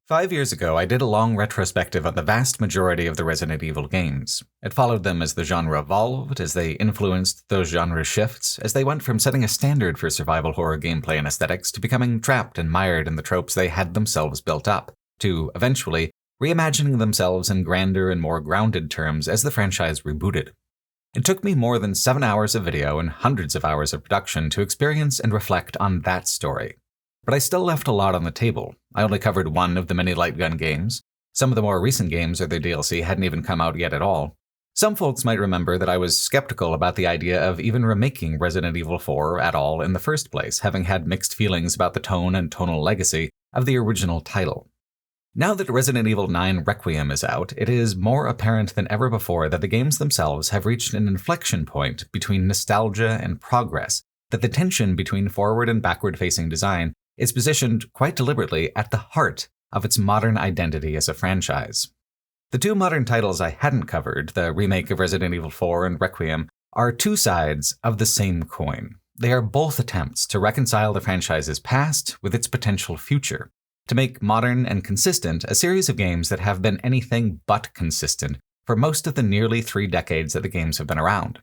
5 years ago, I did a long retrospective on the vast majority of the Resident Evil games. It followed them as the genre evolved, as they influenced those genre shifts, as they went from setting a standard for survival horror gameplay and aesthetics to becoming trapped and mired in the tropes they had themselves built up, to, eventually, reimagining themselves in grander and more grounded terms as the franchise rebooted. It took me more than 7 hours of video and hundreds of hours of production to experience and reflect on that story. But I still left a lot on the table. I only covered one of the many lightgun games. Some of the more recent games or their DLC hadn't even come out yet at all. Some folks might remember that I was skeptical about the idea of even remaking Resident Evil 4 at all in the first place, having had mixed feelings about the tone and tonal legacy of the original title. Now that Resident Evil 9 Requiem is out, it is more apparent than ever before that the games themselves have reached an inflection point between nostalgia and progress, that the tension between forward and backward-facing design is positioned quite deliberately at the heart of its modern identity as a franchise. The two modern titles I hadn't covered, the remake of Resident Evil 4 and Requiem, are two sides of the same coin. They are both attempts to reconcile the franchise's past with its potential future, to make modern and consistent a series of games that have been anything but consistent for most of the nearly 3 decades that the games have been around.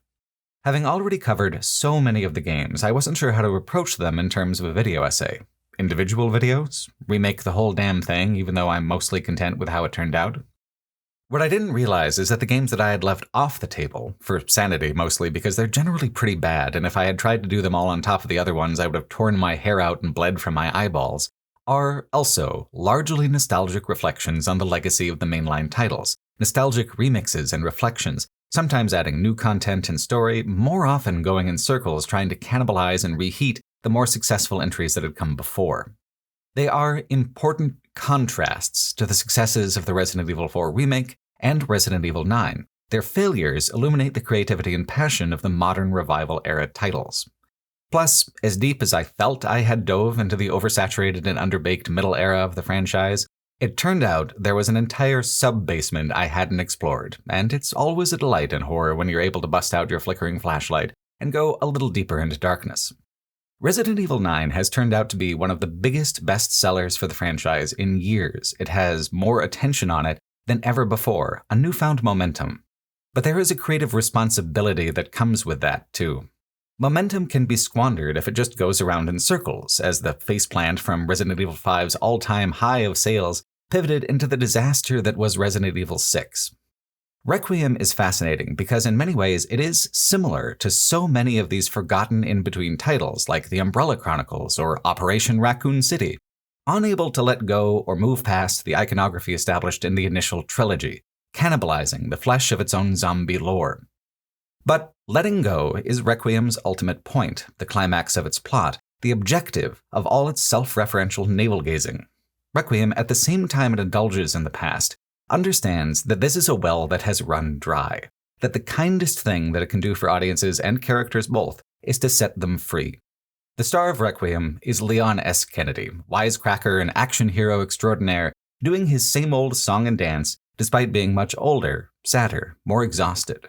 Having already covered so many of the games, I wasn't sure how to approach them in terms of a video essay. Individual videos? Remake the whole damn thing, even though I'm mostly content with how it turned out? What I didn't realize is that the games that I had left off the table, for sanity mostly because they're generally pretty bad, and if I had tried to do them all on top of the other ones I would have torn my hair out and bled from my eyeballs, are also largely nostalgic reflections on the legacy of the mainline titles, nostalgic remixes and reflections, sometimes adding new content and story, more often going in circles trying to cannibalize and reheat the more successful entries that had come before. They are important contrasts to the successes of the Resident Evil 4 remake and Resident Evil 9. Their failures illuminate the creativity and passion of the modern revival-era titles. Plus, as deep as I felt I had dove into the oversaturated and underbaked middle era of the franchise, it turned out there was an entire sub-basement I hadn't explored, and it's always a delight in horror when you're able to bust out your flickering flashlight and go a little deeper into darkness. Resident Evil 9 has turned out to be one of the biggest bestsellers for the franchise in years. It has more attention on it than ever before, a newfound momentum. But there is a creative responsibility that comes with that, too. Momentum can be squandered if it just goes around in circles, as the faceplant from Resident Evil 5's all-time high of sales pivoted into the disaster that was Resident Evil 6. Requiem is fascinating because in many ways it is similar to so many of these forgotten in-between titles like The Umbrella Chronicles or Operation Raccoon City, unable to let go or move past the iconography established in the initial trilogy, cannibalizing the flesh of its own zombie lore. But letting go is Requiem's ultimate point, the climax of its plot, the objective of all its self-referential navel-gazing. Requiem, at the same time it indulges in the past, understands that this is a well that has run dry, that the kindest thing that it can do for audiences and characters both is to set them free. The star of Requiem is Leon S. Kennedy, wisecracker and action hero extraordinaire, doing his same old song and dance despite being much older, sadder, more exhausted.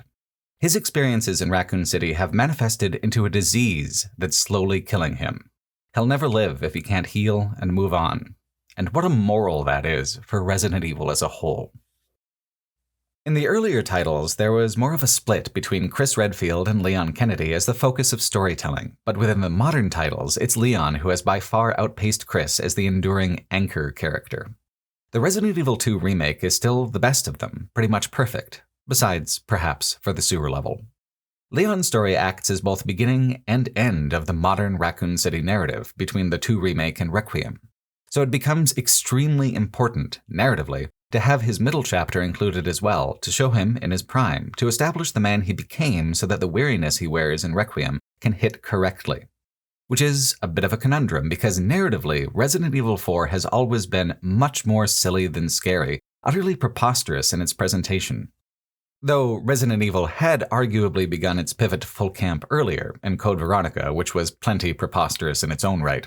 His experiences in Raccoon City have manifested into a disease that's slowly killing him. He'll never live if he can't heal and move on. And what a moral that is for Resident Evil as a whole. In the earlier titles, there was more of a split between Chris Redfield and Leon Kennedy as the focus of storytelling, but within the modern titles, it's Leon who has by far outpaced Chris as the enduring anchor character. The Resident Evil 2 remake is still the best of them, pretty much perfect, besides, perhaps, for the sewer level. Leon's story acts as both beginning and end of the modern Raccoon City narrative between the 2 remake and Requiem. So it becomes extremely important, narratively, to have his middle chapter included as well, to show him in his prime, to establish the man he became so that the weariness he wears in Requiem can hit correctly. Which is a bit of a conundrum, because narratively, Resident Evil 4 has always been much more silly than scary, utterly preposterous in its presentation. Though Resident Evil had arguably begun its pivot to full camp earlier, in Code Veronica, which was plenty preposterous in its own right.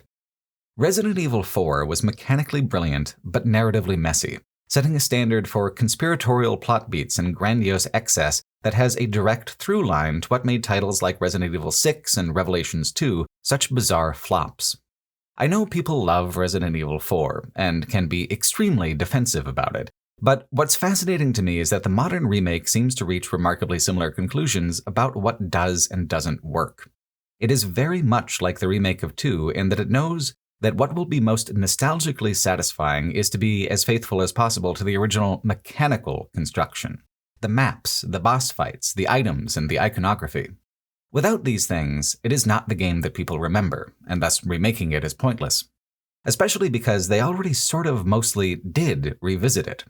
Resident Evil 4 was mechanically brilliant, but narratively messy, setting a standard for conspiratorial plot beats and grandiose excess that has a direct through line to what made titles like Resident Evil 6 and Revelations 2 such bizarre flops. I know people love Resident Evil 4 and can be extremely defensive about it, but what's fascinating to me is that the modern remake seems to reach remarkably similar conclusions about what does and doesn't work. It is very much like the remake of 2 in that it knows that what will be most nostalgically satisfying is to be as faithful as possible to the original mechanical construction. The maps, the boss fights, the items, and the iconography. Without these things, it is not the game that people remember, and thus remaking it is pointless. Especially because they already sort of mostly did revisit it.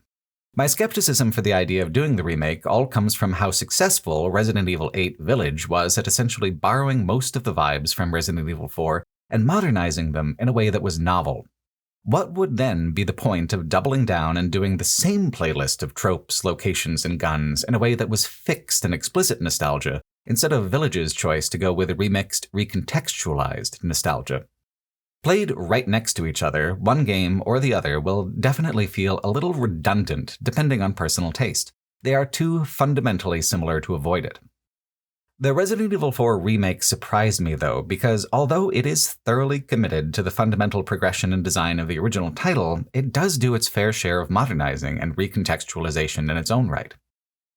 My skepticism for the idea of doing the remake all comes from how successful Resident Evil 8 Village was at essentially borrowing most of the vibes from Resident Evil 4 and modernizing them in a way that was novel. What would then be the point of doubling down and doing the same playlist of tropes, locations, and guns in a way that was fixed and explicit nostalgia, instead of Village's choice to go with a remixed, recontextualized nostalgia? Played right next to each other, one game or the other will definitely feel a little redundant depending on personal taste. They are too fundamentally similar to avoid it. The Resident Evil 4 remake surprised me though, because although it is thoroughly committed to the fundamental progression and design of the original title, it does do its fair share of modernizing and recontextualization in its own right.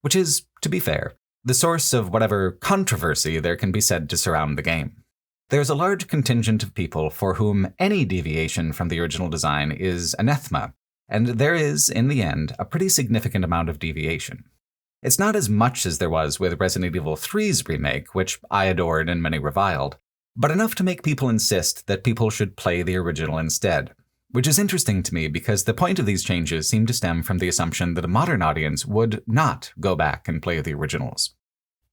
Which is, to be fair, the source of whatever controversy there can be said to surround the game. There's a large contingent of people for whom any deviation from the original design is anathema, and there is, in the end, a pretty significant amount of deviation. It's not as much as there was with Resident Evil 3's remake, which I adored and many reviled, but enough to make people insist that people should play the original instead. Which is interesting to me because the point of these changes seem to stem from the assumption that a modern audience would not go back and play the originals.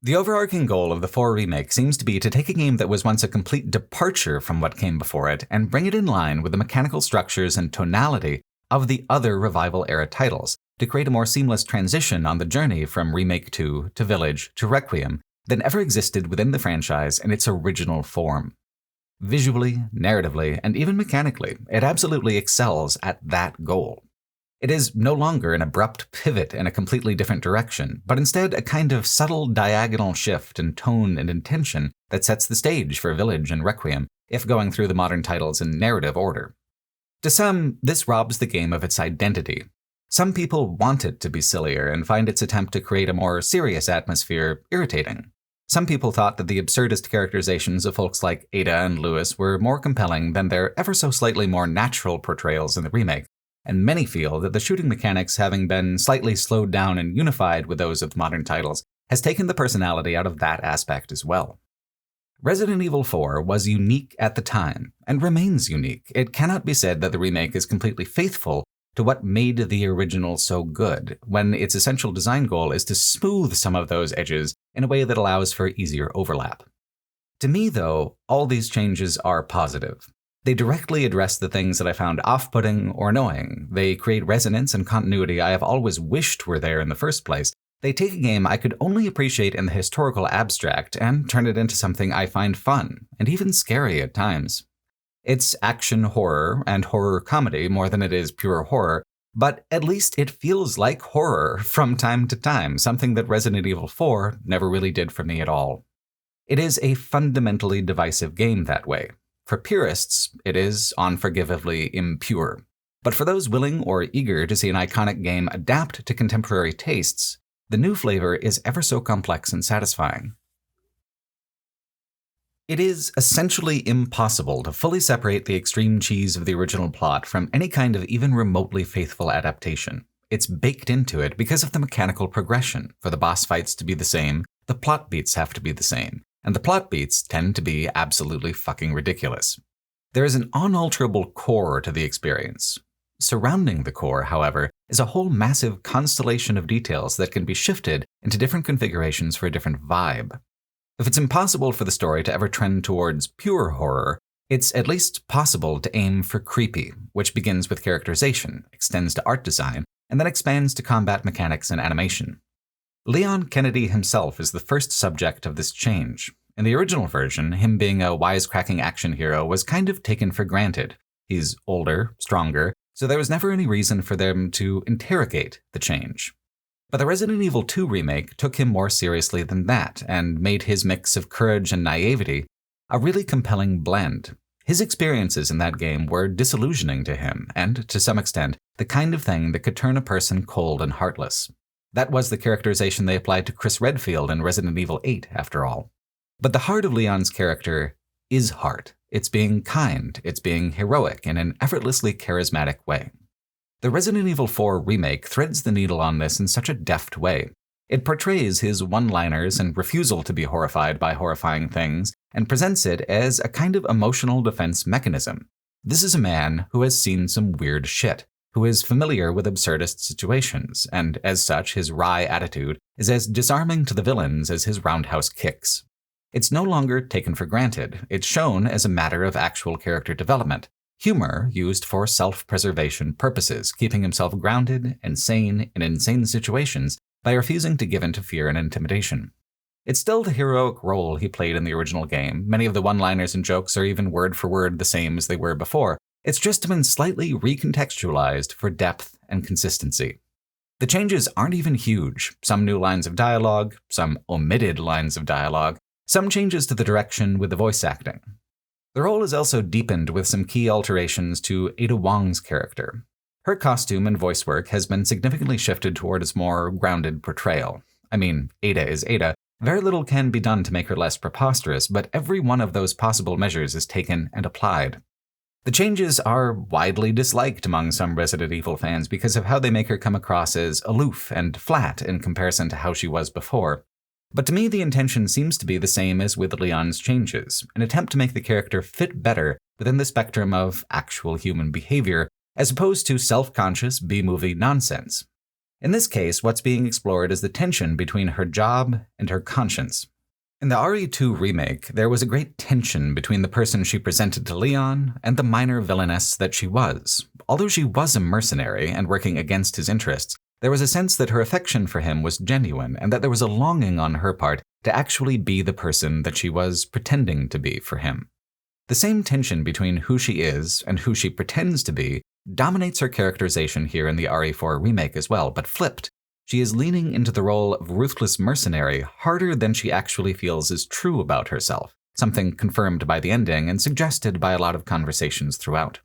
The overarching goal of the 4 remake seems to be to take a game that was once a complete departure from what came before it and bring it in line with the mechanical structures and tonality of the other Revival-era titles, to create a more seamless transition on the journey from Remake 2 to Village to Requiem than ever existed within the franchise in its original form. Visually, narratively, and even mechanically, it absolutely excels at that goal. It is no longer an abrupt pivot in a completely different direction, but instead a kind of subtle diagonal shift in tone and intention that sets the stage for Village and Requiem, if going through the modern titles in narrative order. To some, this robs the game of its identity. Some people want it to be sillier and find its attempt to create a more serious atmosphere irritating. Some people thought that the absurdist characterizations of folks like Ada and Lewis were more compelling than their ever so slightly more natural portrayals in the remake, and many feel that the shooting mechanics, having been slightly slowed down and unified with those of the modern titles, has taken the personality out of that aspect as well. Resident Evil 4 was unique at the time, and remains unique. It cannot be said that the remake is completely faithful to what made the original so good, when its essential design goal is to smooth some of those edges in a way that allows for easier overlap. To me, though, all these changes are positive. They directly address the things that I found off-putting or annoying. They create resonance and continuity I have always wished were there in the first place. They take a game I could only appreciate in the historical abstract and turn it into something I find fun, and even scary at times. It's action horror and horror comedy more than it is pure horror, but at least it feels like horror from time to time, something that Resident Evil 4 never really did for me at all. It is a fundamentally divisive game that way. For purists, it is unforgivably impure. But for those willing or eager to see an iconic game adapt to contemporary tastes, the new flavor is ever so complex and satisfying. It is essentially impossible to fully separate the extreme cheese of the original plot from any kind of even remotely faithful adaptation. It's baked into it because of the mechanical progression. For the boss fights to be the same, the plot beats have to be the same. And the plot beats tend to be absolutely fucking ridiculous. There is an unalterable core to the experience. Surrounding the core, however, is a whole massive constellation of details that can be shifted into different configurations for a different vibe. If it's impossible for the story to ever trend towards pure horror, it's at least possible to aim for creepy, which begins with characterization, extends to art design, and then expands to combat mechanics and animation. Leon Kennedy himself is the first subject of this change. In the original version, him being a wisecracking action hero was kind of taken for granted. He's older, stronger, so there was never any reason for them to interrogate the change. But the Resident Evil 2 remake took him more seriously than that and made his mix of courage and naivety a really compelling blend. His experiences in that game were disillusioning to him, and, to some extent, the kind of thing that could turn a person cold and heartless. That was the characterization they applied to Chris Redfield in Resident Evil 8, after all. But the heart of Leon's character is heart. It's being kind, it's being heroic in an effortlessly charismatic way. The Resident Evil 4 remake threads the needle on this in such a deft way. It portrays his one-liners and refusal to be horrified by horrifying things, and presents it as a kind of emotional defense mechanism. This is a man who has seen some weird shit, who is familiar with absurdist situations, and as such his wry attitude is as disarming to the villains as his roundhouse kicks. It's no longer taken for granted, it's shown as a matter of actual character development, humor used for self-preservation purposes, keeping himself grounded and sane in insane situations by refusing to give in to fear and intimidation. It's still the heroic role he played in the original game. Many of the one-liners and jokes are even word for word the same as they were before. It's just been slightly recontextualized for depth and consistency. The changes aren't even huge. Some new lines of dialogue, some omitted lines of dialogue, some changes to the direction with the voice acting. The role is also deepened with some key alterations to Ada Wong's character. Her costume and voice work has been significantly shifted toward its more grounded portrayal. I mean, Ada is Ada. Very little can be done to make her less preposterous, but every one of those possible measures is taken and applied. The changes are widely disliked among some Resident Evil fans because of how they make her come across as aloof and flat in comparison to how she was before. But to me, the intention seems to be the same as with Leon's changes, an attempt to make the character fit better within the spectrum of actual human behavior, as opposed to self-conscious B-movie nonsense. In this case, what's being explored is the tension between her job and her conscience. In the RE2 remake, there was a great tension between the person she presented to Leon and the minor villainess that she was. Although she was a mercenary and working against his interests, there was a sense that her affection for him was genuine and that there was a longing on her part to actually be the person that she was pretending to be for him. The same tension between who she is and who she pretends to be dominates her characterization here in the RE4 remake as well, but flipped. She is leaning into the role of ruthless mercenary harder than she actually feels is true about herself, something confirmed by the ending and suggested by a lot of conversations throughout.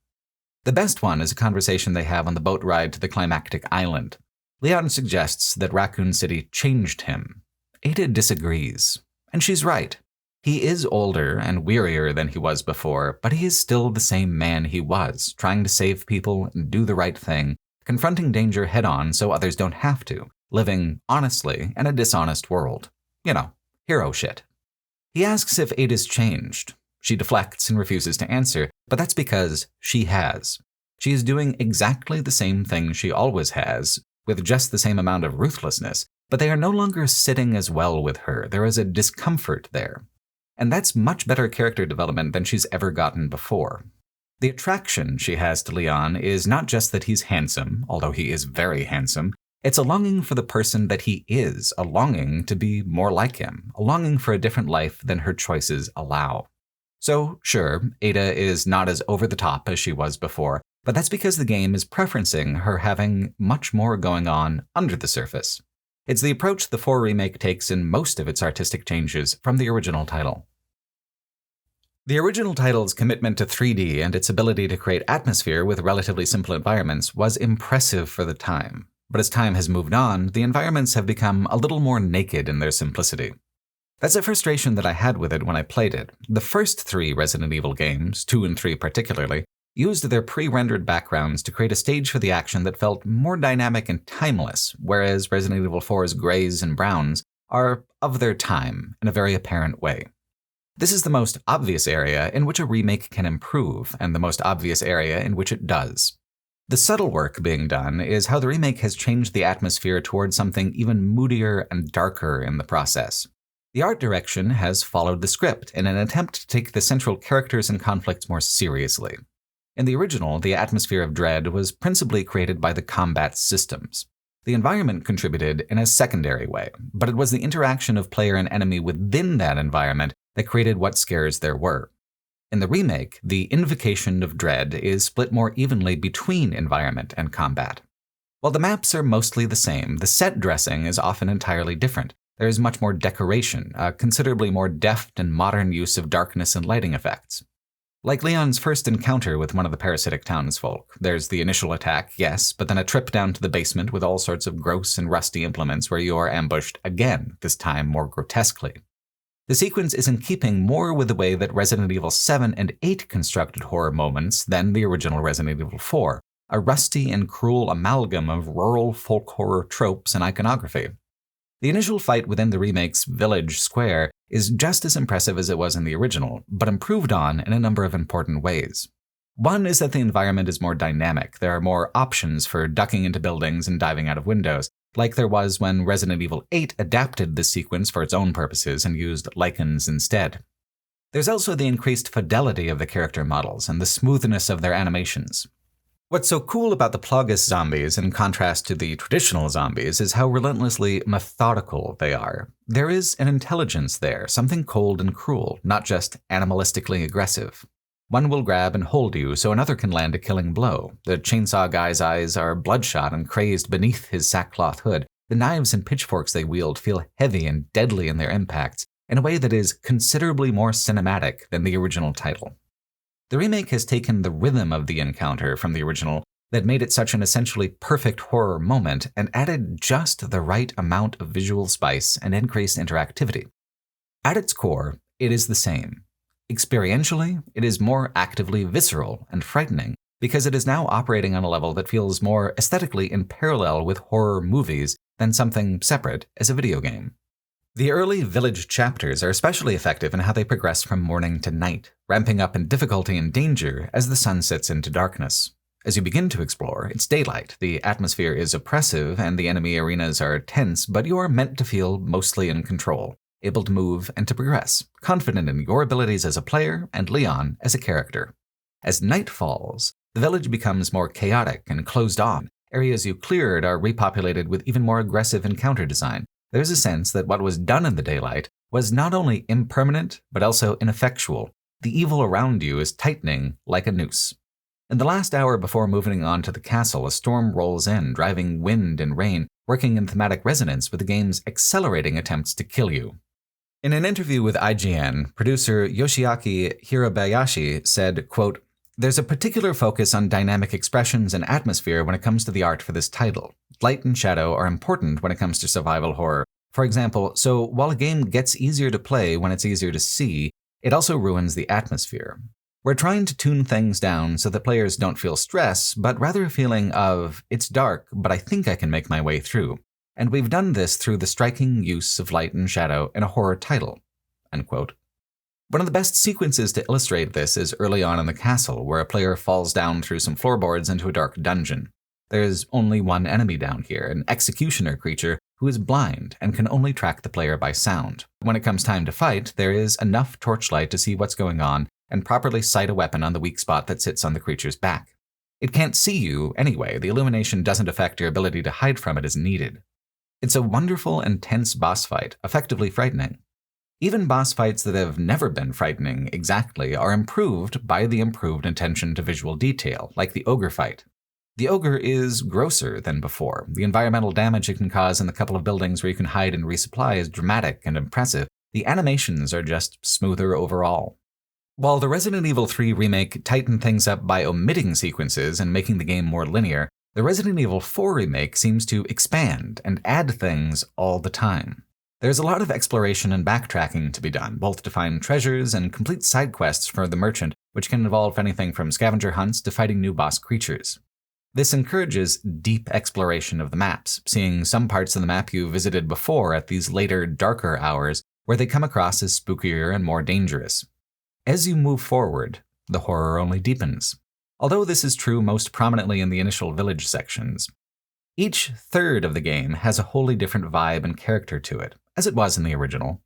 The best one is a conversation they have on the boat ride to the climactic island. Leon suggests that Raccoon City changed him. Ada disagrees, and she's right. He is older and wearier than he was before, but he is still the same man he was, trying to save people and do the right thing, confronting danger head-on so others don't have to, living honestly in a dishonest world. You know, hero shit. He asks if Ada's changed. She deflects and refuses to answer, but that's because she has. She is doing exactly the same thing she always has, with just the same amount of ruthlessness, but they are no longer sitting as well with her. There is a discomfort there. And that's much better character development than she's ever gotten before. The attraction she has to Leon is not just that he's handsome, although he is very handsome. It's a longing for the person that he is, a longing to be more like him, a longing for a different life than her choices allow. So, sure, Ada is not as over the top as she was before, but that's because the game is preferencing her having much more going on under the surface. It's the approach the 4 remake takes in most of its artistic changes from the original title. The original title's commitment to 3D and its ability to create atmosphere with relatively simple environments was impressive for the time. But as time has moved on, the environments have become a little more naked in their simplicity. That's a frustration that I had with it when I played it. The first 3 Resident Evil games, 2 and 3 particularly, used their pre-rendered backgrounds to create a stage for the action that felt more dynamic and timeless, whereas Resident Evil 4's grays and browns are of their time in a very apparent way. This is the most obvious area in which a remake can improve, and the most obvious area in which it does. The subtle work being done is how the remake has changed the atmosphere towards something even moodier and darker in the process. The art direction has followed the script in an attempt to take the central characters and conflicts more seriously. In the original, the atmosphere of dread was principally created by the combat systems. The environment contributed in a secondary way, but it was the interaction of player and enemy within that environment that created what scares there were. In the remake, the invocation of dread is split more evenly between environment and combat. While the maps are mostly the same, the set dressing is often entirely different. There is much more decoration, a considerably more deft and modern use of darkness and lighting effects. Like Leon's first encounter with one of the parasitic townsfolk, there's the initial attack, yes, but then a trip down to the basement with all sorts of gross and rusty implements where you are ambushed again, this time more grotesquely. The sequence is in keeping more with the way that Resident Evil 7 and 8 constructed horror moments than the original Resident Evil 4, a rusty and cruel amalgam of rural folk horror tropes and iconography. The initial fight within the remake's village square is just as impressive as it was in the original, but improved on in a number of important ways. One is that the environment is more dynamic. There are more options for ducking into buildings and diving out of windows, like there was when Resident Evil 8 adapted this sequence for its own purposes and used lichens instead. There's also the increased fidelity of the character models and the smoothness of their animations. What's so cool about the Plagas zombies, in contrast to the traditional zombies, is how relentlessly methodical they are. There is an intelligence there, something cold and cruel, not just animalistically aggressive. One will grab and hold you so another can land a killing blow. The chainsaw guy's eyes are bloodshot and crazed beneath his sackcloth hood. The knives and pitchforks they wield feel heavy and deadly in their impacts, in a way that is considerably more cinematic than the original title. The remake has taken the rhythm of the encounter from the original that made it such an essentially perfect horror moment and added just the right amount of visual spice and increased interactivity. At its core, it is the same. Experientially, it is more actively visceral and frightening because it is now operating on a level that feels more aesthetically in parallel with horror movies than something separate as a video game. The early village chapters are especially effective in how they progress from morning to night, ramping up in difficulty and danger as the sun sets into darkness. As you begin to explore, it's daylight, the atmosphere is oppressive, and the enemy arenas are tense, but you are meant to feel mostly in control, able to move and to progress, confident in your abilities as a player and Leon as a character. As night falls, the village becomes more chaotic and closed off. Areas you cleared are repopulated with even more aggressive encounter design. There's a sense that what was done in the daylight was not only impermanent, but also ineffectual. The evil around you is tightening like a noose. In the last hour before moving on to the castle, a storm rolls in, driving wind and rain, working in thematic resonance with the game's accelerating attempts to kill you. In an interview with IGN, producer Yoshiaki Hirabayashi said, quote, "There's a particular focus on dynamic expressions and atmosphere when it comes to the art for this title. Light and shadow are important when it comes to survival horror. For example, so while a game gets easier to play when it's easier to see, it also ruins the atmosphere. We're trying to tune things down so that players don't feel stress, but rather a feeling of, it's dark, but I think I can make my way through. And we've done this through the striking use of light and shadow in a horror title." End quote. One of the best sequences to illustrate this is early on in the castle, where a player falls down through some floorboards into a dark dungeon. There's only one enemy down here, an executioner creature who is blind and can only track the player by sound. When it comes time to fight, there is enough torchlight to see what's going on and properly sight a weapon on the weak spot that sits on the creature's back. It can't see you anyway, the illumination doesn't affect your ability to hide from it as needed. It's a wonderful and tense boss fight, effectively frightening. Even boss fights that have never been frightening exactly are improved by the improved attention to visual detail, like the ogre fight. The ogre is grosser than before. The environmental damage it can cause in the couple of buildings where you can hide and resupply is dramatic and impressive. The animations are just smoother overall. While the Resident Evil 3 remake tightened things up by omitting sequences and making the game more linear, the Resident Evil 4 remake seems to expand and add things all the time. There's a lot of exploration and backtracking to be done, both to find treasures and complete side quests for the merchant, which can involve anything from scavenger hunts to fighting new boss creatures. This encourages deep exploration of the maps, seeing some parts of the map you visited before at these later, darker hours where they come across as spookier and more dangerous. As you move forward, the horror only deepens. Although this is true most prominently in the initial village sections, each third of the game has a wholly different vibe and character to it, as it was in the original.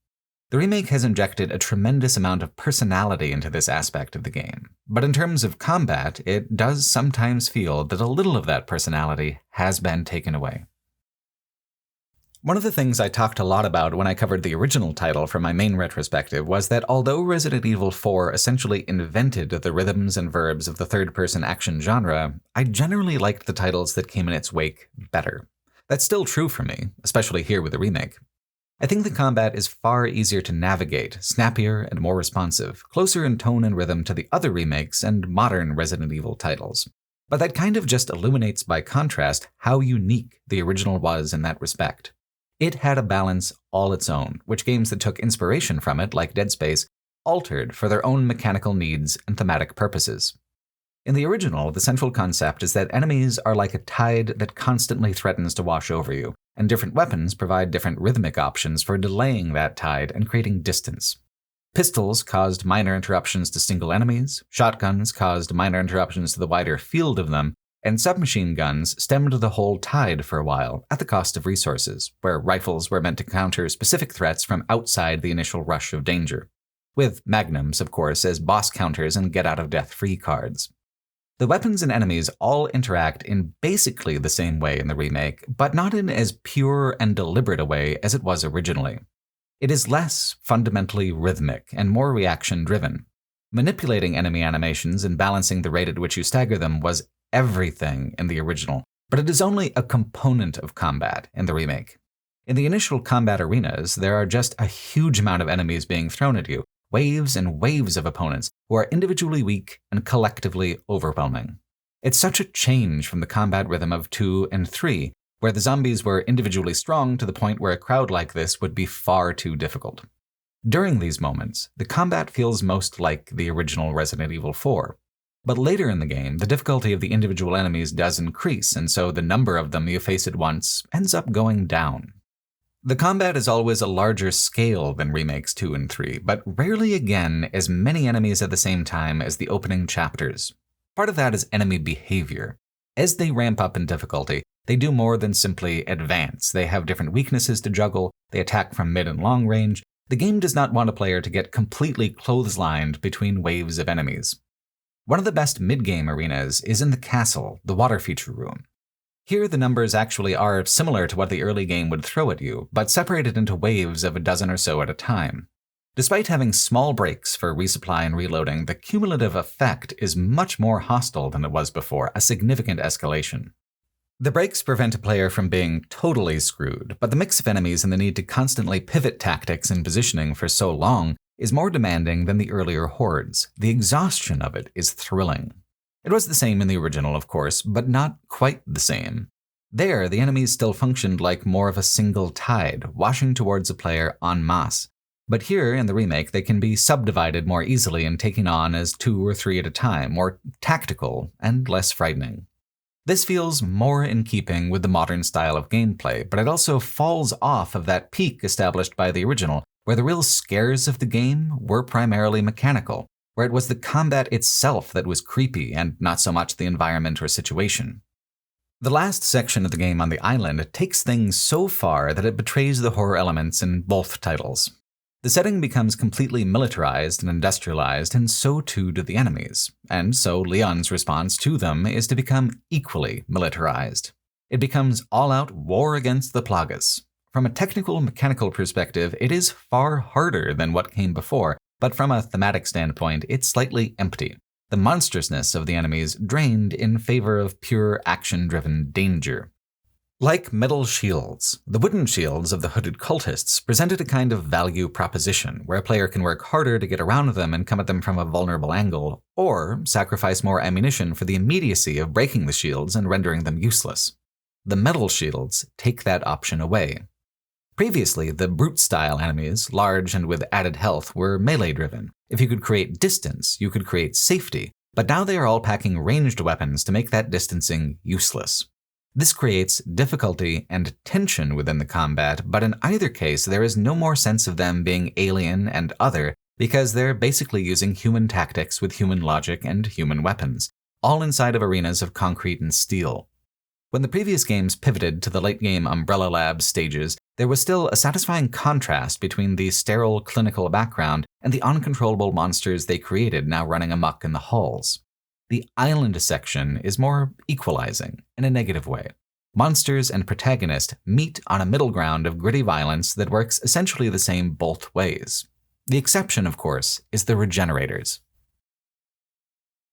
The remake has injected a tremendous amount of personality into this aspect of the game, but in terms of combat, it does sometimes feel that a little of that personality has been taken away. One of the things I talked a lot about when I covered the original title for my main retrospective was that although Resident Evil 4 essentially invented the rhythms and verbs of the third-person action genre, I generally liked the titles that came in its wake better. That's still true for me, especially here with the remake. I think the combat is far easier to navigate, snappier and more responsive, closer in tone and rhythm to the other remakes and modern Resident Evil titles. But that kind of just illuminates by contrast how unique the original was in that respect. It had a balance all its own, which games that took inspiration from it, like Dead Space, altered for their own mechanical needs and thematic purposes. In the original, the central concept is that enemies are like a tide that constantly threatens to wash over you, and different weapons provide different rhythmic options for delaying that tide and creating distance. Pistols caused minor interruptions to single enemies, shotguns caused minor interruptions to the wider field of them, and submachine guns stemmed the whole tide for a while, at the cost of resources, where rifles were meant to counter specific threats from outside the initial rush of danger. With magnums, of course, as boss counters and get-out-of-death-free cards. The weapons and enemies all interact in basically the same way in the remake, but not in as pure and deliberate a way as it was originally. It is less fundamentally rhythmic and more reaction-driven. Manipulating enemy animations and balancing the rate at which you stagger them was everything in the original, but it is only a component of combat in the remake. In the initial combat arenas, there are just a huge amount of enemies being thrown at you, waves and waves of opponents who are individually weak and collectively overwhelming. It's such a change from the combat rhythm of 2 and 3, where the zombies were individually strong to the point where a crowd like this would be far too difficult. During these moments, the combat feels most like the original Resident Evil 4. But later in the game, the difficulty of the individual enemies does increase, and so the number of them you face at once ends up going down. The combat is always a larger scale than remakes 2 and 3, but rarely again as many enemies at the same time as the opening chapters. Part of that is enemy behavior. As they ramp up in difficulty, they do more than simply advance. They have different weaknesses to juggle, they attack from mid and long range. The game does not want a player to get completely clotheslined between waves of enemies. One of the best mid-game arenas is in the castle, the water feature room. Here the numbers actually are similar to what the early game would throw at you, but separated into waves of a dozen or so at a time. Despite having small breaks for resupply and reloading, the cumulative effect is much more hostile than it was before, a significant escalation. The breaks prevent a player from being totally screwed, but the mix of enemies and the need to constantly pivot tactics and positioning for so long is more demanding than the earlier hordes. The exhaustion of it is thrilling. It was the same in the original, of course, but not quite the same. There, the enemies still functioned like more of a single tide, washing towards a player en masse. But here, in the remake, they can be subdivided more easily and taken on as 2 or 3 at a time, more tactical and less frightening. This feels more in keeping with the modern style of gameplay, but it also falls off of that peak established by the original, where the real scares of the game were primarily mechanical, where it was the combat itself that was creepy and not so much the environment or situation. The last section of the game on the island takes things so far that it betrays the horror elements in both titles. The setting becomes completely militarized and industrialized, and so too do the enemies, and so Leon's response to them is to become equally militarized. It becomes all-out war against the Plagas. From a technical mechanical perspective, it is far harder than what came before, but from a thematic standpoint, it's slightly empty. The monstrousness of the enemies drained in favor of pure action-driven danger. Like metal shields, the wooden shields of the hooded cultists presented a kind of value proposition, where a player can work harder to get around them and come at them from a vulnerable angle, or sacrifice more ammunition for the immediacy of breaking the shields and rendering them useless. The metal shields take that option away. Previously, the brute-style enemies, large and with added health, were melee-driven. If you could create distance, you could create safety, but now they are all packing ranged weapons to make that distancing useless. This creates difficulty and tension within the combat, but in either case, there is no more sense of them being alien and other, because they're basically using human tactics with human logic and human weapons, all inside of arenas of concrete and steel. When the previous games pivoted to the late-game Umbrella Lab stages, there was still a satisfying contrast between the sterile clinical background and the uncontrollable monsters they created now running amok in the halls. The island section is more equalizing, in a negative way. Monsters and protagonist meet on a middle ground of gritty violence that works essentially the same both ways. The exception, of course, is the Regenerators.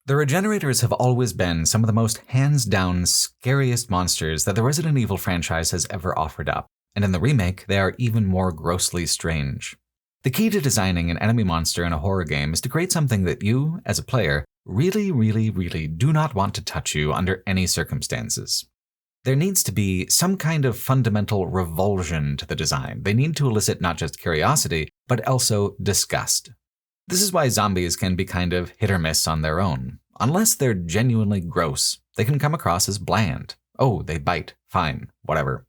The Regenerators have always been some of the most hands-down scariest monsters that the Resident Evil franchise has ever offered up. and in the remake, they are even more grossly strange. The key to designing an enemy monster in a horror game is to create something that you, as a player, really do not want to touch you under any circumstances. There needs to be some kind of fundamental revulsion to the design. They need to elicit not just curiosity, but also disgust. This is why zombies can be kind of hit or miss on their own. Unless they're genuinely gross, they can come across as bland. Oh, they bite. Fine. Whatever.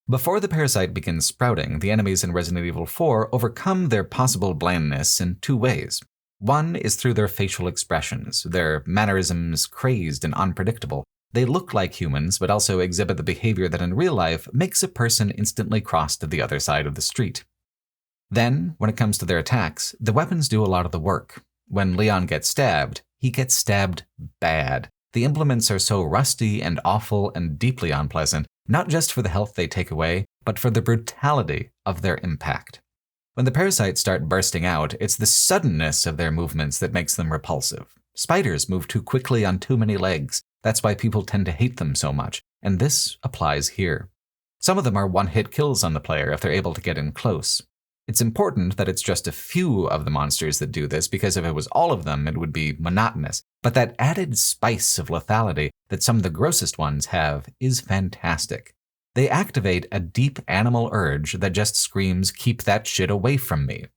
Before the parasite begins sprouting, the enemies in Resident Evil 4 overcome their possible blandness in two ways. One is through their facial expressions, their mannerisms crazed and unpredictable. They look like humans, but also exhibit the behavior that in real life makes a person instantly cross to the other side of the street. Then, when it comes to their attacks, the weapons do a lot of the work. When Leon gets stabbed, he gets stabbed bad. The implements are so rusty and awful and deeply unpleasant, not just for the health they take away, but for the brutality of their impact. When the parasites start bursting out, it's the suddenness of their movements that makes them repulsive. Spiders move too quickly on too many legs. That's why people tend to hate them so much, and this applies here. Some of them are one-hit kills on the player if they're able to get in close. It's important that it's just a few of the monsters that do this, because if it was all of them, it would be monotonous. But that added spice of lethality that some of the grossest ones have is fantastic. They activate a deep animal urge that just screams, "Keep that shit away from me."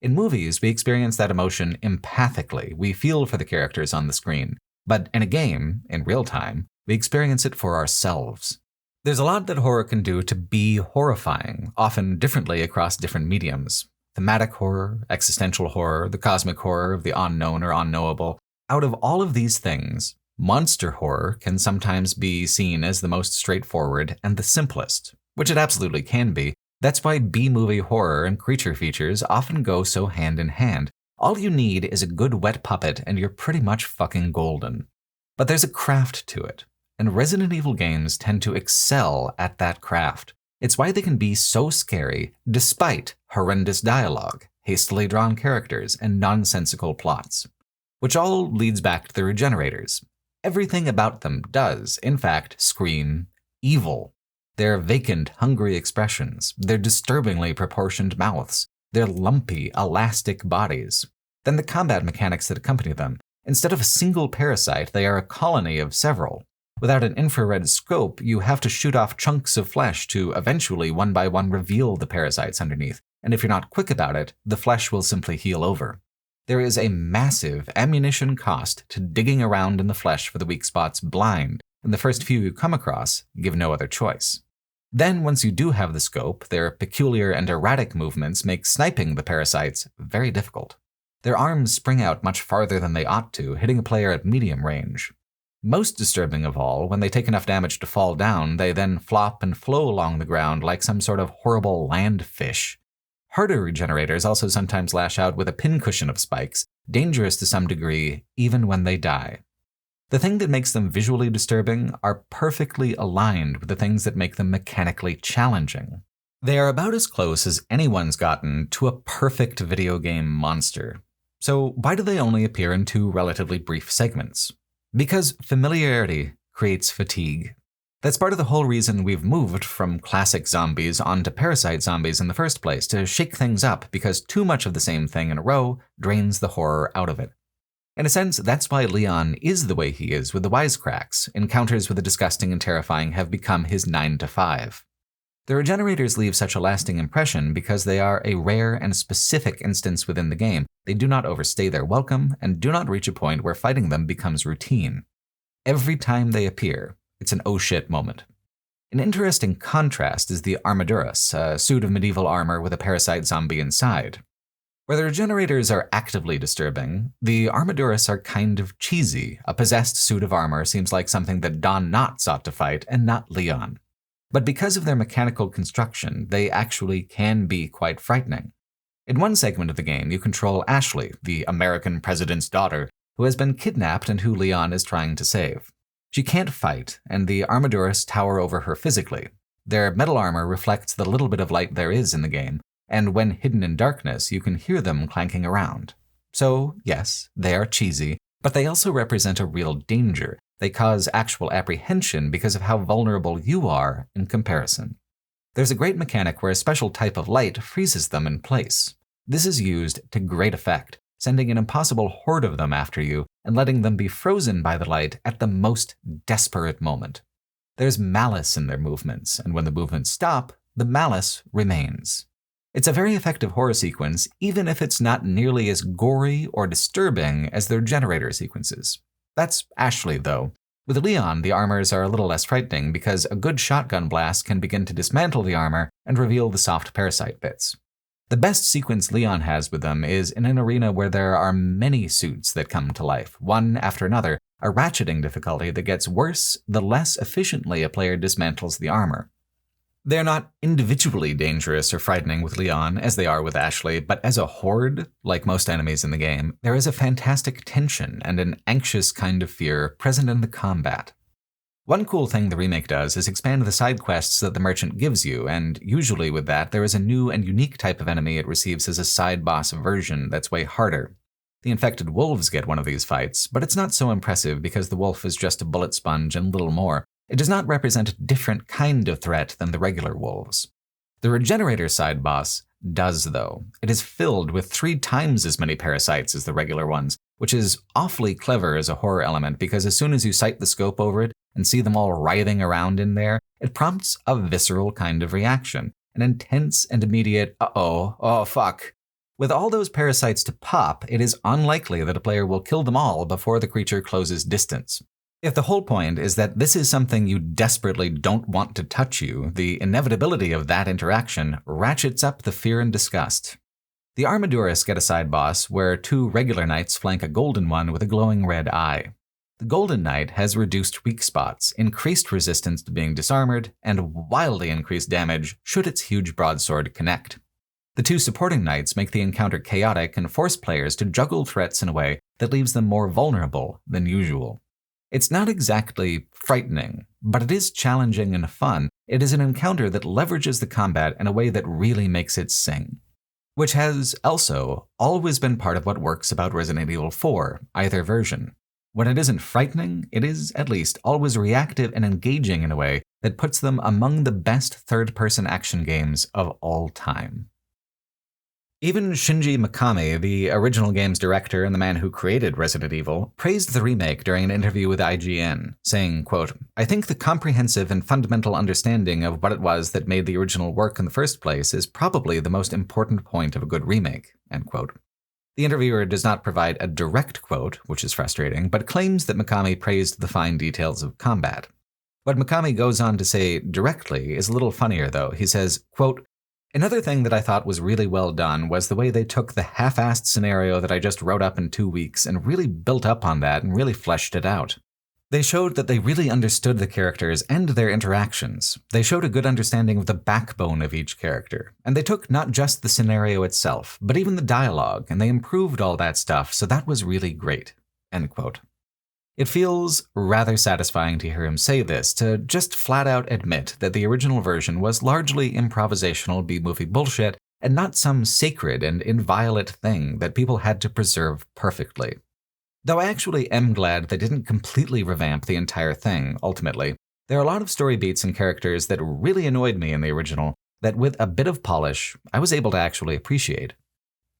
In movies, we experience that emotion empathically. We feel for the characters on the screen. But in a game, in real time, we experience it for ourselves. There's a lot that horror can do to be horrifying, often differently across different mediums. Thematic horror, existential horror, the cosmic horror of the unknown or unknowable. Out of all of these things, monster horror can sometimes be seen as the most straightforward and the simplest, which it absolutely can be. That's why B-movie horror and creature features often go so hand in hand. All you need is a good wet puppet and you're pretty much fucking golden. But there's a craft to it, and Resident Evil games tend to excel at that craft. It's why they can be so scary despite horrendous dialogue, hastily drawn characters, and nonsensical plots. Which all leads back to the Regenerators. Everything about them does, in fact, scream evil. Their vacant, hungry expressions, their disturbingly proportioned mouths, their lumpy, elastic bodies. Then the combat mechanics that accompany them. Instead of a single parasite, they are a colony of several. Without an infrared scope, you have to shoot off chunks of flesh to eventually one by one reveal the parasites underneath, and if you're not quick about it, the flesh will simply heal over. There is a massive ammunition cost to digging around in the flesh for the weak spots blind, and the first few you come across give no other choice. Then, once you do have the scope, their peculiar and erratic movements make sniping the parasites very difficult. Their arms spring out much farther than they ought to, hitting a player at medium range. Most disturbing of all, when they take enough damage to fall down, they then flop and flow along the ground like some sort of horrible land fish. Harder regenerators also sometimes lash out with a pincushion of spikes, dangerous to some degree, even when they die. The thing that makes them visually disturbing are perfectly aligned with the things that make them mechanically challenging. They are about as close as anyone's gotten to a perfect video game monster. So why do they only appear in two relatively brief segments? Because familiarity creates fatigue. That's part of the whole reason we've moved from classic zombies onto parasite zombies in the first place, to shake things up, because too much of the same thing in a row drains the horror out of it. In a sense, that's why Leon is the way he is with the wisecracks. Encounters with the disgusting and terrifying have become his 9 to 5. The Regenerators leave such a lasting impression because they are a rare and specific instance within the game. They do not overstay their welcome and do not reach a point where fighting them becomes routine. Every time they appear, it's an oh shit moment. An interesting contrast is the Armaduras, a suit of medieval armor with a parasite zombie inside. Where the Regenerators are actively disturbing, the Armaduras are kind of cheesy. A possessed suit of armor seems like something that Don Knott sought to fight, and not Leon. But because of their mechanical construction, they actually can be quite frightening. In one segment of the game, you control Ashley, the American president's daughter, who has been kidnapped and who Leon is trying to save. She can't fight, and the Armaduras tower over her physically. Their metal armor reflects the little bit of light there is in the game, and when hidden in darkness, you can hear them clanking around. So, yes, they are cheesy, but they also represent a real danger. They cause actual apprehension because of how vulnerable you are in comparison. There's a great mechanic where a special type of light freezes them in place. This is used to great effect, sending an impossible horde of them after you and letting them be frozen by the light at the most desperate moment. There's malice in their movements, and when the movements stop, the malice remains. It's a very effective horror sequence, even if it's not nearly as gory or disturbing as their generator sequences. That's Ashley, though. With Leon, the armors are a little less frightening because a good shotgun blast can begin to dismantle the armor and reveal the soft parasite bits. The best sequence Leon has with them is in an arena where there are many suits that come to life, one after another, a ratcheting difficulty that gets worse the less efficiently a player dismantles the armor. They're not individually dangerous or frightening with Leon as they are with Ashley, but as a horde, like most enemies in the game, there is a fantastic tension and an anxious kind of fear present in the combat. One cool thing the remake does is expand the side quests that the merchant gives you, and usually with that there is a new and unique type of enemy it receives as a side boss version that's way harder. The infected wolves get one of these fights, but it's not so impressive because the wolf is just a bullet sponge and little more. It does not represent a different kind of threat than the regular wolves. The regenerator side boss does, though. It is filled with 3 times as many parasites as the regular ones, which is awfully clever as a horror element because as soon as you sight the scope over it and see them all writhing around in there, it prompts a visceral kind of reaction, an intense and immediate, oh fuck. With all those parasites to pop, it is unlikely that a player will kill them all before the creature closes distance. If the whole point is that this is something you desperately don't want to touch you, the inevitability of that interaction ratchets up the fear and disgust. The Armaduras get a side boss where 2 regular knights flank a golden one with a glowing red eye. The golden knight has reduced weak spots, increased resistance to being disarmored, and wildly increased damage should its huge broadsword connect. The 2 supporting knights make the encounter chaotic and force players to juggle threats in a way that leaves them more vulnerable than usual. It's not exactly frightening, but it is challenging and fun. It is an encounter that leverages the combat in a way that really makes it sing. Which has also always been part of what works about Resident Evil 4, either version. When it isn't frightening, it is, at least, always reactive and engaging in a way that puts them among the best third-person action games of all time. Even Shinji Mikami, the original game's director and the man who created Resident Evil, praised the remake during an interview with IGN, saying, quote, "I think the comprehensive and fundamental understanding of what it was that made the original work in the first place is probably the most important point of a good remake," end quote. The interviewer does not provide a direct quote, which is frustrating, but claims that Mikami praised the fine details of combat. What Mikami goes on to say directly is a little funnier, though. He says, quote, "Another thing that I thought was really well done was the way they took the half-assed scenario that I just wrote up in 2 weeks and really built up on that and really fleshed it out. They showed that they really understood the characters and their interactions. They showed a good understanding of the backbone of each character. And they took not just the scenario itself, but even the dialogue, and they improved all that stuff, so that was really great." End quote. It feels rather satisfying to hear him say this, to just flat out admit that the original version was largely improvisational B-movie bullshit and not some sacred and inviolate thing that people had to preserve perfectly. Though I actually am glad they didn't completely revamp the entire thing, ultimately. There are a lot of story beats and characters that really annoyed me in the original that with a bit of polish, I was able to actually appreciate.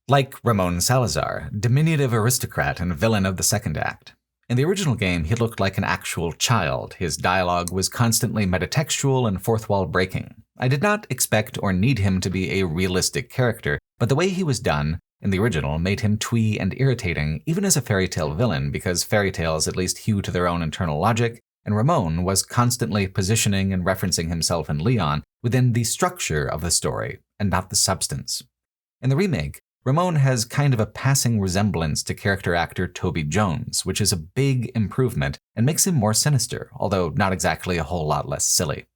Like Ramon Salazar, diminutive aristocrat and villain of the second act. In the original game, he looked like an actual child. His dialogue was constantly metatextual and fourth-wall breaking. I did not expect or need him to be a realistic character, but the way he was done in the original made him twee and irritating even as a fairy tale villain because fairy tales at least hew to their own internal logic, and Ramon was constantly positioning and referencing himself and Leon within the structure of the story and not the substance. In the remake, Ramon has kind of a passing resemblance to character actor Toby Jones, which is a big improvement and makes him more sinister, although not exactly a whole lot less silly.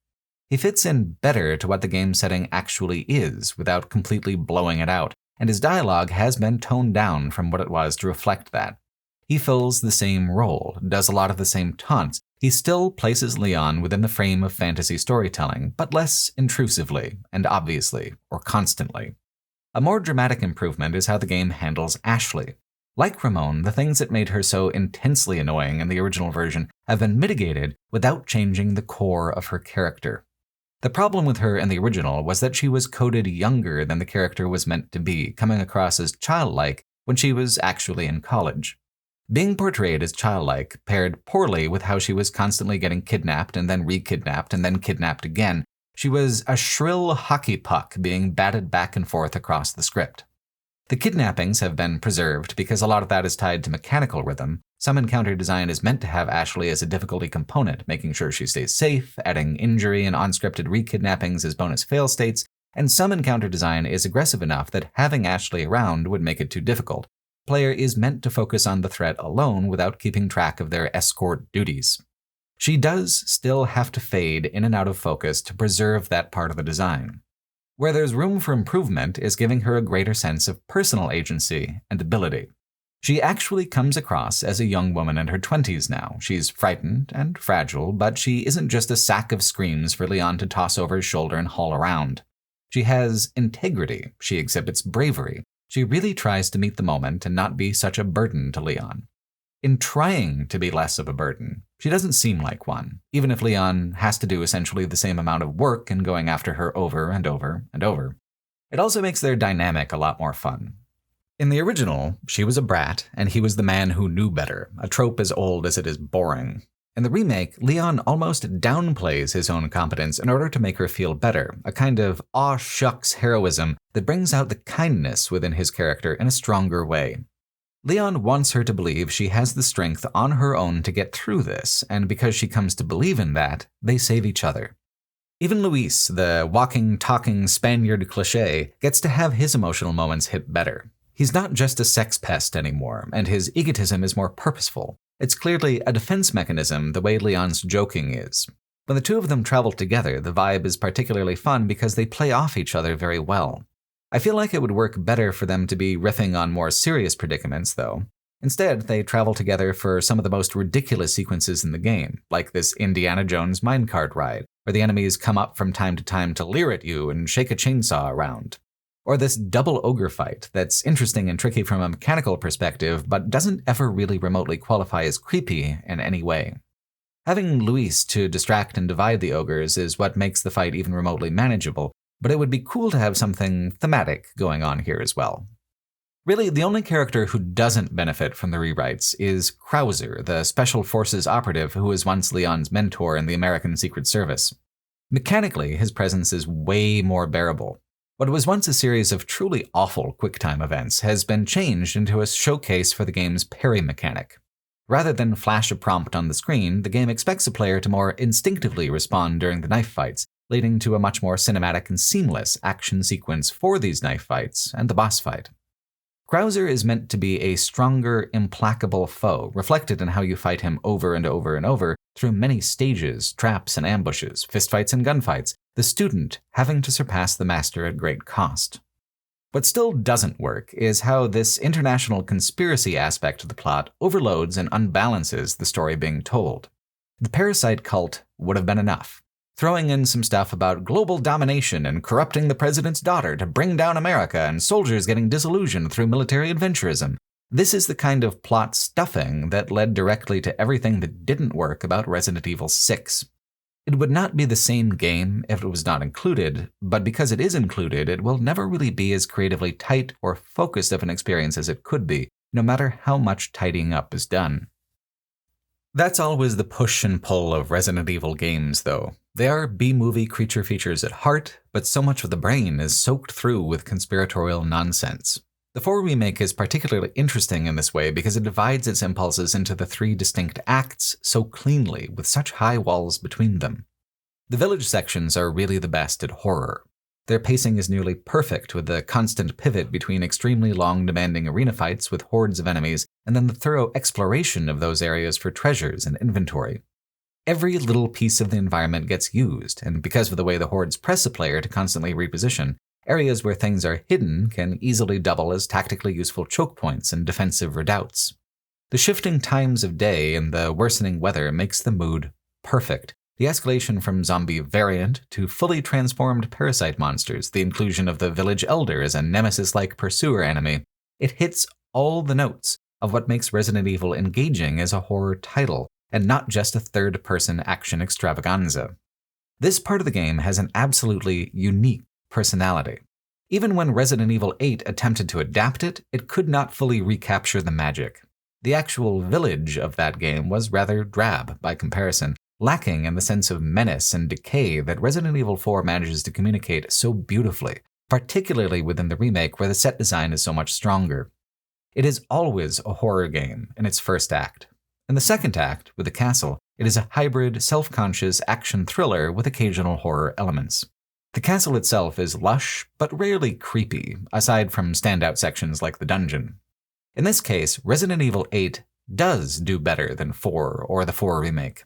He fits in better to what the game setting actually is without completely blowing it out, and his dialogue has been toned down from what it was to reflect that. He fills the same role, does a lot of the same taunts. He still places Leon within the frame of fantasy storytelling, but less intrusively and obviously or constantly. A more dramatic improvement is how the game handles Ashley. Like Ramon, the things that made her so intensely annoying in the original version have been mitigated without changing the core of her character. The problem with her in the original was that she was coded younger than the character was meant to be, coming across as childlike when she was actually in college. Being portrayed as childlike paired poorly with how she was constantly getting kidnapped and then re-kidnapped and then kidnapped again. She was a shrill hockey puck being batted back and forth across the script. The kidnappings have been preserved because a lot of that is tied to mechanical rhythm. Some encounter design is meant to have Ashley as a difficulty component, making sure she stays safe, adding injury and unscripted re-kidnappings as bonus fail states, and some encounter design is aggressive enough that having Ashley around would make it too difficult. The player is meant to focus on the threat alone without keeping track of their escort duties. She does still have to fade in and out of focus to preserve that part of the design. Where there's room for improvement is giving her a greater sense of personal agency and ability. She actually comes across as a young woman in her 20s now. She's frightened and fragile, but she isn't just a sack of screams for Leon to toss over his shoulder and haul around. She has integrity. She exhibits bravery. She really tries to meet the moment and not be such a burden to Leon. In trying to be less of a burden, she doesn't seem like one, even if Leon has to do essentially the same amount of work in going after her over and over and over. It also makes their dynamic a lot more fun. In the original, she was a brat, and he was the man who knew better, a trope as old as it is boring. In the remake, Leon almost downplays his own competence in order to make her feel better, a kind of aw shucks heroism that brings out the kindness within his character in a stronger way. Leon wants her to believe she has the strength on her own to get through this, and because she comes to believe in that, they save each other. Even Luis, the walking, talking Spaniard cliché, gets to have his emotional moments hit better. He's not just a sex pest anymore, and his egotism is more purposeful. It's clearly a defense mechanism the way Leon's joking is. When the two of them travel together, the vibe is particularly fun because they play off each other very well. I feel like it would work better for them to be riffing on more serious predicaments, though. Instead, they travel together for some of the most ridiculous sequences in the game, like this Indiana Jones minecart ride, where the enemies come up from time to time to leer at you and shake a chainsaw around. Or this double ogre fight that's interesting and tricky from a mechanical perspective, but doesn't ever really remotely qualify as creepy in any way. Having Luis to distract and divide the ogres is what makes the fight even remotely manageable, but it would be cool to have something thematic going on here as well. Really, the only character who doesn't benefit from the rewrites is Krauser, the Special Forces operative who was once Leon's mentor in the American Secret Service. Mechanically, his presence is way more bearable. What was once a series of truly awful QuickTime events has been changed into a showcase for the game's parry mechanic. Rather than flash a prompt on the screen, the game expects a player to more instinctively respond during the knife fights, leading to a much more cinematic and seamless action sequence for these knife fights and the boss fight. Krauser is meant to be a stronger, implacable foe, reflected in how you fight him over and over and over through many stages, traps and ambushes, fistfights and gunfights, the student having to surpass the master at great cost. What still doesn't work is how this international conspiracy aspect of the plot overloads and unbalances the story being told. The parasite cult would have been enough. Throwing in some stuff about global domination and corrupting the president's daughter to bring down America and soldiers getting disillusioned through military adventurism. This is the kind of plot stuffing that led directly to everything that didn't work about Resident Evil 6. It would not be the same game if it was not included, but because it is included, it will never really be as creatively tight or focused of an experience as it could be, no matter how much tidying up is done. That's always the push and pull of Resident Evil games, though. They are B-movie creature features at heart, but so much of the brain is soaked through with conspiratorial nonsense. The 4 remake is particularly interesting in this way because it divides its impulses into the 3 distinct acts so cleanly, with such high walls between them. The village sections are really the best at horror. Their pacing is nearly perfect, with the constant pivot between extremely long, demanding arena fights with hordes of enemies, and then the thorough exploration of those areas for treasures and inventory. Every little piece of the environment gets used, and because of the way the hordes press a player to constantly reposition, areas where things are hidden can easily double as tactically useful choke points and defensive redoubts. The shifting times of day and the worsening weather makes the mood perfect. The escalation from zombie variant to fully transformed parasite monsters, the inclusion of the village elder as a nemesis-like pursuer enemy, it hits all the notes of what makes Resident Evil engaging as a horror title, and not just a third-person action extravaganza. This part of the game has an absolutely unique personality. Even when Resident Evil 8 attempted to adapt it, it could not fully recapture the magic. The actual village of that game was rather drab by comparison, lacking in the sense of menace and decay that Resident Evil 4 manages to communicate so beautifully, particularly within the remake where the set design is so much stronger. It is always a horror game in its first act. In the second act, with the castle, it is a hybrid, self-conscious action thriller with occasional horror elements. The castle itself is lush, but rarely creepy, aside from standout sections like the dungeon. In this case, Resident Evil 8 does do better than 4 or the 4 remake.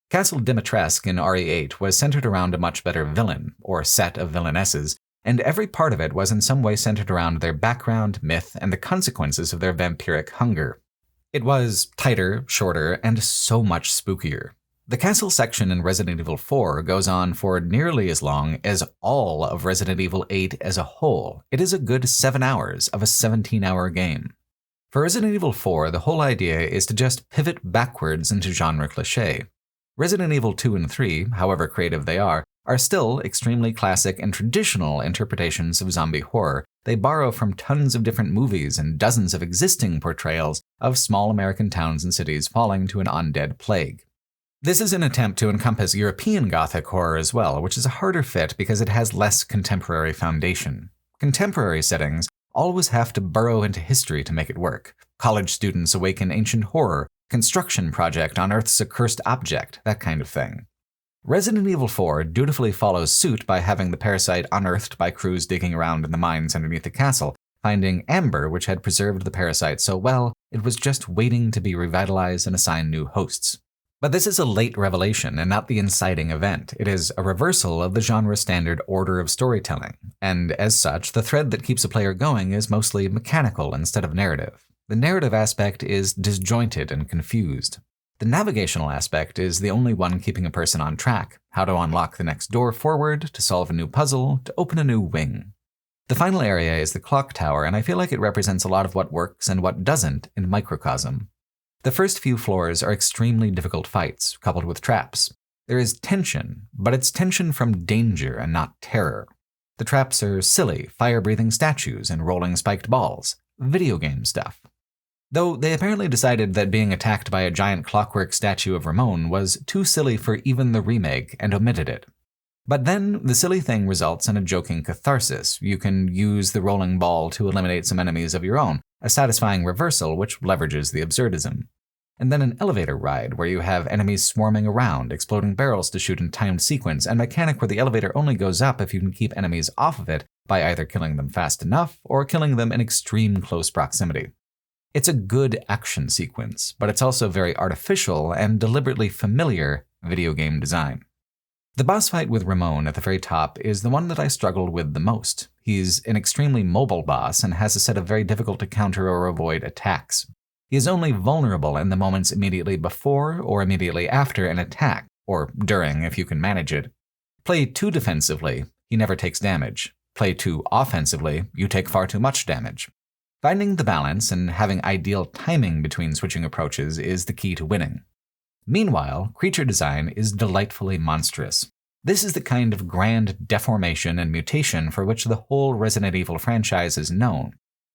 Castle Dimitrescu in RE8 was centered around a much better villain, or set of villainesses, and every part of it was in some way centered around their background, myth, and the consequences of their vampiric hunger. It was tighter, shorter, and so much spookier. The castle section in Resident Evil 4 goes on for nearly as long as all of Resident Evil 8 as a whole. It is a good 7 hours of a 17-hour game. For Resident Evil 4, the whole idea is to just pivot backwards into genre cliché. Resident Evil 2 and 3, however creative they are still extremely classic and traditional interpretations of zombie horror. They borrow from tons of different movies and dozens of existing portrayals of small American towns and cities falling to an undead plague. This is an attempt to encompass European Gothic horror as well, which is a harder fit because it has less contemporary foundation. Contemporary settings always have to burrow into history to make it work. College students awaken ancient horror, construction project unearths a cursed object, that kind of thing. Resident Evil 4 dutifully follows suit by having the parasite unearthed by crews digging around in the mines underneath the castle, finding amber which had preserved the parasite so well it was just waiting to be revitalized and assigned new hosts. But this is a late revelation and not the inciting event. It is a reversal of the genre standard order of storytelling, and as such, the thread that keeps a player going is mostly mechanical instead of narrative. The narrative aspect is disjointed and confused. The navigational aspect is the only one keeping a person on track, how to unlock the next door forward, to solve a new puzzle, to open a new wing. The final area is the clock tower, and I feel like it represents a lot of what works and what doesn't in microcosm. The first few floors are extremely difficult fights, coupled with traps. There is tension, but it's tension from danger and not terror. The traps are silly, fire-breathing statues and rolling spiked balls. Video game stuff. Though they apparently decided that being attacked by a giant clockwork statue of Ramon was too silly for even the remake and omitted it. But then the silly thing results in a joking catharsis. You can use the rolling ball to eliminate some enemies of your own, a satisfying reversal which leverages the absurdism. And then an elevator ride where you have enemies swarming around, exploding barrels to shoot in timed sequence, and a mechanic where the elevator only goes up if you can keep enemies off of it by either killing them fast enough or killing them in extreme close proximity. It's a good action sequence, but it's also very artificial and deliberately familiar video game design. The boss fight with Ramon at the very top is the one that I struggled with the most. He's an extremely mobile boss and has a set of very difficult to counter or avoid attacks. He is only vulnerable in the moments immediately before or immediately after an attack, or during if you can manage it. Play too defensively, he never takes damage. Play too offensively, you take far too much damage. Finding the balance and having ideal timing between switching approaches is the key to winning. Meanwhile, creature design is delightfully monstrous. This is the kind of grand deformation and mutation for which the whole Resident Evil franchise is known.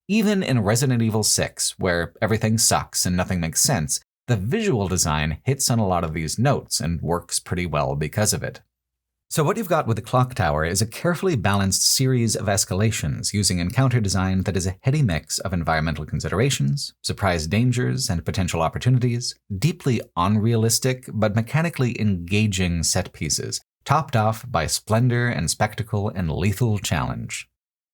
Even in Resident Evil 6, where everything sucks and nothing makes sense, the visual design hits on a lot of these notes and works pretty well because of it. So what you've got with the clock tower is a carefully balanced series of escalations using encounter design that is a heady mix of environmental considerations, surprise dangers and potential opportunities, deeply unrealistic but mechanically engaging set pieces, topped off by splendor and spectacle and lethal challenge.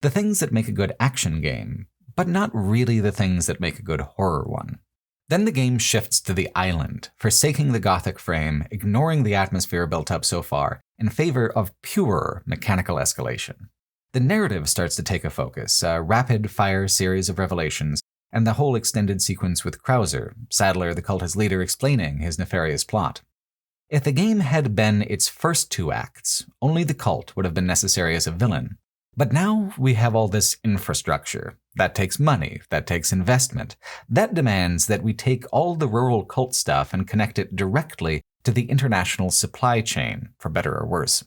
The things that make a good action game, but not really the things that make a good horror one. Then the game shifts to the island, forsaking the gothic frame, ignoring the atmosphere built up so far, in favor of pure mechanical escalation. The narrative starts to take a focus, a rapid-fire series of revelations, and the whole extended sequence with Krauser, Sadler the cultist leader explaining his nefarious plot. If the game had been its first 2 acts, only the cult would have been necessary as a villain. But now we have all this infrastructure. That takes money, that takes investment. That demands that we take all the rural cult stuff and connect it directly to the international supply chain, for better or worse.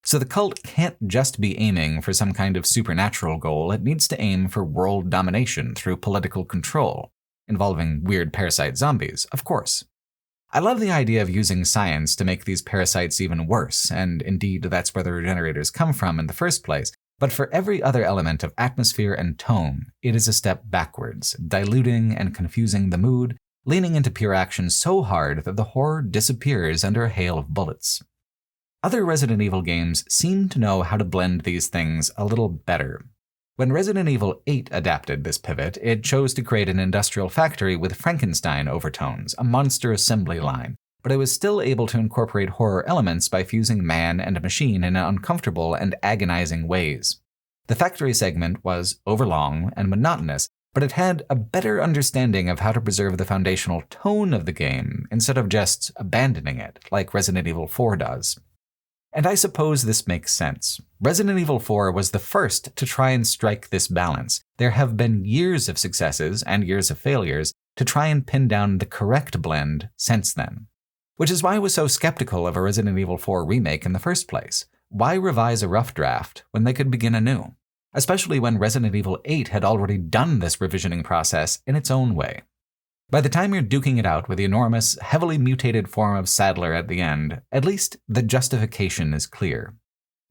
So the cult can't just be aiming for some kind of supernatural goal, it needs to aim for world domination through political control, involving weird parasite zombies, of course. I love the idea of using science to make these parasites even worse, and indeed that's where the regenerators come from in the first place, but for every other element of atmosphere and tone, it is a step backwards, diluting and confusing the mood, leaning into pure action so hard that the horror disappears under a hail of bullets. Other Resident Evil games seem to know how to blend these things a little better. When Resident Evil 8 adapted this pivot, it chose to create an industrial factory with Frankenstein overtones, a monster assembly line, but it was still able to incorporate horror elements by fusing man and machine in uncomfortable and agonizing ways. The factory segment was overlong and monotonous, but it had a better understanding of how to preserve the foundational tone of the game instead of just abandoning it, like Resident Evil 4 does. And I suppose this makes sense. Resident Evil 4 was the first to try and strike this balance. There have been years of successes and years of failures to try and pin down the correct blend since then. Which is why I was so skeptical of a Resident Evil 4 remake in the first place. Why revise a rough draft when they could begin anew? Especially when Resident Evil 8 had already done this revisioning process in its own way. By the time you're duking it out with the enormous, heavily mutated form of Sadler at the end, at least the justification is clear.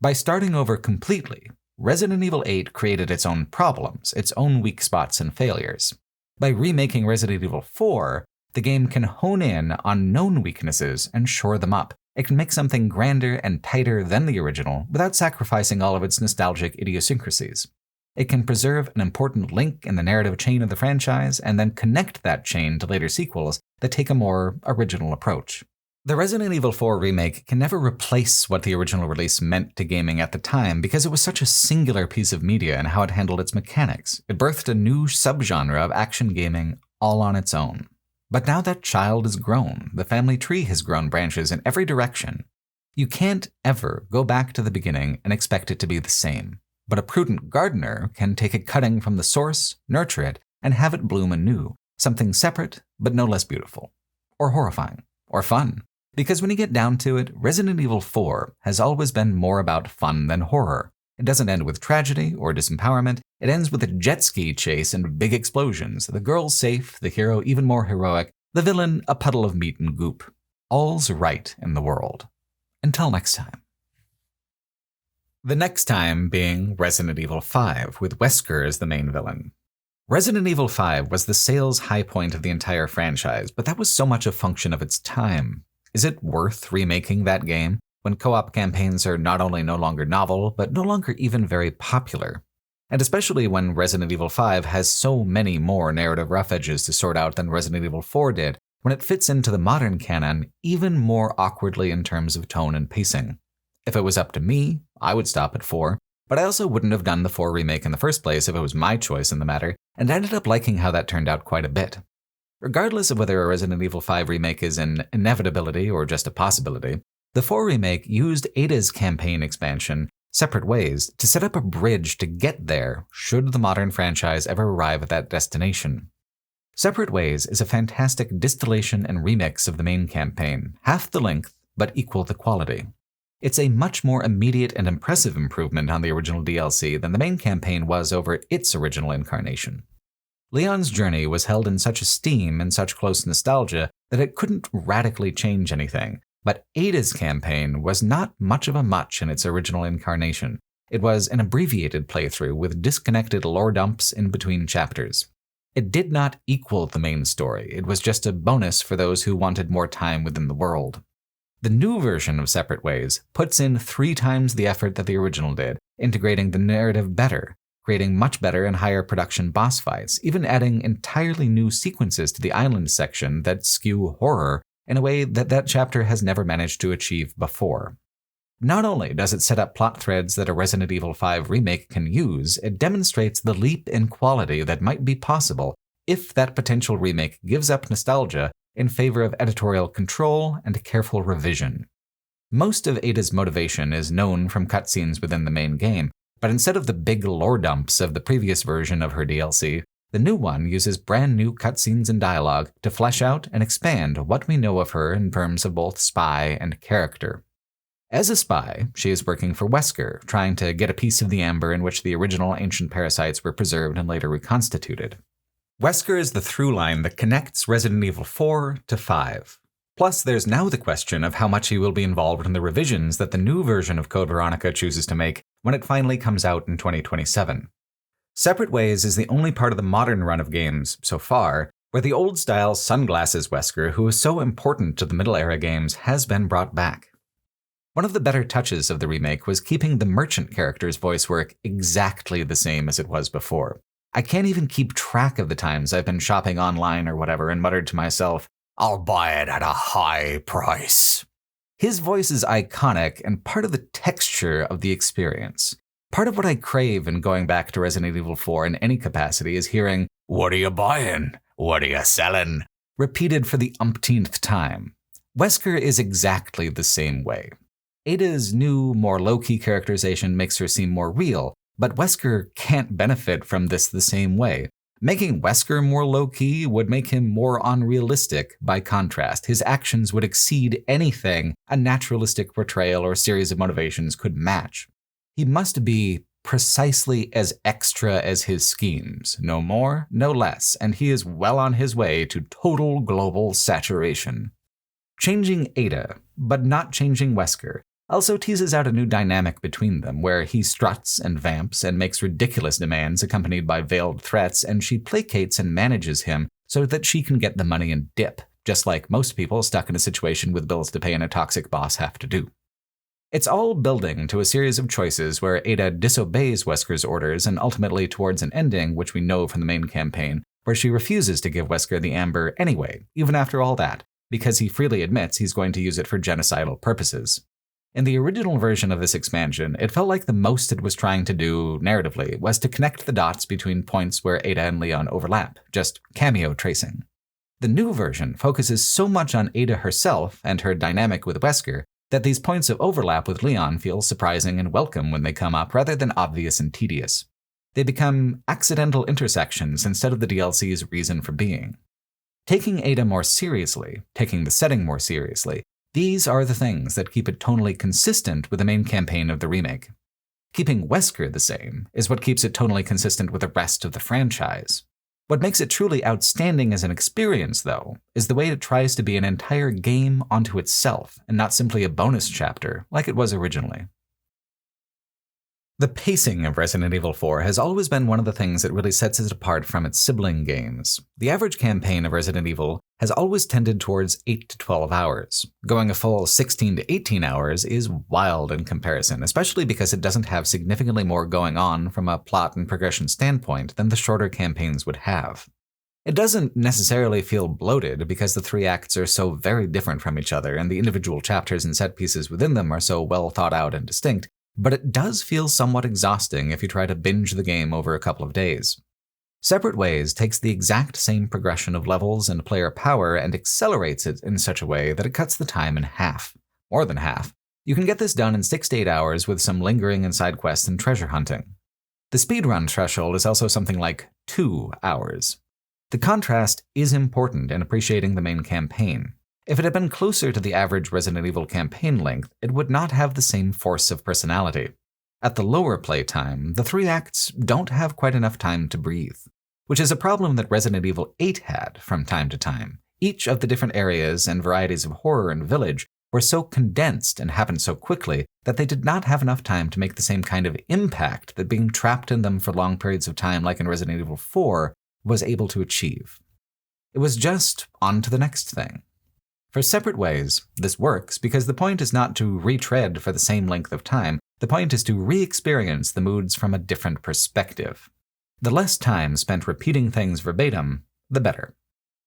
By starting over completely, Resident Evil 8 created its own problems, its own weak spots and failures. By remaking Resident Evil 4, the game can hone in on known weaknesses and shore them up. It can make something grander and tighter than the original without sacrificing all of its nostalgic idiosyncrasies. It can preserve an important link in the narrative chain of the franchise and then connect that chain to later sequels that take a more original approach. The Resident Evil 4 remake can never replace what the original release meant to gaming at the time because it was such a singular piece of media and how it handled its mechanics. It birthed a new subgenre of action gaming all on its own. But now that child is grown, the family tree has grown branches in every direction. You can't ever go back to the beginning and expect it to be the same. But a prudent gardener can take a cutting from the source, nurture it, and have it bloom anew, something separate but no less beautiful, or horrifying, or fun. Because when you get down to it, Resident Evil 4 has always been more about fun than horror. It doesn't end with tragedy or disempowerment, it ends with a jet ski chase and big explosions, the girl safe, the hero even more heroic, the villain a puddle of meat and goop. All's right in the world. Until next time. The next time being Resident Evil 5, with Wesker as the main villain. Resident Evil 5 was the sales high point of the entire franchise, but that was so much a function of its time. Is it worth remaking that game when co-op campaigns are not only no longer novel, but no longer even very popular? And especially when Resident Evil 5 has so many more narrative rough edges to sort out than Resident Evil 4 did, when it fits into the modern canon even more awkwardly in terms of tone and pacing. If it was up to me, I would stop at 4, but I also wouldn't have done the 4 remake in the first place if it was my choice in the matter, and I ended up liking how that turned out quite a bit. Regardless of whether a Resident Evil 5 remake is an inevitability or just a possibility, the 4 remake used Ada's campaign expansion, Separate Ways, to set up a bridge to get there should the modern franchise ever arrive at that destination. Separate Ways is a fantastic distillation and remix of the main campaign, half the length, but equal the quality. It's a much more immediate and impressive improvement on the original DLC than the main campaign was over its original incarnation. Leon's journey was held in such esteem and such close nostalgia that it couldn't radically change anything, but Ada's campaign was not much of a much in its original incarnation. It was an abbreviated playthrough with disconnected lore dumps in between chapters. It did not equal the main story, it was just a bonus for those who wanted more time within the world. The new version of Separate Ways puts in 3 times the effort that the original did, integrating the narrative better, creating much better and higher production boss fights, even adding entirely new sequences to the island section that skew horror in a way that that chapter has never managed to achieve before. Not only does it set up plot threads that a Resident Evil 5 remake can use, it demonstrates the leap in quality that might be possible if that potential remake gives up nostalgia in favor of editorial control and careful revision. Most of Ada's motivation is known from cutscenes within the main game, but instead of the big lore dumps of the previous version of her DLC, The new one uses brand new cutscenes and dialogue to flesh out and expand what we know of her in terms of both spy and character. As a spy, she is working for Wesker, trying to get a piece of the amber in which the original ancient parasites were preserved and later reconstituted. Wesker is the through line that connects Resident Evil 4 to 5. Plus, there's now the question of how much he will be involved in the revisions that the new version of Code Veronica chooses to make when it finally comes out in 2027. Separate Ways is the only part of the modern run of games, so far, where the old-style sunglasses Wesker, who was so important to the middle-era games, has been brought back. One of the better touches of the remake was keeping the merchant character's voice work exactly the same as it was before. I can't even keep track of the times I've been shopping online or whatever and muttered to myself, "I'll buy it at a high price." His voice is iconic and part of the texture of the experience. Part of what I crave in going back to Resident Evil 4 in any capacity is hearing, "What are you buying? What are you selling?" repeated for the umpteenth time. Wesker is exactly the same way. Ada's new, more low-key characterization makes her seem more real, but Wesker can't benefit from this the same way. Making Wesker more low-key would make him more unrealistic. By contrast, his actions would exceed anything a naturalistic portrayal or series of motivations could match. He must be precisely as extra as his schemes, no more, no less, and he is well on his way to total global saturation. Changing Ada, but not changing Wesker, also teases out a new dynamic between them, where he struts and vamps and makes ridiculous demands accompanied by veiled threats, and she placates and manages him so that she can get the money and dip, just like most people stuck in a situation with bills to pay and a toxic boss have to do. It's all building to a series of choices where Ada disobeys Wesker's orders and ultimately towards an ending, which we know from the main campaign, where she refuses to give Wesker the amber anyway, even after all that, because he freely admits he's going to use it for genocidal purposes. In the original version of this expansion, it felt like the most it was trying to do, narratively, was to connect the dots between points where Ada and Leon overlap, just cameo tracing. The new version focuses so much on Ada herself and her dynamic with Wesker that these points of overlap with Leon feel surprising and welcome when they come up rather than obvious and tedious. They become accidental intersections instead of the DLC's reason for being. Taking Ada more seriously, taking the setting more seriously, these are the things that keep it tonally consistent with the main campaign of the remake. Keeping Wesker the same is what keeps it tonally consistent with the rest of the franchise. What makes it truly outstanding as an experience, though, is the way it tries to be an entire game onto itself and not simply a bonus chapter like it was originally. The pacing of Resident Evil 4 has always been one of the things that really sets it apart from its sibling games. The average campaign of Resident Evil has always tended towards 8 to 12 hours. Going a full 16 to 18 hours is wild in comparison, especially because it doesn't have significantly more going on from a plot and progression standpoint than the shorter campaigns would have. It doesn't necessarily feel bloated because the three acts are so very different from each other and the individual chapters and set pieces within them are so well thought out and distinct, but it does feel somewhat exhausting if you try to binge the game over a couple of days. Separate Ways takes the exact same progression of levels and player power and accelerates it in such a way that it cuts the time in half. More than half. You can get this done in 6 to 8 hours with some lingering and side quests and treasure hunting. The speedrun threshold is also something like 2 hours. The contrast is important in appreciating the main campaign. If it had been closer to the average Resident Evil campaign length, it would not have the same force of personality. At the lower playtime, the 3 acts don't have quite enough time to breathe, which is a problem that Resident Evil 8 had from time to time. Each of the different areas and varieties of horror and village were so condensed and happened so quickly that they did not have enough time to make the same kind of impact that being trapped in them for long periods of time like in Resident Evil 4 was able to achieve. It was just on to the next thing. For Separate Ways, this works because the point is not to retread for the same length of time, the point is to re-experience the moods from a different perspective. The less time spent repeating things verbatim, the better.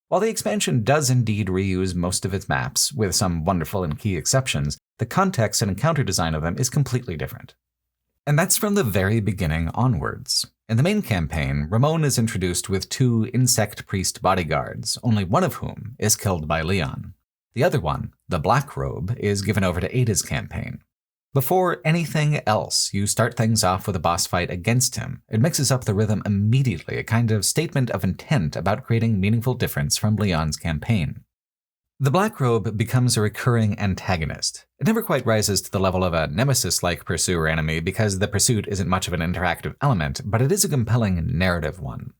While the expansion does indeed reuse most of its maps, with some wonderful and key exceptions, the context and encounter design of them is completely different. And that's from the very beginning onwards. In the main campaign, Ramon is introduced with 2 insect priest bodyguards, only one of whom is killed by Leon. The other one, the Black Robe, is given over to Ada's campaign. Before anything else, you start things off with a boss fight against him. It mixes up the rhythm immediately, a kind of statement of intent about creating meaningful difference from Leon's campaign. The Black Robe becomes a recurring antagonist. It never quite rises to the level of a nemesis-like pursuer enemy because the pursuit isn't much of an interactive element, but it is a compelling narrative one.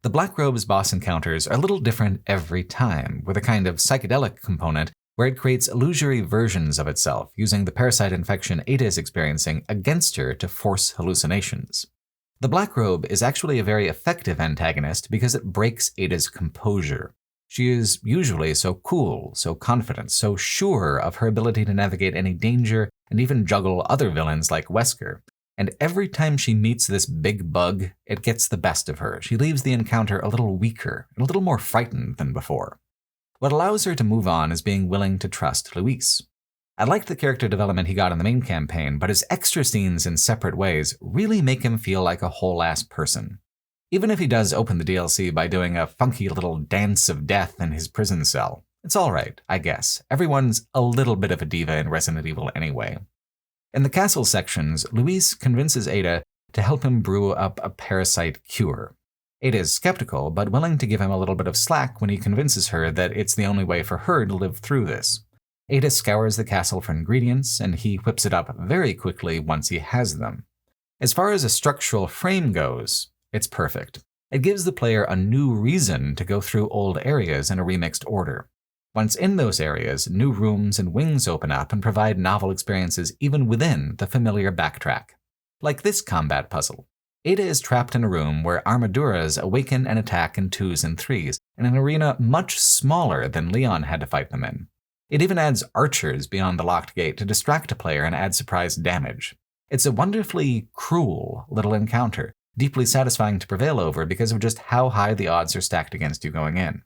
The Black Robe's boss encounters are a little different every time, with a kind of psychedelic component where it creates illusory versions of itself, using the parasite infection Ada is experiencing against her to force hallucinations. The Black Robe is actually a very effective antagonist because it breaks Ada's composure. She is usually so cool, so confident, so sure of her ability to navigate any danger and even juggle other villains like Wesker. And every time she meets this big bug, it gets the best of her. She leaves the encounter a little weaker, and a little more frightened than before. What allows her to move on is being willing to trust Luis. I liked the character development he got in the main campaign, but his extra scenes in Separate Ways really make him feel like a whole-ass person. Even if he does open the DLC by doing a funky little dance of death in his prison cell, it's alright, I guess. Everyone's a little bit of a diva in Resident Evil anyway. In the castle sections, Luis convinces Ada to help him brew up a parasite cure. Ada is skeptical, but willing to give him a little bit of slack when he convinces her that it's the only way for her to live through this. Ada scours the castle for ingredients, and he whips it up very quickly once he has them. As far as a structural frame goes, it's perfect. It gives the player a new reason to go through old areas in a remixed order. Once in those areas, new rooms and wings open up and provide novel experiences even within the familiar backtrack. Like this combat puzzle. Ada is trapped in a room where armaduras awaken and attack in 2s and 3s, in an arena much smaller than Leon had to fight them in. It even adds archers beyond the locked gate to distract a player and add surprise damage. It's a wonderfully cruel little encounter, deeply satisfying to prevail over because of just how high the odds are stacked against you going in.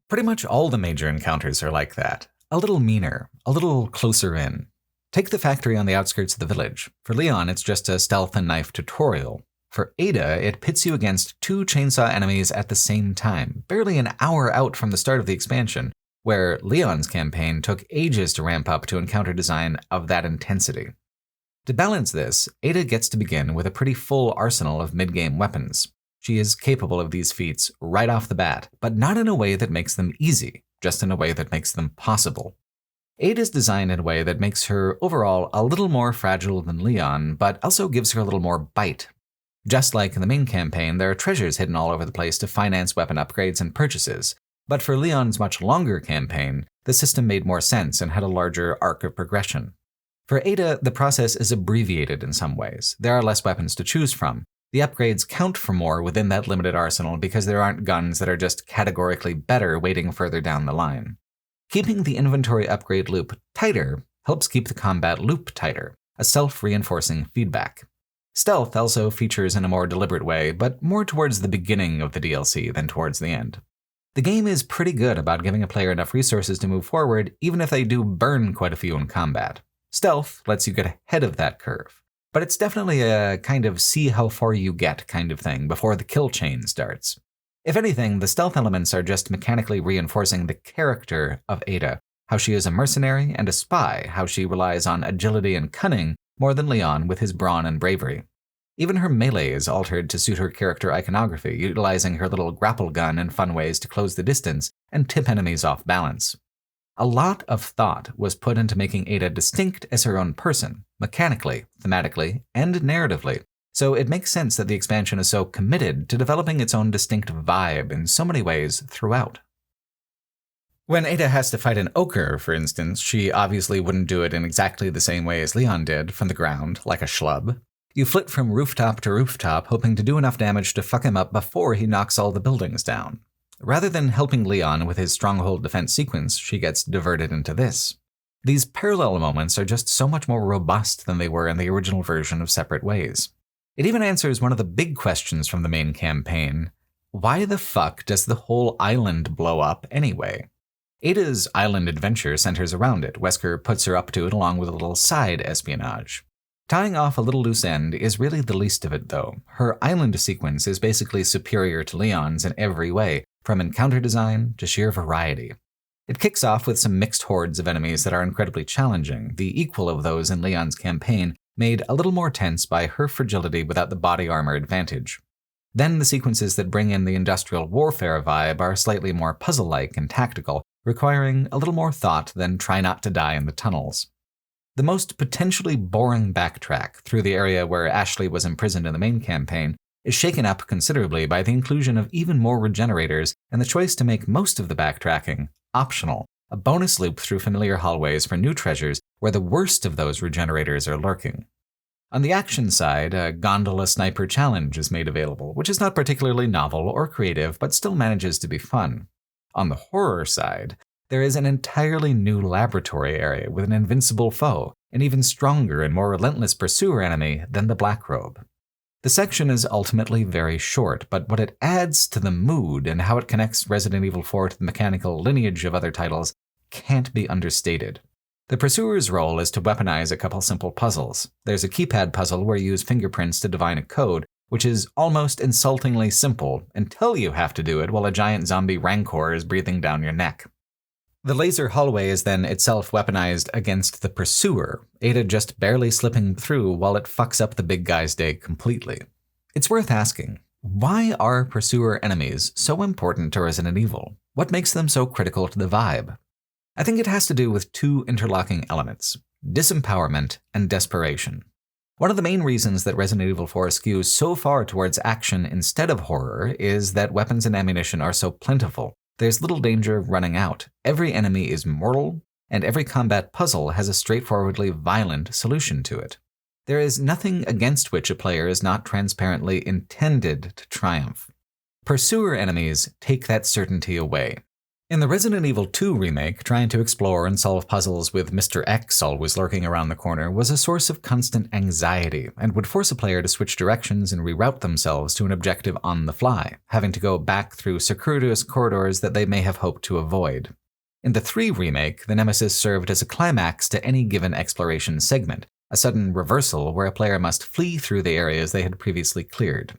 Pretty much all the major encounters are like that. A little meaner, a little closer in. Take the factory on the outskirts of the village. For Leon, it's just a stealth and knife tutorial. For Ada, it pits you against 2 chainsaw enemies at the same time, barely an hour out from the start of the expansion, where Leon's campaign took ages to ramp up to encounter design of that intensity. To balance this, Ada gets to begin with a pretty full arsenal of mid-game weapons. She is capable of these feats right off the bat, but not in a way that makes them easy, just in a way that makes them possible. Ada is designed in a way that makes her overall a little more fragile than Leon, but also gives her a little more bite. Just like in the main campaign, there are treasures hidden all over the place to finance weapon upgrades and purchases, but for Leon's much longer campaign, the system made more sense and had a larger arc of progression. For Ada, the process is abbreviated in some ways. There are less weapons to choose from. The upgrades count for more within that limited arsenal because there aren't guns that are just categorically better waiting further down the line. Keeping the inventory upgrade loop tighter helps keep the combat loop tighter, a self-reinforcing feedback. Stealth also features in a more deliberate way, but more towards the beginning of the DLC than towards the end. The game is pretty good about giving a player enough resources to move forward, even if they do burn quite a few in combat. Stealth lets you get ahead of that curve, but it's definitely a kind of see how far you get kind of thing before the kill chain starts. If anything, the stealth elements are just mechanically reinforcing the character of Ada, how she is a mercenary and a spy, how she relies on agility and cunning more than Leon with his brawn and bravery. Even her melee is altered to suit her character iconography, utilizing her little grapple gun in fun ways to close the distance and tip enemies off balance. A lot of thought was put into making Ada distinct as her own person, mechanically, thematically, and narratively, so it makes sense that the expansion is so committed to developing its own distinct vibe in so many ways throughout. When Ada has to fight an ochre, for instance, she obviously wouldn't do it in exactly the same way as Leon did, from the ground, like a schlub. You flit from rooftop to rooftop, hoping to do enough damage to fuck him up before he knocks all the buildings down. Rather than helping Leon with his stronghold defense sequence, she gets diverted into this. These parallel moments are just so much more robust than they were in the original version of Separate Ways. It even answers one of the big questions from the main campaign. Why the fuck does the whole island blow up anyway? Ada's island adventure centers around it. Wesker puts her up to it along with a little side espionage. Tying off a little loose end is really the least of it, though. Her island sequence is basically superior to Leon's in every way, from encounter design to sheer variety. It kicks off with some mixed hordes of enemies that are incredibly challenging, the equal of those in Leon's campaign, made a little more tense by her fragility without the body armor advantage. Then the sequences that bring in the industrial warfare vibe are slightly more puzzle-like and tactical, requiring a little more thought than try not to die in the tunnels. The most potentially boring backtrack through the area where Ashley was imprisoned in the main campaign is shaken up considerably by the inclusion of even more regenerators and the choice to make most of the backtracking optional, a bonus loop through familiar hallways for new treasures where the worst of those regenerators are lurking. On the action side, a gondola sniper challenge is made available, which is not particularly novel or creative, but still manages to be fun. On the horror side, there is an entirely new laboratory area with an invincible foe, an even stronger and more relentless pursuer enemy than the Black Robe. The section is ultimately very short, but what it adds to the mood and how it connects Resident Evil 4 to the mechanical lineage of other titles can't be understated. The pursuer's role is to weaponize a couple simple puzzles. There's a keypad puzzle where you use fingerprints to divine a code, which is almost insultingly simple until you have to do it while a giant zombie rancor is breathing down your neck. The laser hallway is then itself weaponized against the pursuer, Ada just barely slipping through while it fucks up the big guy's day completely. It's worth asking, why are pursuer enemies so important to Resident Evil? What makes them so critical to the vibe? I think it has to do with two interlocking elements: disempowerment and desperation. One of the main reasons that Resident Evil 4 skews so far towards action instead of horror is that weapons and ammunition are so plentiful. There's little danger of running out, every enemy is mortal, and every combat puzzle has a straightforwardly violent solution to it. There is nothing against which a player is not transparently intended to triumph. Pursuer enemies take that certainty away. In the Resident Evil 2 remake, trying to explore and solve puzzles with Mr. X always lurking around the corner was a source of constant anxiety and would force a player to switch directions and reroute themselves to an objective on the fly, having to go back through circuitous corridors that they may have hoped to avoid. In the 3 remake, the Nemesis served as a climax to any given exploration segment, a sudden reversal where a player must flee through the areas they had previously cleared.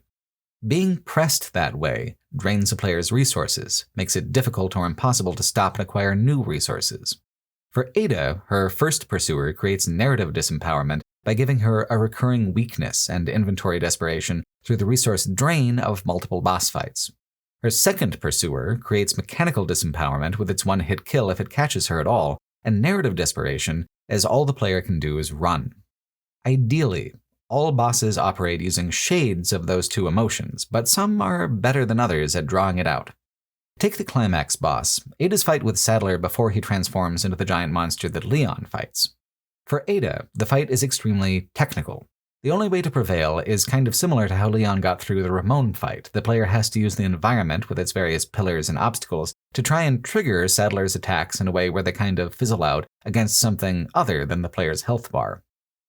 Being pressed that way drains a player's resources, makes it difficult or impossible to stop and acquire new resources. For Ada, her first pursuer creates narrative disempowerment by giving her a recurring weakness and inventory desperation through the resource drain of multiple boss fights. Her second pursuer creates mechanical disempowerment with its one-hit kill if it catches her at all, and narrative desperation as all the player can do is run. Ideally, all bosses operate using shades of those two emotions, but some are better than others at drawing it out. Take the climax boss, Ada's fight with Sadler before he transforms into the giant monster that Leon fights. For Ada, the fight is extremely technical. The only way to prevail is kind of similar to how Leon got through the Ramon fight. The player has to use the environment with its various pillars and obstacles to try and trigger Sadler's attacks in a way where they kind of fizzle out against something other than the player's health bar.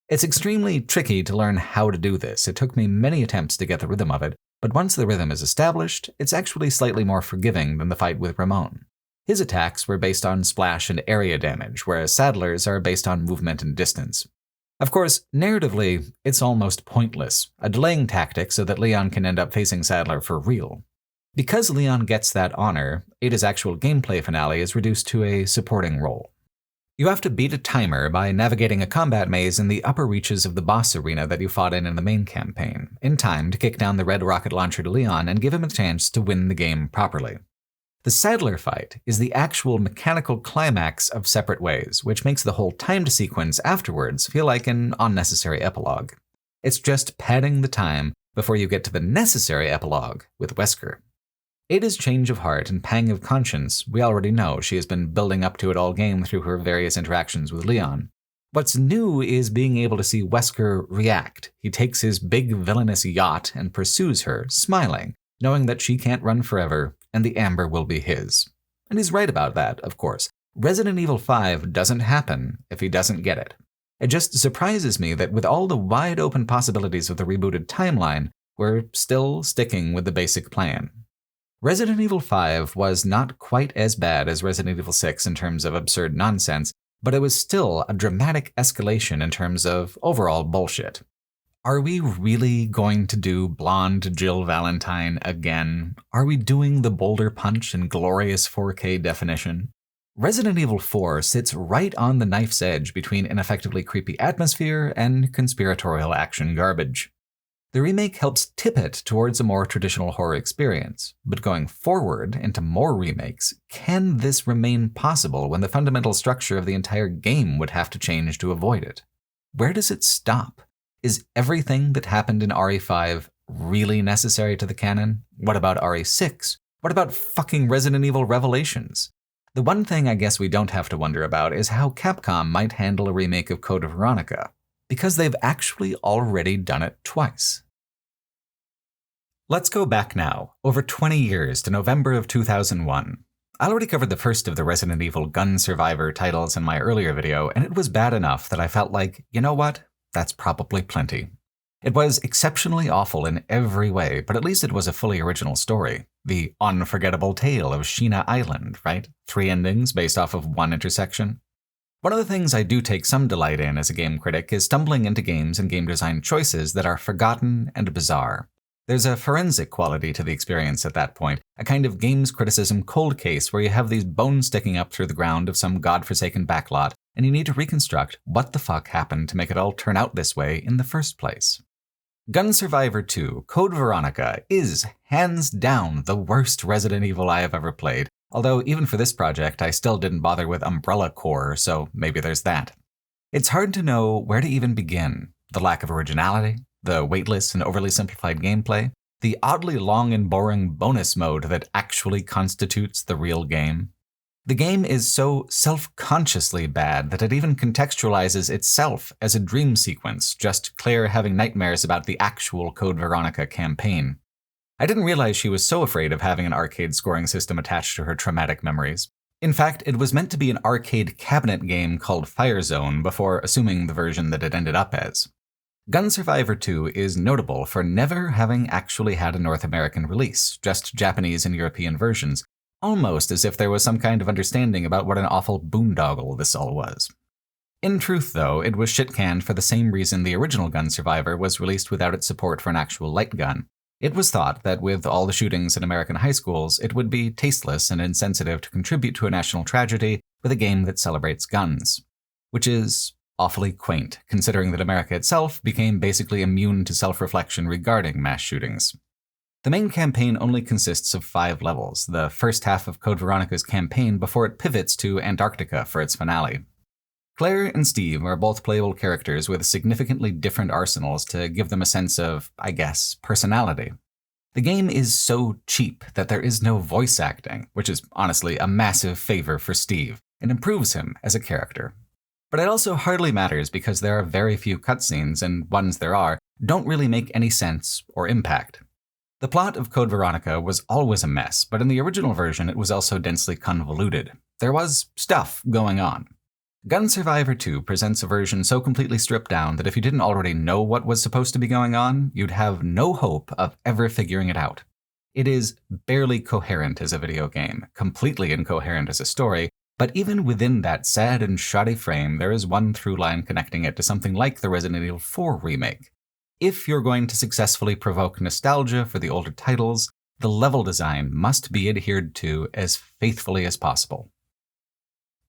It's extremely tricky to learn how to do this. It took me many attempts to get the rhythm of it, but once the rhythm is established, it's actually slightly more forgiving than the fight with Ramon. His attacks were based on splash and area damage, whereas Sadler's are based on movement and distance. Of course, narratively, it's almost pointless, a delaying tactic so that Leon can end up facing Sadler for real. Because Leon gets that honor, Ada's actual gameplay finale is reduced to a supporting role. You have to beat a timer by navigating a combat maze in the upper reaches of the boss arena that you fought in the main campaign, in time to kick down the red rocket launcher to Leon and give him a chance to win the game properly. The Sadler fight is the actual mechanical climax of Separate Ways, which makes the whole timed sequence afterwards feel like an unnecessary epilogue. It's just padding the time before you get to the necessary epilogue with Wesker. Ada's change of heart and pang of conscience, we already know. She has been building up to it all game through her various interactions with Leon. What's new is being able to see Wesker react. He takes his big villainous yacht and pursues her, smiling, knowing that she can't run forever and the amber will be his. And he's right about that, of course. Resident Evil 5 doesn't happen if he doesn't get it. It just surprises me that with all the wide open possibilities of the rebooted timeline, we're still sticking with the basic plan. Resident Evil 5 was not quite as bad as Resident Evil 6 in terms of absurd nonsense, but it was still a dramatic escalation in terms of overall bullshit. Are we really going to do blonde Jill Valentine again? Are we doing the boulder punch in glorious 4K definition? Resident Evil 4 sits right on the knife's edge between an effectively creepy atmosphere and conspiratorial action garbage. The remake helps tip it towards a more traditional horror experience, but going forward into more remakes, can this remain possible when the fundamental structure of the entire game would have to change to avoid it? Where does it stop? Is everything that happened in RE5 really necessary to the canon? What about RE6? What about fucking Resident Evil Revelations? The one thing I guess we don't have to wonder about is how Capcom might handle a remake of Code Veronica, because they've actually already done it twice. Let's go back now, over 20 years to November of 2001. I already covered the first of the Resident Evil Gun Survivor titles in my earlier video, and it was bad enough that I felt like, you know what? That's probably plenty. It was exceptionally awful in every way, but at least it was a fully original story. The unforgettable tale of Sheena Island, right? 3 endings based off of 1 intersection. One of the things I do take some delight in as a game critic is stumbling into games and game design choices that are forgotten and bizarre. There's a forensic quality to the experience at that point, a kind of games criticism cold case where you have these bones sticking up through the ground of some godforsaken backlot, and you need to reconstruct what the fuck happened to make it all turn out this way in the first place. Gun Survivor 2 Code Veronica is, hands down, the worst Resident Evil I have ever played, although even for this project I still didn't bother with Umbrella Corps, so maybe there's that. It's hard to know where to even begin. The lack of originality, the weightless and overly simplified gameplay, the oddly long and boring bonus mode that actually constitutes the real game. The game is so self-consciously bad that it even contextualizes itself as a dream sequence, just Claire having nightmares about the actual Code Veronica campaign. I didn't realize she was so afraid of having an arcade scoring system attached to her traumatic memories. In fact, it was meant to be an arcade cabinet game called Fire Zone before assuming the version that it ended up as. Gun Survivor 2 is notable for never having actually had a North American release, just Japanese and European versions, almost as if there was some kind of understanding about what an awful boondoggle this all was. In truth, though, it was shit-canned for the same reason the original Gun Survivor was released without its support for an actual light gun. It was thought that with all the shootings in American high schools, it would be tasteless and insensitive to contribute to a national tragedy with a game that celebrates guns. Which is awfully quaint, considering that America itself became basically immune to self-reflection regarding mass shootings. The main campaign only consists of 5 levels, the first half of Code Veronica's campaign before it pivots to Antarctica for its finale. Claire and Steve are both playable characters with significantly different arsenals to give them a sense of, I guess, personality. The game is so cheap that there is no voice acting, which is honestly a massive favor for Steve, and improves him as a character. But it also hardly matters because there are very few cutscenes, and ones there are, don't really make any sense or impact. The plot of Code Veronica was always a mess, but in the original version it was also densely convoluted. There was stuff going on. Gun Survivor 2 presents a version so completely stripped down that if you didn't already know what was supposed to be going on, you'd have no hope of ever figuring it out. It is barely coherent as a video game, completely incoherent as a story, but even within that sad and shoddy frame, there is one through line connecting it to something like the Resident Evil 4 remake. If you're going to successfully provoke nostalgia for the older titles, the level design must be adhered to as faithfully as possible.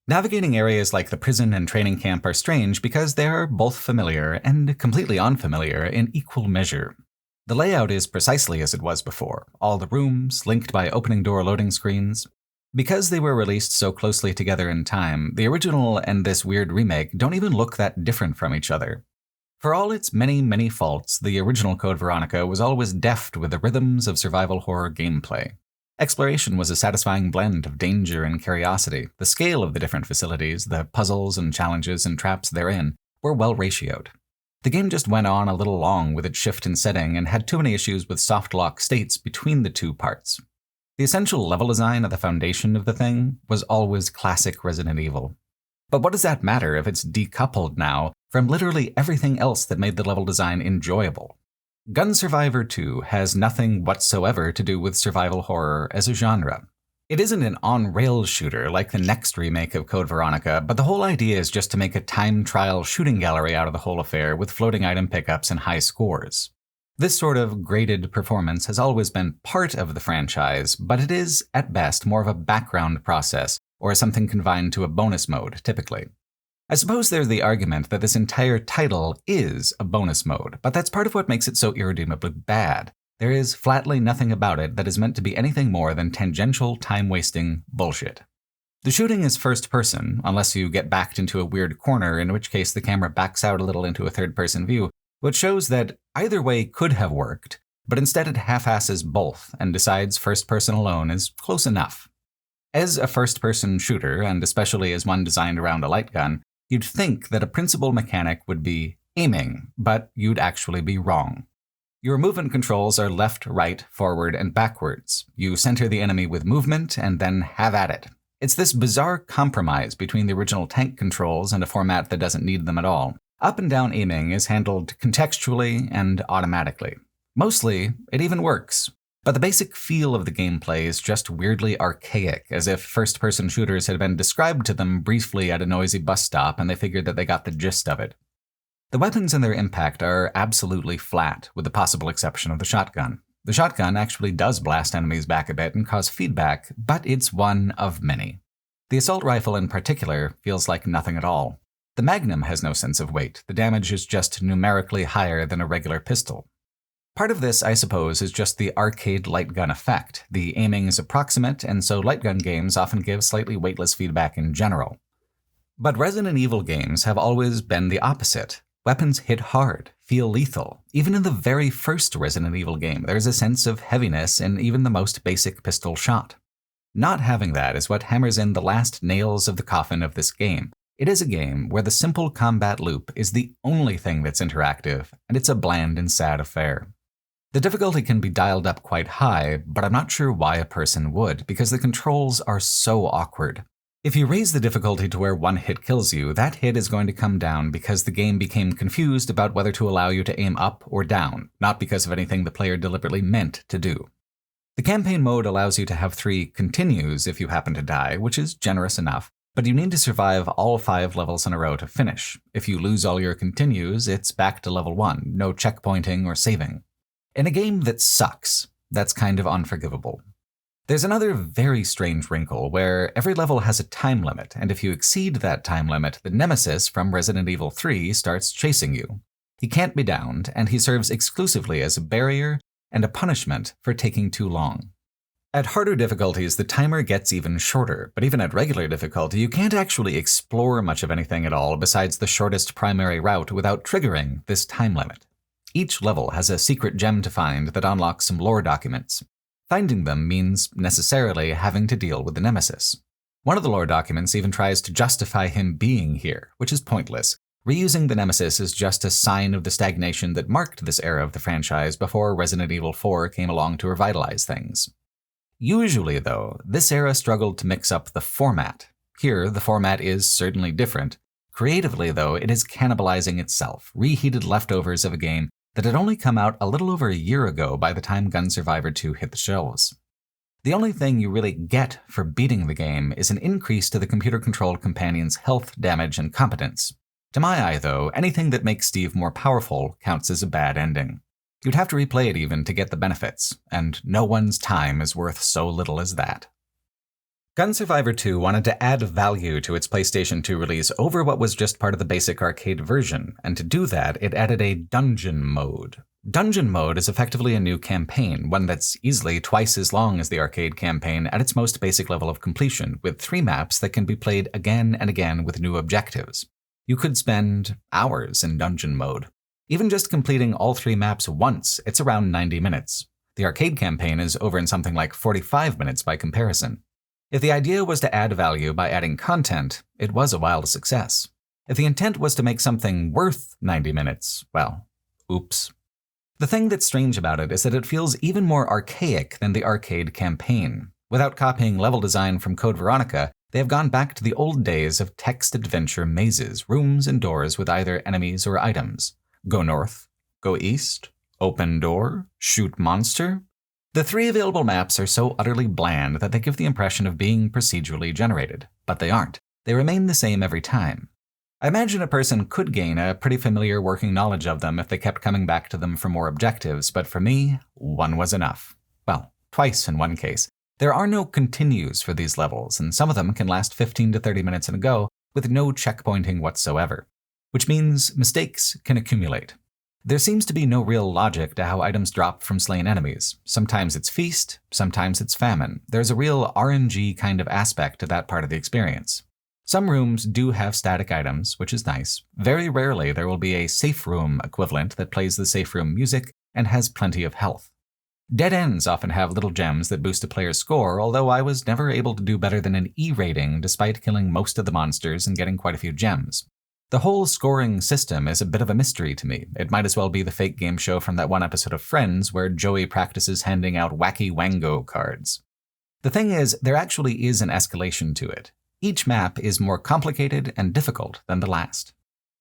Navigating areas like the prison and training camp are strange because they are both familiar and completely unfamiliar in equal measure. The layout is precisely as it was before, all the rooms linked by opening door loading screens. Because they were released so closely together in time, the original and this weird remake don't even look that different from each other. For all its many, many faults, the original Code Veronica was always deft with the rhythms of survival horror gameplay. Exploration was a satisfying blend of danger and curiosity. The scale of the different facilities, the puzzles and challenges and traps therein, were well ratioed. The game just went on a little long with its shift in setting and had too many issues with soft lock states between the 2 parts. The essential level design of the foundation of the thing was always classic Resident Evil. But what does that matter if it's decoupled now from literally everything else that made the level design enjoyable? Gun Survivor 2 has nothing whatsoever to do with survival horror as a genre. It isn't an on-rails shooter like the next remake of Code Veronica, but the whole idea is just to make a time trial shooting gallery out of the whole affair with floating item pickups and high scores. This sort of graded performance has always been part of the franchise, but it is, at best, more of a background process, or something confined to a bonus mode, typically. I suppose there's the argument that this entire title is a bonus mode, but that's part of what makes it so irredeemably bad. There is flatly nothing about it that is meant to be anything more than tangential, time-wasting bullshit. The shooting is first person, unless you get backed into a weird corner, in which case the camera backs out a little into a third-person view, which shows that either way could have worked, but instead it half-asses both and decides first person alone is close enough. As a first-person shooter, and especially as one designed around a light gun, you'd think that a principal mechanic would be aiming, but you'd actually be wrong. Your movement controls are left, right, forward, and backwards. You center the enemy with movement and then have at it. It's this bizarre compromise between the original tank controls and a format that doesn't need them at all. Up and down aiming is handled contextually and automatically. Mostly, it even works. But the basic feel of the gameplay is just weirdly archaic, as if first-person shooters had been described to them briefly at a noisy bus stop and they figured that they got the gist of it. The weapons and their impact are absolutely flat, with the possible exception of the shotgun. The shotgun actually does blast enemies back a bit and cause feedback, but it's one of many. The assault rifle in particular feels like nothing at all. The Magnum has no sense of weight. The damage is just numerically higher than a regular pistol. Part of this, I suppose, is just the arcade light gun effect. The aiming is approximate, and so light gun games often give slightly weightless feedback in general. But Resident Evil games have always been the opposite. Weapons hit hard, feel lethal. Even in the very first Resident Evil game, there's a sense of heaviness in even the most basic pistol shot. Not having that is what hammers in the last nails of the coffin of this game. It is a game where the simple combat loop is the only thing that's interactive, and it's a bland and sad affair. The difficulty can be dialed up quite high, but I'm not sure why a person would, because the controls are so awkward. If you raise the difficulty to where one hit kills you, that hit is going to come down because the game became confused about whether to allow you to aim up or down, not because of anything the player deliberately meant to do. The campaign mode allows you to have 3 continues if you happen to die, which is generous enough, but you need to survive all 5 levels in a row to finish. If you lose all your continues, it's back to level 1, no checkpointing or saving. In a game that sucks, that's kind of unforgivable. There's another very strange wrinkle where every level has a time limit, and if you exceed that time limit, the Nemesis from Resident Evil 3 starts chasing you. He can't be downed, and he serves exclusively as a barrier and a punishment for taking too long. At harder difficulties, the timer gets even shorter, but even at regular difficulty, you can't actually explore much of anything at all besides the shortest primary route without triggering this time limit. Each level has a secret gem to find that unlocks some lore documents. Finding them means necessarily having to deal with the Nemesis. One of the lore documents even tries to justify him being here, which is pointless. Reusing the Nemesis is just a sign of the stagnation that marked this era of the franchise before Resident Evil 4 came along to revitalize things. Usually, though, this era struggled to mix up the format. Here, the format is certainly different. Creatively, though, it is cannibalizing itself, reheated leftovers of a game that had only come out a little over a year ago by the time Gun Survivor 2 hit the shelves. The only thing you really get for beating the game is an increase to the computer-controlled companion's health, damage, and competence. To my eye, though, anything that makes Steve more powerful counts as a bad ending. You'd have to replay it even to get the benefits, and no one's time is worth so little as that. Gun Survivor 2 wanted to add value to its PlayStation 2 release over what was just part of the basic arcade version, and to do that, it added a dungeon mode. Dungeon mode is effectively a new campaign, one that's easily twice as long as the arcade campaign at its most basic level of completion, with 3 maps that can be played again and again with new objectives. You could spend hours in dungeon mode. Even just completing all 3 maps once, it's around 90 minutes. The arcade campaign is over in something like 45 minutes by comparison. If the idea was to add value by adding content, it was a wild success. If the intent was to make something worth 90 minutes, well, oops. The thing that's strange about it is that it feels even more archaic than the arcade campaign. Without copying level design from Code Veronica, they have gone back to the old days of text adventure mazes, rooms and doors with either enemies or items. Go north, go east, open door, shoot monster. The 3 available maps are so utterly bland that they give the impression of being procedurally generated, but they aren't. They remain the same every time. I imagine a person could gain a pretty familiar working knowledge of them if they kept coming back to them for more objectives, but for me, 1 was enough. Well, twice in one case. There are no continues for these levels, and some of them can last 15 to 30 minutes in a go with no checkpointing whatsoever, which means mistakes can accumulate. There seems to be no real logic to how items drop from slain enemies. Sometimes it's feast, sometimes it's famine. There's a real RNG kind of aspect to that part of the experience. Some rooms do have static items, which is nice. Very rarely there will be a safe room equivalent that plays the safe room music and has plenty of health. Dead ends often have little gems that boost a player's score, although I was never able to do better than an E rating despite killing most of the monsters and getting quite a few gems. The whole scoring system is a bit of a mystery to me. It might as well be the fake game show from that one episode of Friends where Joey practices handing out wacky wango cards. The thing is, there actually is an escalation to it. Each map is more complicated and difficult than the last.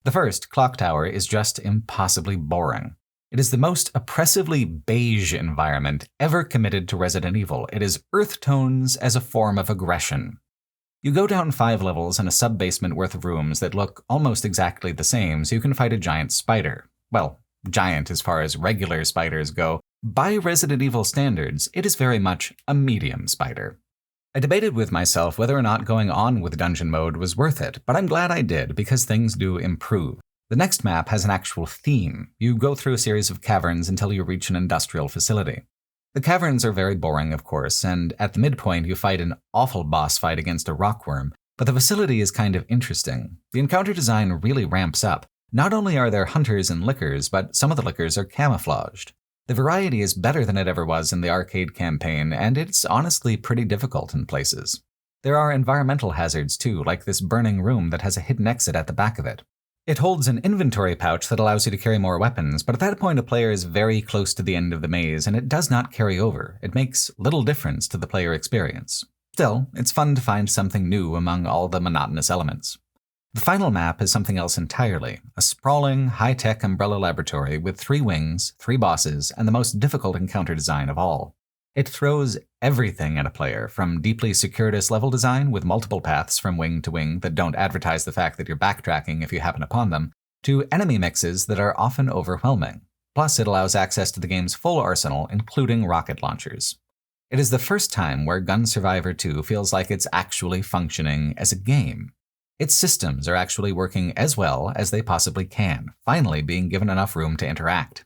The first, Clock Tower, is just impossibly boring. It is the most oppressively beige environment ever committed to Resident Evil. It is earth tones as a form of aggression. You go down 5 levels in a sub-basement worth of rooms that look almost exactly the same so you can fight a giant spider. Well, giant as far as regular spiders go. By Resident Evil standards, it is very much a medium spider. I debated with myself whether or not going on with dungeon mode was worth it, but I'm glad I did because things do improve. The next map has an actual theme. You go through a series of caverns until you reach an industrial facility. The caverns are very boring, of course, and at the midpoint you fight an awful boss fight against a rockworm, but the facility is kind of interesting. The encounter design really ramps up. Not only are there hunters and lickers, but some of the lickers are camouflaged. The variety is better than it ever was in the arcade campaign, and it's honestly pretty difficult in places. There are environmental hazards too, like this burning room that has a hidden exit at the back of it. It holds an inventory pouch that allows you to carry more weapons, but at that point a player is very close to the end of the maze and it does not carry over. It makes little difference to the player experience. Still, it's fun to find something new among all the monotonous elements. The final map is something else entirely, a sprawling, high-tech umbrella laboratory with 3 wings, 3 bosses, and the most difficult encounter design of all. It throws everything at a player, from deeply circuitous level design with multiple paths from wing to wing that don't advertise the fact that you're backtracking if you happen upon them, to enemy mixes that are often overwhelming. Plus, it allows access to the game's full arsenal, including rocket launchers. It is the first time where Gun Survivor 2 feels like it's actually functioning as a game. Its systems are actually working as well as they possibly can, finally being given enough room to interact.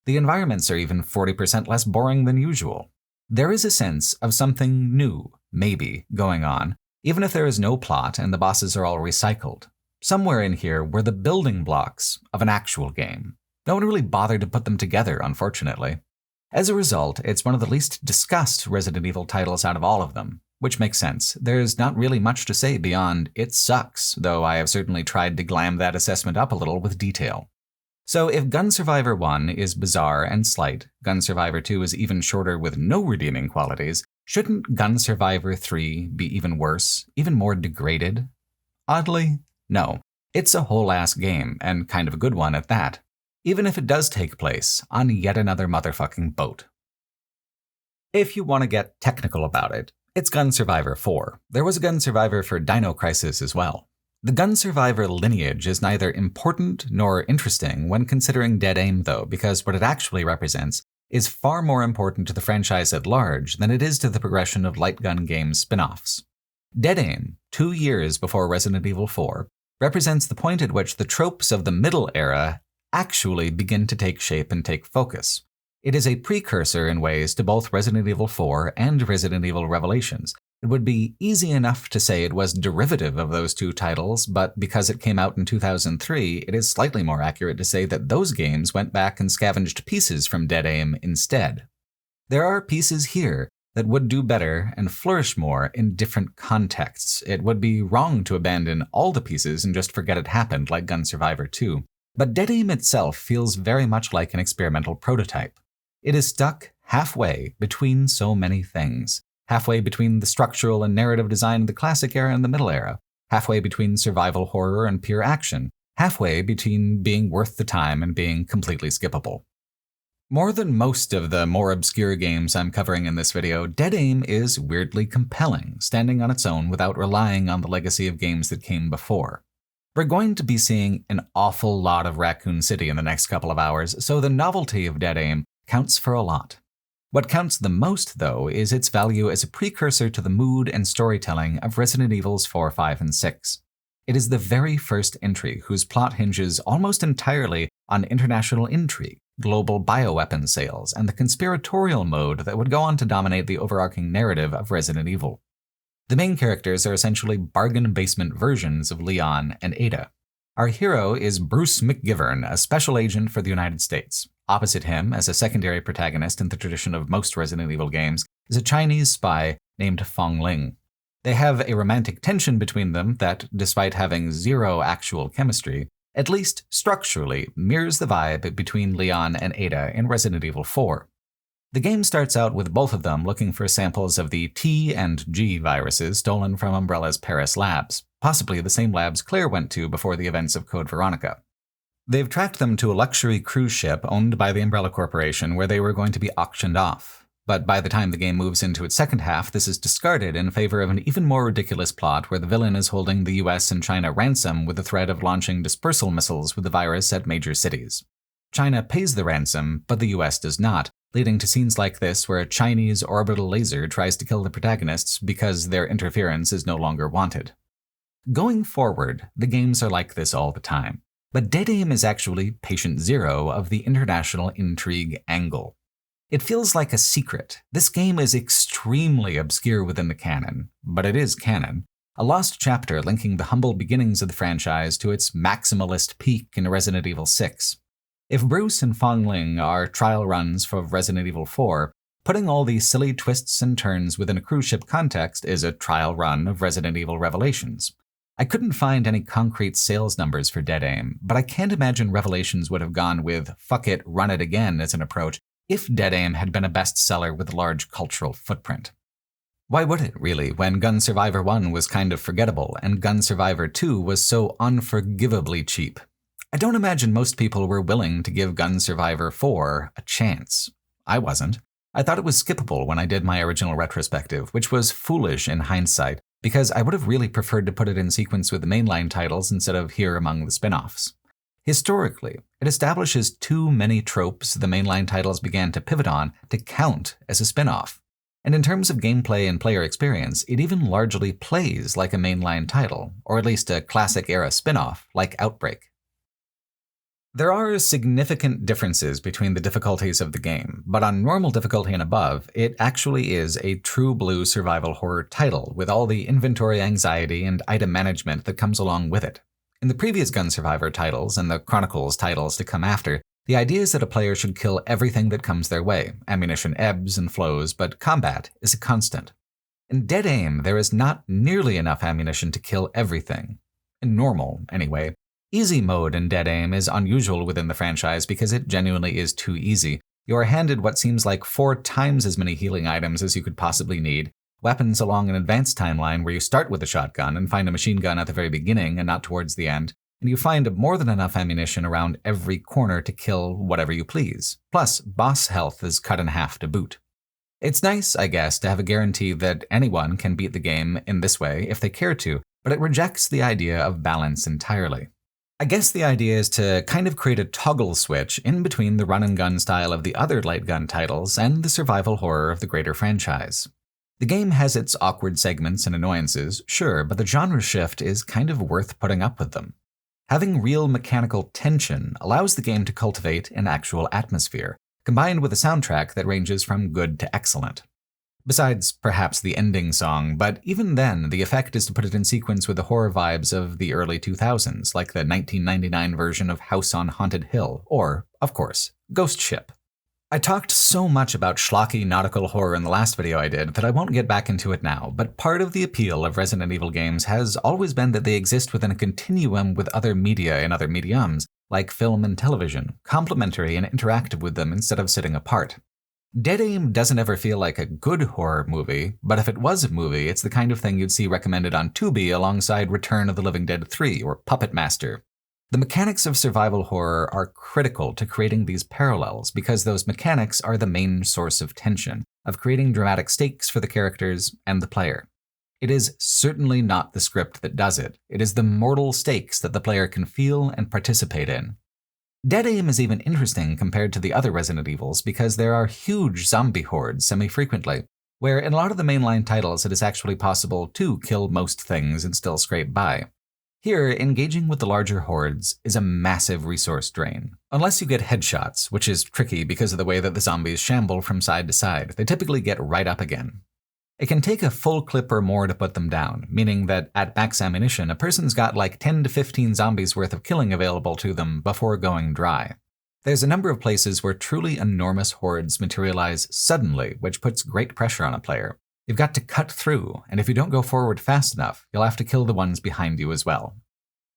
The environments are even 40% less boring than usual. There is a sense of something new, maybe, going on, even if there is no plot and the bosses are all recycled. Somewhere in here were the building blocks of an actual game. No one really bothered to put them together, unfortunately. As a result, it's one of the least discussed Resident Evil titles out of all of them, which makes sense. There's not really much to say beyond it sucks, though I have certainly tried to glam that assessment up a little with detail. So if Gun Survivor 1 is bizarre and slight, Gun Survivor 2 is even shorter with no redeeming qualities, shouldn't Gun Survivor 3 be even worse, even more degraded? Oddly, no. It's a whole-ass game, and kind of a good one at that. Even if it does take place on yet another motherfucking boat. If you want to get technical about it, it's Gun Survivor 4. There was a Gun Survivor for Dino Crisis as well. The Gun Survivor lineage is neither important nor interesting when considering Dead Aim, though, because what it actually represents is far more important to the franchise at large than it is to the progression of lightgun game spinoffs. Dead Aim, 2 years before Resident Evil 4, represents the point at which the tropes of the middle era actually begin to take shape and take focus. It is a precursor in ways to both Resident Evil 4 and Resident Evil Revelations. It would be easy enough to say it was derivative of those 2 titles, but because it came out in 2003, it is slightly more accurate to say that those games went back and scavenged pieces from Dead Aim instead. There are pieces here that would do better and flourish more in different contexts. It would be wrong to abandon all the pieces and just forget it happened like Gun Survivor 2. But Dead Aim itself feels very much like an experimental prototype. It is stuck halfway between so many things. Halfway between the structural and narrative design of the classic era and the middle era, halfway between survival horror and pure action, halfway between being worth the time and being completely skippable. More than most of the more obscure games I'm covering in this video, Dead Aim is weirdly compelling, standing on its own without relying on the legacy of games that came before. We're going to be seeing an awful lot of Raccoon City in the next couple of hours, so the novelty of Dead Aim counts for a lot. What counts the most, though, is its value as a precursor to the mood and storytelling of Resident Evils 4, 5, and 6. It is the very first entry whose plot hinges almost entirely on international intrigue, global bioweapon sales, and the conspiratorial mode that would go on to dominate the overarching narrative of Resident Evil. The main characters are essentially bargain basement versions of Leon and Ada. Our hero is Bruce McGivern, a special agent for the United States. Opposite him, as a secondary protagonist in the tradition of most Resident Evil games, is a Chinese spy named Fong Ling. They have a romantic tension between them that, despite having zero actual chemistry, at least structurally mirrors the vibe between Leon and Ada in Resident Evil 4. The game starts out with both of them looking for samples of the T and G viruses stolen from Umbrella's Paris labs, possibly the same labs Claire went to before the events of Code Veronica. They've tracked them to a luxury cruise ship owned by the Umbrella Corporation where they were going to be auctioned off. But by the time the game moves into its second half, this is discarded in favor of an even more ridiculous plot where the villain is holding the US and China ransom with the threat of launching dispersal missiles with the virus at major cities. China pays the ransom, but the US does not, leading to scenes like this where a Chinese orbital laser tries to kill the protagonists because their interference is no longer wanted. Going forward, the games are like this all the time. But Dead Aim is actually patient zero of the international intrigue angle. It feels like a secret. This game is extremely obscure within the canon, but it is canon. A lost chapter linking the humble beginnings of the franchise to its maximalist peak in Resident Evil 6. If Bruce and Fong Ling are trial runs for Resident Evil 4, putting all these silly twists and turns within a cruise ship context is a trial run of Resident Evil Revelations. I couldn't find any concrete sales numbers for Dead Aim, but I can't imagine Revelations would have gone with fuck it, run it again as an approach if Dead Aim had been a bestseller with a large cultural footprint. Why would it, really, when Gun Survivor 1 was kind of forgettable and Gun Survivor 2 was so unforgivably cheap? I don't imagine most people were willing to give Gun Survivor 4 a chance. I wasn't. I thought it was skippable when I did my original retrospective, which was foolish in hindsight, because I would have really preferred to put it in sequence with the mainline titles instead of here among the spinoffs. Historically, it establishes too many tropes the mainline titles began to pivot on to count as a spinoff. And in terms of gameplay and player experience, it even largely plays like a mainline title, or at least a classic-era spinoff like Outbreak. There are significant differences between the difficulties of the game, but on normal difficulty and above, it actually is a true blue survival horror title with all the inventory anxiety and item management that comes along with it. In the previous Gun Survivor titles and the Chronicles titles to come after, the idea is that a player should kill everything that comes their way. Ammunition ebbs and flows, but combat is a constant. In Dead Aim, there is not nearly enough ammunition to kill everything. In normal, anyway. Easy mode in Dead Aim is unusual within the franchise because it genuinely is too easy. You are handed what seems like 4 times as many healing items as you could possibly need, weapons along an advanced timeline where you start with a shotgun and find a machine gun at the very beginning and not towards the end, and you find more than enough ammunition around every corner to kill whatever you please. Plus, boss health is cut in half to boot. It's nice, I guess, to have a guarantee that anyone can beat the game in this way if they care to, but it rejects the idea of balance entirely. I guess the idea is to kind of create a toggle switch in between the run-and-gun style of the other light gun titles and the survival horror of the greater franchise. The game has its awkward segments and annoyances, sure, but the genre shift is kind of worth putting up with them. Having real mechanical tension allows the game to cultivate an actual atmosphere, combined with a soundtrack that ranges from good to excellent. Besides, perhaps the ending song, but even then, the effect is to put it in sequence with the horror vibes of the early 2000s, like the 1999 version of House on Haunted Hill, or, of course, Ghost Ship. I talked so much about schlocky nautical horror in the last video I did that I won't get back into it now, but part of the appeal of Resident Evil games has always been that they exist within a continuum with other media and other mediums, like film and television, complementary and interactive with them instead of sitting apart. Dead Aim doesn't ever feel like a good horror movie, but if it was a movie, it's the kind of thing you'd see recommended on Tubi alongside Return of the Living Dead 3 or Puppet Master. The mechanics of survival horror are critical to creating these parallels because those mechanics are the main source of tension, of creating dramatic stakes for the characters and the player. It is certainly not the script that does it. It is the mortal stakes that the player can feel and participate in. Dead Aim is even interesting compared to the other Resident Evils because there are huge zombie hordes semi-frequently, where in a lot of the mainline titles it is actually possible to kill most things and still scrape by. Here, engaging with the larger hordes is a massive resource drain. Unless you get headshots, which is tricky because of the way that the zombies shamble from side to side, they typically get right up again. It can take a full clip or more to put them down, meaning that at max ammunition, a person's got like 10 to 15 zombies worth of killing available to them before going dry. There's a number of places where truly enormous hordes materialize suddenly, which puts great pressure on a player. You've got to cut through, and if you don't go forward fast enough, you'll have to kill the ones behind you as well.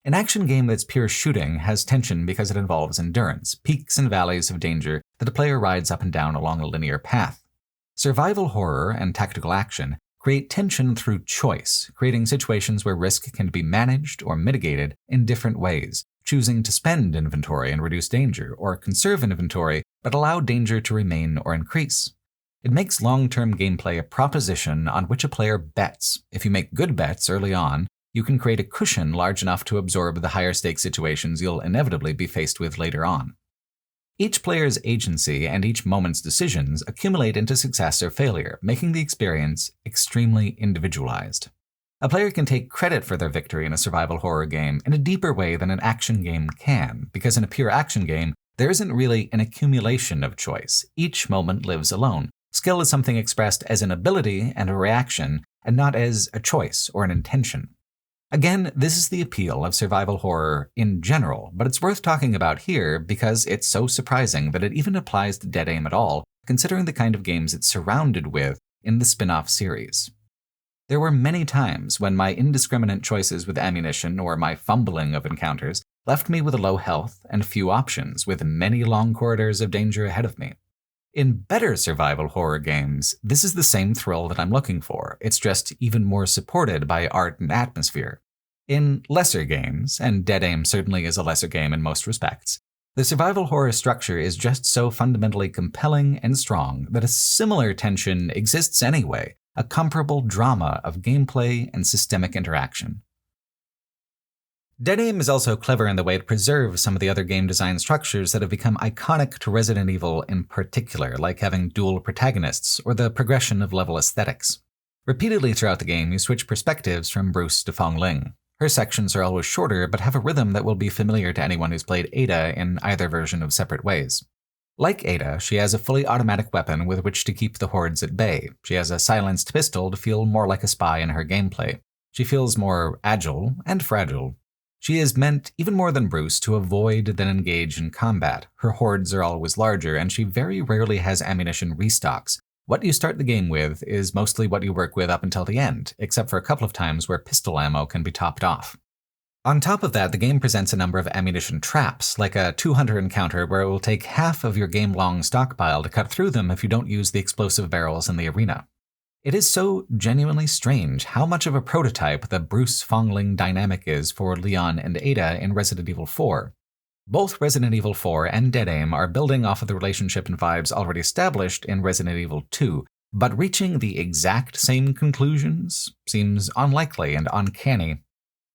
An action game that's pure shooting has tension because it involves endurance, peaks and valleys of danger that a player rides up and down along a linear path. Survival horror and tactical action create tension through choice, creating situations where risk can be managed or mitigated in different ways, choosing to spend inventory and reduce danger, or conserve inventory but allow danger to remain or increase. It makes long-term gameplay a proposition on which a player bets. If you make good bets early on, you can create a cushion large enough to absorb the higher stakes situations you'll inevitably be faced with later on. Each player's agency and each moment's decisions accumulate into success or failure, making the experience extremely individualized. A player can take credit for their victory in a survival horror game in a deeper way than an action game can, because in a pure action game, there isn't really an accumulation of choice. Each moment lives alone. Skill is something expressed as an ability and a reaction, and not as a choice or an intention. Again, this is the appeal of survival horror in general, but it's worth talking about here because it's so surprising that it even applies to Dead Aim at all, considering the kind of games it's surrounded with in the spin-off series. There were many times when my indiscriminate choices with ammunition or my fumbling of encounters left me with low health and few options, with many long corridors of danger ahead of me. In better survival horror games, this is the same thrill that I'm looking for. It's just even more supported by art and atmosphere. In lesser games, and Dead Aim certainly is a lesser game in most respects, the survival horror structure is just so fundamentally compelling and strong that a similar tension exists anyway, a comparable drama of gameplay and systemic interaction. Dead Aim is also clever in the way it preserves some of the other game design structures that have become iconic to Resident Evil in particular, like having dual protagonists or the progression of level aesthetics. Repeatedly throughout the game, you switch perspectives from Bruce to Fong Ling. Her sections are always shorter, but have a rhythm that will be familiar to anyone who's played Ada in either version of Separate Ways. Like Ada, she has a fully automatic weapon with which to keep the hordes at bay. She has a silenced pistol to feel more like a spy in her gameplay. She feels more agile and fragile. She is meant, even more than Bruce, to avoid than engage in combat. Her hordes are always larger, and she very rarely has ammunition restocks. What you start the game with is mostly what you work with up until the end, except for a couple of times where pistol ammo can be topped off. On top of that, the game presents a number of ammunition traps, like a 200 encounter where it will take half of your game-long stockpile to cut through them if you don't use the explosive barrels in the arena. It is so genuinely strange how much of a prototype the Bruce-Fong Ling dynamic is for Leon and Ada in Resident Evil 4. Both Resident Evil 4 and Dead Aim are building off of the relationship and vibes already established in Resident Evil 2, but reaching the exact same conclusions seems unlikely and uncanny.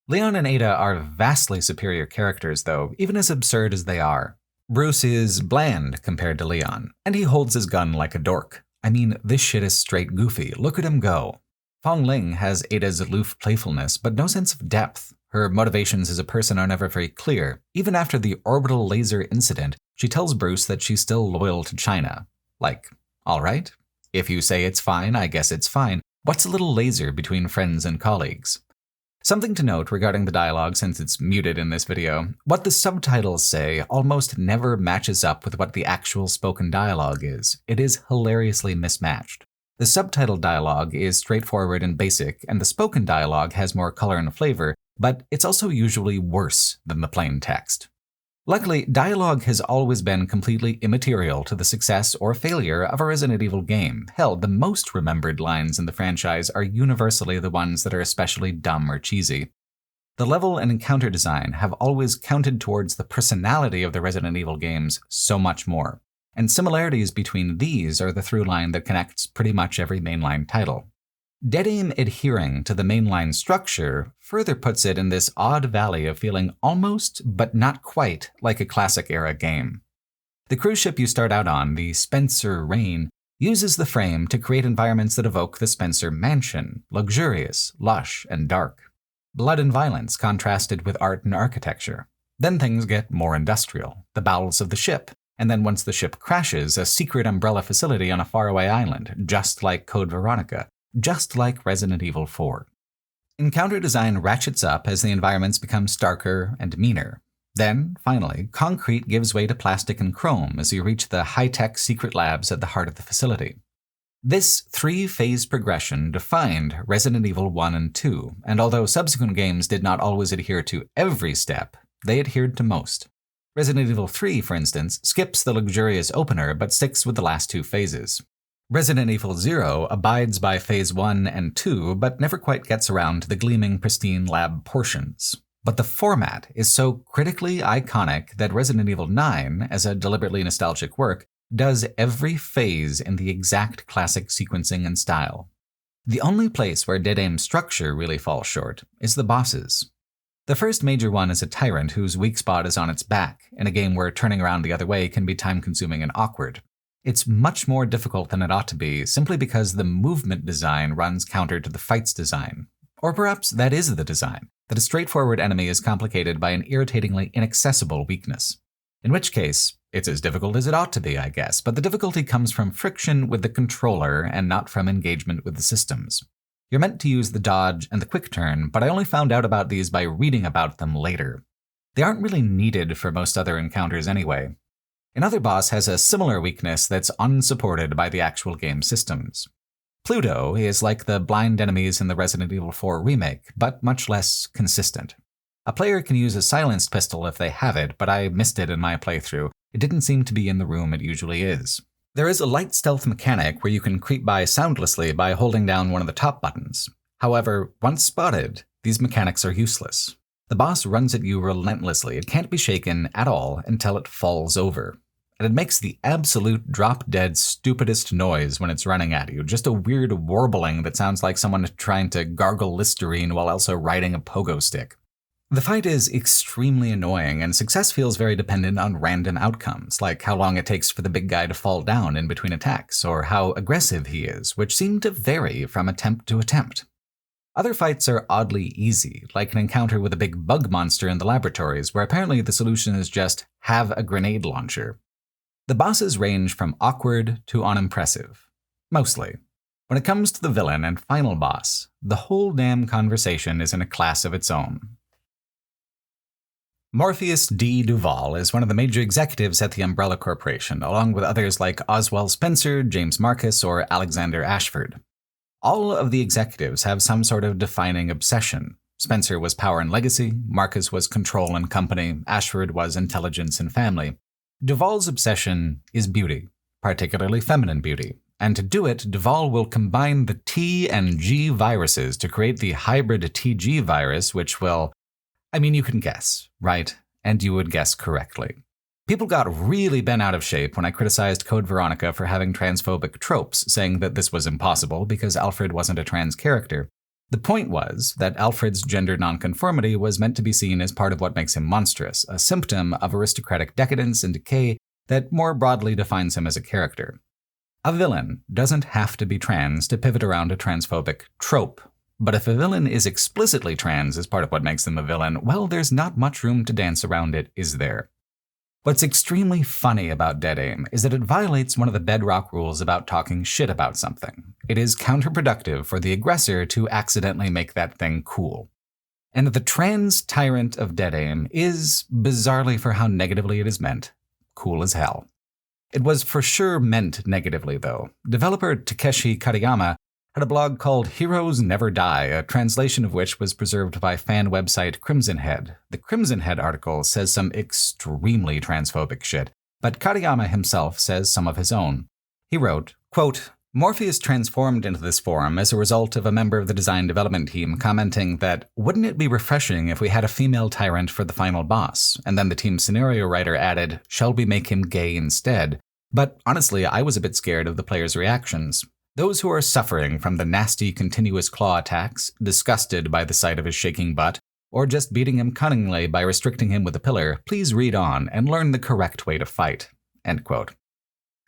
Leon and Ada are vastly superior characters, though, even as absurd as they are. Bruce is bland compared to Leon, and he holds his gun like a dork. I mean, this shit is straight goofy. Look at him go. Fong Ling has Ada's aloof playfulness, but no sense of depth. Her motivations as a person are never very clear. Even after the orbital laser incident, she tells Bruce that she's still loyal to China. Like, alright, if you say it's fine, I guess it's fine. What's a little laser between friends and colleagues? Something to note regarding the dialogue, since it's muted in this video, what the subtitles say almost never matches up with what the actual spoken dialogue is. It is hilariously mismatched. The subtitled dialogue is straightforward and basic, and the spoken dialogue has more color and flavor, but it's also usually worse than the plain text. Luckily, dialogue has always been completely immaterial to the success or failure of a Resident Evil game. Hell, the most remembered lines in the franchise are universally the ones that are especially dumb or cheesy. The level and encounter design have always counted towards the personality of the Resident Evil games so much more, and similarities between these are the through line that connects pretty much every mainline title. Dead Aim adhering to the mainline structure further puts it in this odd valley of feeling almost, but not quite, like a classic-era game. The cruise ship you start out on, the Spencer Rain, uses the frame to create environments that evoke the Spencer Mansion, luxurious, lush, and dark. Blood and violence contrasted with art and architecture. Then things get more industrial, the bowels of the ship, and then once the ship crashes, a secret umbrella facility on a faraway island, just like Code Veronica, just like Resident Evil 4. Encounter design ratchets up as the environments become starker and meaner. Then, finally, concrete gives way to plastic and chrome as you reach the high-tech secret labs at the heart of the facility. This three-phase progression defined Resident Evil 1 and 2, and although subsequent games did not always adhere to every step, they adhered to most. Resident Evil 3, for instance, skips the luxurious opener but sticks with the last two phases. Resident Evil 0 abides by Phase 1 and 2 but never quite gets around to the gleaming, pristine lab portions. But the format is so critically iconic that Resident Evil 9, as a deliberately nostalgic work, does every phase in the exact classic sequencing and style. The only place where Dead Aim's structure really falls short is the bosses. The first major one is a tyrant whose weak spot is on its back, in a game where turning around the other way can be time-consuming and awkward. It's much more difficult than it ought to be, simply because the movement design runs counter to the fight's design. Or perhaps that is the design, that a straightforward enemy is complicated by an irritatingly inaccessible weakness. In which case, it's as difficult as it ought to be, I guess, but the difficulty comes from friction with the controller and not from engagement with the systems. You're meant to use the dodge and the quick turn, but I only found out about these by reading about them later. They aren't really needed for most other encounters anyway. Another boss has a similar weakness that's unsupported by the actual game systems. Pluto is like the blind enemies in the Resident Evil 4 remake, but much less consistent. A player can use a silenced pistol if they have it, but I missed it in my playthrough. It didn't seem to be in the room it usually is. There is a light stealth mechanic where you can creep by soundlessly by holding down one of the top buttons. However, once spotted, these mechanics are useless. The boss runs at you relentlessly. It can't be shaken at all until it falls over. And it makes the absolute drop-dead stupidest noise when it's running at you, just a weird warbling that sounds like someone trying to gargle Listerine while also riding a pogo stick. The fight is extremely annoying, and success feels very dependent on random outcomes, like how long it takes for the big guy to fall down in between attacks, or how aggressive he is, which seem to vary from attempt to attempt. Other fights are oddly easy, like an encounter with a big bug monster in the laboratories, where apparently the solution is just have a grenade launcher. The bosses range from awkward to unimpressive. Mostly. When it comes to the villain and final boss, the whole damn conversation is in a class of its own. Morpheus D. Duvall is one of the major executives at the Umbrella Corporation, along with others like Oswald Spencer, James Marcus, or Alexander Ashford. All of the executives have some sort of defining obsession. Spencer was power and legacy, Marcus was control and company, Ashford was intelligence and family. Duvall's obsession is beauty, particularly feminine beauty, and to do it, Duvall will combine the T and G viruses to create the hybrid TG virus, which will, you can guess, right? And you would guess correctly. People got really bent out of shape when I criticized Code Veronica for having transphobic tropes, saying that this was impossible because Alfred wasn't a trans character. The point was that Alfred's gender nonconformity was meant to be seen as part of what makes him monstrous, a symptom of aristocratic decadence and decay that more broadly defines him as a character. A villain doesn't have to be trans to pivot around a transphobic trope. But if a villain is explicitly trans as part of what makes them a villain, well, there's not much room to dance around it, is there? What's extremely funny about Dead Aim is that it violates one of the bedrock rules about talking shit about something. It is counterproductive for the aggressor to accidentally make that thing cool. And the trans tyrant of Dead Aim is, bizarrely for how negatively it is meant, cool as hell. It was for sure meant negatively, though. Developer Takeshi Katayama had a blog called Heroes Never Die, a translation of which was preserved by fan website Crimson Head. The Crimson Head article says some extremely transphobic shit, but Katayama himself says some of his own. He wrote, quote, Morpheus transformed into this form as a result of a member of the design development team commenting that, wouldn't it be refreshing if we had a female tyrant for the final boss? And then the team's scenario writer added, shall we make him gay instead? But honestly, I was a bit scared of the players' reactions. Those who are suffering from the nasty continuous claw attacks, disgusted by the sight of his shaking butt, or just beating him cunningly by restricting him with a pillar, please read on and learn the correct way to fight." End quote.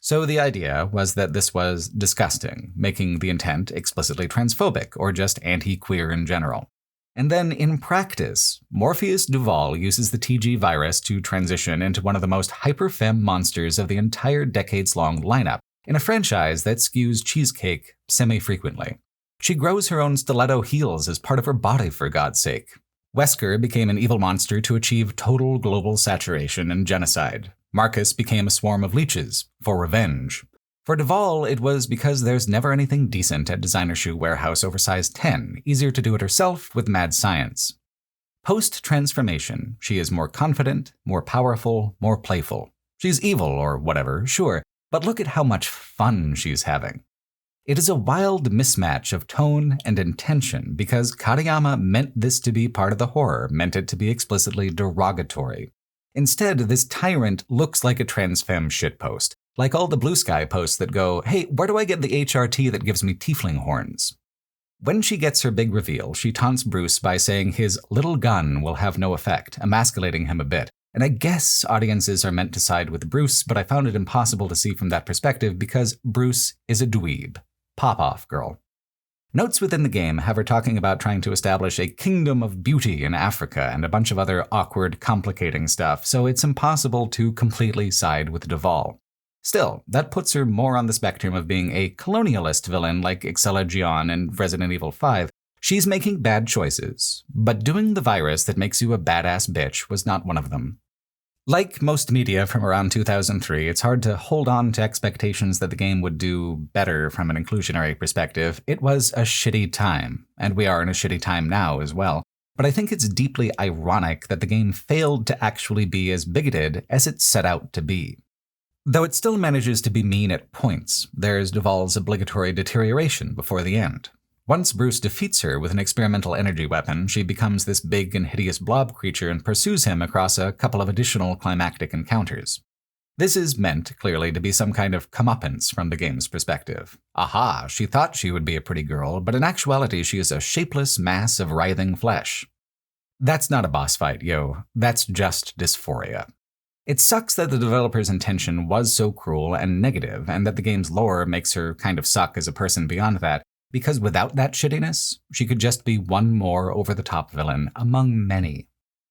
So the idea was that this was disgusting, making the intent explicitly transphobic or just anti-queer in general. And then in practice, Morpheus Duval uses the TG virus to transition into one of the most hyper-femme monsters of the entire decades-long lineup, in a franchise that skews cheesecake semi-frequently. She grows her own stiletto heels as part of her body, for God's sake. Wesker became an evil monster to achieve total global saturation and genocide. Marcus became a swarm of leeches, for revenge. For Duval, it was because there's never anything decent at Designer Shoe Warehouse oversized 10, easier to do it herself with mad science. Post-transformation, she is more confident, more powerful, more playful. She's evil or whatever, sure, but look at how much fun she's having. It is a wild mismatch of tone and intention because Katayama meant this to be part of the horror, meant it to be explicitly derogatory. Instead, this tyrant looks like a trans femme shitpost, like all the Blue Sky posts that go, "Hey, where do I get the HRT that gives me tiefling horns?" When she gets her big reveal, she taunts Bruce by saying his little gun will have no effect, emasculating him a bit. And I guess audiences are meant to side with Bruce, but I found it impossible to see from that perspective because Bruce is a dweeb. Pop off, girl. Notes within the game have her talking about trying to establish a kingdom of beauty in Africa and a bunch of other awkward, complicating stuff, so it's impossible to completely side with Duval. Still, that puts her more on the spectrum of being a colonialist villain like Excella Gion in Resident Evil 5. She's making bad choices, but doing the virus that makes you a badass bitch was not one of them. Like most media from around 2003, it's hard to hold on to expectations that the game would do better from an inclusionary perspective. It was a shitty time, and we are in a shitty time now as well. But I think it's deeply ironic that the game failed to actually be as bigoted as it set out to be. Though it still manages to be mean at points, there's Duval's obligatory deterioration before the end. Once Bruce defeats her with an experimental energy weapon, she becomes this big and hideous blob creature and pursues him across a couple of additional climactic encounters. This is meant, clearly, to be some kind of comeuppance from the game's perspective. Aha, she thought she would be a pretty girl, but in actuality she is a shapeless mass of writhing flesh. That's not a boss fight, yo. That's just dysphoria. It sucks that the developer's intention was so cruel and negative, and that the game's lore makes her kind of suck as a person beyond that, because without that shittiness, she could just be one more over-the-top villain among many.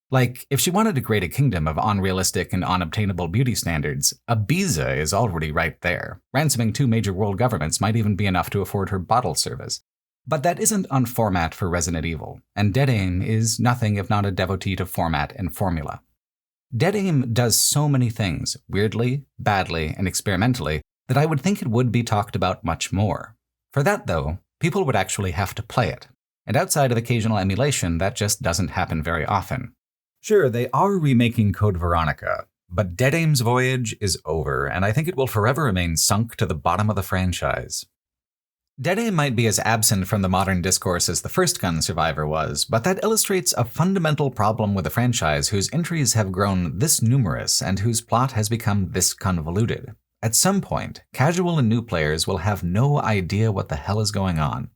Like, if she wanted to create a kingdom of unrealistic and unobtainable beauty standards, Ibiza is already right there. Ransoming 2 major world governments might even be enough to afford her bottle service. But that isn't on format for Resident Evil, and Dead Aim is nothing if not a devotee to format and formula. Dead Aim does so many things, weirdly, badly, and experimentally, that I would think it would be talked about much more. For that, though, people would actually have to play it. And outside of occasional emulation, that just doesn't happen very often. Sure, they are remaking Code Veronica, but Dead Aim's voyage is over, and I think it will forever remain sunk to the bottom of the franchise. Dead Aim might be as absent from the modern discourse as the first Gun Survivor was, but that illustrates a fundamental problem with a franchise whose entries have grown this numerous and whose plot has become this convoluted. At some point, casual and new players will have no idea what the hell is going on.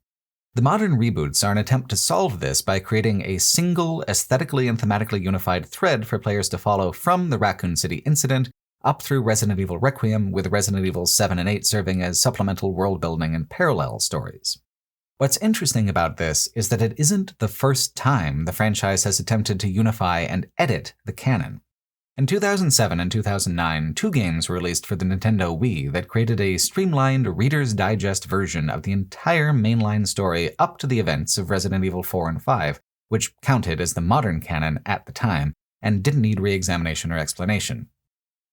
The modern reboots are an attempt to solve this by creating a single, aesthetically and thematically unified thread for players to follow from the Raccoon City incident up through Resident Evil Requiem, with Resident Evil 7 and 8 serving as supplemental world-building and parallel stories. What's interesting about this is that it isn't the first time the franchise has attempted to unify and edit the canon. In 2007 and 2009, 2 games were released for the Nintendo Wii that created a streamlined Reader's Digest version of the entire mainline story up to the events of Resident Evil 4 and 5, which counted as the modern canon at the time and didn't need re-examination or explanation.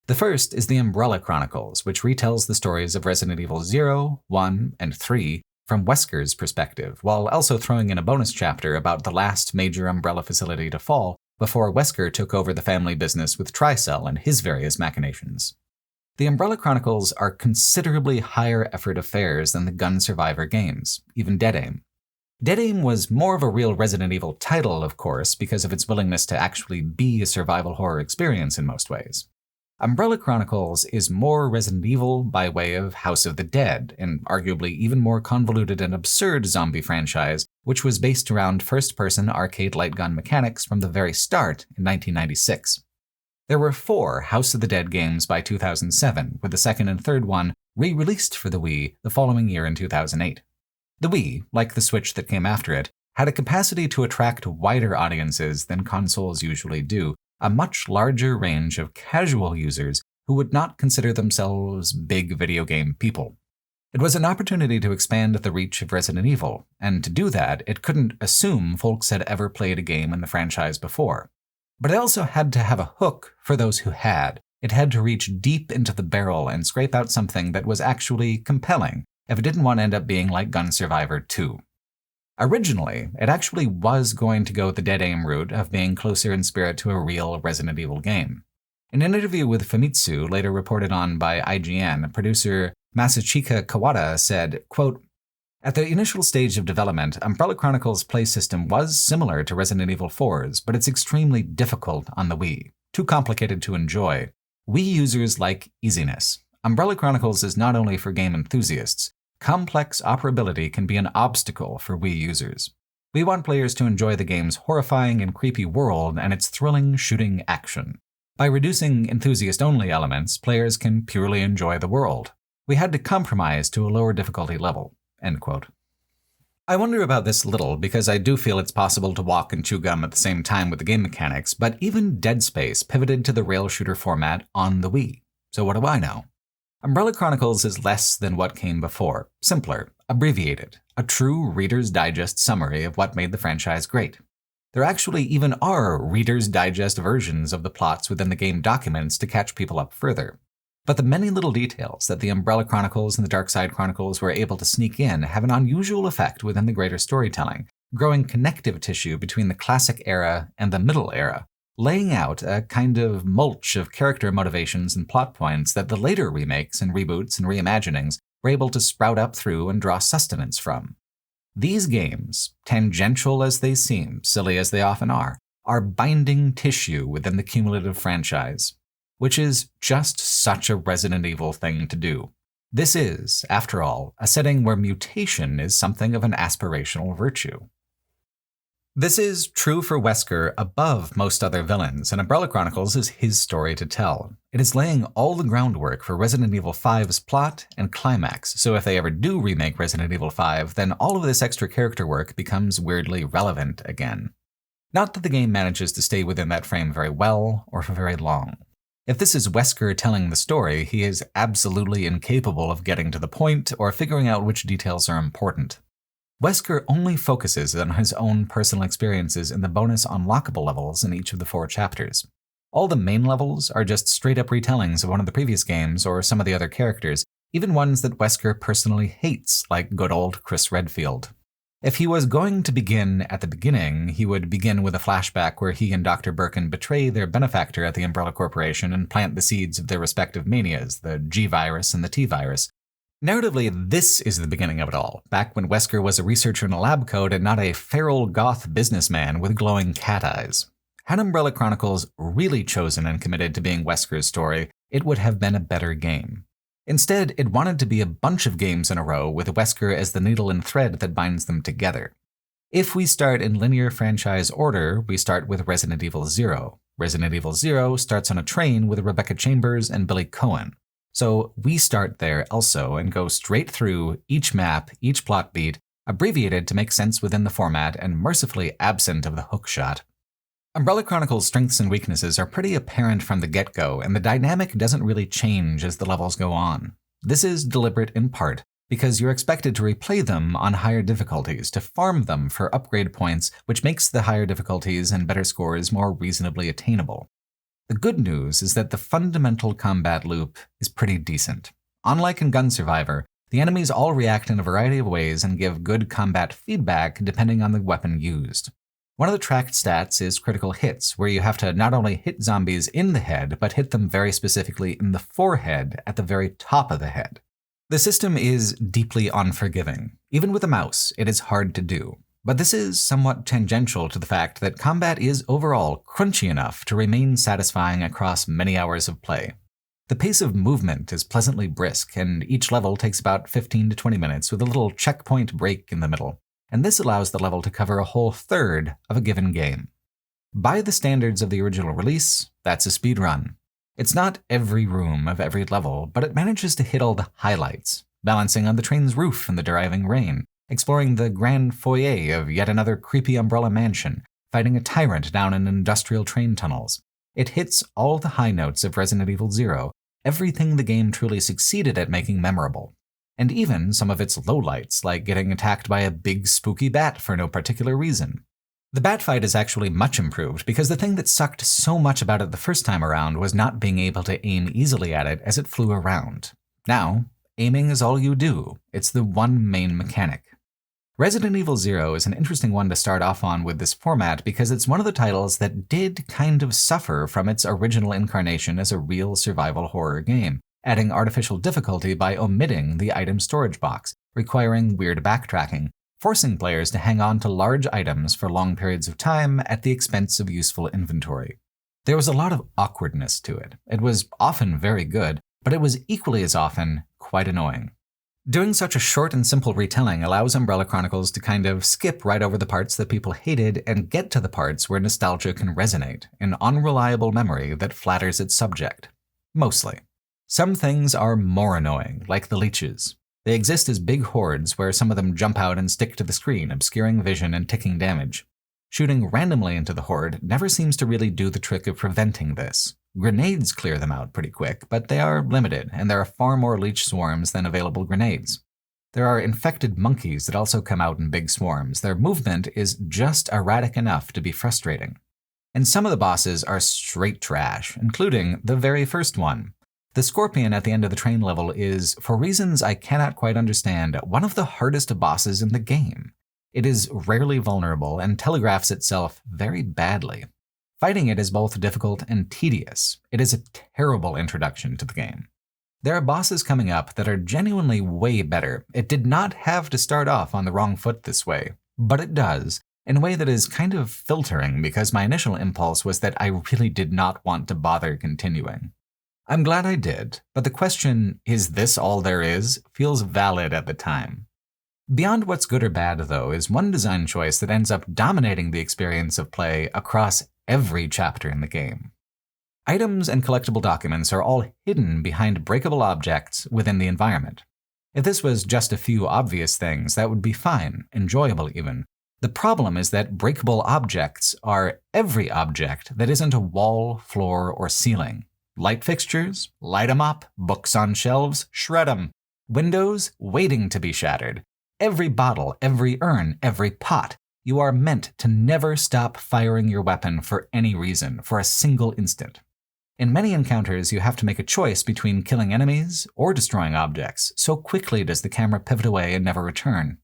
The first is the Umbrella Chronicles, which retells the stories of Resident Evil 0, 1, and 3 from Wesker's perspective, while also throwing in a bonus chapter about the last major Umbrella facility to fall before Wesker took over the family business with Tricell and his various machinations. The Umbrella Chronicles are considerably higher effort affairs than the Gun Survivor games, even Dead Aim. Dead Aim was more of a real Resident Evil title, of course, because of its willingness to actually be a survival horror experience in most ways. Umbrella Chronicles is more Resident Evil by way of House of the Dead, an arguably even more convoluted and absurd zombie franchise, which was based around first-person arcade lightgun mechanics from the very start in 1996. There were 4 House of the Dead games by 2007, with the second and third one re-released for the Wii the following year in 2008. The Wii, like the Switch that came after it, had a capacity to attract wider audiences than consoles usually do, a much larger range of casual users who would not consider themselves big video game people. It was an opportunity to expand the reach of Resident Evil, and to do that, it couldn't assume folks had ever played a game in the franchise before. But it also had to have a hook for those who had. It had to reach deep into the barrel and scrape out something that was actually compelling, if it didn't want to end up being like Gun Survivor 2. Originally, it actually was going to go the dead aim route of being closer in spirit to a real Resident Evil game. In an interview with Famitsu, later reported on by IGN, producer Masachika Kawada said, quote, "At the initial stage of development, Umbrella Chronicles' play system was similar to Resident Evil 4's, but it's extremely difficult on the Wii, too complicated to enjoy. Wii users like easiness. Umbrella Chronicles is not only for game enthusiasts. Complex operability can be an obstacle for Wii users. We want players to enjoy the game's horrifying and creepy world and its thrilling shooting action. By reducing enthusiast-only elements, players can purely enjoy the world. We had to compromise to a lower difficulty level." End quote. I wonder about this a little because I do feel it's possible to walk and chew gum at the same time with the game mechanics, but even Dead Space pivoted to the rail shooter format on the Wii. So what do I know? Umbrella Chronicles is less than what came before, simpler, abbreviated, a true Reader's Digest summary of what made the franchise great. There actually even are Reader's Digest versions of the plots within the game documents to catch people up further. But the many little details that the Umbrella Chronicles and the Darkside Chronicles were able to sneak in have an unusual effect within the greater storytelling, growing connective tissue between the classic era and the middle era, laying out a kind of mulch of character motivations and plot points that the later remakes and reboots and reimaginings were able to sprout up through and draw sustenance from. These games, tangential as they seem, silly as they often are binding tissue within the cumulative franchise, which is just such a Resident Evil thing to do. This is, after all, a setting where mutation is something of an aspirational virtue. This is true for Wesker above most other villains, and Umbrella Chronicles is his story to tell. It is laying all the groundwork for Resident Evil 5's plot and climax, so if they ever do remake Resident Evil 5, then all of this extra character work becomes weirdly relevant again. Not that the game manages to stay within that frame very well, or for very long. If this is Wesker telling the story, he is absolutely incapable of getting to the point or figuring out which details are important. Wesker only focuses on his own personal experiences in the bonus unlockable levels in each of the 4 chapters. All the main levels are just straight-up retellings of one of the previous games or some of the other characters, even ones that Wesker personally hates, like good old Chris Redfield. If he was going to begin at the beginning, he would begin with a flashback where he and Dr. Birkin betray their benefactor at the Umbrella Corporation and plant the seeds of their respective manias, the G-Virus and the T-Virus. Narratively, this is the beginning of it all, back when Wesker was a researcher in a lab coat and not a feral goth businessman with glowing cat eyes. Had Umbrella Chronicles really chosen and committed to being Wesker's story, it would have been a better game. Instead, it wanted to be a bunch of games in a row with Wesker as the needle and thread that binds them together. If we start in linear franchise order, we start with Resident Evil 0. Resident Evil 0 starts on a train with Rebecca Chambers and Billy Cohen. So we start there also and go straight through each map, each plot beat, abbreviated to make sense within the format and mercifully absent of the hookshot. Umbrella Chronicles' strengths and weaknesses are pretty apparent from the get-go, and the dynamic doesn't really change as the levels go on. This is deliberate in part, because you're expected to replay them on higher difficulties, to farm them for upgrade points, which makes the higher difficulties and better scores more reasonably attainable. The good news is that the fundamental combat loop is pretty decent. Unlike in Gun Survivor, the enemies all react in a variety of ways and give good combat feedback depending on the weapon used. One of the tracked stats is critical hits, where you have to not only hit zombies in the head, but hit them very specifically in the forehead at the very top of the head. The system is deeply unforgiving. Even with a mouse, it is hard to do. But this is somewhat tangential to the fact that combat is overall crunchy enough to remain satisfying across many hours of play. The pace of movement is pleasantly brisk, and each level takes about 15 to 20 minutes with a little checkpoint break in the middle, and this allows the level to cover a whole third of a given game. By the standards of the original release, that's a speedrun. It's not every room of every level, but it manages to hit all the highlights, balancing on the train's roof in the driving rain, exploring the grand foyer of yet another creepy umbrella mansion, fighting a tyrant down in industrial train tunnels. It hits all the high notes of Resident Evil 0, everything the game truly succeeded at making memorable, and even some of its lowlights, like getting attacked by a big spooky bat for no particular reason. The bat fight is actually much improved because the thing that sucked so much about it the first time around was not being able to aim easily at it as it flew around. Now, aiming is all you do. It's the one main mechanic. Resident Evil 0 is an interesting one to start off on with this format because it's one of the titles that did kind of suffer from its original incarnation as a real survival horror game, adding artificial difficulty by omitting the item storage box, requiring weird backtracking, forcing players to hang on to large items for long periods of time at the expense of useful inventory. There was a lot of awkwardness to it. It was often very good, but it was equally as often quite annoying. Doing such a short and simple retelling allows Umbrella Chronicles to kind of skip right over the parts that people hated and get to the parts where nostalgia can resonate, an unreliable memory that flatters its subject. Mostly. Some things are more annoying, like the leeches. They exist as big hordes where some of them jump out and stick to the screen, obscuring vision and ticking damage. Shooting randomly into the horde never seems to really do the trick of preventing this. Grenades clear them out pretty quick, but they are limited, and there are far more leech swarms than available grenades. There are infected monkeys that also come out in big swarms. Their movement is just erratic enough to be frustrating. And some of the bosses are straight trash, including the very first one. The scorpion at the end of the train level is, for reasons I cannot quite understand, one of the hardest bosses in the game. It is rarely vulnerable and telegraphs itself very badly. Fighting it is both difficult and tedious. It is a terrible introduction to the game. There are bosses coming up that are genuinely way better. It did not have to start off on the wrong foot this way, but it does, in a way that is kind of filtering because my initial impulse was that I really did not want to bother continuing. I'm glad I did, but the question, is this all there is, feels valid at the time. Beyond what's good or bad, though, is one design choice that ends up dominating the experience of play across every chapter in the game. Items and collectible documents are all hidden behind breakable objects within the environment. If this was just a few obvious things, that would be fine, enjoyable even. The problem is that breakable objects are every object that isn't a wall, floor, or ceiling. Light fixtures? Light 'em up. Books on shelves? Shred 'em. Windows? Waiting to be shattered. Every bottle, every urn, every pot. You are meant to never stop firing your weapon for any reason, for a single instant. In many encounters, you have to make a choice between killing enemies or destroying objects, so quickly does the camera pivot away and never return.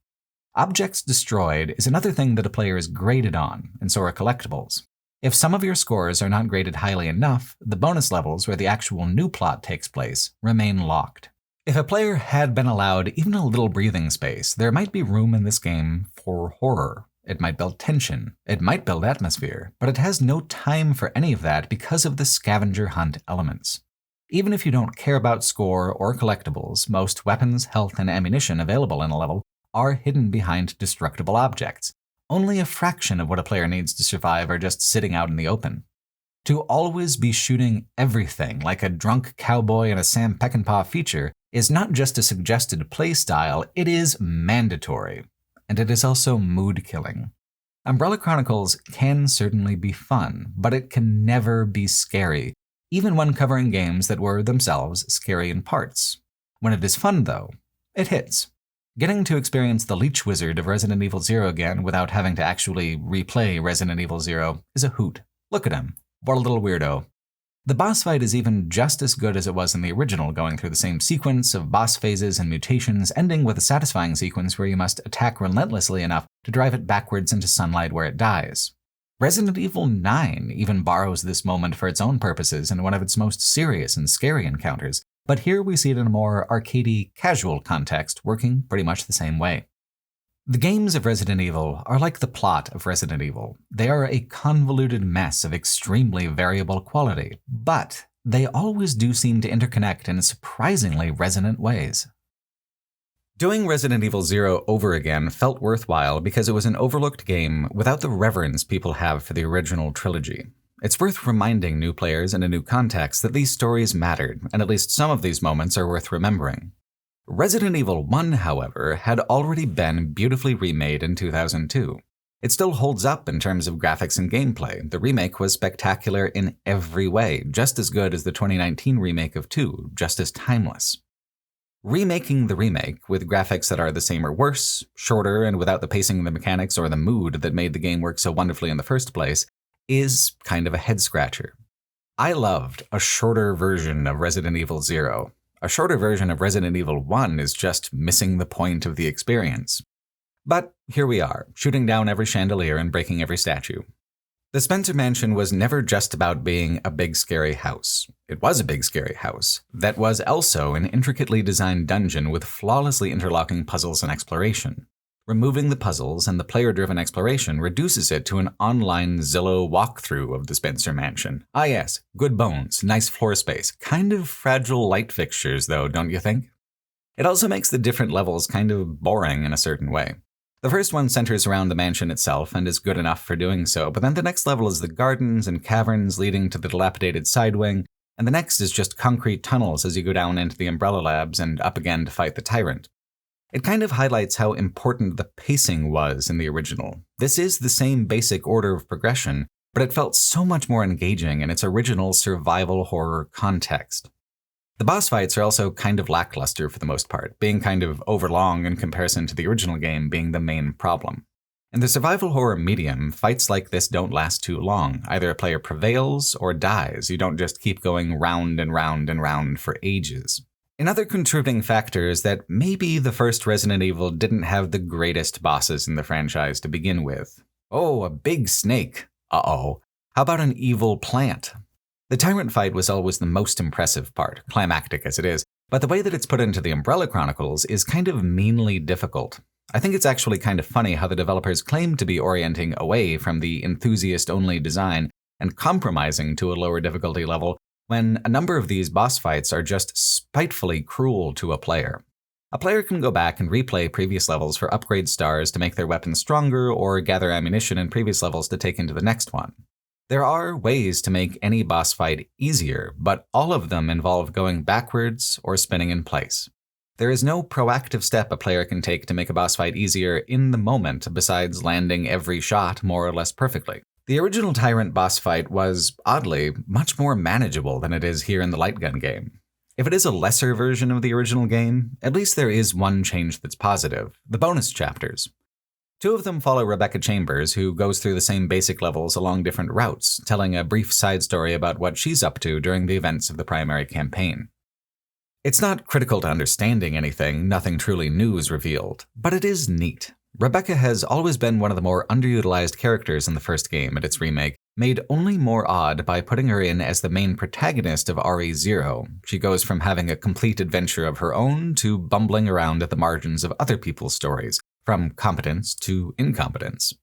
Objects destroyed is another thing that a player is graded on, and so are collectibles. If some of your scores are not graded highly enough, the bonus levels where the actual new plot takes place remain locked. If a player had been allowed even a little breathing space, there might be room in this game for horror. It might build tension, it might build atmosphere, but it has no time for any of that because of the scavenger hunt elements. Even if you don't care about score or collectibles, most weapons, health, and ammunition available in a level are hidden behind destructible objects. Only a fraction of what a player needs to survive are just sitting out in the open. To always be shooting everything like a drunk cowboy in a Sam Peckinpah feature is not just a suggested play style, it is mandatory. And it is also mood-killing. Umbrella Chronicles can certainly be fun, but it can never be scary, even when covering games that were themselves scary in parts. When it is fun, though, it hits. Getting to experience the Leech Wizard of Resident Evil 0 again without having to actually replay Resident Evil 0 is a hoot. Look at him. What a little weirdo. The boss fight is even just as good as it was in the original, going through the same sequence of boss phases and mutations, ending with a satisfying sequence where you must attack relentlessly enough to drive it backwards into sunlight where it dies. Resident Evil 9 even borrows this moment for its own purposes in one of its most serious and scary encounters, but here we see it in a more arcadey, casual context, working pretty much the same way. The games of Resident Evil are like the plot of Resident Evil. They are a convoluted mess of extremely variable quality, but they always do seem to interconnect in surprisingly resonant ways. Doing Resident Evil 0 over again felt worthwhile because it was an overlooked game without the reverence people have for the original trilogy. It's worth reminding new players in a new context that these stories mattered, and at least some of these moments are worth remembering. Resident Evil 1, however, had already been beautifully remade in 2002. It still holds up in terms of graphics and gameplay. The remake was spectacular in every way, just as good as the 2019 remake of 2, just as timeless. Remaking the remake, with graphics that are the same or worse, shorter, and without the pacing, the mechanics, or the mood that made the game work so wonderfully in the first place, is kind of a head-scratcher. I loved a shorter version of Resident Evil 0. A shorter version of Resident Evil 1 is just missing the point of the experience. But here we are, shooting down every chandelier and breaking every statue. The Spencer Mansion was never just about being a big scary house. It was a big scary house that was also an intricately designed dungeon with flawlessly interlocking puzzles and exploration. Removing the puzzles and the player-driven exploration reduces it to an online Zillow walkthrough of the Spencer Mansion. Ah yes, good bones, nice floor space, kind of fragile light fixtures though, don't you think? It also makes the different levels kind of boring in a certain way. The first one centers around the mansion itself and is good enough for doing so, but then the next level is the gardens and caverns leading to the dilapidated side wing, and the next is just concrete tunnels as you go down into the Umbrella Labs and up again to fight the Tyrant. It kind of highlights how important the pacing was in the original. This is the same basic order of progression, but it felt so much more engaging in its original survival horror context. The boss fights are also kind of lackluster for the most part, being kind of overlong in comparison to the original game being the main problem. In the survival horror medium, fights like this don't last too long. Either a player prevails or dies. You don't just keep going round and round and round for ages. Another contributing factor is that maybe the first Resident Evil didn't have the greatest bosses in the franchise to begin with. Oh, a big snake. Uh-oh. How about an evil plant? The Tyrant fight was always the most impressive part, climactic as it is, but the way that it's put into the Umbrella Chronicles is kind of meanly difficult. I think it's actually kind of funny how the developers claim to be orienting away from the enthusiast-only design and compromising to a lower difficulty level when a number of these boss fights are just spitefully cruel to a player. A player can go back and replay previous levels for upgrade stars to make their weapons stronger or gather ammunition in previous levels to take into the next one. There are ways to make any boss fight easier, but all of them involve going backwards or spinning in place. There is no proactive step a player can take to make a boss fight easier in the moment besides landing every shot more or less perfectly. The original Tyrant boss fight was, oddly, much more manageable than it is here in the lightgun game. If it is a lesser version of the original game, at least there is one change that's positive: the bonus chapters. 2 of them follow Rebecca Chambers, who goes through the same basic levels along different routes, telling a brief side story about what she's up to during the events of the primary campaign. It's not critical to understanding anything, nothing truly new is revealed, but it is neat. Rebecca has always been one of the more underutilized characters in the first game and its remake, made only more odd by putting her in as the main protagonist of RE0. She goes from having a complete adventure of her own to bumbling around at the margins of other people's stories, from competence to incompetence.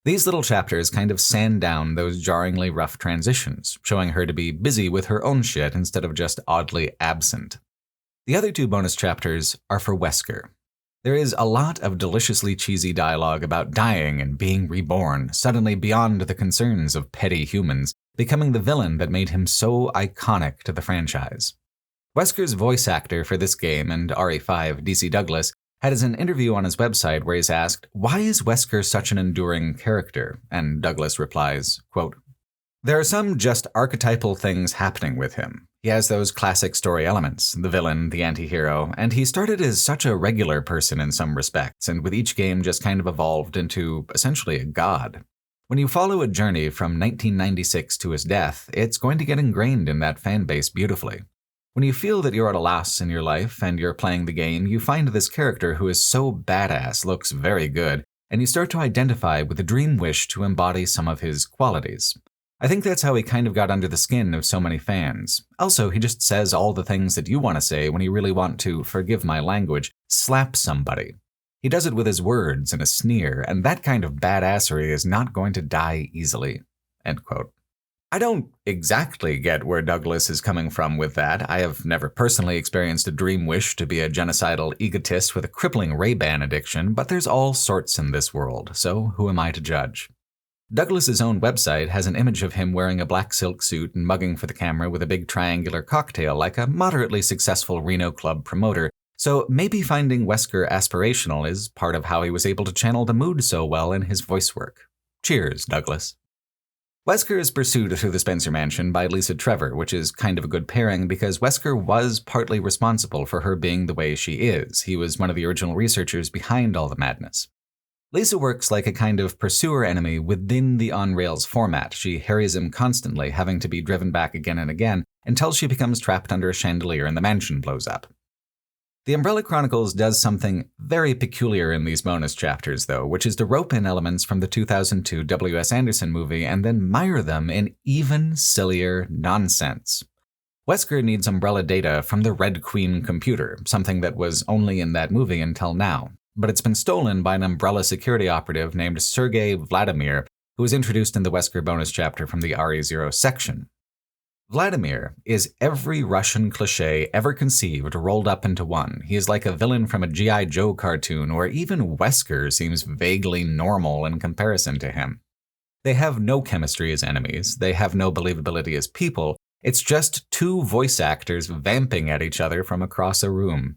These little chapters kind of sand down those jarringly rough transitions, showing her to be busy with her own shit instead of just oddly absent. The other 2 bonus chapters are for Wesker. There is a lot of deliciously cheesy dialogue about dying and being reborn, suddenly beyond the concerns of petty humans, becoming the villain that made him so iconic to the franchise. Wesker's voice actor for this game and RE5, DC Douglas, had an interview on his website where he's asked, "Why is Wesker such an enduring character?" And Douglas replies, quote, "There are some just archetypal things happening with him. He has those classic story elements, the villain, the anti-hero, and he started as such a regular person in some respects, and with each game just kind of evolved into essentially a god. When you follow a journey from 1996 to his death, it's going to get ingrained in that fan base beautifully. When you feel that you're at a loss in your life and you're playing the game, you find this character who is so badass, looks very good, and you start to identify with a dream wish to embody some of his qualities. I think that's how he kind of got under the skin of so many fans. Also, he just says all the things that you want to say when you really want to, forgive my language, slap somebody. He does it with his words and a sneer, and that kind of badassery is not going to die easily." End quote. I don't exactly get where Douglas is coming from with that. I have never personally experienced a dream wish to be a genocidal egotist with a crippling Ray-Ban addiction, but there's all sorts in this world, so who am I to judge? Douglas's own website has an image of him wearing a black silk suit and mugging for the camera with a big triangular cocktail like a moderately successful Reno club promoter, so maybe finding Wesker aspirational is part of how he was able to channel the mood so well in his voice work. Cheers, Douglas. Wesker is pursued through the Spencer mansion by Lisa Trevor, which is kind of a good pairing because Wesker was partly responsible for her being the way she is. He was one of the original researchers behind all the madness. Lisa works like a kind of pursuer enemy within the on-rails format. She harries him constantly, having to be driven back again and again, until she becomes trapped under a chandelier and the mansion blows up. The Umbrella Chronicles does something very peculiar in these bonus chapters, though, which is to rope in elements from the 2002 W.S. Anderson movie and then mire them in even sillier nonsense. Wesker needs Umbrella data from the Red Queen computer, something that was only in that movie until now, but it's been stolen by an Umbrella security operative named Sergei Vladimir, who was introduced in the Wesker bonus chapter from the RE0 section. Vladimir is every Russian cliché ever conceived rolled up into one. He is like a villain from a G.I. Joe cartoon, or even Wesker seems vaguely normal in comparison to him. They have no chemistry as enemies, they have no believability as people, it's just two voice actors vamping at each other from across a room.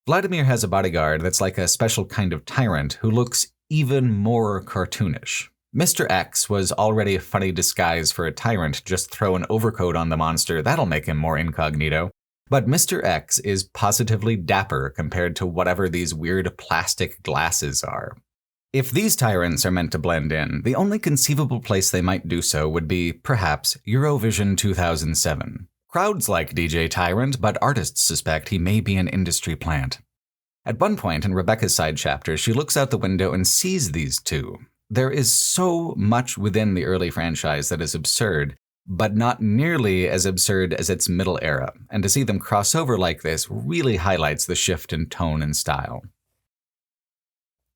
Vladimir has a bodyguard that's like a special kind of tyrant who looks even more cartoonish. Mr. X was already a funny disguise for a tyrant, just throw an overcoat on the monster, that'll make him more incognito. But Mr. X is positively dapper compared to whatever these weird plastic glasses are. If these tyrants are meant to blend in, the only conceivable place they might do so would be, perhaps, Eurovision 2007. Crowds like DJ Tyrant, but artists suspect he may be an industry plant. At one point in Rebecca's side chapter, she looks out the window and sees these two. There is so much within the early franchise that is absurd, but not nearly as absurd as its middle era, and to see them cross over like this really highlights the shift in tone and style.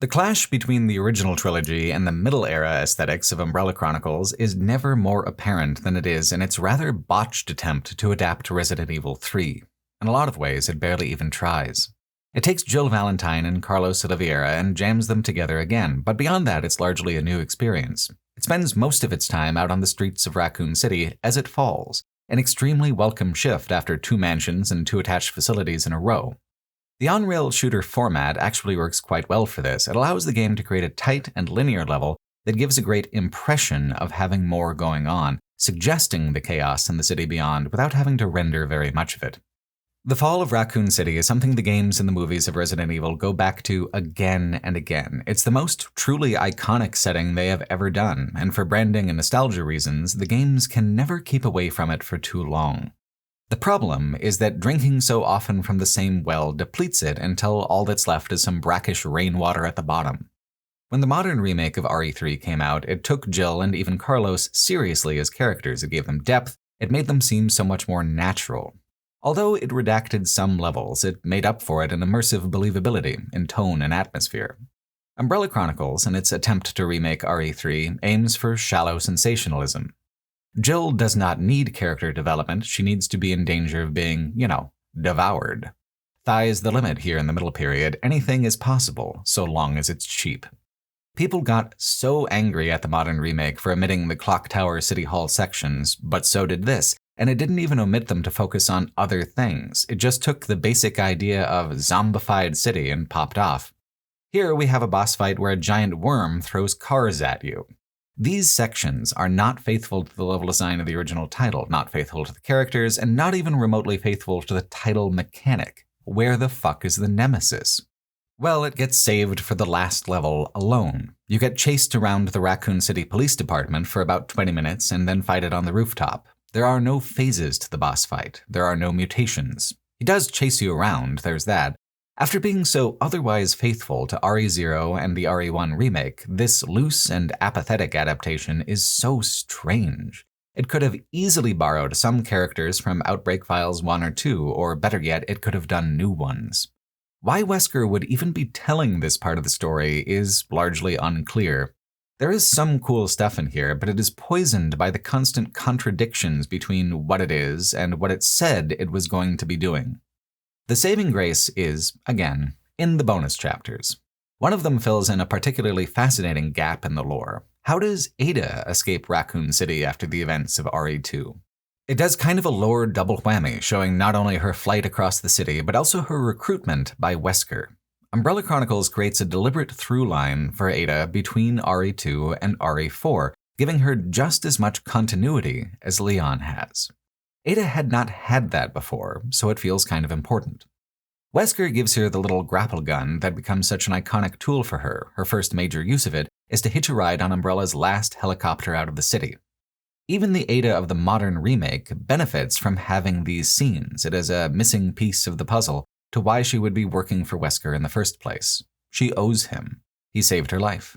The clash between the original trilogy and the middle era aesthetics of Umbrella Chronicles is never more apparent than it is in its rather botched attempt to adapt Resident Evil 3. In a lot of ways, it barely even tries. It takes Jill Valentine and Carlos Oliveira and jams them together again, but beyond that it's largely a new experience. It spends most of its time out on the streets of Raccoon City as it falls, an extremely welcome shift after 2 mansions and 2 attached facilities in a row. The on-rail shooter format actually works quite well for this. It allows the game to create a tight and linear level that gives a great impression of having more going on, suggesting the chaos in the city beyond without having to render very much of it. The fall of Raccoon City is something the games and the movies of Resident Evil go back to again and again. It's the most truly iconic setting they have ever done, and for branding and nostalgia reasons, the games can never keep away from it for too long. The problem is that drinking so often from the same well depletes it until all that's left is some brackish rainwater at the bottom. When the modern remake of RE3 came out, it took Jill and even Carlos seriously as characters. It gave them depth, it made them seem so much more natural. Although it redacted some levels, it made up for it in immersive believability, in tone and atmosphere. Umbrella Chronicles, in its attempt to remake RE3, aims for shallow sensationalism. Jill does not need character development, she needs to be in danger of being, devoured. Thigh's the limit here in the middle period, anything is possible, so long as it's cheap. People got so angry at the modern remake for omitting the Clock Tower City Hall sections, but so did this. And it didn't even omit them to focus on other things. It just took the basic idea of zombified city and popped off. Here we have a boss fight where a giant worm throws cars at you. These sections are not faithful to the level design of the original title, not faithful to the characters, and not even remotely faithful to the title mechanic. Where the fuck is the nemesis? Well, it gets saved for the last level alone. You get chased around the Raccoon City Police Department for about 20 minutes and then fight it on the rooftop. There are no phases to the boss fight. There are no mutations. He does chase you around, there's that. After being so otherwise faithful to RE0 and the RE1 remake, this loose and apathetic adaptation is so strange. It could have easily borrowed some characters from Outbreak Files 1 or 2, or better yet, it could have done new ones. Why Wesker would even be telling this part of the story is largely unclear. There is some cool stuff in here, but it is poisoned by the constant contradictions between what it is and what it said it was going to be doing. The saving grace is, again, in the bonus chapters. One of them fills in a particularly fascinating gap in the lore. How does Ada escape Raccoon City after the events of RE2? It does kind of a lore double whammy, showing not only her flight across the city, but also her recruitment by Wesker. Umbrella Chronicles creates a deliberate through line for Ada between RE2 and RE4, giving her just as much continuity as Leon has. Ada had not had that before, so it feels kind of important. Wesker gives her the little grapple gun that becomes such an iconic tool for her. Her first major use of it is to hitch a ride on Umbrella's last helicopter out of the city. Even the Ada of the modern remake benefits from having these scenes. It is a missing piece of the puzzle to why she would be working for Wesker in the first place. She owes him. He saved her life.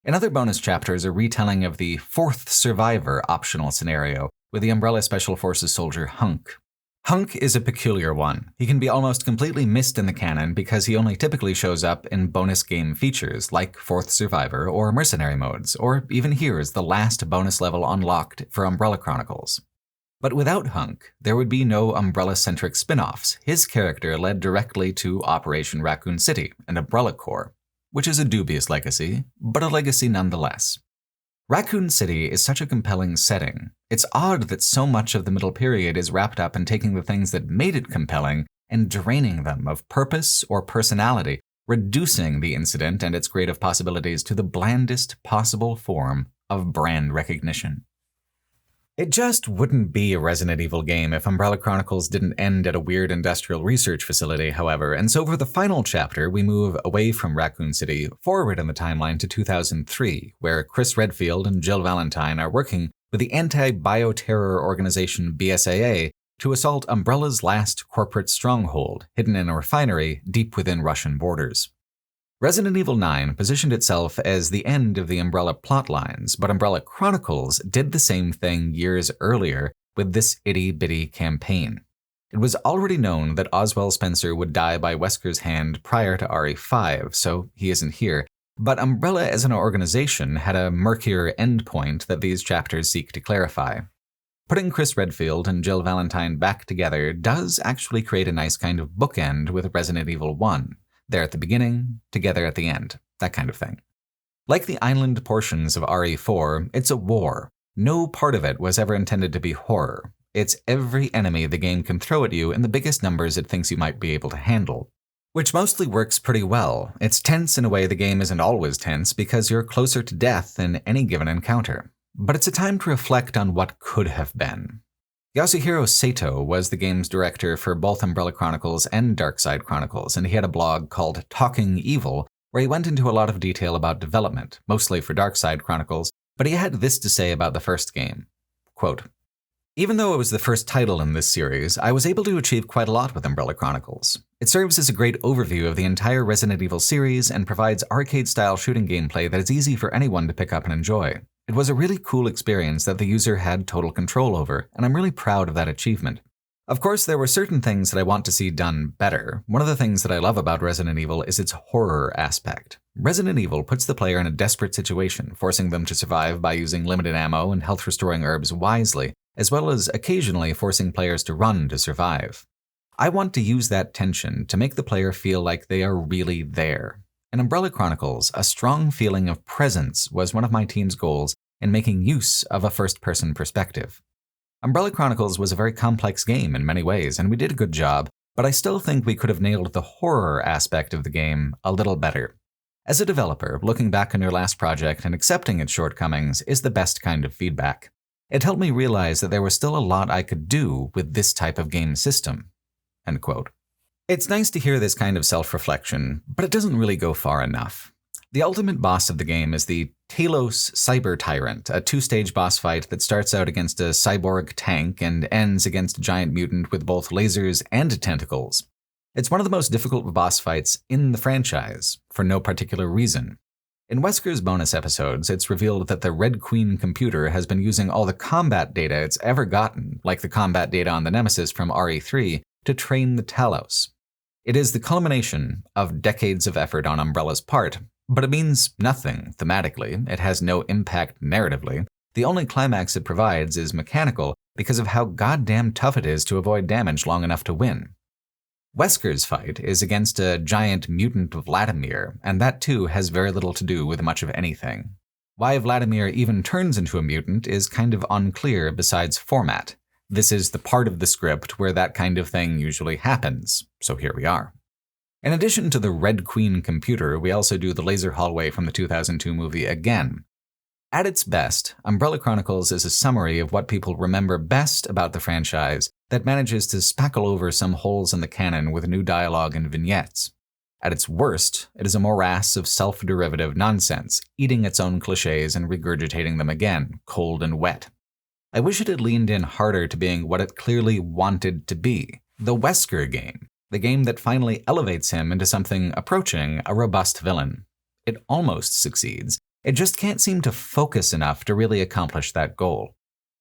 Another bonus chapter is a retelling of the fourth survivor optional scenario with the Umbrella Special Forces soldier Hunk. Hunk is a peculiar one. He can be almost completely missed in the canon because he only typically shows up in bonus game features like Fourth Survivor or Mercenary modes, or even here is the last bonus level unlocked for Umbrella Chronicles. But without Hunk, there would be no Umbrella-centric spinoffs. His character led directly to Operation Raccoon City and Umbrella Corps, which is a dubious legacy, but a legacy nonetheless. Raccoon City is such a compelling setting. It's odd that so much of the middle period is wrapped up in taking the things that made it compelling and draining them of purpose or personality, reducing the incident and its creative possibilities to the blandest possible form of brand recognition. It just wouldn't be a Resident Evil game if Umbrella Chronicles didn't end at a weird industrial research facility, however, and so for the final chapter, we move away from Raccoon City, forward in the timeline to 2003, where Chris Redfield and Jill Valentine are working with the anti-bioterror organization BSAA to assault Umbrella's last corporate stronghold, hidden in a refinery deep within Russian borders. Resident Evil 9 positioned itself as the end of the Umbrella plotlines, but Umbrella Chronicles did the same thing years earlier with this itty-bitty campaign. It was already known that Oswald Spencer would die by Wesker's hand prior to RE5, so he isn't here, but Umbrella as an organization had a murkier endpoint that these chapters seek to clarify. Putting Chris Redfield and Jill Valentine back together does actually create a nice kind of bookend with Resident Evil 1. They're at the beginning, together at the end, that kind of thing. Like the island portions of RE4, it's a war. No part of it was ever intended to be horror. It's every enemy the game can throw at you in the biggest numbers it thinks you might be able to handle. Which mostly works pretty well. It's tense in a way the game isn't always tense because you're closer to death in any given encounter. But it's a time to reflect on what could have been. Yasuhiro Sato was the game's director for both Umbrella Chronicles and Darkside Chronicles, and he had a blog called Talking Evil, where he went into a lot of detail about development, mostly for Darkside Chronicles, but he had this to say about the first game. Quote, "Even though it was the first title in this series, I was able to achieve quite a lot with Umbrella Chronicles. It serves as a great overview of the entire Resident Evil series and provides arcade-style shooting gameplay that is easy for anyone to pick up and enjoy. It was a really cool experience that the user had total control over, and I'm really proud of that achievement. Of course, there were certain things that I want to see done better. One of the things that I love about Resident Evil is its horror aspect. Resident Evil puts the player in a desperate situation, forcing them to survive by using limited ammo and health-restoring herbs wisely, as well as occasionally forcing players to run to survive. I want to use that tension to make the player feel like they are really there. In Umbrella Chronicles, a strong feeling of presence was one of my team's goals in making use of a first-person perspective. Umbrella Chronicles was a very complex game in many ways, and we did a good job, but I still think we could have nailed the horror aspect of the game a little better. As a developer, looking back on your last project and accepting its shortcomings is the best kind of feedback. It helped me realize that there was still a lot I could do with this type of game system." End quote. It's nice to hear this kind of self-reflection, but it doesn't really go far enough. The ultimate boss of the game is the Talos Cyber Tyrant, a two-stage boss fight that starts out against a cyborg tank and ends against a giant mutant with both lasers and tentacles. It's one of the most difficult boss fights in the franchise, for no particular reason. In Wesker's bonus episodes, it's revealed that the Red Queen computer has been using all the combat data it's ever gotten, like the combat data on the Nemesis from RE3, to train the Talos. It is the culmination of decades of effort on Umbrella's part, But it means nothing thematically, it has no impact narratively. The only climax it provides is mechanical because of how goddamn tough it is to avoid damage long enough to win. Wesker's fight is against a giant mutant Vladimir, and that too has very little to do with much of anything. Why Vladimir even turns into a mutant is kind of unclear besides format. This is the part of the script where that kind of thing usually happens, so here we are. In addition to the Red Queen computer, we also do the laser hallway from the 2002 movie again. At its best, Umbrella Chronicles is a summary of what people remember best about the franchise that manages to spackle over some holes in the canon with new dialogue and vignettes. At its worst, it is a morass of self-derivative nonsense, eating its own cliches and regurgitating them again, cold and wet. I wish it had leaned in harder to being what it clearly wanted to be, the Wesker game, the game that finally elevates him into something approaching a robust villain. It almost succeeds. It just can't seem to focus enough to really accomplish that goal.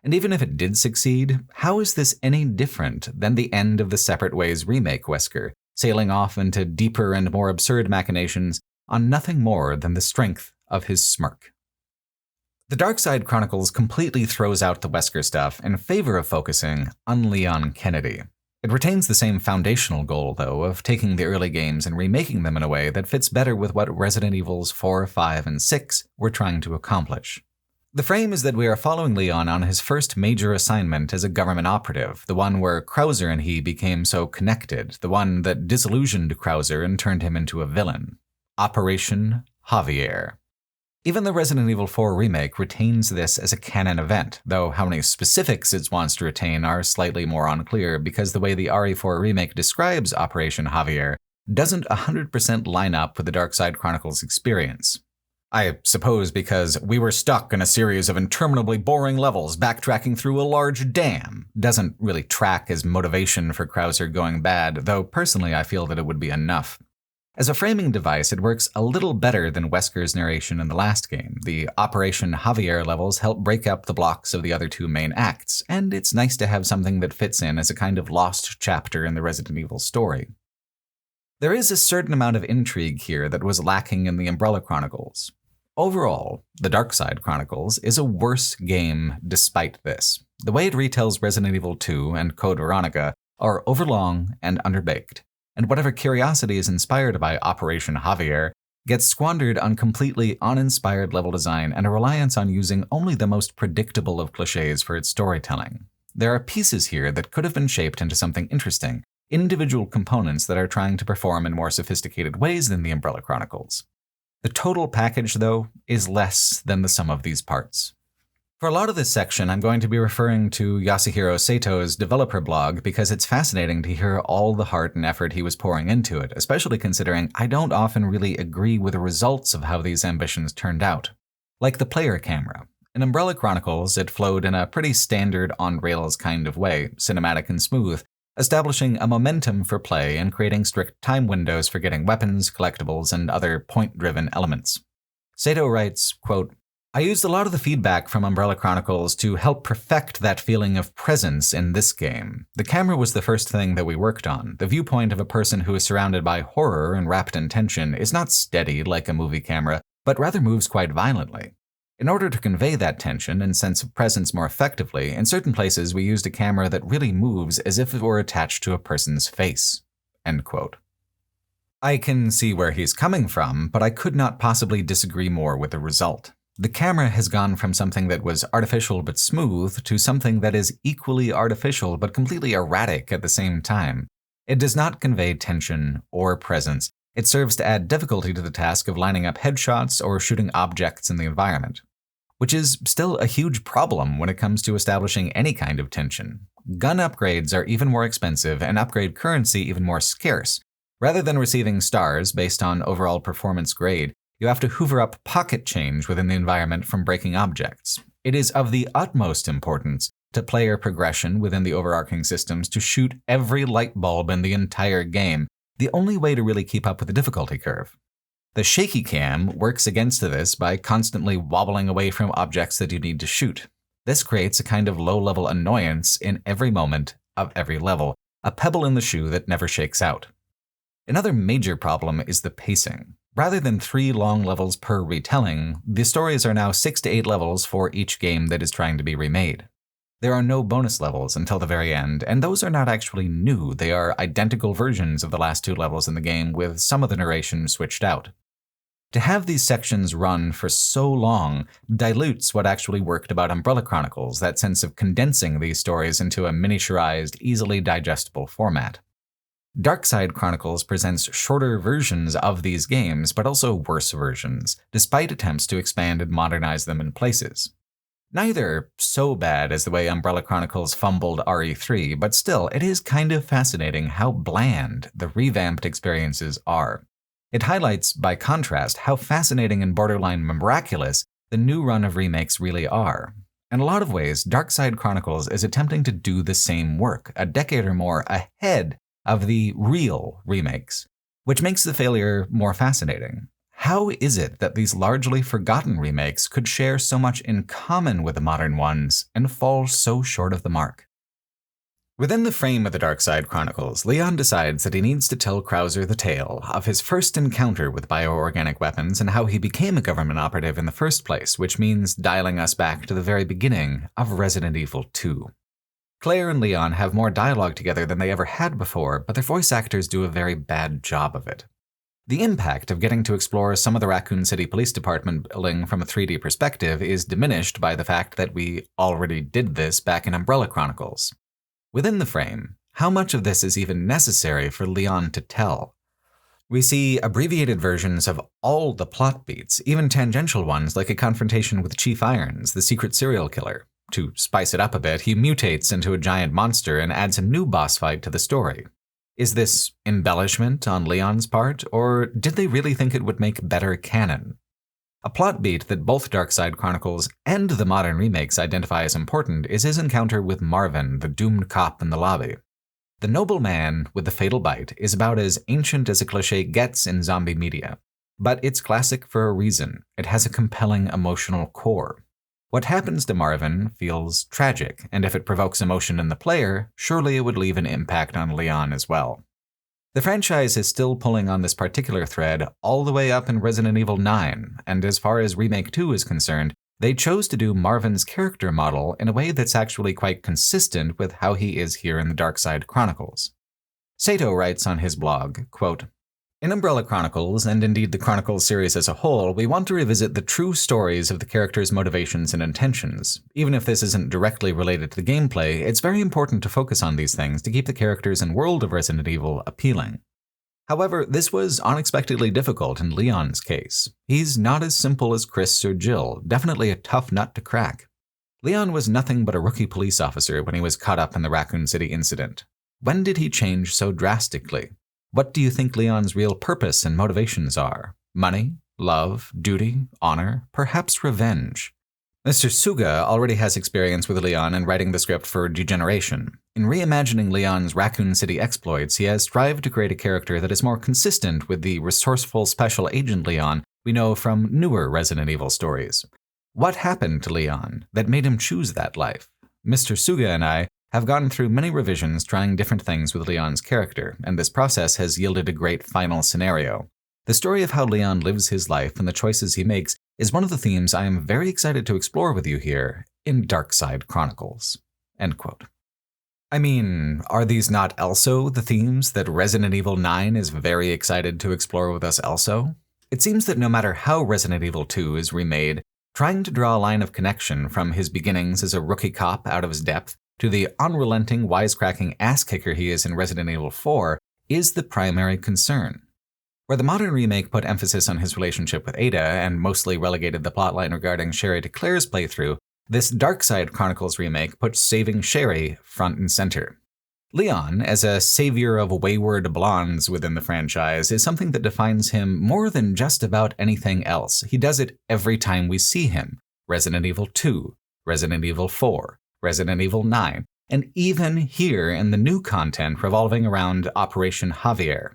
And even if it did succeed, how is this any different than the end of the Separate Ways remake Wesker, sailing off into deeper and more absurd machinations on nothing more than the strength of his smirk? The Darkside Chronicles completely throws out the Wesker stuff in favor of focusing on Leon Kennedy. It retains the same foundational goal, though, of taking the early games and remaking them in a way that fits better with what Resident Evils 4, 5, and 6 were trying to accomplish. The frame is that we are following Leon on his first major assignment as a government operative, the one where Krauser and he became so connected, the one that disillusioned Krauser and turned him into a villain. Operation Javier. Even the Resident Evil 4 remake retains this as a canon event, though how many specifics it wants to retain are slightly more unclear because the way the RE4 remake describes Operation Javier doesn't 100% line up with the Darkside Chronicles experience. I suppose because we were stuck in a series of interminably boring levels backtracking through a large dam doesn't really track as motivation for Krauser going bad, though personally I feel that it would be enough. As a framing device, it works a little better than Wesker's narration in the last game. The Operation Javier levels help break up the blocks of the other two main acts, and it's nice to have something that fits in as a kind of lost chapter in the Resident Evil story. There is a certain amount of intrigue here that was lacking in the Umbrella Chronicles. Overall, the Darkside Chronicles is a worse game despite this. The way it retells Resident Evil 2 and Code Veronica are overlong and underbaked, and whatever curiosity is inspired by Operation Javier gets squandered on completely uninspired level design and a reliance on using only the most predictable of cliches for its storytelling. There are pieces here that could have been shaped into something interesting, individual components that are trying to perform in more sophisticated ways than the Umbrella Chronicles. The total package, though, is less than the sum of these parts. For a lot of this section, I'm going to be referring to Yasuhiro Sato's developer blog because it's fascinating to hear all the heart and effort he was pouring into it, especially considering I don't often really agree with the results of how these ambitions turned out. Like the player camera. In Umbrella Chronicles, it flowed in a pretty standard on-rails kind of way, cinematic and smooth, establishing a momentum for play and creating strict time windows for getting weapons, collectibles, and other point-driven elements. Sato writes, quote, I used a lot of the feedback from Umbrella Chronicles to help perfect that feeling of presence in this game. The camera was the first thing that we worked on. The viewpoint of a person who is surrounded by horror and wrapped in tension is not steady like a movie camera, but rather moves quite violently. In order to convey that tension and sense of presence more effectively, in certain places we used a camera that really moves as if it were attached to a person's face. End quote. I can see where he's coming from, but I could not possibly disagree more with the result. The camera has gone from something that was artificial but smooth to something that is equally artificial but completely erratic at the same time. It does not convey tension or presence. It serves to add difficulty to the task of lining up headshots or shooting objects in the environment, which is still a huge problem when it comes to establishing any kind of tension. Gun upgrades are even more expensive and upgrade currency even more scarce. Rather than receiving stars based on overall performance grade, you have to hoover up pocket change within the environment from breaking objects. It is of the utmost importance to player progression within the overarching systems to shoot every light bulb in the entire game, the only way to really keep up with the difficulty curve. The shaky cam works against this by constantly wobbling away from objects that you need to shoot. This creates a kind of low-level annoyance in every moment of every level, a pebble in the shoe that never shakes out. Another major problem is the pacing. Rather than 3 long levels per retelling, the stories are now 6 to 8 levels for each game that is trying to be remade. There are no bonus levels until the very end, and those are not actually new. They are identical versions of the last 2 levels in the game with some of the narration switched out. To have these sections run for so long dilutes what actually worked about Umbrella Chronicles, that sense of condensing these stories into a miniaturized, easily digestible format. Darkside Chronicles presents shorter versions of these games, but also worse versions, despite attempts to expand and modernize them in places. Neither so bad as the way Umbrella Chronicles fumbled RE3, but still, it is kind of fascinating how bland the revamped experiences are. It highlights, by contrast, how fascinating and borderline miraculous the new run of remakes really are. In a lot of ways, Darkside Chronicles is attempting to do the same work, a decade or more ahead of the real remakes, which makes the failure more fascinating. How is it that these largely forgotten remakes could share so much in common with the modern ones and fall so short of the mark? Within the frame of the Darkside Chronicles, Leon decides that he needs to tell Krauser the tale of his first encounter with bioorganic weapons and how he became a government operative in the first place, which means dialing us back to the very beginning of Resident Evil 2. Claire and Leon have more dialogue together than they ever had before, but their voice actors do a very bad job of it. The impact of getting to explore some of the Raccoon City Police Department building from a 3D perspective is diminished by the fact that we already did this back in Umbrella Chronicles. Within the frame, how much of this is even necessary for Leon to tell? We see abbreviated versions of all the plot beats, even tangential ones like a confrontation with Chief Irons, the secret serial killer. To spice it up a bit, he mutates into a giant monster and adds a new boss fight to the story. Is this embellishment on Leon's part, or did they really think it would make better canon? A plot beat that both Darkside Chronicles and the modern remakes identify as important is his encounter with Marvin, the doomed cop in the lobby. The noble man with the fatal bite is about as ancient as a cliché gets in zombie media. But it's classic for a reason. It has a compelling emotional core. What happens to Marvin feels tragic, and if it provokes emotion in the player, surely it would leave an impact on Leon as well. The franchise is still pulling on this particular thread all the way up in Resident Evil 9, and as far as Remake 2 is concerned, they chose to do Marvin's character model in a way that's actually quite consistent with how he is here in the Darkside Chronicles. Sato writes on his blog, quote, "In Umbrella Chronicles, and indeed the Chronicles series as a whole, we want to revisit the true stories of the characters' motivations and intentions. Even if this isn't directly related to the gameplay, it's very important to focus on these things to keep the characters and world of Resident Evil appealing. However, this was unexpectedly difficult in Leon's case. He's not as simple as Chris or Jill, definitely a tough nut to crack. Leon was nothing but a rookie police officer when he was caught up in the Raccoon City incident. When did he change so drastically? What do you think Leon's real purpose and motivations are? Money? Love? Duty? Honor? Perhaps revenge? Mr. Suga already has experience with Leon in writing the script for Degeneration. In reimagining Leon's Raccoon City exploits, he has strived to create a character that is more consistent with the resourceful special agent Leon we know from newer Resident Evil stories. What happened to Leon that made him choose that life? Mr. Suga and I have gone through many revisions trying different things with Leon's character, and this process has yielded a great final scenario. The story of how Leon lives his life and the choices he makes is one of the themes I am very excited to explore with you here in Darkside Chronicles." End quote. I mean, are these not also the themes that Resident Evil 9 is very excited to explore with us also? It seems that no matter how Resident Evil 2 is remade, trying to draw a line of connection from his beginnings as a rookie cop out of his depth to the unrelenting, wisecracking ass-kicker he is in Resident Evil 4 is the primary concern. Where the modern remake put emphasis on his relationship with Ada and mostly relegated the plotline regarding Sherry to Claire's playthrough, this Darkside Chronicles remake puts saving Sherry front and center. Leon, as a savior of wayward blondes within the franchise, is something that defines him more than just about anything else. He does it every time we see him. Resident Evil 2, Resident Evil 4, Resident Evil 9, and even here in the new content revolving around Operation Javier.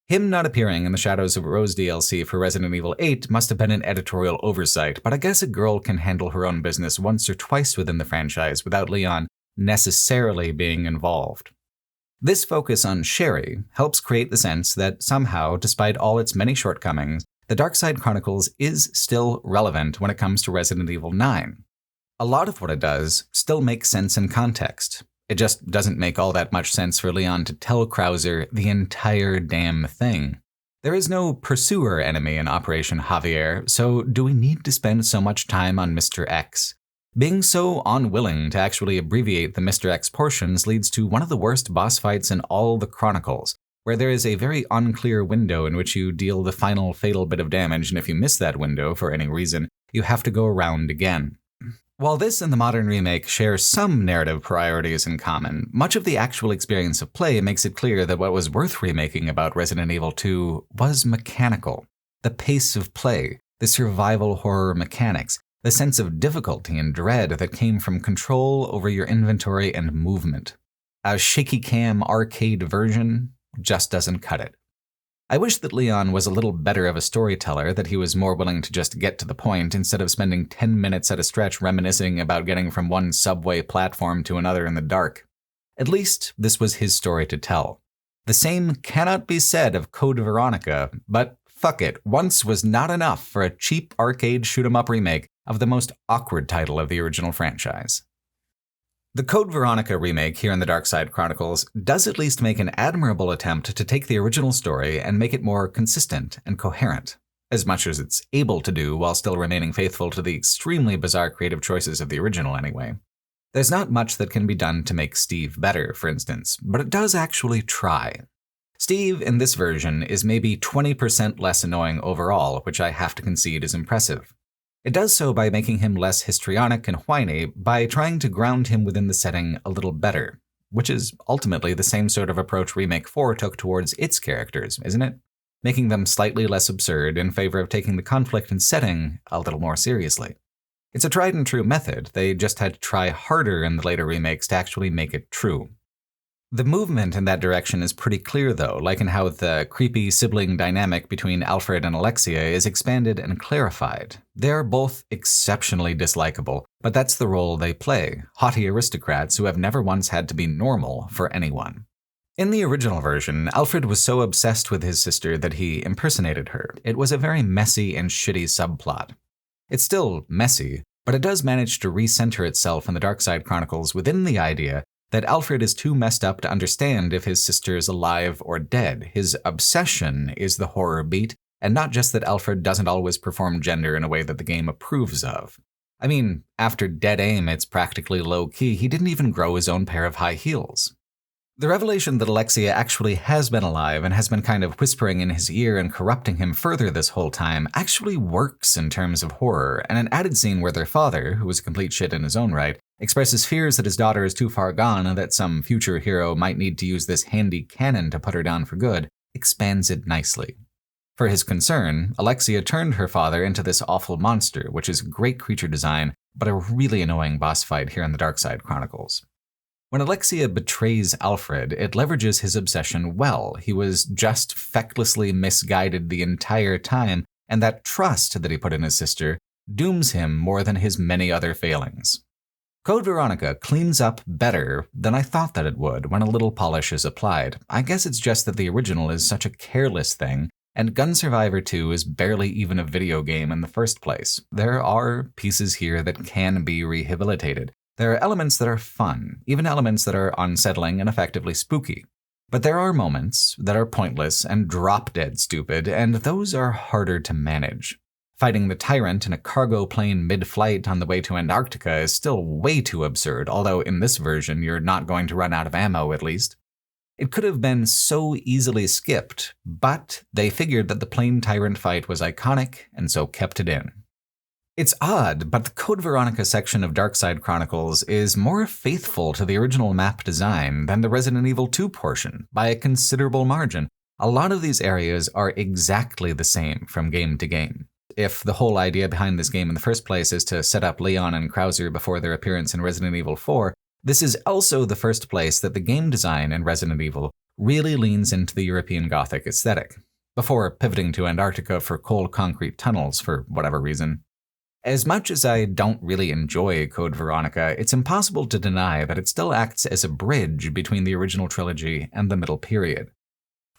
Him not appearing in the Shadows of Rose DLC for Resident Evil 8 must have been an editorial oversight, but I guess a girl can handle her own business once or twice within the franchise without Leon necessarily being involved. This focus on Sherry helps create the sense that somehow, despite all its many shortcomings, the Darkside Chronicles is still relevant when it comes to Resident Evil 9. A lot of what it does still makes sense in context. It just doesn't make all that much sense for Leon to tell Krauser the entire damn thing. There is no pursuer enemy in Operation Javier, so do we need to spend so much time on Mr. X? Being so unwilling to actually abbreviate the Mr. X portions leads to one of the worst boss fights in all the Chronicles, where there is a very unclear window in which you deal the final fatal bit of damage, and if you miss that window for any reason, you have to go around again. While this and the modern remake share some narrative priorities in common, much of the actual experience of play makes it clear that what was worth remaking about Resident Evil 2 was mechanical. The pace of play, the survival horror mechanics, the sense of difficulty and dread that came from control over your inventory and movement. A shaky cam arcade version just doesn't cut it. I wish that Leon was a little better of a storyteller, that he was more willing to just get to the point instead of spending 10 minutes at a stretch reminiscing about getting from one subway platform to another in the dark. At least, this was his story to tell. The same cannot be said of Code Veronica, but fuck it, once was not enough for a cheap arcade shoot-'em-up remake of the most awkward title of the original franchise. The Code Veronica remake here in the Darkside Chronicles does at least make an admirable attempt to take the original story and make it more consistent and coherent, as much as it's able to do while still remaining faithful to the extremely bizarre creative choices of the original anyway. There's not much that can be done to make Steve better, for instance, but it does actually try. Steve in this version is maybe 20% less annoying overall, which I have to concede is impressive. It does so by making him less histrionic and whiny, by trying to ground him within the setting a little better, which is ultimately the same sort of approach Remake 4 took towards its characters, isn't it? Making them slightly less absurd in favor of taking the conflict and setting a little more seriously. It's a tried and true method, they just had to try harder in the later remakes to actually make it true. The movement in that direction is pretty clear though, like in how the creepy sibling dynamic between Alfred and Alexia is expanded and clarified. They're both exceptionally dislikable, but that's the role they play, haughty aristocrats who have never once had to be normal for anyone. In the original version, Alfred was so obsessed with his sister that he impersonated her. It was a very messy and shitty subplot. It's still messy, but it does manage to recenter itself in the Darkside Chronicles within the idea that Alfred is too messed up to understand if his sister is alive or dead. His obsession is the horror beat, and not just that Alfred doesn't always perform gender in a way that the game approves of. I mean, after Dead Aim, it's practically low-key. He didn't even grow his own pair of high heels. The revelation that Alexia actually has been alive and has been kind of whispering in his ear and corrupting him further this whole time actually works in terms of horror, and an added scene where their father, who was a complete shit in his own right, expresses fears that his daughter is too far gone and that some future hero might need to use this handy cannon to put her down for good, expands it nicely. For his concern, Alexia turned her father into this awful monster, which is great creature design, but a really annoying boss fight here in the Darkside Chronicles. When Alexia betrays Alfred, it leverages his obsession well. He was just fecklessly misguided the entire time, and that trust that he put in his sister dooms him more than his many other failings. Code Veronica cleans up better than I thought that it would when a little polish is applied. I guess it's just that the original is such a careless thing, and Gun Survivor 2 is barely even a video game in the first place. There are pieces here that can be rehabilitated. There are elements that are fun, even elements that are unsettling and effectively spooky. But there are moments that are pointless and drop-dead stupid, and those are harder to manage. Fighting the Tyrant in a cargo plane mid-flight on the way to Antarctica is still way too absurd, although in this version you're not going to run out of ammo at least. It could have been so easily skipped, but they figured that the plane Tyrant fight was iconic and so kept it in. It's odd, but the Code Veronica section of Darkside Chronicles is more faithful to the original map design than the Resident Evil 2 portion, by a considerable margin. A lot of these areas are exactly the same from game to game. If the whole idea behind this game in the first place is to set up Leon and Krauser before their appearance in Resident Evil 4, this is also the first place that the game design in Resident Evil really leans into the European Gothic aesthetic, before pivoting to Antarctica for cold concrete tunnels for whatever reason. As much as I don't really enjoy Code Veronica, it's impossible to deny that it still acts as a bridge between the original trilogy and the middle period.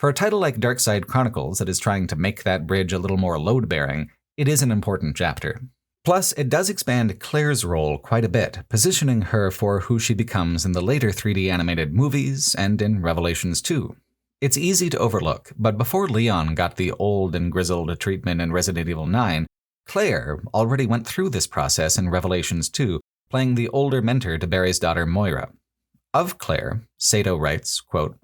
For a title like Darkside Chronicles that is trying to make that bridge a little more load-bearing, it is an important chapter. Plus, it does expand Claire's role quite a bit, positioning her for who she becomes in the later 3D animated movies and in Revelations 2. It's easy to overlook, but before Leon got the old and grizzled treatment in Resident Evil 9, Claire already went through this process in Revelations 2, playing the older mentor to Barry's daughter Moira. Of Claire, Sato writes, quote,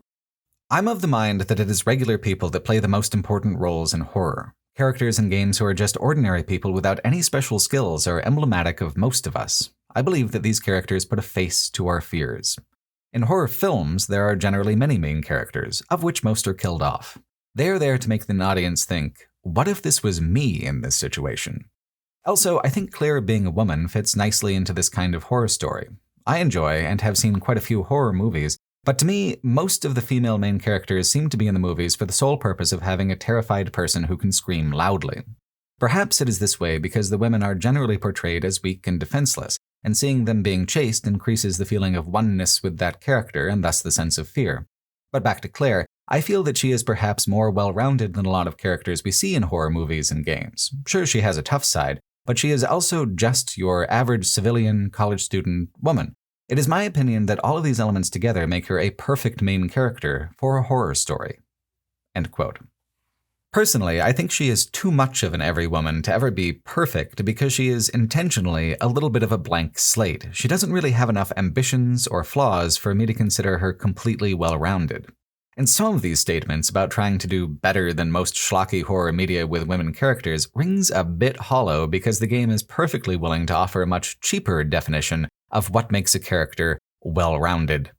"I'm of the mind that it is regular people that play the most important roles in horror. Characters in games who are just ordinary people without any special skills are emblematic of most of us. I believe that these characters put a face to our fears. In horror films, there are generally many main characters, of which most are killed off. They are there to make the audience think, what if this was me in this situation? Also, I think Claire being a woman fits nicely into this kind of horror story. I enjoy and have seen quite a few horror movies, but to me, most of the female main characters seem to be in the movies for the sole purpose of having a terrified person who can scream loudly. Perhaps it is this way because the women are generally portrayed as weak and defenseless, and seeing them being chased increases the feeling of oneness with that character and thus the sense of fear. But back to Claire, I feel that she is perhaps more well-rounded than a lot of characters we see in horror movies and games. Sure, she has a tough side, but she is also just your average civilian, college student woman. It is my opinion that all of these elements together make her a perfect main character for a horror story." End quote. Personally, I think she is too much of an every woman to ever be perfect because she is intentionally a little bit of a blank slate. She doesn't really have enough ambitions or flaws for me to consider her completely well-rounded. And some of these statements about trying to do better than most schlocky horror media with women characters rings a bit hollow because the game is perfectly willing to offer a much cheaper definition of what makes a character well-rounded.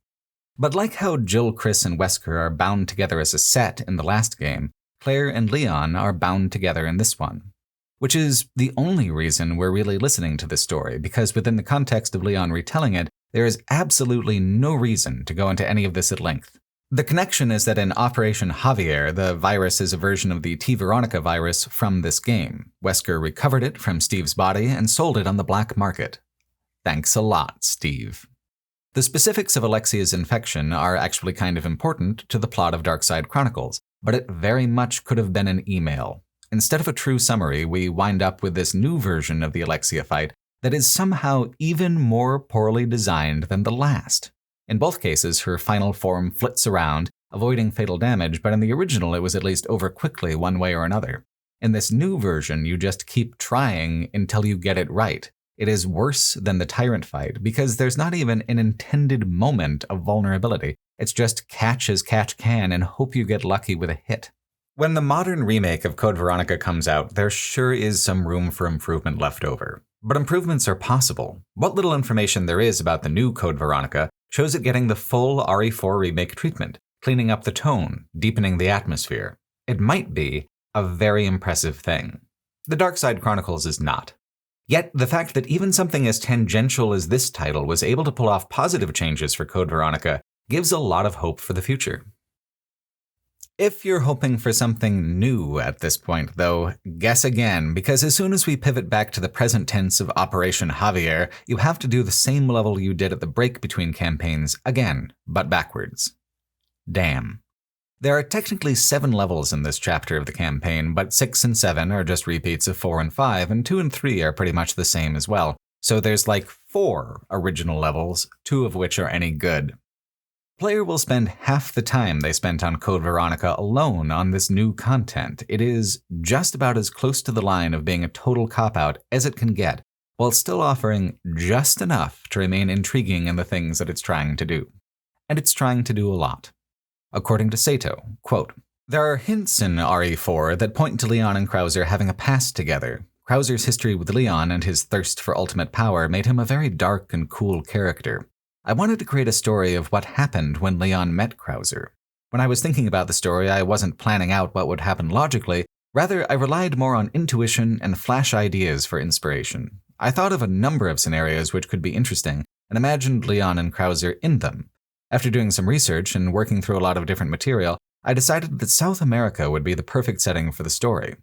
But like how Jill, Chris, and Wesker are bound together as a set in the last game, Claire and Leon are bound together in this one. Which is the only reason we're really listening to this story, because within the context of Leon retelling it, there is absolutely no reason to go into any of this at length. The connection is that in Operation Javier, the virus is a version of the T. Veronica virus from this game. Wesker recovered it from Steve's body and sold it on the black market. Thanks a lot, Steve. The specifics of Alexia's infection are actually kind of important to the plot of Darkside Chronicles, but it very much could have been an email. Instead of a true summary, we wind up with this new version of the Alexia fight that is somehow even more poorly designed than the last. In both cases, her final form flits around, avoiding fatal damage, but in the original it was at least over quickly one way or another. In this new version, you just keep trying until you get it right. It is worse than the Tyrant fight because there's not even an intended moment of vulnerability. It's just catch as catch can and hope you get lucky with a hit. When the modern remake of Code Veronica comes out, there sure is some room for improvement left over. But improvements are possible. What little information there is about the new Code Veronica shows it getting the full RE4 remake treatment, cleaning up the tone, deepening the atmosphere. It might be a very impressive thing. The Darkside Chronicles is not. Yet, the fact that even something as tangential as this title was able to pull off positive changes for Code Veronica gives a lot of hope for the future. If you're hoping for something new at this point, though, guess again, because as soon as we pivot back to the present tense of Operation Javier, you have to do the same level you did at the break between campaigns again, but backwards. Damn. There are technically 7 levels in this chapter of the campaign, but 6 and 7 are just repeats of 4 and 5, and 2 and 3 are pretty much the same as well. So there's like 4 original levels, 2 of which are any good. Player will spend half the time they spent on Code Veronica alone on this new content. It is just about as close to the line of being a total cop-out as it can get, while still offering just enough to remain intriguing in the things that it's trying to do. And it's trying to do a lot. According to Sato, quote, "There are hints in RE4 that point to Leon and Krauser having a past together. Krauser's history with Leon and his thirst for ultimate power made him a very dark and cool character. I wanted to create a story of what happened when Leon met Krauser. When I was thinking about the story, I wasn't planning out what would happen logically. Rather, I relied more on intuition and flash ideas for inspiration. I thought of a number of scenarios which could be interesting and imagined Leon and Krauser in them. After doing some research and working through a lot of different material, I decided that South America would be the perfect setting for the story.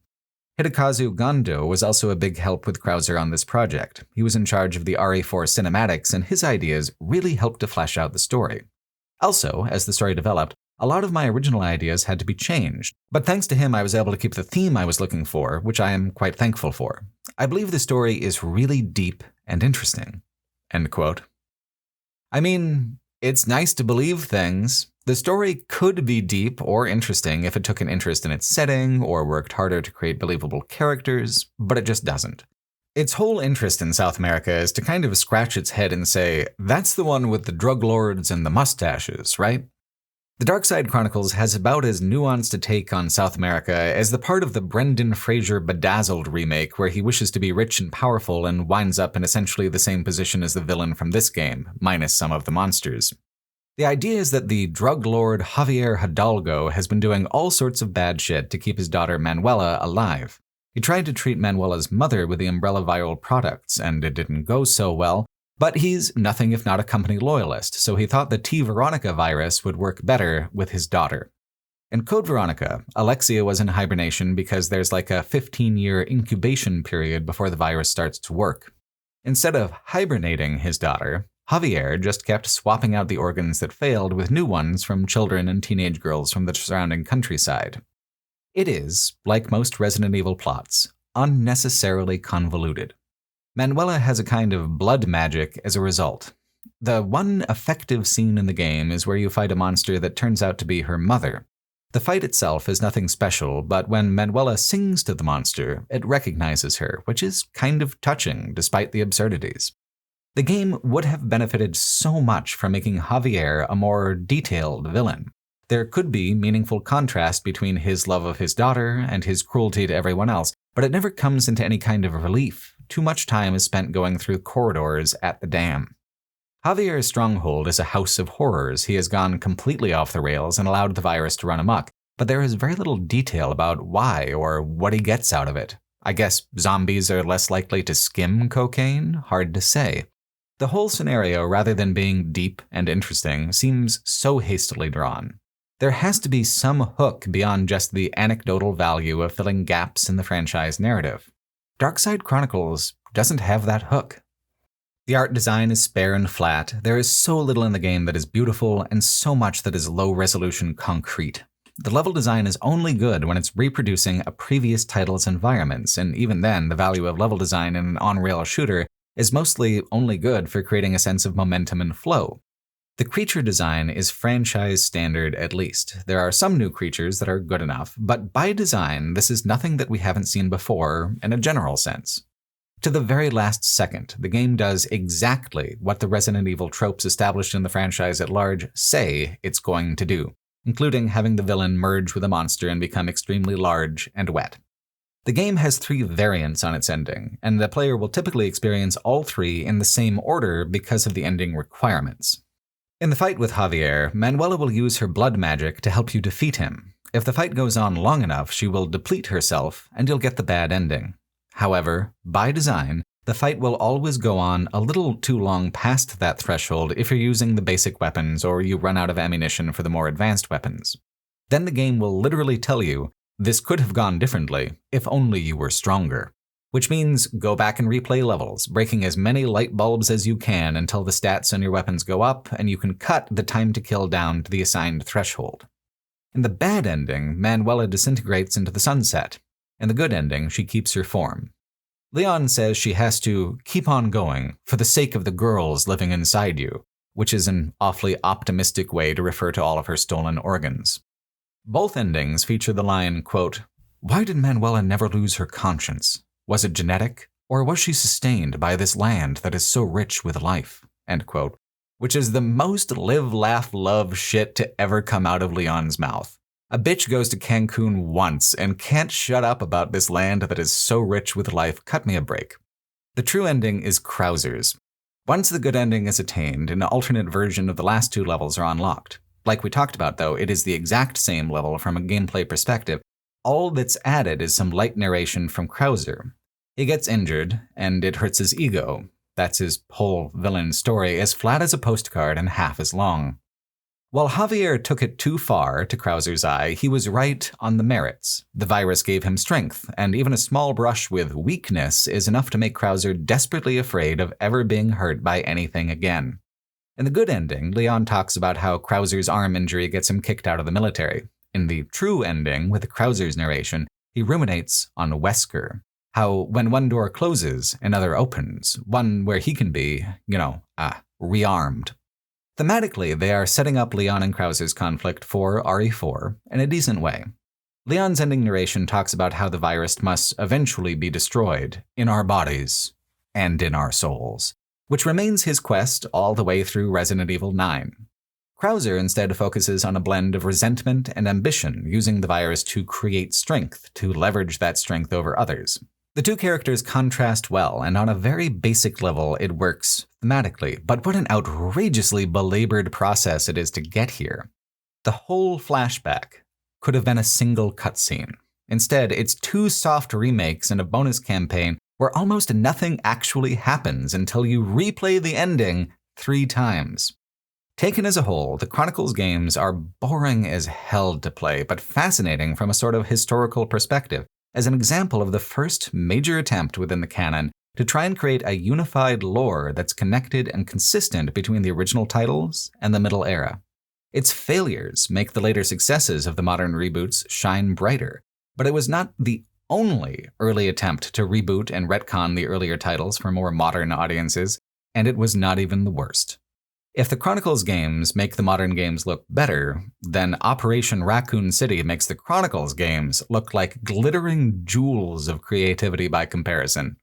Hidekazu Gondo was also a big help with Krauser on this project. He was in charge of the RE4 cinematics, and his ideas really helped to flesh out the story. Also, as the story developed, A lot of my original ideas had to be changed, but thanks to him I was able to keep the theme I was looking for, which I am quite thankful for. I believe the story is really deep and interesting." End quote. I mean, it's nice to believe things. The story could be deep or interesting if it took an interest in its setting or worked harder to create believable characters, but it just doesn't. Its whole interest in South America is to kind of scratch its head and say, "That's the one with the drug lords and the mustaches, right?" The Darkside Chronicles has about as nuanced a take on South America as the part of the Brendan Fraser Bedazzled remake where he wishes to be rich and powerful and winds up in essentially the same position as the villain from this game, minus some of the monsters. The idea is that the drug lord Javier Hidalgo has been doing all sorts of bad shit to keep his daughter Manuela alive. He tried to treat Manuela's mother with the Umbrella viral products, and it didn't go so well. But he's nothing if not a company loyalist, so he thought the T. Veronica virus would work better with his daughter. In Code Veronica, Alexia was in hibernation because there's like a 15-year incubation period before the virus starts to work. Instead of hibernating his daughter, Javier just kept swapping out the organs that failed with new ones from children and teenage girls from the surrounding countryside. It is, like most Resident Evil plots, unnecessarily convoluted. Manuela has a kind of blood magic as a result. The one effective scene in the game is where you fight a monster that turns out to be her mother. The fight itself is nothing special, but when Manuela sings to the monster, it recognizes her, which is kind of touching despite the absurdities. The game would have benefited so much from making Javier a more detailed villain. There could be meaningful contrast between his love of his daughter and his cruelty to everyone else, but it never comes into any kind of relief. Too much time is spent going through corridors at the dam. Javier's stronghold is a house of horrors. He has gone completely off the rails and allowed the virus to run amok, but there is very little detail about why or what he gets out of it. I guess zombies are less likely to skim cocaine? Hard to say. The whole scenario, rather than being deep and interesting, seems so hastily drawn. There has to be some hook beyond just the anecdotal value of filling gaps in the franchise narrative. Darkside Chronicles doesn't have that hook. The art design is spare and flat. There is so little in the game that is beautiful and so much that is low-resolution concrete. The level design is only good when it's reproducing a previous title's environments, and even then, the value of level design in an on-rail shooter is mostly only good for creating a sense of momentum and flow. The creature design is franchise standard at least. There are some new creatures that are good enough, but by design, this is nothing that we haven't seen before in a general sense. To the very last second, the game does exactly what the Resident Evil tropes established in the franchise at large say it's going to do, including having the villain merge with a monster and become extremely large and wet. The game has 3 variants on its ending, and the player will typically experience all 3 in the same order because of the ending requirements. In the fight with Javier, Manuela will use her blood magic to help you defeat him. If the fight goes on long enough, she will deplete herself, and you'll get the bad ending. However, by design, the fight will always go on a little too long past that threshold if you're using the basic weapons or you run out of ammunition for the more advanced weapons. Then the game will literally tell you, this could have gone differently if only you were stronger. Which means go back and replay levels, breaking as many light bulbs as you can until the stats on your weapons go up and you can cut the time to kill down to the assigned threshold. In the bad ending, Manuela disintegrates into the sunset. In the good ending, she keeps her form. Leon says she has to keep on going for the sake of the girls living inside you, which is an awfully optimistic way to refer to all of her stolen organs. Both endings feature the line, quote, "Why did Manuela never lose her conscience? Was it genetic, or was she sustained by this land that is so rich with life?" End quote, which is the most live, laugh, love shit to ever come out of Leon's mouth. A bitch goes to Cancun once and can't shut up about this land that is so rich with life. Cut me a break. The true ending is Krauser's. Once the good ending is attained, an alternate version of the last 2 levels are unlocked. Like we talked about though, it is the exact same level from a gameplay perspective. All that's added is some light narration from Krauser. He gets injured, and it hurts his ego. That's his whole villain story, as flat as a postcard and half as long. While Javier took it too far, to Krauser's eye, he was right on the merits. The virus gave him strength, and even a small brush with weakness is enough to make Krauser desperately afraid of ever being hurt by anything again. In the good ending, Leon talks about how Krauser's arm injury gets him kicked out of the military. In the true ending, with Krauser's narration, he ruminates on Wesker, how when one door closes, another opens, one where he can be, rearmed. Thematically, they are setting up Leon and Krauser's conflict for RE4 in a decent way. Leon's ending narration talks about how the virus must eventually be destroyed in our bodies and in our souls, which remains his quest all the way through Resident Evil 9. Krauser instead focuses on a blend of resentment and ambition, using the virus to create strength, to leverage that strength over others. The two characters contrast well, and on a very basic level, it works thematically, but what an outrageously belabored process it is to get here. The whole flashback could have been a single cutscene. Instead, it's two soft remakes and a bonus campaign where almost nothing actually happens until you replay the ending 3 times. Taken as a whole, the Chronicles games are boring as hell to play, but fascinating from a sort of historical perspective, as an example of the first major attempt within the canon to try and create a unified lore that's connected and consistent between the original titles and the Middle Era. Its failures make the later successes of the modern reboots shine brighter, but it was not the only early attempt to reboot and retcon the earlier titles for more modern audiences, and it was not even the worst. If the Chronicles games make the modern games look better, then Operation Raccoon City makes the Chronicles games look like glittering jewels of creativity by comparison.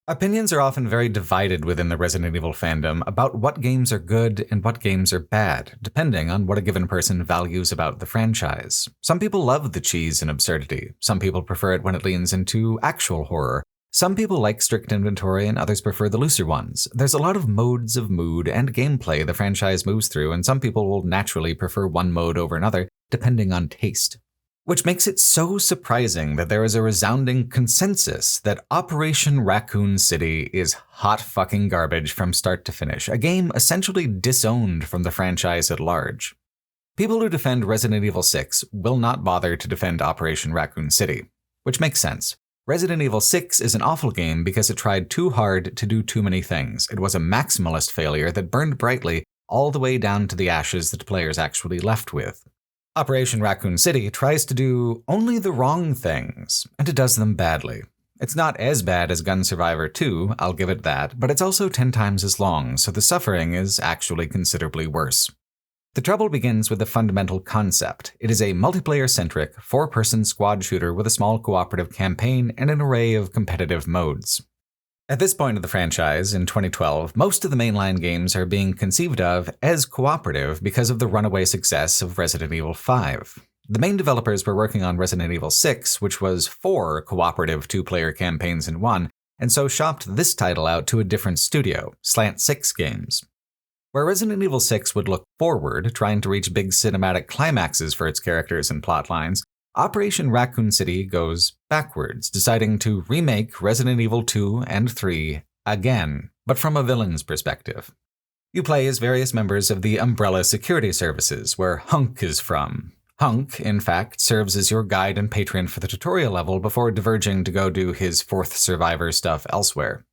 Opinions are often very divided within the Resident Evil fandom about what games are good and what games are bad, depending on what a given person values about the franchise. Some people love the cheese and absurdity. Some people prefer it when it leans into actual horror. Some people like strict inventory and others prefer the looser ones. There's a lot of modes of mood and gameplay the franchise moves through, and some people will naturally prefer one mode over another, depending on taste. Which makes it so surprising that there is a resounding consensus that Operation Raccoon City is hot fucking garbage from start to finish, a game essentially disowned from the franchise at large. People who defend Resident Evil 6 will not bother to defend Operation Raccoon City, which makes sense. Resident Evil 6 is an awful game because it tried too hard to do too many things. It was a maximalist failure that burned brightly all the way down to the ashes that players actually left with. Operation Raccoon City tries to do only the wrong things, and it does them badly. It's not as bad as Gun Survivor 2, I'll give it that, but it's also 10 times as long, so the suffering is actually considerably worse. The trouble begins with the fundamental concept. It is a multiplayer-centric, 4-person squad shooter with a small cooperative campaign and an array of competitive modes. At this point of the franchise, in 2012, most of the mainline games are being conceived of as cooperative because of the runaway success of Resident Evil 5. The main developers were working on Resident Evil 6, which was 4 cooperative 2-player campaigns in one, and so shopped this title out to a different studio, Slant 6 Games. Where Resident Evil 6 would look forward, trying to reach big cinematic climaxes for its characters and plotlines, Operation Raccoon City goes backwards, deciding to remake Resident Evil 2 and 3 again, but from a villain's perspective. You play as various members of the Umbrella Security Services, where Hunk is from. Hunk, in fact, serves as your guide and patron for the tutorial level before diverging to go do his 4th Survivor stuff elsewhere.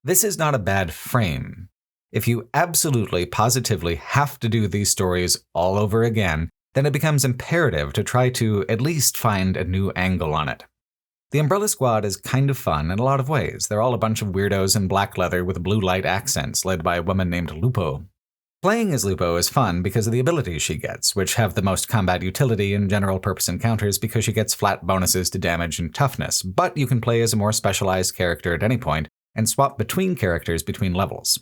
This is not a bad frame. If you absolutely, positively have to do these stories all over again, then it becomes imperative to try to at least find a new angle on it. The Umbrella Squad is kind of fun in a lot of ways. They're all a bunch of weirdos in black leather with blue light accents, led by a woman named Lupo. Playing as Lupo is fun because of the abilities she gets, which have the most combat utility in general-purpose encounters because she gets flat bonuses to damage and toughness, but you can play as a more specialized character at any point and swap between characters between levels.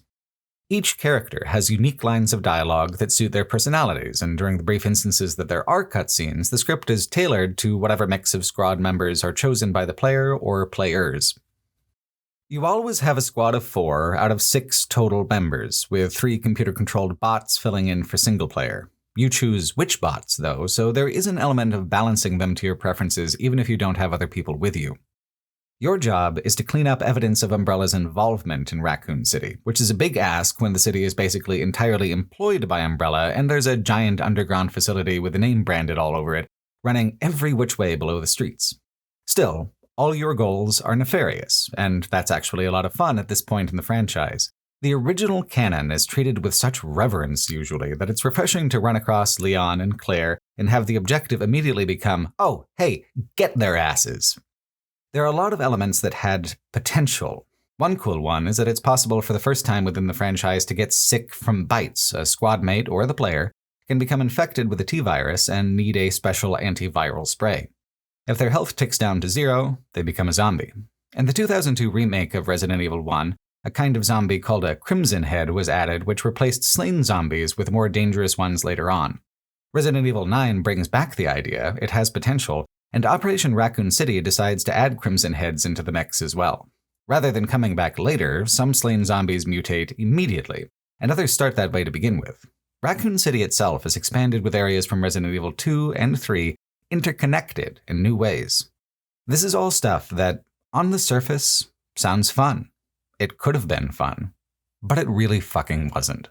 Each character has unique lines of dialogue that suit their personalities, and during the brief instances that there are cutscenes, the script is tailored to whatever mix of squad members are chosen by the player or players. You always have a squad of 4 out of 6 total members, with 3 computer-controlled bots filling in for single player. You choose which bots, though, so there is an element of balancing them to your preferences even if you don't have other people with you. Your job is to clean up evidence of Umbrella's involvement in Raccoon City, which is a big ask when the city is basically entirely employed by Umbrella and there's a giant underground facility with the name branded all over it, running every which way below the streets. Still, all your goals are nefarious, and that's actually a lot of fun at this point in the franchise. The original canon is treated with such reverence usually that it's refreshing to run across Leon and Claire and have the objective immediately become, oh, hey, get their asses. There are a lot of elements that had potential. One cool one is that it's possible for the first time within the franchise to get sick from bites. A squad mate or the player can become infected with a T-virus and need a special antiviral spray. If their health ticks down to 0, they become a zombie. In the 2002 remake of Resident Evil 1, a kind of zombie called a Crimson Head was added, which replaced slain zombies with more dangerous ones later on. Resident Evil 9 brings back the idea, it has potential, and Operation Raccoon City decides to add Crimson Heads into the mix as well. Rather than coming back later, some slain zombies mutate immediately, and others start that way to begin with. Raccoon City itself is expanded with areas from Resident Evil 2 and 3 interconnected in new ways. This is all stuff that, on the surface, sounds fun. It could have been fun, but it really fucking wasn't.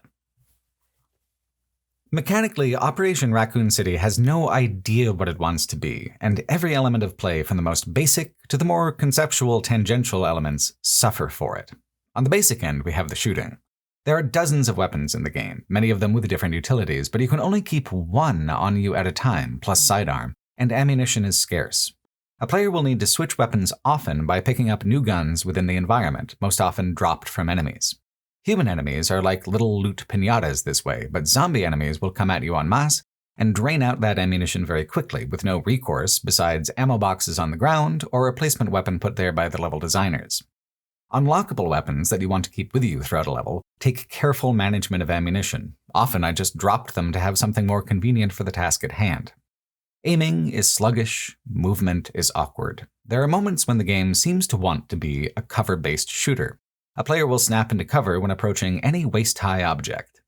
Mechanically, Operation Raccoon City has no idea what it wants to be, and every element of play, from the most basic to the more conceptual tangential elements, suffer for it. On the basic end, we have the shooting. There are dozens of weapons in the game, many of them with different utilities, but you can only keep one on you at a time, plus sidearm, and ammunition is scarce. A player will need to switch weapons often by picking up new guns within the environment, most often dropped from enemies. Human enemies are like little loot piñatas this way, but zombie enemies will come at you en masse and drain out that ammunition very quickly with no recourse besides ammo boxes on the ground or a replacement weapon put there by the level designers. Unlockable weapons that you want to keep with you throughout a level take careful management of ammunition. Often I just dropped them to have something more convenient for the task at hand. Aiming is sluggish, movement is awkward. There are moments when the game seems to want to be a cover-based shooter. A player will snap into cover when approaching any waist-high object.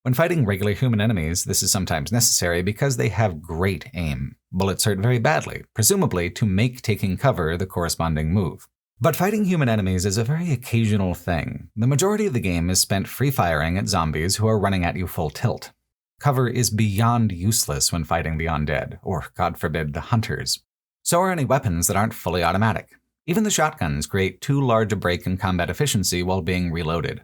When fighting regular human enemies, this is sometimes necessary because they have great aim. Bullets hurt very badly, presumably to make taking cover the corresponding move. But fighting human enemies is a very occasional thing. The majority of the game is spent free-firing at zombies who are running at you full tilt. Cover is beyond useless when fighting the undead, or, God forbid, the hunters. So are any weapons that aren't fully automatic. Even the shotguns create too large a break in combat efficiency while being reloaded.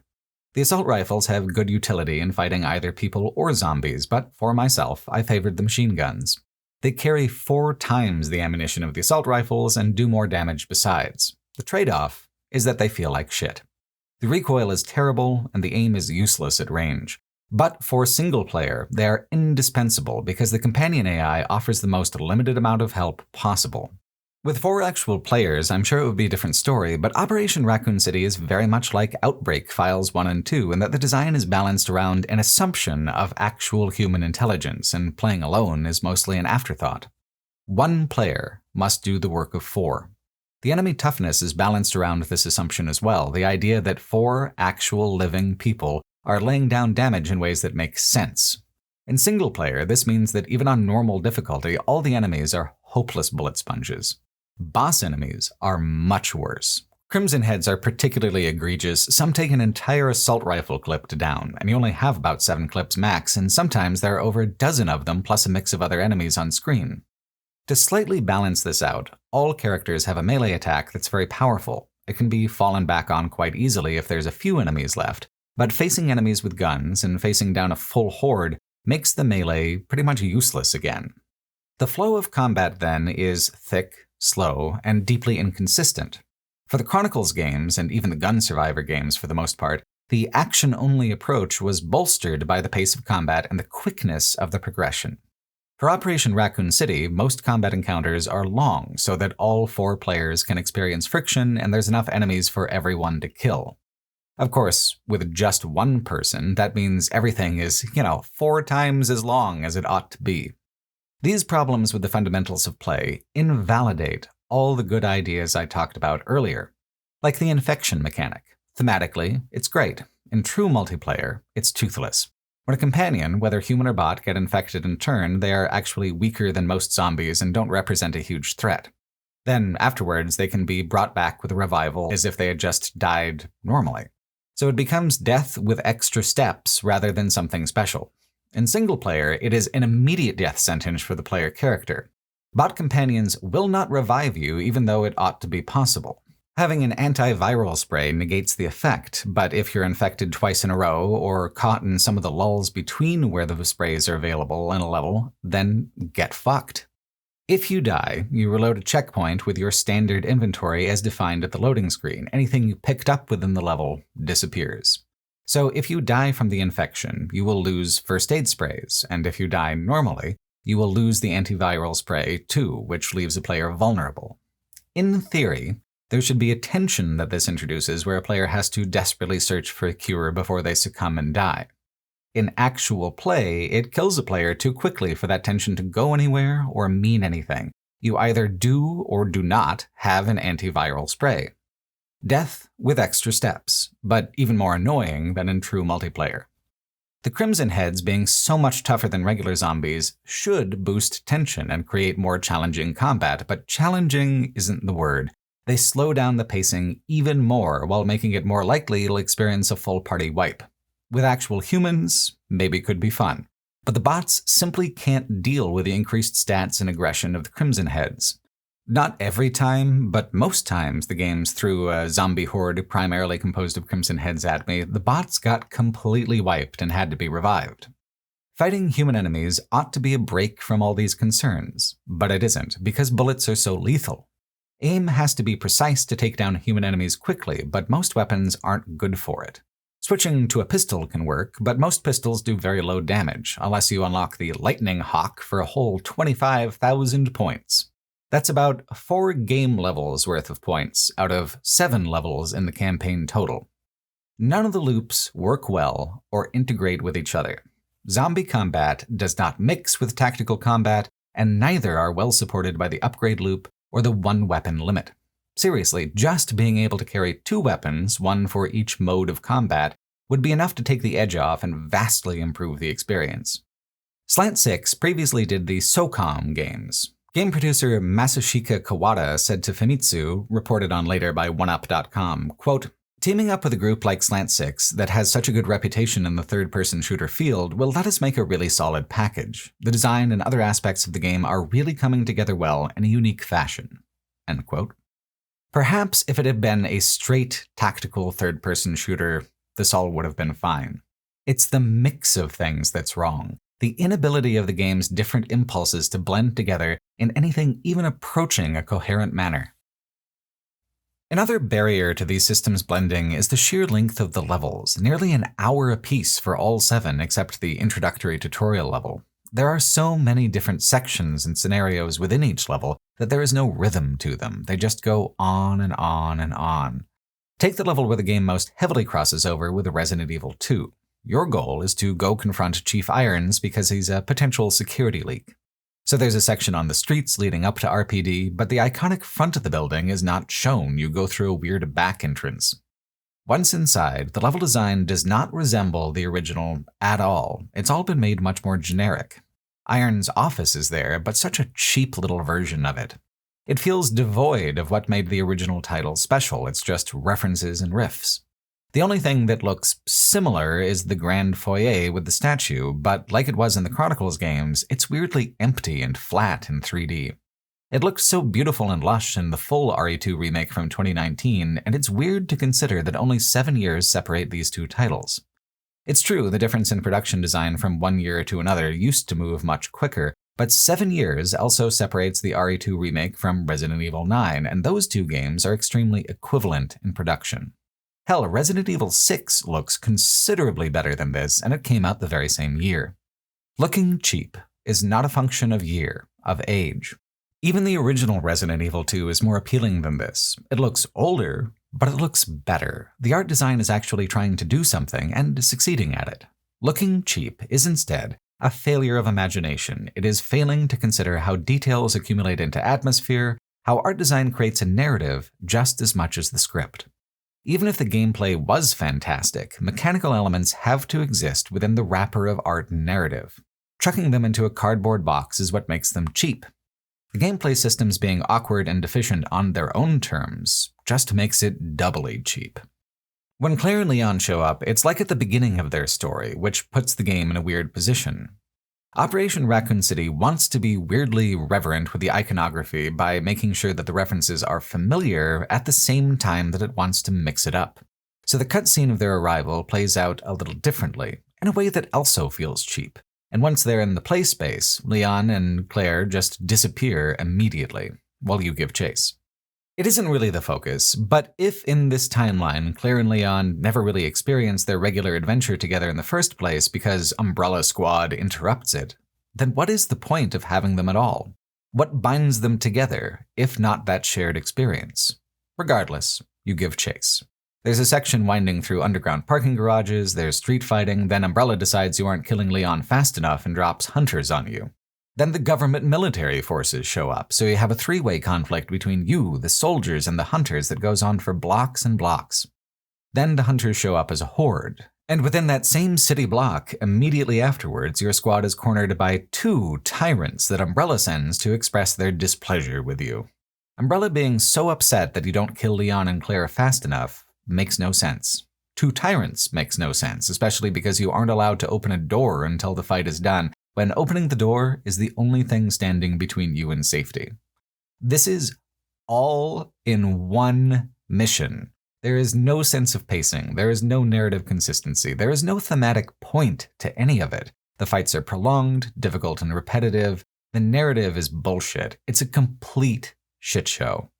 The assault rifles have good utility in fighting either people or zombies, but for myself, I favored the machine guns. They carry 4 times the ammunition of the assault rifles and do more damage besides. The trade-off is that they feel like shit. The recoil is terrible and the aim is useless at range. But for single player, they are indispensable because the companion AI offers the most limited amount of help possible. With 4 actual players, I'm sure it would be a different story, but Operation Raccoon City is very much like Outbreak Files 1 and 2 in that the design is balanced around an assumption of actual human intelligence, and playing alone is mostly an afterthought. 1 player must do the work of 4. The enemy toughness is balanced around this assumption as well, the idea that 4 actual living people are laying down damage in ways that make sense. In single player, this means that even on normal difficulty, all the enemies are hopeless bullet sponges. Boss enemies are much worse. Crimson Heads are particularly egregious. Some take an entire assault rifle clip to down, and you only have about 7 clips max, and sometimes there are over a dozen of them plus a mix of other enemies on screen. To slightly balance this out, all characters have a melee attack that's very powerful. It can be fallen back on quite easily if there's a few enemies left, but facing enemies with guns and facing down a full horde makes the melee pretty much useless again. The flow of combat then is thick, slow, and deeply inconsistent. For the Chronicles games, and even the Gun Survivor games for the most part, the action-only approach was bolstered by the pace of combat and the quickness of the progression. For Operation Raccoon City, most combat encounters are long so that all 4 players can experience friction and there's enough enemies for everyone to kill. Of course, with just 1 person, that means everything is, 4 times as long as it ought to be. These problems with the fundamentals of play invalidate all the good ideas I talked about earlier, like the infection mechanic. Thematically, it's great. In true multiplayer, it's toothless. When a companion, whether human or bot, get infected in turn, they are actually weaker than most zombies and don't represent a huge threat. Then, afterwards, they can be brought back with a revival as if they had just died normally. So it becomes death with extra steps rather than something special. In single player, it is an immediate death sentence for the player character. Bot companions will not revive you even though it ought to be possible. Having an antiviral spray negates the effect, but if you're infected twice in a row or caught in some of the lulls between where the sprays are available in a level, then get fucked. If you die, you reload a checkpoint with your standard inventory as defined at the loading screen. Anything you picked up within the level disappears. So if you die from the infection, you will lose first aid sprays, and if you die normally, you will lose the antiviral spray too, which leaves a player vulnerable. In theory, there should be a tension that this introduces where a player has to desperately search for a cure before they succumb and die. In actual play, it kills a player too quickly for that tension to go anywhere or mean anything. You either do or do not have an antiviral spray. Death with extra steps, but even more annoying than in true multiplayer. The Crimson Heads being so much tougher than regular zombies should boost tension and create more challenging combat, but challenging isn't the word. They slow down the pacing even more while making it more likely you'll experience a full party wipe. With actual humans, maybe could be fun. But the bots simply can't deal with the increased stats and aggression of the Crimson Heads. Not every time, but most times the games threw a zombie horde primarily composed of Crimson Heads at me, the bots got completely wiped and had to be revived. Fighting human enemies ought to be a break from all these concerns, but it isn't, because bullets are so lethal. Aim has to be precise to take down human enemies quickly, but most weapons aren't good for it. Switching to a pistol can work, but most pistols do very low damage, unless you unlock the Lightning Hawk for a whole 25,000 points. That's about 4 game levels worth of points out of 7 levels in the campaign total. None of the loops work well or integrate with each other. Zombie combat does not mix with tactical combat, and neither are well supported by the upgrade loop or the one-weapon limit. Seriously, just being able to carry 2 weapons, one for each mode of combat, would be enough to take the edge off and vastly improve the experience. Slant 6 previously did the SOCOM games. Game producer Masashika Kawada said to Famitsu, reported on later by OneUp.com, quote, "Teaming up with a group like Slant 6 that has such a good reputation in the third-person shooter field will let us make a really solid package. The design and other aspects of the game are really coming together well in a unique fashion." End quote. Perhaps if it had been a straight tactical third-person shooter, this all would have been fine. It's the mix of things that's wrong. The inability of the game's different impulses to blend together in anything even approaching a coherent manner. Another barrier to these systems blending is the sheer length of the levels, nearly an hour apiece for all 7 except the introductory tutorial level. There are so many different sections and scenarios within each level that there is no rhythm to them. They just go on and on and on. Take the level where the game most heavily crosses over with Resident Evil 2. Your goal is to go confront Chief Irons because he's a potential security leak. So there's a section on the streets leading up to RPD, but the iconic front of the building is not shown. You go through a weird back entrance. Once inside, the level design does not resemble the original at all. It's all been made much more generic. Irons' office is there, but such a cheap little version of it. It feels devoid of what made the original title special. It's just references and riffs. The only thing that looks similar is the grand foyer with the statue, but like it was in the Chronicles games, it's weirdly empty and flat in 3D. It looked so beautiful and lush in the full RE2 remake from 2019, and it's weird to consider that only 7 years separate these two titles. It's true, the difference in production design from one year to another used to move much quicker, but 7 years also separates the RE2 remake from Resident Evil 9, and those two games are extremely equivalent in production. Hell, Resident Evil 6 looks considerably better than this, and it came out the very same year. Looking cheap is not a function of year, of age. Even the original Resident Evil 2 is more appealing than this. It looks older, but it looks better. The art design is actually trying to do something and succeeding at it. Looking cheap is instead a failure of imagination. It is failing to consider how details accumulate into atmosphere, how art design creates a narrative just as much as the script. Even if the gameplay was fantastic, mechanical elements have to exist within the wrapper of art and narrative. Chucking them into a cardboard box is what makes them cheap. The gameplay systems being awkward and deficient on their own terms just makes it doubly cheap. When Claire and Leon show up, it's like at the beginning of their story, which puts the game in a weird position. Operation Raccoon City wants to be weirdly reverent with the iconography by making sure that the references are familiar at the same time that it wants to mix it up. So the cutscene of their arrival plays out a little differently, in a way that also feels cheap. And once they're in the play space, Leon and Claire just disappear immediately, while you give chase. It isn't really the focus, but if in this timeline Claire and Leon never really experience their regular adventure together in the first place because Umbrella Squad interrupts it, then what is the point of having them at all? What binds them together, if not that shared experience? Regardless, you give chase. There's a section winding through underground parking garages, there's street fighting, then Umbrella decides you aren't killing Leon fast enough and drops hunters on you. Then the government military forces show up, so you have a three-way conflict between you, the soldiers, and the hunters that goes on for blocks and blocks. Then the hunters show up as a horde, and within that same city block, immediately afterwards, your squad is cornered by 2 tyrants that Umbrella sends to express their displeasure with you. Umbrella being so upset that you don't kill Leon and Claire fast enough makes no sense. 2 tyrants makes no sense, especially because you aren't allowed to open a door until the fight is done, when opening the door is the only thing standing between you and safety. This is all in one mission. There is no sense of pacing, there is no narrative consistency, there is no thematic point to any of it. The fights are prolonged, difficult, and repetitive. The narrative is bullshit. It's a complete shit show.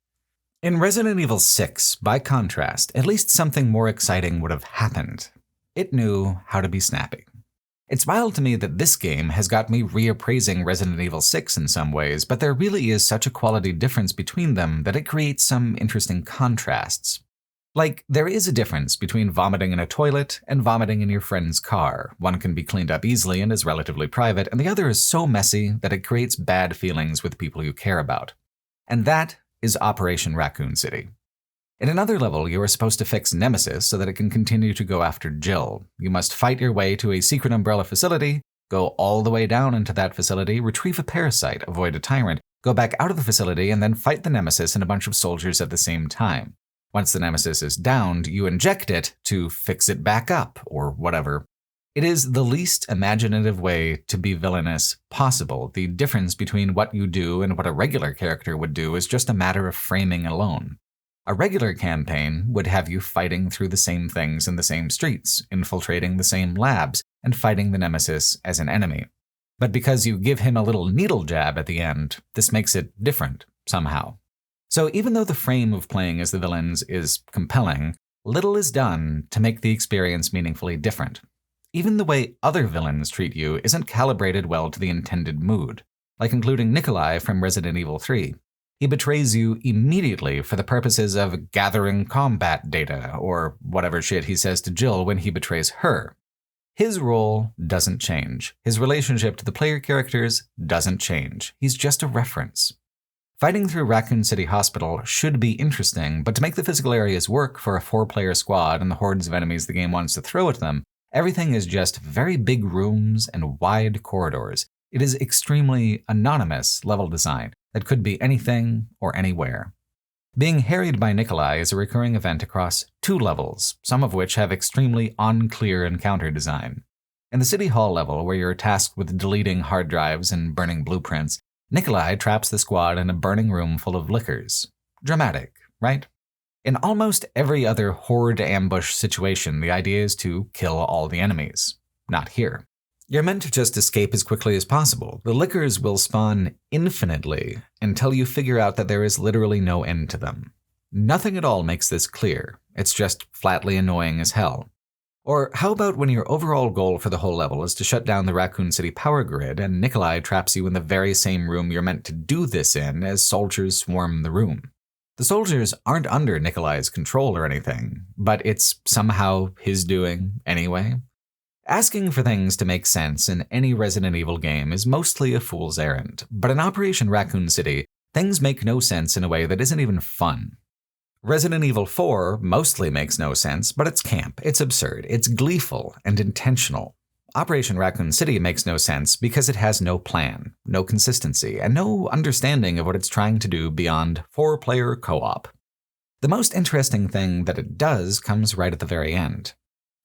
In Resident Evil 6, by contrast, at least something more exciting would have happened. It knew how to be snappy. It's wild to me that this game has got me reappraising Resident Evil 6 in some ways, but there really is such a quality difference between them that it creates some interesting contrasts. Like, there is a difference between vomiting in a toilet and vomiting in your friend's car. One can be cleaned up easily and is relatively private, and the other is so messy that it creates bad feelings with people you care about. And that is Operation Raccoon City. In another level, you are supposed to fix Nemesis so that it can continue to go after Jill. You must fight your way to a secret Umbrella facility, go all the way down into that facility, retrieve a parasite, avoid a tyrant, go back out of the facility, and then fight the Nemesis and a bunch of soldiers at the same time. Once the Nemesis is downed, you inject it to fix it back up, or whatever. It is the least imaginative way to be villainous possible. The difference between what you do and what a regular character would do is just a matter of framing alone. A regular campaign would have you fighting through the same things in the same streets, infiltrating the same labs, and fighting the Nemesis as an enemy. But because you give him a little needle jab at the end, this makes it different, somehow. So even though the frame of playing as the villains is compelling, little is done to make the experience meaningfully different. Even the way other villains treat you isn't calibrated well to the intended mood, like including Nikolai from Resident Evil 3. He betrays you immediately for the purposes of gathering combat data, or whatever shit he says to Jill when he betrays her. His role doesn't change. His relationship to the player characters doesn't change. He's just a reference. Fighting through Raccoon City Hospital should be interesting, but to make the physical areas work for a 4-player squad and the hordes of enemies the game wants to throw at them, everything is just very big rooms and wide corridors. It is extremely anonymous level design that could be anything or anywhere. Being harried by Nikolai is a recurring event across 2 levels, some of which have extremely unclear encounter design. In the City Hall level, where you're tasked with deleting hard drives and burning blueprints, Nikolai traps the squad in a burning room full of liquors. Dramatic, right? In almost every other horde ambush situation, the idea is to kill all the enemies. Not here. You're meant to just escape as quickly as possible. The liquors will spawn infinitely until you figure out that there is literally no end to them. Nothing at all makes this clear. It's just flatly annoying as hell. Or how about when your overall goal for the whole level is to shut down the Raccoon City power grid and Nikolai traps you in the very same room you're meant to do this in as soldiers swarm the room? The soldiers aren't under Nikolai's control or anything, but it's somehow his doing anyway. Asking for things to make sense in any Resident Evil game is mostly a fool's errand, but in Operation Raccoon City, things make no sense in a way that isn't even fun. Resident Evil 4 mostly makes no sense, but it's camp, it's absurd, it's gleeful and intentional. Operation Raccoon City makes no sense because it has no plan, no consistency, and no understanding of what it's trying to do beyond 4-player co-op. The most interesting thing that it does comes right at the very end.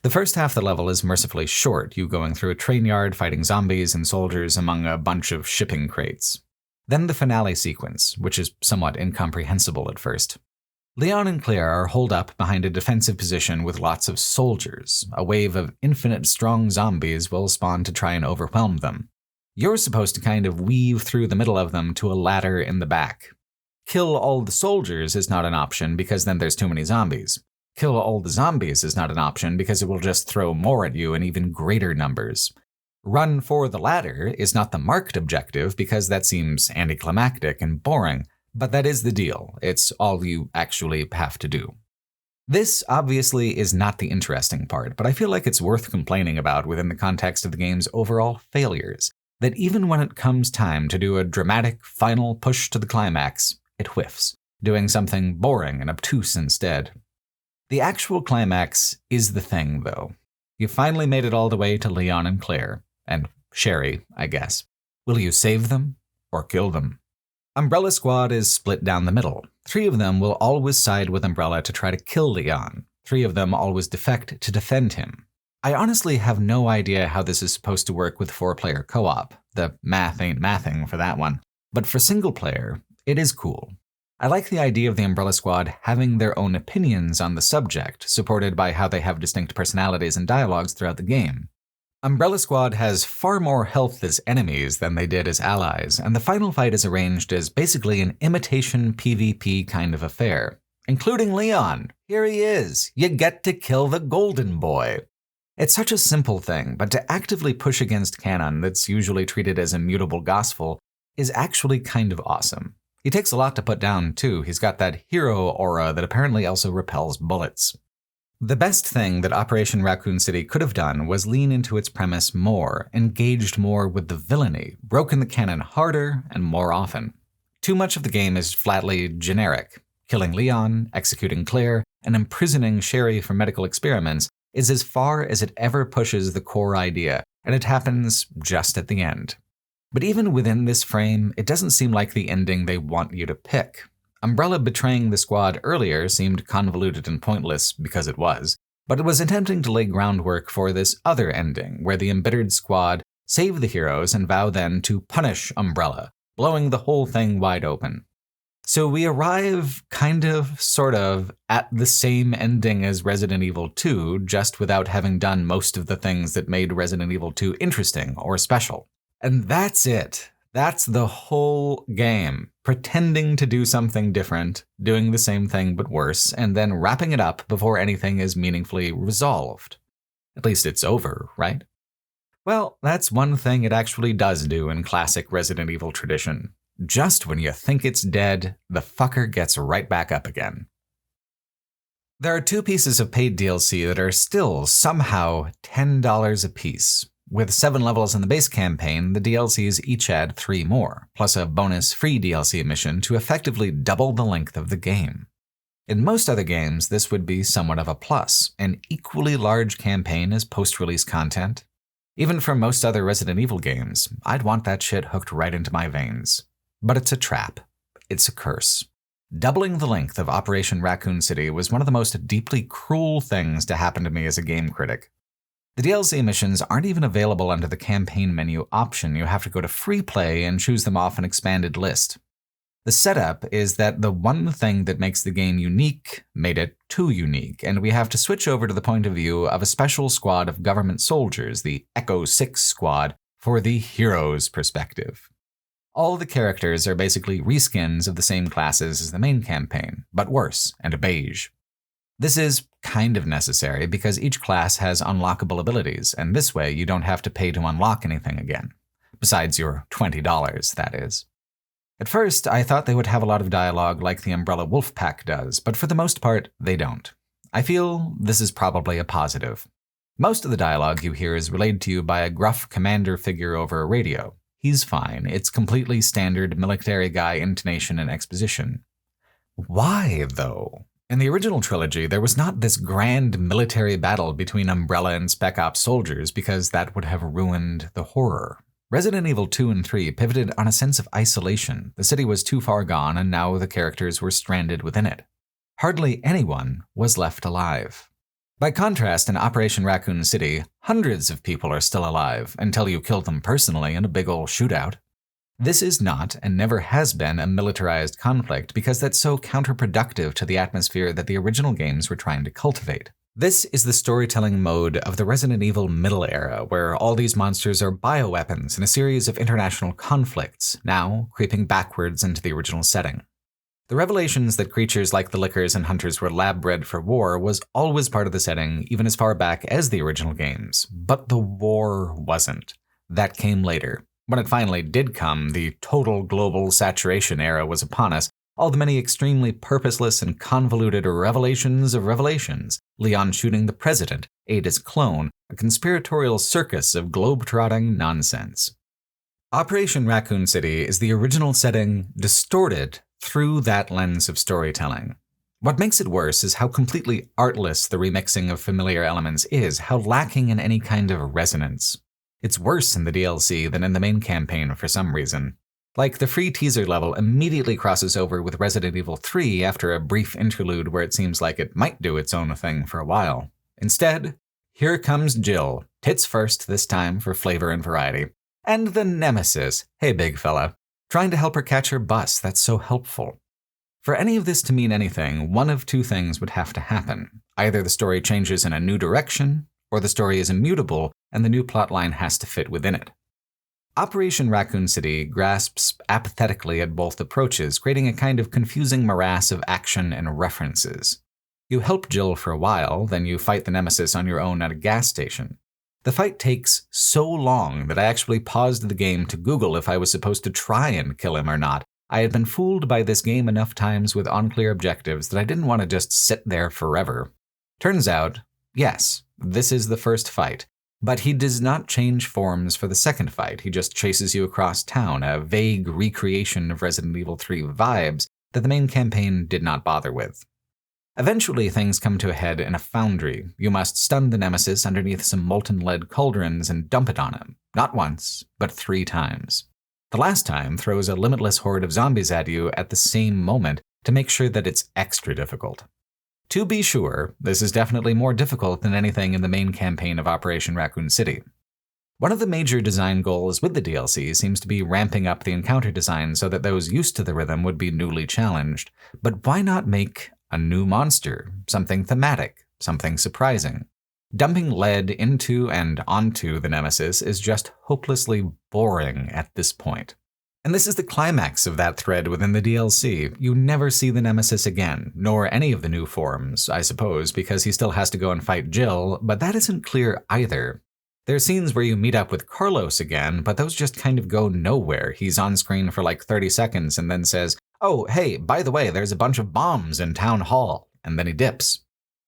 The first half of the level is mercifully short, you going through a train yard fighting zombies and soldiers among a bunch of shipping crates. Then the finale sequence, which is somewhat incomprehensible at first. Leon and Claire are holed up behind a defensive position with lots of soldiers. A wave of infinite strong zombies will spawn to try and overwhelm them. You're supposed to kind of weave through the middle of them to a ladder in the back. Kill all the soldiers is not an option because then there's too many zombies. Kill all the zombies is not an option because it will just throw more at you in even greater numbers. Run for the ladder is not the marked objective because that seems anticlimactic and boring, but that is the deal. It's all you actually have to do. This obviously is not the interesting part, but I feel like it's worth complaining about within the context of the game's overall failures, that even when it comes time to do a dramatic final push to the climax, it whiffs, doing something boring and obtuse instead. The actual climax is the thing, though. You finally made it all the way to Leon and Claire, and Sherry, I guess. Will you save them or kill them? Umbrella Squad is split down the middle. 3 of them will always side with Umbrella to try to kill Leon. 3 of them always defect to defend him. I honestly have no idea how this is supposed to work with 4-player co-op. The math ain't mathing for that one. But for single player, it is cool. I like the idea of the Umbrella Squad having their own opinions on the subject, supported by how they have distinct personalities and dialogues throughout the game. Umbrella Squad has far more health as enemies than they did as allies, and the final fight is arranged as basically an imitation PvP kind of affair. Including Leon. Here he is. You get to kill the golden boy. It's such a simple thing, but to actively push against canon that's usually treated as immutable gospel is actually kind of awesome. He takes a lot to put down, too. He's got that hero aura that apparently also repels bullets. The best thing that Operation Raccoon City could have done was lean into its premise more, engaged more with the villainy, broken the canon harder and more often. Too much of the game is flatly generic. Killing Leon, executing Claire, and imprisoning Sherry for medical experiments is as far as it ever pushes the core idea, and it happens just at the end. But even within this frame, it doesn't seem like the ending they want you to pick. Umbrella betraying the squad earlier seemed convoluted and pointless because it was, but it was attempting to lay groundwork for this other ending, where the embittered squad save the heroes and vow then to punish Umbrella, blowing the whole thing wide open. So we arrive kind of, sort of, at the same ending as Resident Evil 2, just without having done most of the things that made Resident Evil 2 interesting or special. And that's it. That's the whole game. Pretending to do something different, doing the same thing but worse, and then wrapping it up before anything is meaningfully resolved. At least it's over, right? Well, that's one thing it actually does do in classic Resident Evil tradition. Just when you think it's dead, the fucker gets right back up again. There are 2 pieces of paid DLC that are still somehow $10 a piece. With 7 levels in the base campaign, the DLCs each add 3 more, plus a bonus free DLC mission to effectively double the length of the game. In most other games, this would be somewhat of a plus, an equally large campaign as post-release content. Even for most other Resident Evil games, I'd want that shit hooked right into my veins. But it's a trap. It's a curse. Doubling the length of Operation Raccoon City was one of the most deeply cruel things to happen to me as a game critic. The DLC missions aren't even available under the campaign menu option. You have to go to free play and choose them off an expanded list. The setup is that the one thing that makes the game unique made it too unique, and we have to switch over to the point of view of a special squad of government soldiers, the Echo 6 squad, for the hero's perspective. All the characters are basically reskins of the same classes as the main campaign, but worse and beige. This is kind of necessary because each class has unlockable abilities, and this way you don't have to pay to unlock anything again. Besides your $20, that is. At first, I thought they would have a lot of dialogue like the Umbrella Wolfpack does, but for the most part, they don't. I feel this is probably a positive. Most of the dialogue you hear is relayed to you by a gruff commander figure over a radio. He's fine. It's completely standard military guy intonation and exposition. Why, though? In the original trilogy, there was not this grand military battle between Umbrella and Spec Ops soldiers because that would have ruined the horror. Resident Evil 2 and 3 pivoted on a sense of isolation. The city was too far gone, and now the characters were stranded within it. Hardly anyone was left alive. By contrast, in Operation Raccoon City, hundreds of people are still alive until you kill them personally in a big ol' shootout. This is not, and never has been, a militarized conflict because that's so counterproductive to the atmosphere that the original games were trying to cultivate. This is the storytelling mode of the Resident Evil Middle Era, where all these monsters are bioweapons in a series of international conflicts, now creeping backwards into the original setting. The revelations that creatures like the Lickers and Hunters were lab-bred for war was always part of the setting, even as far back as the original games. But the war wasn't. That came later. When it finally did come, the total global saturation era was upon us, all the many extremely purposeless and convoluted revelations of revelations, Leon shooting the president, Ada's clone, a conspiratorial circus of globe-trotting nonsense. Operation Raccoon City is the original setting distorted through that lens of storytelling. What makes it worse is how completely artless the remixing of familiar elements is, how lacking in any kind of resonance. It's worse in the DLC than in the main campaign for some reason. Like, the free teaser level immediately crosses over with Resident Evil 3 after a brief interlude where it seems like it might do its own thing for a while. Instead, here comes Jill, tits first this time for flavor and variety. And the nemesis, hey big fella, trying to help her catch her bus, that's so helpful. For any of this to mean anything, one of two things would have to happen. Either the story changes in a new direction, or the story is immutable and the new plotline has to fit within it. Operation Raccoon City grasps apathetically at both approaches, creating a kind of confusing morass of action and references. You help Jill for a while, then you fight the nemesis on your own at a gas station. The fight takes so long that I actually paused the game to Google if I was supposed to try and kill him or not. I had been fooled by this game enough times with unclear objectives that I didn't want to just sit there forever. Turns out, yes, this is the first fight. But he does not change forms for the second fight, he just chases you across town, a vague recreation of Resident Evil 3 vibes that the main campaign did not bother with. Eventually, things come to a head in a foundry. You must stun the nemesis underneath some molten lead cauldrons and dump it on him, not once, but 3 times. The last time throws a limitless horde of zombies at you at the same moment to make sure that it's extra difficult. To be sure, this is definitely more difficult than anything in the main campaign of Operation Raccoon City. One of the major design goals with the DLC seems to be ramping up the encounter design so that those used to the rhythm would be newly challenged. But why not make a new monster, something thematic, something surprising? Dumping lead into and onto the nemesis is just hopelessly boring at this point. And this is the climax of that thread within the DLC. You never see the nemesis again, nor any of the new forms, I suppose, because he still has to go and fight Jill, but that isn't clear either. There are scenes where you meet up with Carlos again, but those just kind of go nowhere. He's on screen for like 30 seconds and then says, "Oh, hey, by the way, there's a bunch of bombs in Town Hall," and then he dips.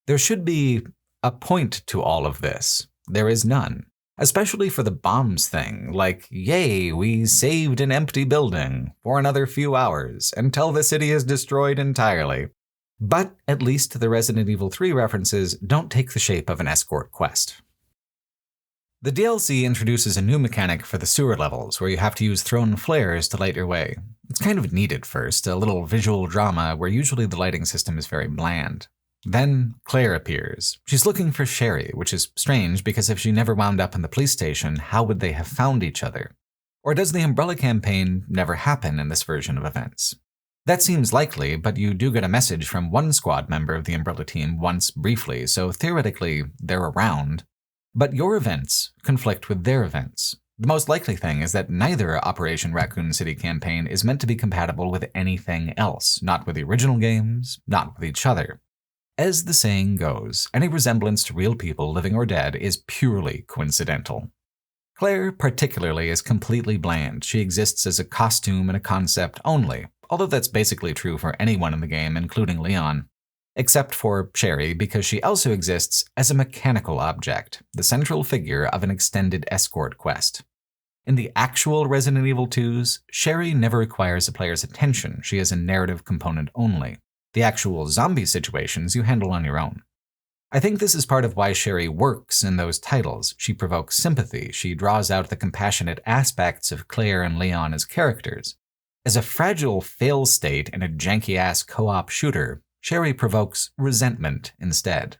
There should be a point to all of this. There is none. Especially for the bombs thing, like, yay, we saved an empty building for another few hours until the city is destroyed entirely. But at least the Resident Evil 3 references don't take the shape of an escort quest. The DLC introduces a new mechanic for the sewer levels, where you have to use thrown flares to light your way. It's kind of neat at first, a little visual drama where usually the lighting system is very bland. Then Claire appears. She's looking for Sherry, which is strange because if she never wound up in the police station, how would they have found each other? Or does the Umbrella campaign never happen in this version of events? That seems likely, but you do get a message from one squad member of the Umbrella team once briefly, so theoretically they're around. But your events conflict with their events. The most likely thing is that neither Operation Raccoon City campaign is meant to be compatible with anything else, not with the original games, not with each other. As the saying goes, any resemblance to real people, living or dead, is purely coincidental. Claire, particularly, is completely bland. She exists as a costume and a concept only, although that's basically true for anyone in the game, including Leon. Except for Sherry, because she also exists as a mechanical object, the central figure of an extended escort quest. In the actual Resident Evil 2s, Sherry never requires a player's attention. She is a narrative component only. The actual zombie situations you handle on your own. I think this is part of why Sherry works in those titles. She provokes sympathy. She draws out the compassionate aspects of Claire and Leon as characters. As a fragile fail state in a janky-ass co-op shooter, Sherry provokes resentment instead.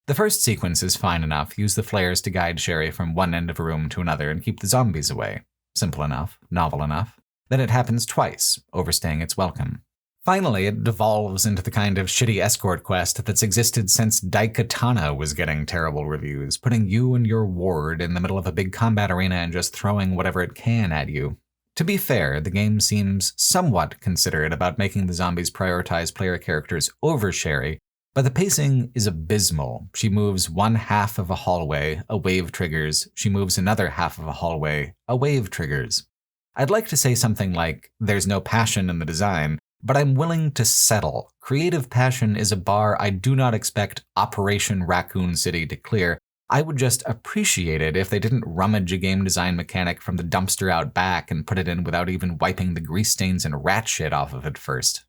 The first sequence is fine enough. Use the flares to guide Sherry from one end of a room to another and keep the zombies away. Simple enough, novel enough. Then it happens twice, overstaying its welcome. Finally, it devolves into the kind of shitty escort quest that's existed since Daikatana was getting terrible reviews, putting you and your ward in the middle of a big combat arena and just throwing whatever it can at you. To be fair, the game seems somewhat considerate about making the zombies prioritize player characters over Sherry, but the pacing is abysmal. She moves one half of a hallway, a wave triggers. She moves another half of a hallway, a wave triggers. I'd like to say something like, there's no passion in the design, but I'm willing to settle. Creative passion is a bar I do not expect Operation Raccoon City to clear. I would just appreciate it if they didn't rummage a game design mechanic from the dumpster out back and put it in without even wiping the grease stains and rat shit off of it first.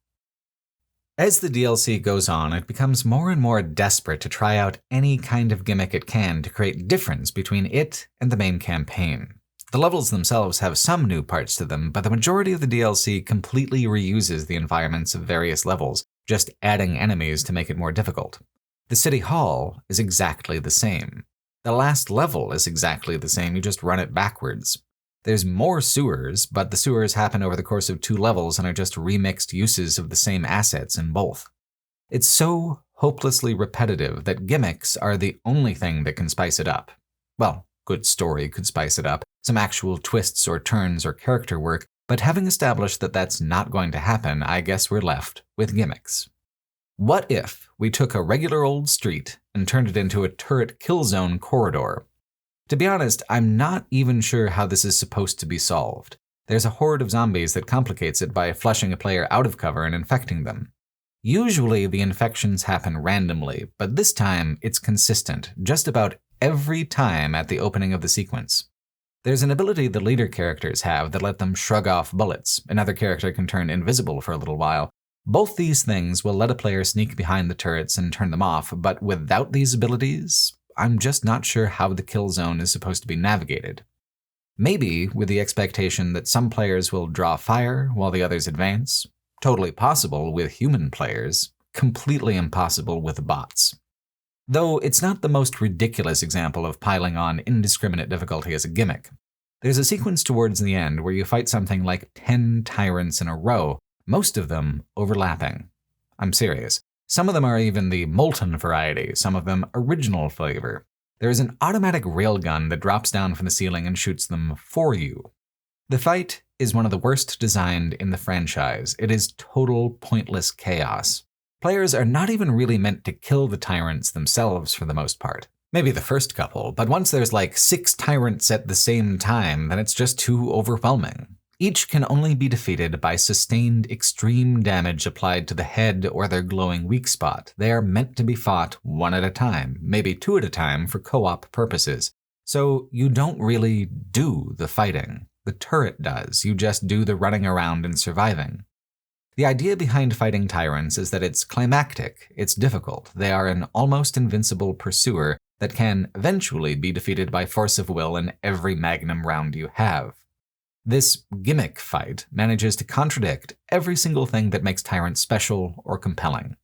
As the DLC goes on, it becomes more and more desperate to try out any kind of gimmick it can to create difference between it and the main campaign. The levels themselves have some new parts to them, but the majority of the DLC completely reuses the environments of various levels, just adding enemies to make it more difficult. The City Hall is exactly the same. The last level is exactly the same, you just run it backwards. There's more sewers, but the sewers happen over the course of 2 levels and are just remixed uses of the same assets in both. It's so hopelessly repetitive that gimmicks are the only thing that can spice it up. Well, good story could spice it up, some actual twists or turns or character work, but having established that that's not going to happen, I guess we're left with gimmicks. What if we took a regular old street and turned it into a turret kill zone corridor? To be honest, I'm not even sure how this is supposed to be solved. There's a horde of zombies that complicates it by flushing a player out of cover and infecting them. Usually the infections happen randomly, but this time it's consistent, just about every time at the opening of the sequence. There's an ability the leader characters have that let them shrug off bullets. Another character can turn invisible for a little while. Both these things will let a player sneak behind the turrets and turn them off, but without these abilities, I'm just not sure how the kill zone is supposed to be navigated. Maybe with the expectation that some players will draw fire while the others advance. Totally possible with human players, completely impossible with bots. Though it's not the most ridiculous example of piling on indiscriminate difficulty as a gimmick. There's a sequence towards the end where you fight something like 10 tyrants in a row, most of them overlapping. I'm serious. Some of them are even the molten variety, some of them original flavor. There is an automatic railgun that drops down from the ceiling and shoots them for you. The fight is one of the worst designed in the franchise. It is total pointless chaos. Players are not even really meant to kill the tyrants themselves for the most part. Maybe the first couple, but once there's like 6 tyrants at the same time, then it's just too overwhelming. Each can only be defeated by sustained extreme damage applied to the head or their glowing weak spot. They are meant to be fought one at a time, maybe 2 at a time for co-op purposes. So you don't really do the fighting. The turret does. You just do the running around and surviving. The idea behind fighting tyrants is that it's climactic, it's difficult. They are an almost invincible pursuer that can eventually be defeated by force of will in every magnum round you have. This gimmick fight manages to contradict every single thing that makes tyrants special or compelling.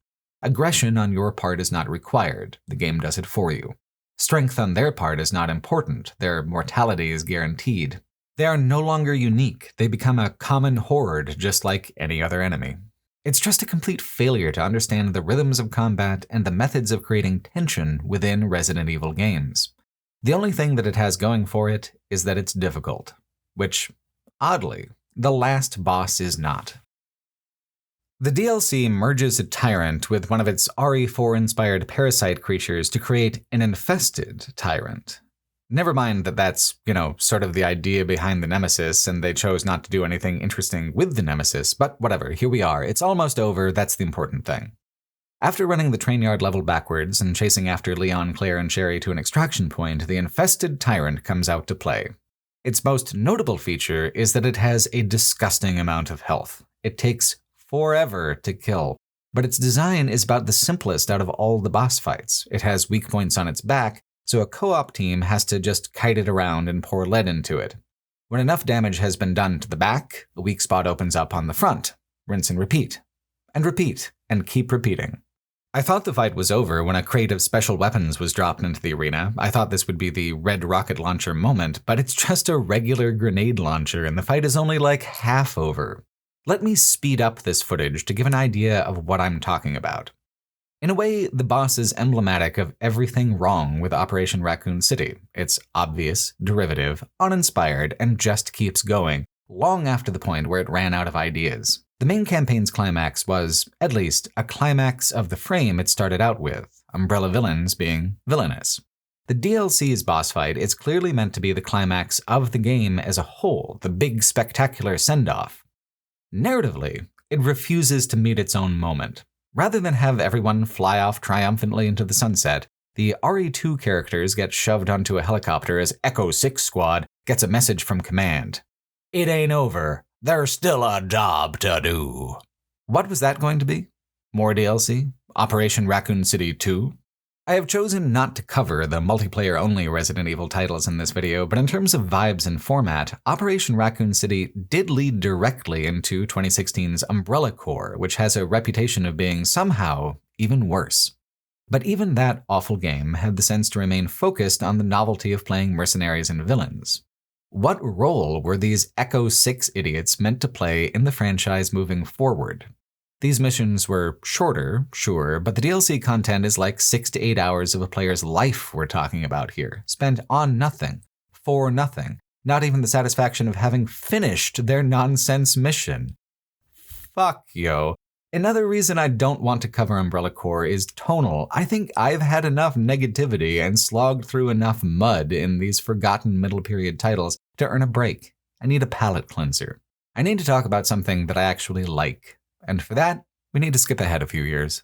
Aggression on your part is not required, the game does it for you. Strength on their part is not important, their mortality is guaranteed. They are no longer unique, they become a common horde just like any other enemy. It's just a complete failure to understand the rhythms of combat and the methods of creating tension within Resident Evil games. The only thing that it has going for it is that it's difficult, which, oddly, the last boss is not. The DLC merges a tyrant with one of its RE4-inspired parasite creatures to create an infested tyrant. Never mind that that's, sort of the idea behind the Nemesis, and they chose not to do anything interesting with the Nemesis, but whatever, here we are. It's almost over, that's the important thing. After running the train yard level backwards and chasing after Leon, Claire, and Sherry to an extraction point, the infested tyrant comes out to play. Its most notable feature is that it has a disgusting amount of health. It takes forever to kill, but its design is about the simplest out of all the boss fights. It has weak points on its back, so a co-op team has to just kite it around and pour lead into it. When enough damage has been done to the back, a weak spot opens up on the front. Rinse and repeat, and keep repeating. I thought the fight was over when a crate of special weapons was dropped into the arena. I thought this would be the red rocket launcher moment, but it's just a regular grenade launcher and the fight is only like half over. Let me speed up this footage to give an idea of what I'm talking about. In a way, the boss is emblematic of everything wrong with Operation Raccoon City. It's obvious, derivative, uninspired, and just keeps going, long after the point where it ran out of ideas. The main campaign's climax was, at least, a climax of the frame it started out with, Umbrella villains being villainous. The DLC's boss fight is clearly meant to be the climax of the game as a whole, the big spectacular send-off. Narratively, it refuses to meet its own moment. Rather than have everyone fly off triumphantly into the sunset, the RE2 characters get shoved onto a helicopter as Echo 6 Squad gets a message from command. It ain't over. There's still a job to do. What was that going to be? More DLC? Operation Raccoon City 2? I have chosen not to cover the multiplayer-only Resident Evil titles in this video, but in terms of vibes and format, Operation Raccoon City did lead directly into 2016's Umbrella Corps, which has a reputation of being somehow even worse. But even that awful game had the sense to remain focused on the novelty of playing mercenaries and villains. What role were these Echo 6 idiots meant to play in the franchise moving forward? These missions were shorter, sure, but the DLC content is like 6 to 8 hours of a player's life we're talking about here, spent on nothing, for nothing, not even the satisfaction of having finished their nonsense mission. Fuck, yo. Another reason I don't want to cover Umbrella Corps is tonal. I think I've had enough negativity and slogged through enough mud in these forgotten middle period titles to earn a break. I need a palate cleanser. I need to talk about something that I actually like. And for that, we need to skip ahead a few years.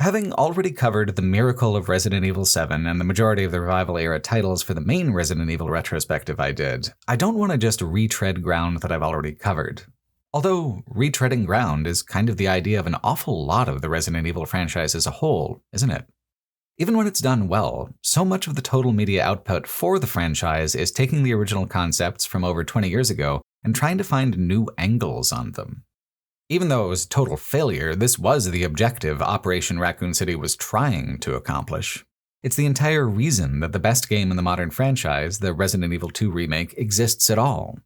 Having already covered the miracle of Resident Evil 7 and the majority of the Revival-era titles for the main Resident Evil retrospective I did, I don't want to just retread ground that I've already covered. Although retreading ground is kind of the idea of an awful lot of the Resident Evil franchise as a whole, isn't it? Even when it's done well, so much of the total media output for the franchise is taking the original concepts from over 20 years ago and trying to find new angles on them. Even though it was a total failure, this was the objective Operation Raccoon City was trying to accomplish. It's the entire reason that the best game in the modern franchise, the Resident Evil 2 remake, exists at all.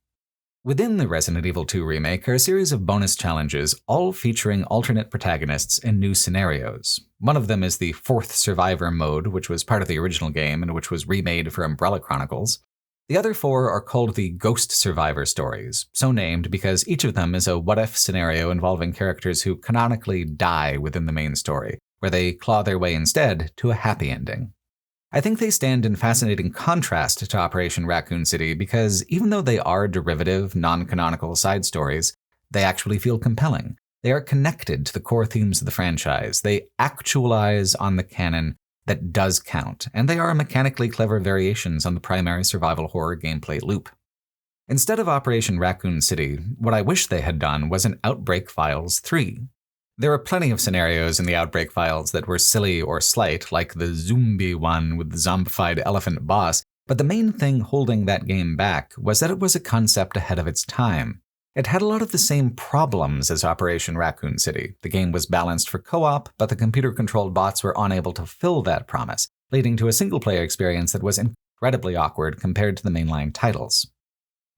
Within the Resident Evil 2 remake are a series of bonus challenges, all featuring alternate protagonists and new scenarios. One of them is the Fourth Survivor mode, which was part of the original game and which was remade for Umbrella Chronicles. The other 4 are called the Ghost Survivor stories, so named because each of them is a what-if scenario involving characters who canonically die within the main story, where they claw their way instead to a happy ending. I think they stand in fascinating contrast to Operation Raccoon City because even though they are derivative, non-canonical side stories, they actually feel compelling. They are connected to the core themes of the franchise. They actualize on the canon that does count, and they are mechanically clever variations on the primary survival horror gameplay loop. Instead of Operation Raccoon City, what I wish they had done was an Outbreak Files 3. There are plenty of scenarios in the Outbreak Files that were silly or slight, like the zombie one with the zombified elephant boss, but the main thing holding that game back was that it was a concept ahead of its time. It had a lot of the same problems as Operation Raccoon City. The game was balanced for co-op, but the computer-controlled bots were unable to fill that promise, leading to a single-player experience that was incredibly awkward compared to the mainline titles.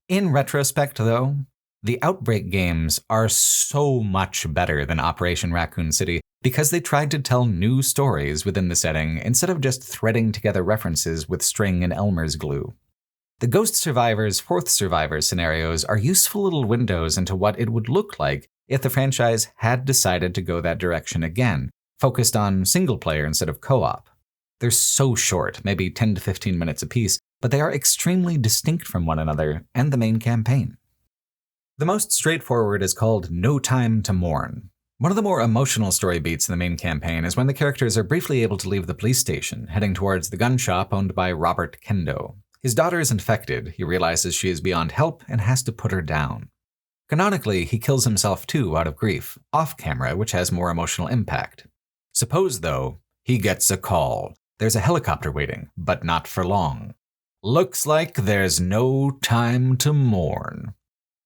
In retrospect, though, the Outbreak games are so much better than Operation Raccoon City because they tried to tell new stories within the setting instead of just threading together references with string and Elmer's glue. The Ghost Survivors, Fourth Survivor scenarios are useful little windows into what it would look like if the franchise had decided to go that direction again, focused on single player instead of co-op. They're so short, maybe 10 to 15 minutes apiece, but they are extremely distinct from one another and the main campaign. The most straightforward is called No Time to Mourn. One of the more emotional story beats in the main campaign is when the characters are briefly able to leave the police station, heading towards the gun shop owned by Robert Kendo. His daughter is infected, he realizes she is beyond help and has to put her down. Canonically, he kills himself too out of grief, off camera, which has more emotional impact. Suppose, though, he gets a call. There's a helicopter waiting, but not for long. Looks like there's no time to mourn.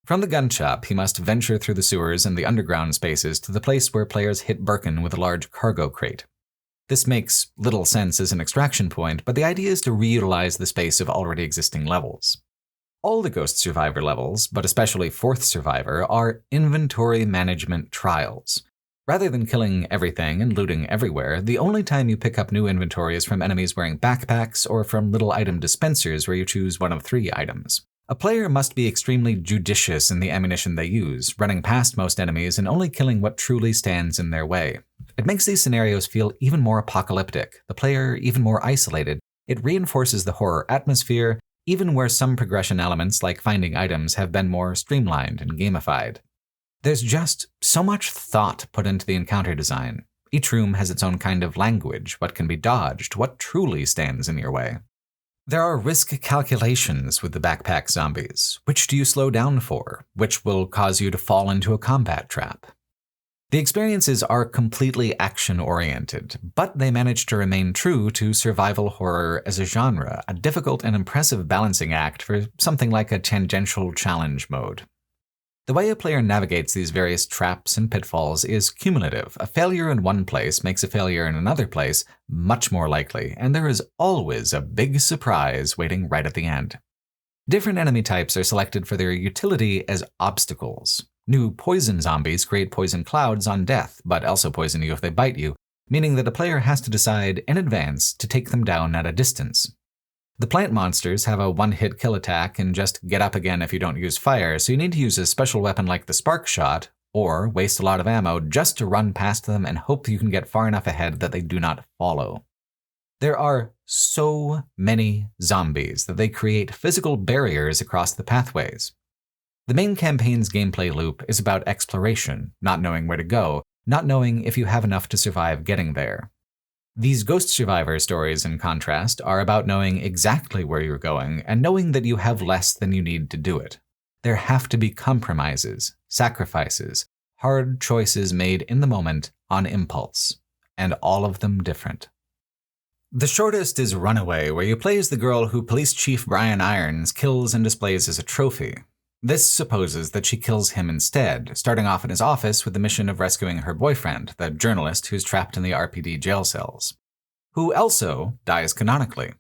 From the gun shop, he must venture through the sewers and the underground spaces to the place where players hit Birkin with a large cargo crate. This makes little sense as an extraction point, but the idea is to reutilize the space of already existing levels. All the Ghost Survivor levels, but especially Fourth Survivor, are inventory management trials. Rather than killing everything and looting everywhere, the only time you pick up new inventory is from enemies wearing backpacks or from little item dispensers where you choose one of 3 items. A player must be extremely judicious in the ammunition they use, running past most enemies and only killing what truly stands in their way. It makes these scenarios feel even more apocalyptic, the player even more isolated. It reinforces the horror atmosphere, even where some progression elements like finding items have been more streamlined and gamified. There's just so much thought put into the encounter design. Each room has its own kind of language, what can be dodged, what truly stands in your way. There are risk calculations with the backpack zombies. Which do you slow down for? Which will cause you to fall into a combat trap? The experiences are completely action-oriented, but they manage to remain true to survival horror as a genre, a difficult and impressive balancing act for something like a tangential challenge mode. The way a player navigates these various traps and pitfalls is cumulative. A failure in one place makes a failure in another place much more likely, and there is always a big surprise waiting right at the end. Different enemy types are selected for their utility as obstacles. New poison zombies create poison clouds on death, but also poison you if they bite you, meaning that a player has to decide in advance to take them down at a distance. The plant monsters have a one-hit kill attack and just get up again if you don't use fire, so you need to use a special weapon like the spark shot, or waste a lot of ammo just to run past them and hope you can get far enough ahead that they do not follow. There are so many zombies that they create physical barriers across the pathways. The main campaign's gameplay loop is about exploration, not knowing where to go, not knowing if you have enough to survive getting there. These Ghost Survivor stories, in contrast, are about knowing exactly where you're going and knowing that you have less than you need to do it. There have to be compromises, sacrifices, hard choices made in the moment on impulse, and all of them different. The shortest is Runaway, where you play as the girl who Police Chief Brian Irons kills and displays as a trophy. This supposes that she kills him instead, starting off in his office with the mission of rescuing her boyfriend, the journalist who's trapped in the RPD jail cells, who also dies canonically.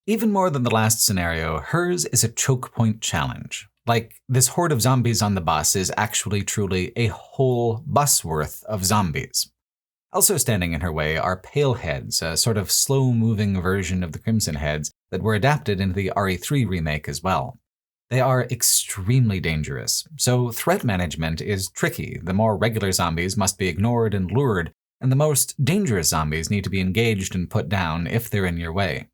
Even more than the last scenario, hers is a choke point challenge. Like, this horde of zombies on the bus is actually truly a whole bus worth of zombies. Also standing in her way are Pale Heads, a sort of slow-moving version of the Crimson Heads that were adapted into the RE3 remake as well. They are extremely dangerous, so threat management is tricky. The more regular zombies must be ignored and lured, and the most dangerous zombies need to be engaged and put down if they're in your way.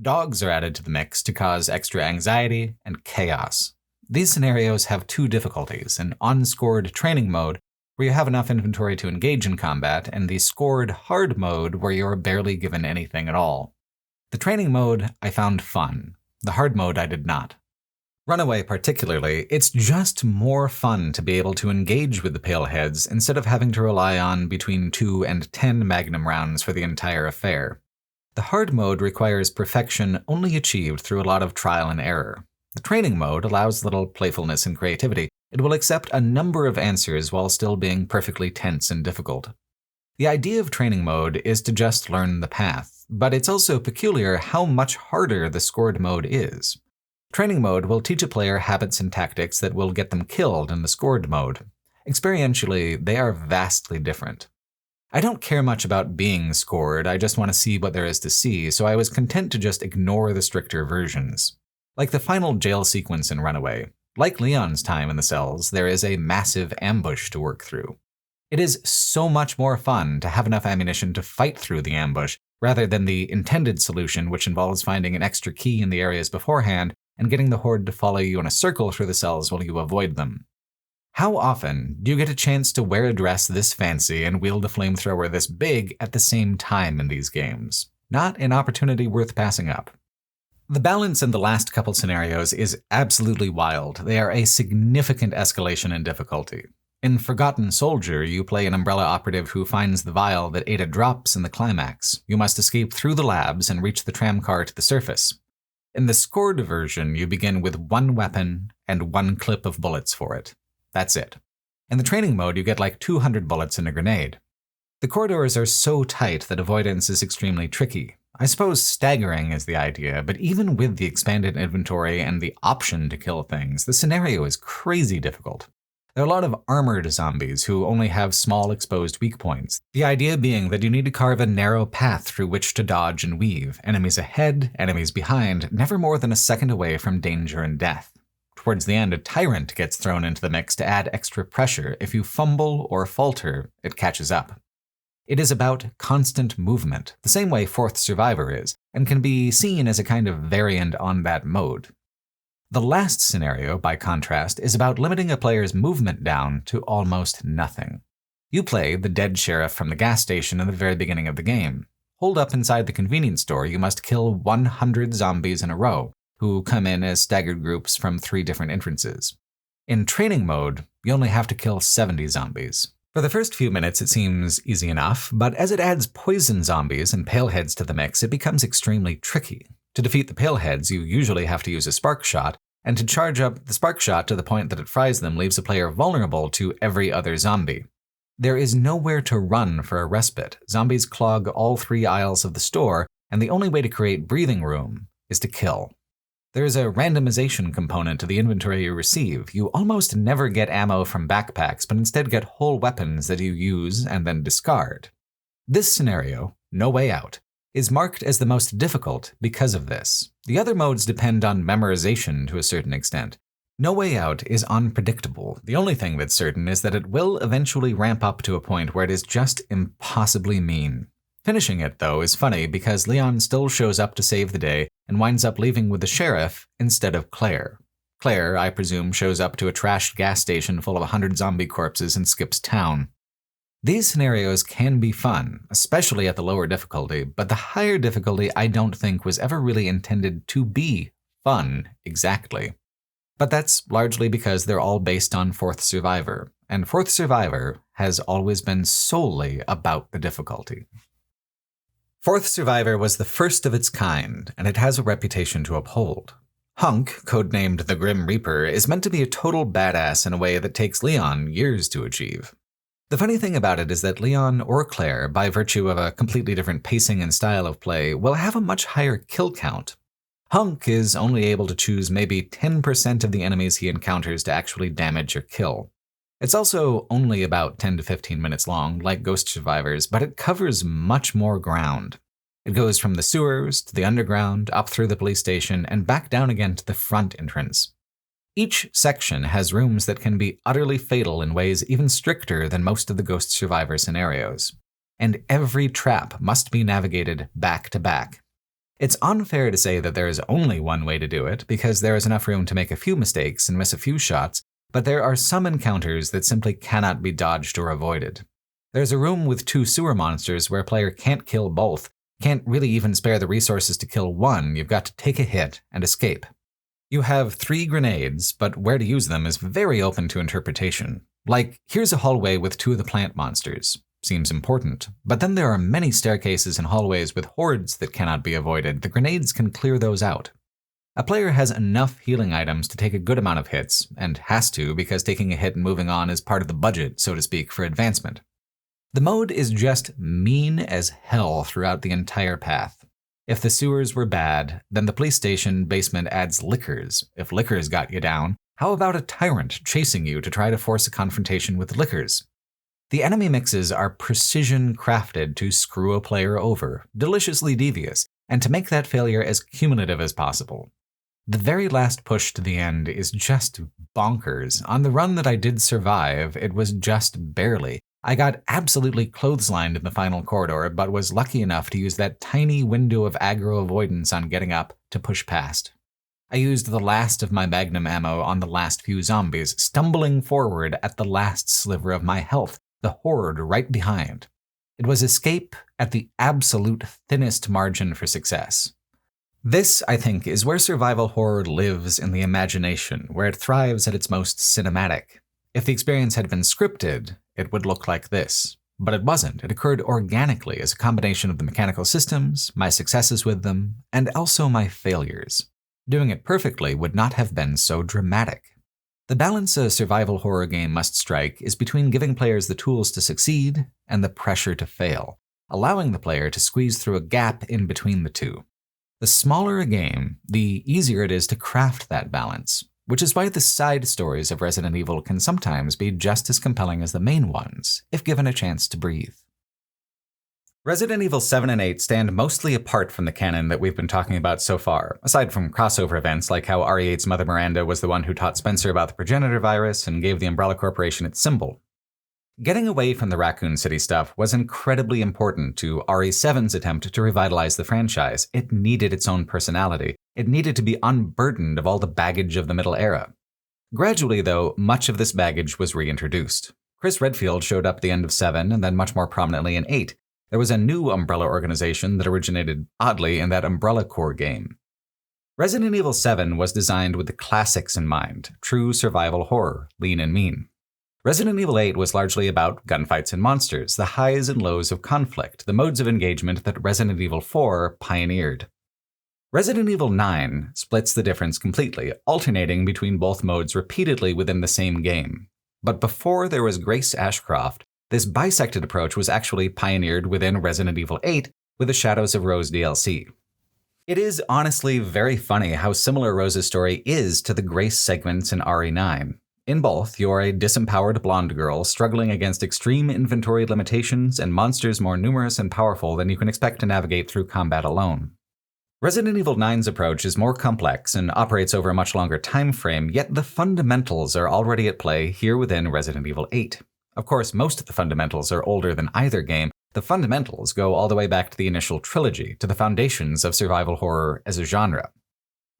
Dogs are added to the mix to cause extra anxiety and chaos. These scenarios have 2 difficulties: an unscored training mode, where you have enough inventory to engage in combat, and the scored hard mode, where you're barely given anything at all. The training mode I found fun. The hard mode I did not. Runaway particularly, it's just more fun to be able to engage with the Pale Heads instead of having to rely on between 2 and 10 Magnum rounds for the entire affair. The hard mode requires perfection only achieved through a lot of trial and error. The training mode allows little playfulness and creativity. It will accept a number of answers while still being perfectly tense and difficult. The idea of training mode is to just learn the path, but it's also peculiar how much harder the scored mode is. Training mode will teach a player habits and tactics that will get them killed in the scored mode. Experientially, they are vastly different. I don't care much about being scored, I just want to see what there is to see, so I was content to just ignore the stricter versions. Like the final jail sequence in Runaway, like Leon's time in the cells, there is a massive ambush to work through. It is so much more fun to have enough ammunition to fight through the ambush, rather than the intended solution, which involves finding an extra key in the areas beforehand and getting the horde to follow you in a circle through the cells while you avoid them. How often do you get a chance to wear a dress this fancy and wield a flamethrower this big at the same time in these games? Not an opportunity worth passing up. The balance in the last couple scenarios is absolutely wild. They are a significant escalation in difficulty. In Forgotten Soldier, you play an Umbrella operative who finds the vial that Ada drops in the climax. You must escape through the labs and reach the tramcar to the surface. In the scored version, you begin with one weapon and one clip of bullets for it. That's it. In the training mode, you get like 200 bullets and a grenade. The corridors are so tight that avoidance is extremely tricky. I suppose staggering is the idea, but even with the expanded inventory and the option to kill things, the scenario is crazy difficult. There are a lot of armored zombies who only have small exposed weak points, the idea being that you need to carve a narrow path through which to dodge and weave, enemies ahead, enemies behind, never more than a second away from danger and death. Towards the end, a tyrant gets thrown into the mix to add extra pressure. If you fumble or falter, it catches up. It is about constant movement, the same way Fourth Survivor is, and can be seen as a kind of variant on that mode. The last scenario, by contrast, is about limiting a player's movement down to almost nothing. You play the dead sheriff from the gas station in the very beginning of the game. Holed up inside the convenience store, you must kill 100 zombies in a row, who come in as staggered groups from 3 different entrances. In training mode, you only have to kill 70 zombies. For the first few minutes it seems easy enough, but as it adds poison zombies and paleheads to the mix, it becomes extremely tricky. To defeat the paleheads, you usually have to use a spark shot, and to charge up the spark shot to the point that it fries them leaves a player vulnerable to every other zombie. There is nowhere to run for a respite. Zombies clog all 3 aisles of the store, and the only way to create breathing room is to kill. There is a randomization component to the inventory you receive. You almost never get ammo from backpacks, but instead get whole weapons that you use and then discard. This scenario, No Way Out, is marked as the most difficult because of this. The other modes depend on memorization to a certain extent. No Way Out is unpredictable. The only thing that's certain is that it will eventually ramp up to a point where it is just impossibly mean. Finishing it, though, is funny because Leon still shows up to save the day and winds up leaving with the sheriff instead of Claire. Claire, I presume, shows up to a trashed gas station full of 100 zombie corpses and skips town. These scenarios can be fun, especially at the lower difficulty, but the higher difficulty I don't think was ever really intended to be fun exactly. But that's largely because they're all based on Fourth Survivor, and Fourth Survivor has always been solely about the difficulty. Fourth Survivor was the first of its kind, and it has a reputation to uphold. Hunk, codenamed the Grim Reaper, is meant to be a total badass in a way that takes Leon years to achieve. The funny thing about it is that Leon or Claire, by virtue of a completely different pacing and style of play, will have a much higher kill count. Hunk is only able to choose maybe 10% of the enemies he encounters to actually damage or kill. It's also only about 10 to 15 minutes long, like Ghost Survivors, but it covers much more ground. It goes from the sewers to the underground, up through the police station, and back down again to the front entrance. Each section has rooms that can be utterly fatal in ways even stricter than most of the Ghost Survivor scenarios. And every trap must be navigated back to back. It's unfair to say that there is only one way to do it, because there is enough room to make a few mistakes and miss a few shots, but there are some encounters that simply cannot be dodged or avoided. There's a room with 2 sewer monsters where a player can't kill both, can't really even spare the resources to kill one. You've got to take a hit and escape. You have 3 grenades, but where to use them is very open to interpretation. Like, here's a hallway with 2 of the plant monsters. Seems important. But then there are many staircases and hallways with hordes that cannot be avoided. The grenades can clear those out. A player has enough healing items to take a good amount of hits, and has to because taking a hit and moving on is part of the budget, so to speak, for advancement. The mode is just mean as hell throughout the entire path. If the sewers were bad, then the police station basement adds lickers. If lickers got you down, how about a tyrant chasing you to try to force a confrontation with lickers? The enemy mixes are precision crafted to screw a player over, deliciously devious, and to make that failure as cumulative as possible. The very last push to the end is just bonkers. On the run that I did survive, it was just barely. I got absolutely clotheslined in the final corridor, but was lucky enough to use that tiny window of aggro avoidance on getting up to push past. I used the last of my magnum ammo on the last few zombies, stumbling forward at the last sliver of my health, the horde right behind. It was escape at the absolute thinnest margin for success. This, I think, is where survival horror lives in the imagination, where it thrives at its most cinematic. If the experience had been scripted, it would look like this. But it wasn't. It occurred organically as a combination of the mechanical systems, my successes with them, and also my failures. Doing it perfectly would not have been so dramatic. The balance a survival horror game must strike is between giving players the tools to succeed and the pressure to fail, allowing the player to squeeze through a gap in between the two. The smaller a game, the easier it is to craft that balance, which is why the side stories of Resident Evil can sometimes be just as compelling as the main ones, if given a chance to breathe. Resident Evil 7 and 8 stand mostly apart from the canon that we've been talking about so far, aside from crossover events like how RE8's Mother Miranda was the one who taught Spencer about the progenitor virus and gave the Umbrella Corporation its symbol. Getting away from the Raccoon City stuff was incredibly important to RE7's attempt to revitalize the franchise. It needed its own personality. It needed to be unburdened of all the baggage of the Middle Era. Gradually, though, much of this baggage was reintroduced. Chris Redfield showed up at the end of 7 and then much more prominently in 8. There was a new Umbrella organization that originated, oddly, in that Umbrella Corps game. Resident Evil 7 was designed with the classics in mind, true survival horror, lean and mean. Resident Evil 8 was largely about gunfights and monsters, the highs and lows of conflict, the modes of engagement that Resident Evil 4 pioneered. Resident Evil 9 splits the difference completely, alternating between both modes repeatedly within the same game. But before there was Grace Ashcroft, this bisected approach was actually pioneered within Resident Evil 8 with the Shadows of Rose DLC. It is honestly very funny how similar Rose's story is to the Grace segments in RE9. In both, you're a disempowered blonde girl struggling against extreme inventory limitations and monsters more numerous and powerful than you can expect to navigate through combat alone. Resident Evil 9's approach is more complex and operates over a much longer time frame, yet the fundamentals are already at play here within Resident Evil 8. Of course, most of the fundamentals are older than either game. The fundamentals go all the way back to the initial trilogy, to the foundations of survival horror as a genre.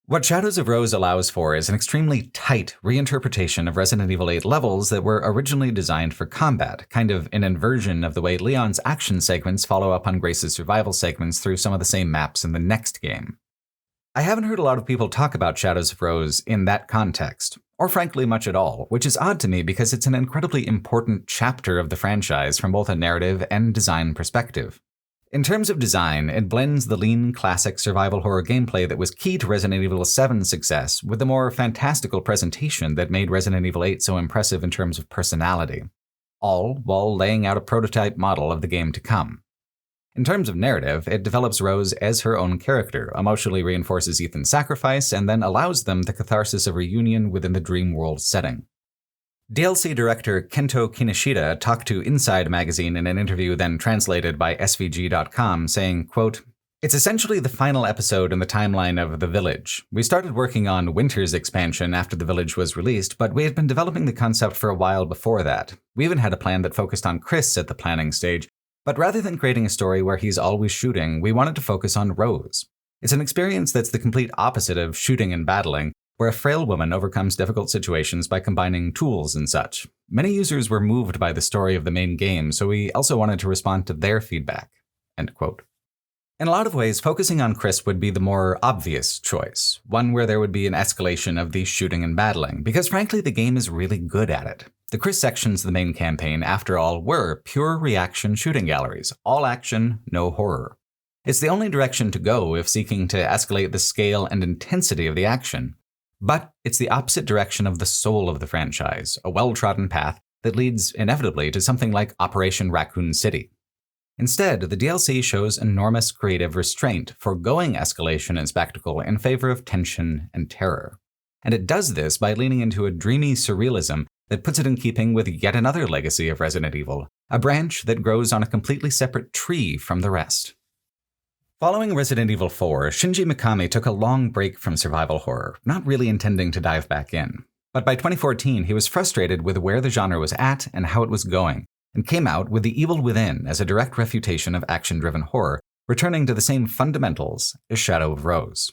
What Shadows of Rose allows for is an extremely tight reinterpretation of Resident Evil 8 levels that were originally designed for combat, kind of an inversion of the way Leon's action segments follow up on Grace's survival segments through some of the same maps in the next game. I haven't heard a lot of people talk about Shadows of Rose in that context, or frankly much at all, which is odd to me because it's an incredibly important chapter of the franchise from both a narrative and design perspective. In terms of design, it blends the lean, classic survival horror gameplay that was key to Resident Evil 7's success with the more fantastical presentation that made Resident Evil 8 so impressive in terms of personality, all while laying out a prototype model of the game to come. In terms of narrative, it develops Rose as her own character, emotionally reinforces Ethan's sacrifice, and then allows them the catharsis of reunion within the dream world setting. DLC director Kento Kinoshita talked to Inside magazine in an interview then translated by SVG.com, saying, quote, "It's essentially the final episode in the timeline of The Village. We started working on Winter's expansion after The Village was released, but we had been developing the concept for a while before that. We even had a plan that focused on Chris at the planning stage, but rather than creating a story where he's always shooting, we wanted to focus on Rose. It's an experience that's the complete opposite of shooting and battling, where a frail woman overcomes difficult situations by combining tools and such. Many users were moved by the story of the main game, so we also wanted to respond to their feedback." End quote. In a lot of ways, focusing on Chris would be the more obvious choice, one where there would be an escalation of the shooting and battling, because frankly the game is really good at it. The Chris sections of the main campaign, after all, were pure reaction shooting galleries, all action, no horror. It's the only direction to go if seeking to escalate the scale and intensity of the action. But it's the opposite direction of the soul of the franchise, a well-trodden path that leads inevitably to something like Operation Raccoon City. Instead, the DLC shows enormous creative restraint, foregoing escalation and spectacle in favor of tension and terror. And it does this by leaning into a dreamy surrealism that puts it in keeping with yet another legacy of Resident Evil, a branch that grows on a completely separate tree from the rest. Following Resident Evil 4, Shinji Mikami took a long break from survival horror, not really intending to dive back in. But by 2014, he was frustrated with where the genre was at and how it was going, and came out with The Evil Within as a direct refutation of action-driven horror, returning to the same fundamentals as Shadow of Rose.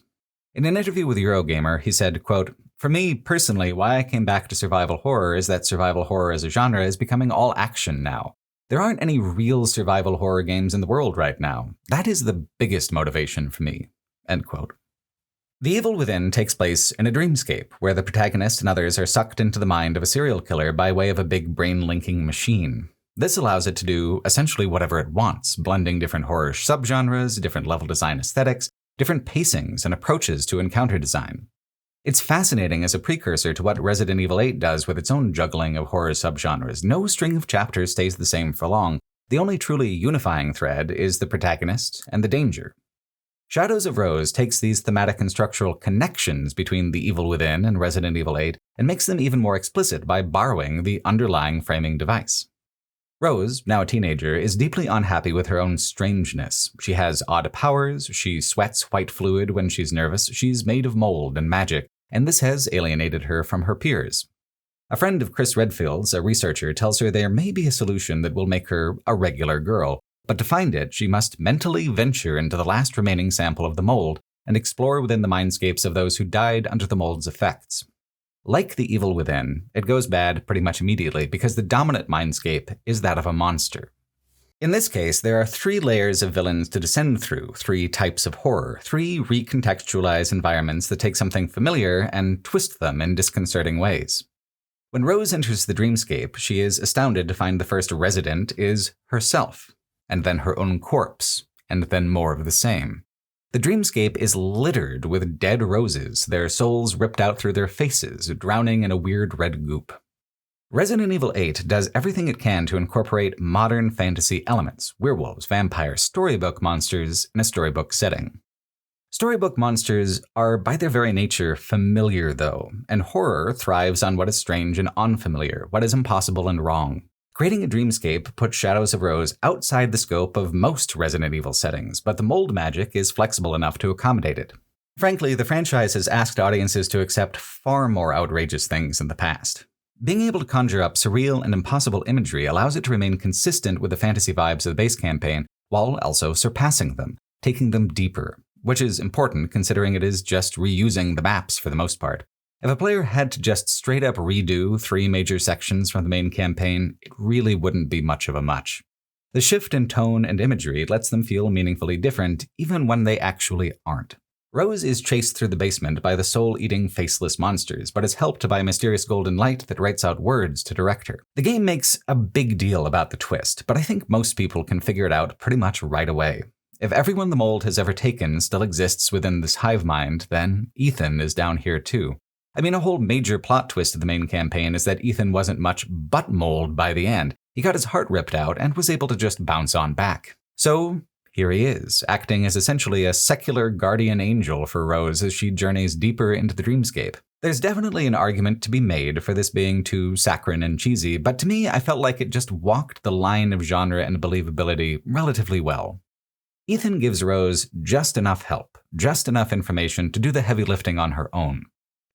In an interview with Eurogamer, he said, quote, "For me, personally, why I came back to survival horror is that survival horror as a genre is becoming all action now. There aren't any real survival horror games in the world right now. That is the biggest motivation for me." End quote. The Evil Within takes place in a dreamscape, where the protagonist and others are sucked into the mind of a serial killer by way of a big brain-linking machine. This allows it to do essentially whatever it wants, blending different horror subgenres, different level design aesthetics, different pacings and approaches to encounter design. It's fascinating as a precursor to what Resident Evil 8 does with its own juggling of horror subgenres. No string of chapters stays the same for long. The only truly unifying thread is the protagonist and the danger. Shadows of Rose takes these thematic and structural connections between The Evil Within and Resident Evil 8 and makes them even more explicit by borrowing the underlying framing device. Rose, now a teenager, is deeply unhappy with her own strangeness. She has odd powers, she sweats white fluid when she's nervous, she's made of mold and magic, and this has alienated her from her peers. A friend of Chris Redfield's, a researcher, tells her there may be a solution that will make her a regular girl, but to find it, she must mentally venture into the last remaining sample of the mold and explore within the mindscapes of those who died under the mold's effects. Like The Evil Within, it goes bad pretty much immediately because the dominant mindscape is that of a monster. In this case, there are 3 layers of villains to descend through, 3 types of horror, 3 recontextualized environments that take something familiar and twist them in disconcerting ways. When Rose enters the dreamscape, she is astounded to find the first resident is herself, and then her own corpse, and then more of the same. The dreamscape is littered with dead roses, their souls ripped out through their faces, drowning in a weird red goop. Resident Evil 8 does everything it can to incorporate modern fantasy elements, werewolves, vampires, storybook monsters, in a storybook setting. Storybook monsters are, by their very nature, familiar though, and horror thrives on what is strange and unfamiliar, what is impossible and wrong. Creating a dreamscape puts Shadows of Rose outside the scope of most Resident Evil settings, but the mold magic is flexible enough to accommodate it. Frankly, the franchise has asked audiences to accept far more outrageous things in the past. Being able to conjure up surreal and impossible imagery allows it to remain consistent with the fantasy vibes of the base campaign, while also surpassing them, taking them deeper, which is important considering it is just reusing the maps for the most part. If a player had to just straight up redo 3 major sections from the main campaign, it really wouldn't be much of a much. The shift in tone and imagery lets them feel meaningfully different, even when they actually aren't. Rose is chased through the basement by the soul-eating faceless monsters, but is helped by a mysterious golden light that writes out words to direct her. The game makes a big deal about the twist, but I think most people can figure it out pretty much right away. If everyone the mold has ever taken still exists within this hive mind, then Ethan is down here too. I mean, a whole major plot twist of the main campaign is that Ethan wasn't much but mold by the end. He got his heart ripped out and was able to just bounce on back. So here he is, acting as essentially a secular guardian angel for Rose as she journeys deeper into the dreamscape. There's definitely an argument to be made for this being too saccharine and cheesy, but to me, I felt like it just walked the line of genre and believability relatively well. Ethan gives Rose just enough help, just enough information to do the heavy lifting on her own.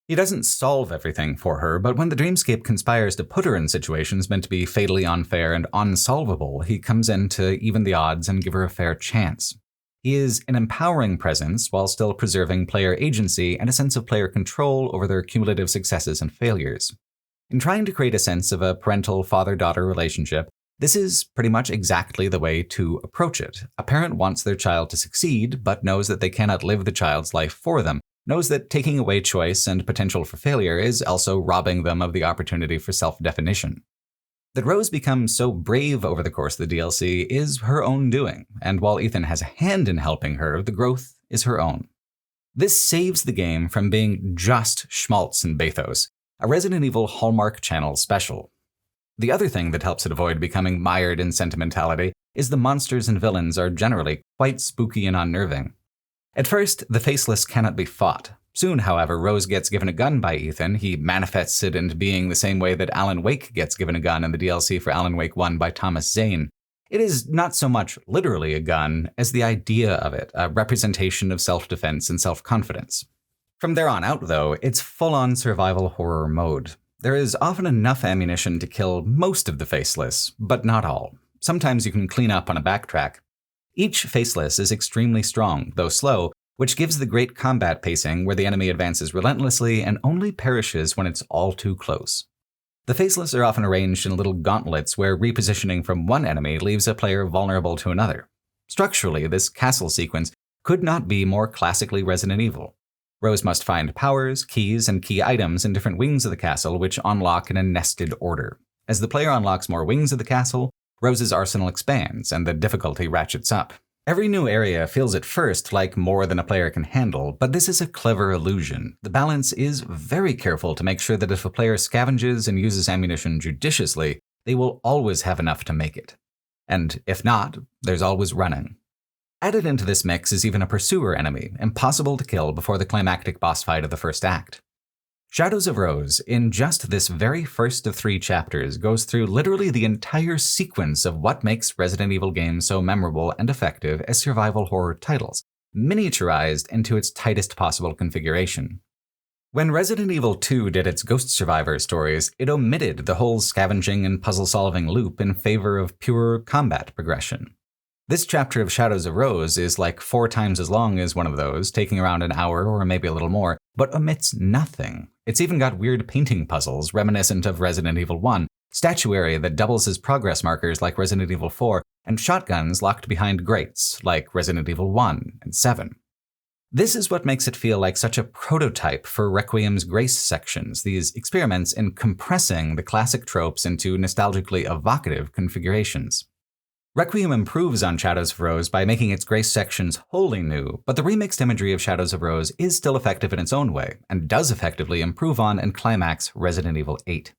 He doesn't solve everything for her, but when the dreamscape conspires to put her in situations meant to be fatally unfair and unsolvable, he comes in to even the odds and give her a fair chance. He is an empowering presence while still preserving player agency and a sense of player control over their cumulative successes and failures. In trying to create a sense of a parental father-daughter relationship, this is pretty much exactly the way to approach it. A parent wants their child to succeed, but knows that they cannot live the child's life for them, knows that taking away choice and potential for failure is also robbing them of the opportunity for self-definition. That Rose becomes so brave over the course of the DLC is her own doing, and while Ethan has a hand in helping her, the growth is her own. This saves the game from being just schmaltz and bathos, a Resident Evil Hallmark Channel special. The other thing that helps it avoid becoming mired in sentimentality is the monsters and villains are generally quite spooky and unnerving. At first, the faceless cannot be fought. Soon, however, Rose gets given a gun by Ethan. He manifests it into being the same way that Alan Wake gets given a gun in the DLC for Alan Wake 1 by Thomas Zane. It is not so much literally a gun as the idea of it, a representation of self-defense and self-confidence. From there on out, though, it's full-on survival horror mode. There is often enough ammunition to kill most of the faceless, but not all. Sometimes you can clean up on a backtrack. Each faceless is extremely strong, though slow, which gives the great combat pacing where the enemy advances relentlessly and only perishes when it's all too close. The faceless are often arranged in little gauntlets where repositioning from one enemy leaves a player vulnerable to another. Structurally, this castle sequence could not be more classically Resident Evil. Rose must find powers, keys, and key items in different wings of the castle which unlock in a nested order. As the player unlocks more wings of the castle, Rose's arsenal expands and the difficulty ratchets up. Every new area feels at first like more than a player can handle, but this is a clever illusion. The balance is very careful to make sure that if a player scavenges and uses ammunition judiciously, they will always have enough to make it. And if not, there's always running. Added into this mix is even a pursuer enemy, impossible to kill before the climactic boss fight of the first act. Shadows of Rose, in just this very first of 3 chapters, goes through literally the entire sequence of what makes Resident Evil games so memorable and effective as survival horror titles, miniaturized into its tightest possible configuration. When Resident Evil 2 did its Ghost Survivor stories, it omitted the whole scavenging and puzzle-solving loop in favor of pure combat progression. This chapter of Shadows of Rose is like 4 times as long as one of those, taking around an hour or maybe a little more, but omits nothing. It's even got weird painting puzzles reminiscent of Resident Evil 1, statuary that doubles as progress markers like Resident Evil 4, and shotguns locked behind grates like Resident Evil 1 and 7. This is what makes it feel like such a prototype for Requiem's grace sections, these experiments in compressing the classic tropes into nostalgically evocative configurations. Requiem improves on Shadows of Rose by making its grace sections wholly new, but the remixed imagery of Shadows of Rose is still effective in its own way, and does effectively improve on and climax Resident Evil 8.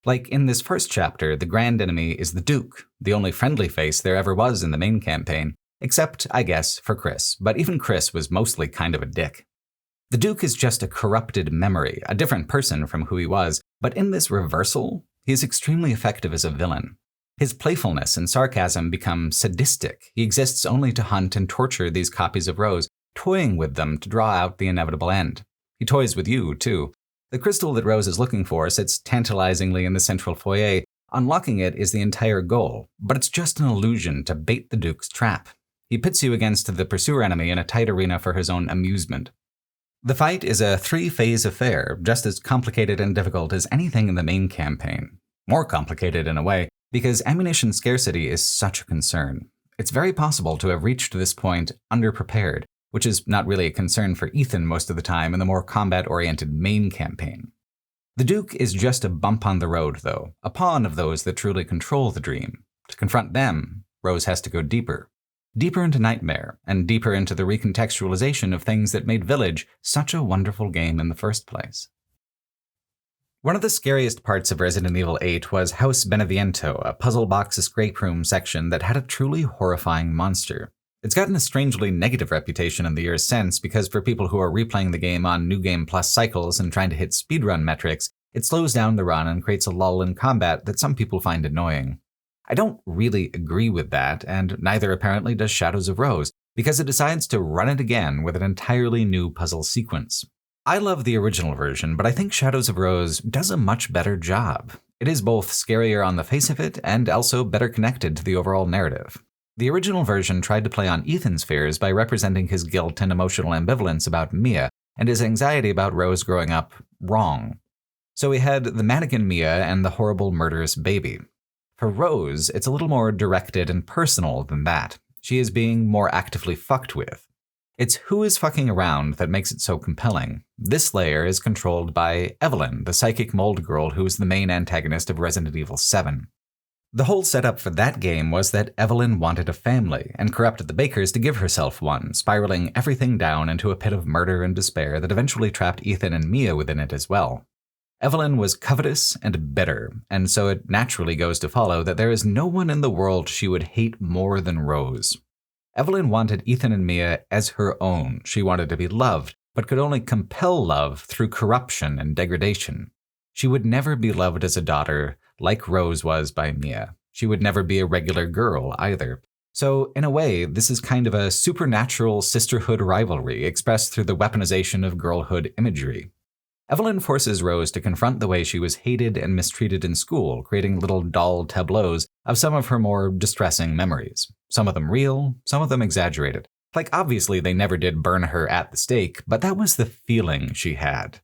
Like in this first chapter, the grand enemy is the Duke, the only friendly face there ever was in the main campaign, except, I guess, for Chris, but even Chris was mostly kind of a dick. The Duke is just a corrupted memory, a different person from who he was, but in this reversal, he is extremely effective as a villain. His playfulness and sarcasm become sadistic. He exists only to hunt and torture these copies of Rose, toying with them to draw out the inevitable end. He toys with you, too. The crystal that Rose is looking for sits tantalizingly in the central foyer. Unlocking it is the entire goal, but it's just an illusion to bait the Duke's trap. He pits you against the pursuer enemy in a tight arena for his own amusement. The fight is a 3-phase affair, just as complicated and difficult as anything in the main campaign. More complicated in a way, because ammunition scarcity is such a concern. It's very possible to have reached this point underprepared, which is not really a concern for Ethan most of the time in the more combat-oriented main campaign. The Duke is just a bump on the road, though, a pawn of those that truly control the dream. To confront them, Rose has to go deeper. Deeper into Nightmare, and deeper into the recontextualization of things that made Village such a wonderful game in the first place. One of the scariest parts of Resident Evil 8 was House Beneviento, a puzzle box escape room section that had a truly horrifying monster. It's gotten a strangely negative reputation in the years since because for people who are replaying the game on New Game Plus cycles and trying to hit speedrun metrics, it slows down the run and creates a lull in combat that some people find annoying. I don't really agree with that, and neither apparently does Shadows of Rose, because it decides to run it again with an entirely new puzzle sequence. I love the original version, but I think Shadows of Rose does a much better job. It is both scarier on the face of it and also better connected to the overall narrative. The original version tried to play on Ethan's fears by representing his guilt and emotional ambivalence about Mia, and his anxiety about Rose growing up wrong. So we had the mannequin Mia and the horrible murderous baby. For Rose, it's a little more directed and personal than that. She is being more actively fucked with. It's who is fucking around that makes it so compelling. This layer is controlled by Evelyn, the psychic mold girl who is the main antagonist of Resident Evil 7. The whole setup for that game was that Evelyn wanted a family, and corrupted the Bakers to give herself one, spiraling everything down into a pit of murder and despair that eventually trapped Ethan and Mia within it as well. Evelyn was covetous and bitter, and so it naturally goes to follow that there is no one in the world she would hate more than Rose. Evelyn wanted Ethan and Mia as her own. She wanted to be loved, but could only compel love through corruption and degradation. She would never be loved as a daughter like Rose was by Mia. She would never be a regular girl either. So, in a way, this is kind of a supernatural sisterhood rivalry expressed through the weaponization of girlhood imagery. Evelyn forces Rose to confront the way she was hated and mistreated in school, creating little doll tableaus of some of her more distressing memories. Some of them real, some of them exaggerated. Like, obviously they never did burn her at the stake, but that was the feeling she had.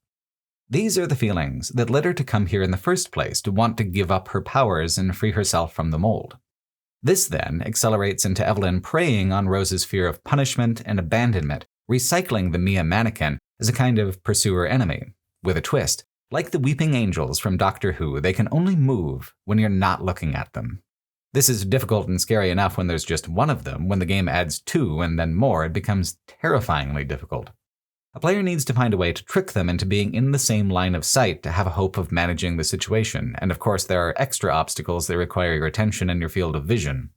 These are the feelings that led her to come here in the first place, to want to give up her powers and free herself from the mold. This then accelerates into Evelyn preying on Rose's fear of punishment and abandonment, recycling the Mia mannequin as a kind of pursuer enemy. With a twist, like the weeping angels from Doctor Who, they can only move when you're not looking at them. This is difficult and scary enough when there's just one of them. When the game adds two and then more, it becomes terrifyingly difficult. A player needs to find a way to trick them into being in the same line of sight to have a hope of managing the situation, and of course there are extra obstacles that require your attention and your field of vision.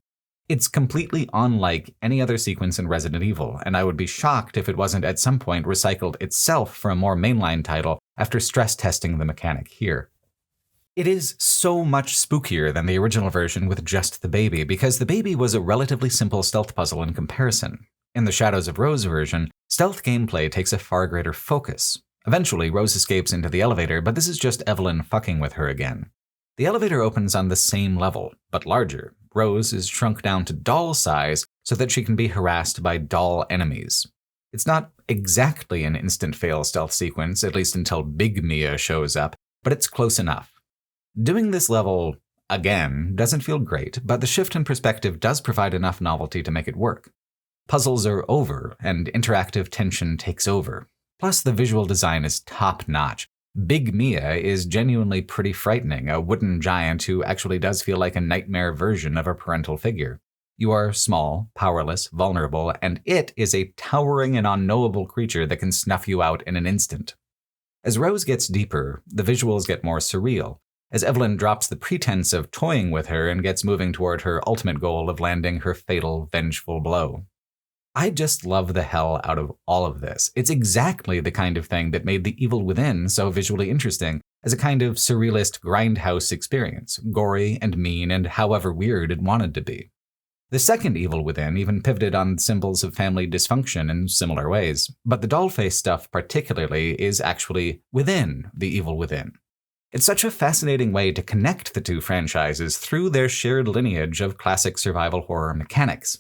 It's completely unlike any other sequence in Resident Evil, and I would be shocked if it wasn't at some point recycled itself for a more mainline title after stress testing the mechanic here. It is so much spookier than the original version with just the baby, because the baby was a relatively simple stealth puzzle in comparison. In the Shadows of Rose version, stealth gameplay takes a far greater focus. Eventually, Rose escapes into the elevator, but this is just Evelyn fucking with her again. The elevator opens on the same level, but larger. Rose is shrunk down to doll size so that she can be harassed by doll enemies. It's not exactly an instant fail stealth sequence, at least until Big Mia shows up, but it's close enough. Doing this level, again, doesn't feel great, but the shift in perspective does provide enough novelty to make it work. Puzzles are over, and interactive tension takes over. Plus, the visual design is top-notch. Big Mia is genuinely pretty frightening, a wooden giant who actually does feel like a nightmare version of a parental figure. You are small, powerless, vulnerable, and it is a towering and unknowable creature that can snuff you out in an instant. As Rose gets deeper, the visuals get more surreal, as Evelyn drops the pretense of toying with her and gets moving toward her ultimate goal of landing her fatal, vengeful blow. I just love the hell out of all of this. It's exactly the kind of thing that made The Evil Within so visually interesting as a kind of surrealist grindhouse experience, gory and mean and however weird it wanted to be. The second Evil Within even pivoted on symbols of family dysfunction in similar ways, but the dollface stuff particularly is actually within The Evil Within. It's such a fascinating way to connect the two franchises through their shared lineage of classic survival horror mechanics.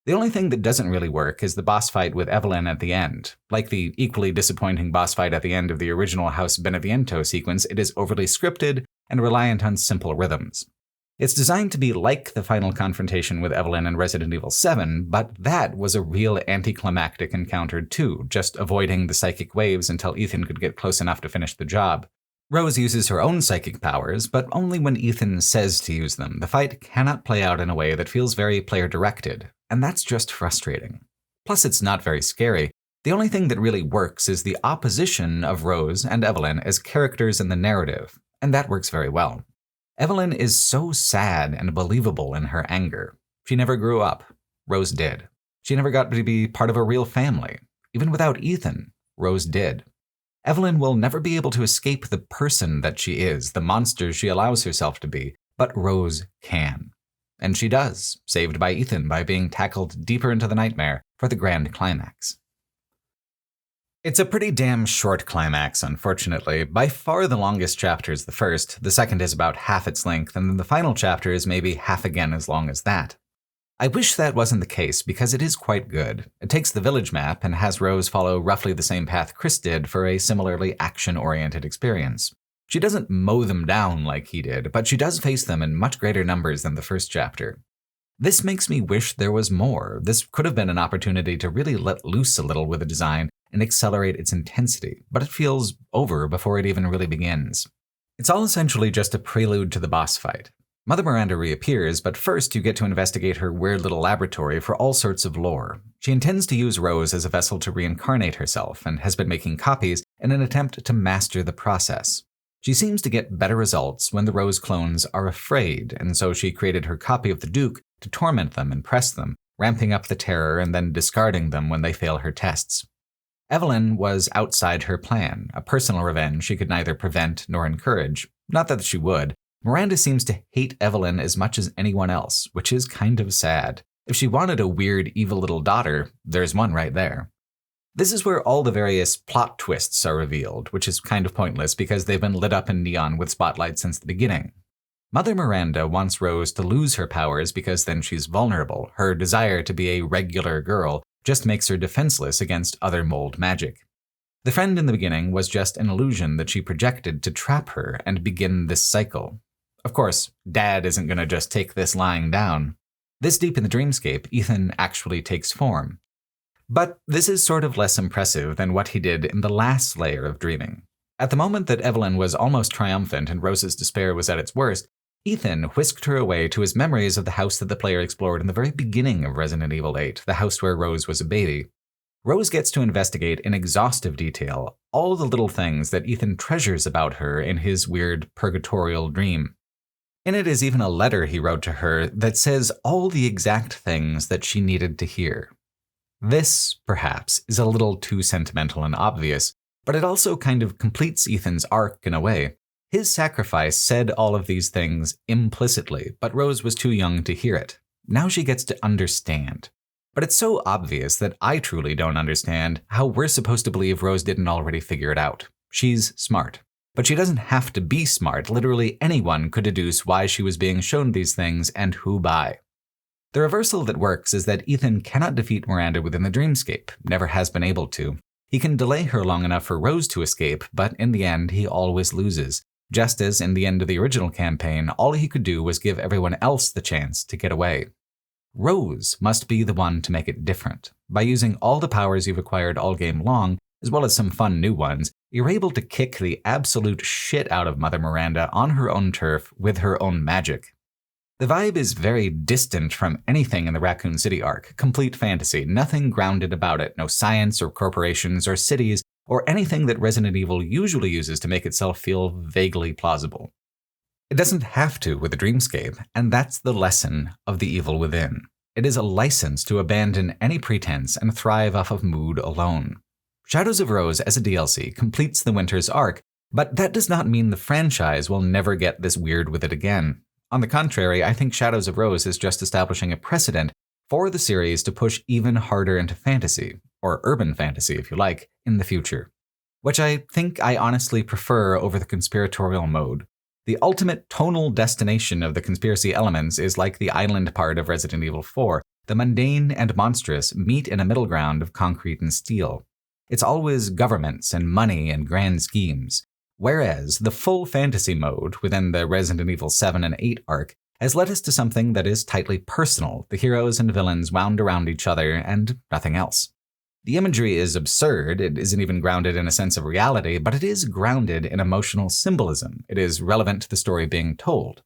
The only thing that doesn't really work is the boss fight with Evelyn at the end. Like the equally disappointing boss fight at the end of the original House Beneviento sequence, it is overly scripted and reliant on simple rhythms. It's designed to be like the final confrontation with Evelyn in Resident Evil 7, but that was a real anticlimactic encounter too, just avoiding the psychic waves until Ethan could get close enough to finish the job. Rose uses her own psychic powers, but only when Ethan says to use them. The fight cannot play out in a way that feels very player-directed, and that's just frustrating. Plus, it's not very scary. The only thing that really works is the opposition of Rose and Evelyn as characters in the narrative, and that works very well. Evelyn is so sad and believable in her anger. She never grew up. Rose did. She never got to be part of a real family. Even without Ethan, Rose did. Evelyn will never be able to escape the person that she is, the monster she allows herself to be, but Rose can. And she does, saved by Ethan by being tackled deeper into the nightmare for the grand climax. It's a pretty damn short climax, unfortunately. By far the longest chapter is the first, the second is about half its length, and then the final chapter is maybe half again as long as that. I wish that wasn't the case, because it is quite good. It takes the village map and has Rose follow roughly the same path Chris did for a similarly action-oriented experience. She doesn't mow them down like he did, but she does face them in much greater numbers than the first chapter. This makes me wish there was more. This could have been an opportunity to really let loose a little with the design and accelerate its intensity, but it feels over before it even really begins. It's all essentially just a prelude to the boss fight. Mother Miranda reappears, but first you get to investigate her weird little laboratory for all sorts of lore. She intends to use Rose as a vessel to reincarnate herself, and has been making copies in an attempt to master the process. She seems to get better results when the Rose clones are afraid, and so she created her copy of the Duke to torment them and press them, ramping up the terror and then discarding them when they fail her tests. Evelyn was outside her plan, a personal revenge she could neither prevent nor encourage. Not that she would. Miranda seems to hate Evelyn as much as anyone else, which is kind of sad. If she wanted a weird, evil little daughter, there's one right there. This is where all the various plot twists are revealed, which is kind of pointless because they've been lit up in neon with spotlights since the beginning. Mother Miranda wants Rose to lose her powers because then she's vulnerable. Her desire to be a regular girl just makes her defenseless against other mold magic. The friend in the beginning was just an illusion that she projected to trap her and begin this cycle. Of course, Dad isn't going to just take this lying down. This deep in the dreamscape, Ethan actually takes form. But this is sort of less impressive than what he did in the last layer of dreaming. At the moment that Evelyn was almost triumphant and Rose's despair was at its worst, Ethan whisked her away to his memories of the house that the player explored in the very beginning of Resident Evil 8, the house where Rose was a baby. Rose gets to investigate in exhaustive detail all the little things that Ethan treasures about her in his weird purgatorial dream. In it is even a letter he wrote to her that says all the exact things that she needed to hear. This, perhaps, is a little too sentimental and obvious, but it also kind of completes Ethan's arc in a way. His sacrifice said all of these things implicitly, but Rose was too young to hear it. Now she gets to understand. But it's so obvious that I truly don't understand how we're supposed to believe Rose didn't already figure it out. She's smart. But she doesn't have to be smart. Literally anyone could deduce why she was being shown these things and who by. The reversal that works is that Ethan cannot defeat Miranda within the dreamscape, never has been able to. He can delay her long enough for Rose to escape, but in the end he always loses. Just as in the end of the original campaign, all he could do was give everyone else the chance to get away. Rose must be the one to make it different. By using all the powers you've acquired all game long, as well as some fun new ones, you're able to kick the absolute shit out of Mother Miranda on her own turf with her own magic. The vibe is very distant from anything in the Raccoon City arc, complete fantasy, nothing grounded about it, no science or corporations or cities, or anything that Resident Evil usually uses to make itself feel vaguely plausible. It doesn't have to with the dreamscape, and that's the lesson of The Evil Within. It is a license to abandon any pretense and thrive off of mood alone. Shadows of Rose as a DLC completes the Winter's arc, but that does not mean the franchise will never get this weird with it again. On the contrary, I think Shadows of Rose is just establishing a precedent for the series to push even harder into fantasy, or urban fantasy if you like, in the future. Which I think I honestly prefer over the conspiratorial mode. The ultimate tonal destination of the conspiracy elements is like the island part of Resident Evil 4. The mundane and monstrous meet in a middle ground of concrete and steel. It's always governments and money and grand schemes. Whereas the full fantasy mode within the Resident Evil 7 and 8 arc has led us to something that is tightly personal, the heroes and villains wound around each other and nothing else. The imagery is absurd, it isn't even grounded in a sense of reality, but it is grounded in emotional symbolism. It is relevant to the story being told.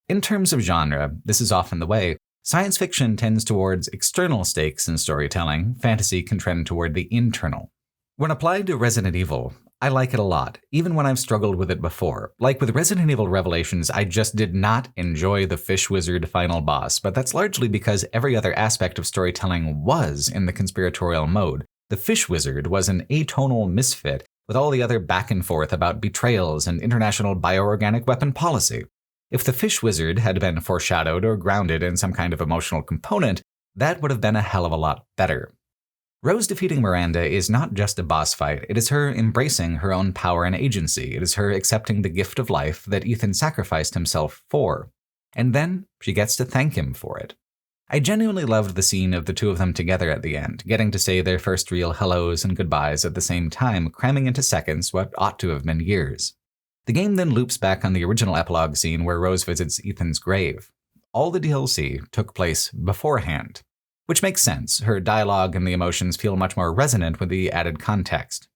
In terms of genre, this is often the way. Science fiction tends towards external stakes in storytelling, fantasy can trend toward the internal. When applied to Resident Evil, I like it a lot, even when I've struggled with it before. Like with Resident Evil Revelations, I just did not enjoy the Fish Wizard final boss, but that's largely because every other aspect of storytelling was in the conspiratorial mode. The Fish Wizard was an atonal misfit, with all the other back and forth about betrayals and international bioorganic weapon policy. If the Fish Wizard had been foreshadowed or grounded in some kind of emotional component, that would have been a hell of a lot better. Rose defeating Miranda is not just a boss fight, it is her embracing her own power and agency, it is her accepting the gift of life that Ethan sacrificed himself for. And then she gets to thank him for it. I genuinely loved the scene of the two of them together at the end, getting to say their first real hellos and goodbyes at the same time, cramming into seconds what ought to have been years. The game then loops back on the original epilogue scene where Rose visits Ethan's grave. All the DLC took place beforehand. Which makes sense, her dialogue and the emotions feel much more resonant with the added context.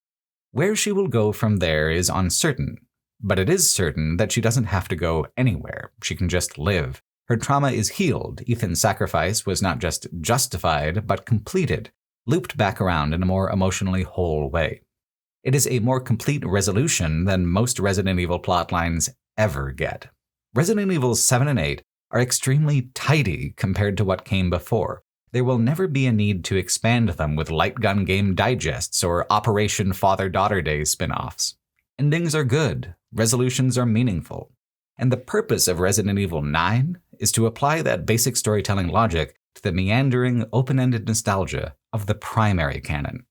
Where she will go from there is uncertain, but it is certain that she doesn't have to go anywhere, she can just live. Her trauma is healed, Ethan's sacrifice was not just justified, but completed, looped back around in a more emotionally whole way. It is a more complete resolution than most Resident Evil plotlines ever get. Resident Evil 7 and 8 are extremely tidy compared to what came before. There will never be a need to expand them with lightgun game digests or Operation Father-Daughter Day spinoffs. Endings are good, resolutions are meaningful. And the purpose of Resident Evil 9 is to apply that basic storytelling logic to the meandering, open-ended nostalgia of the primary canon.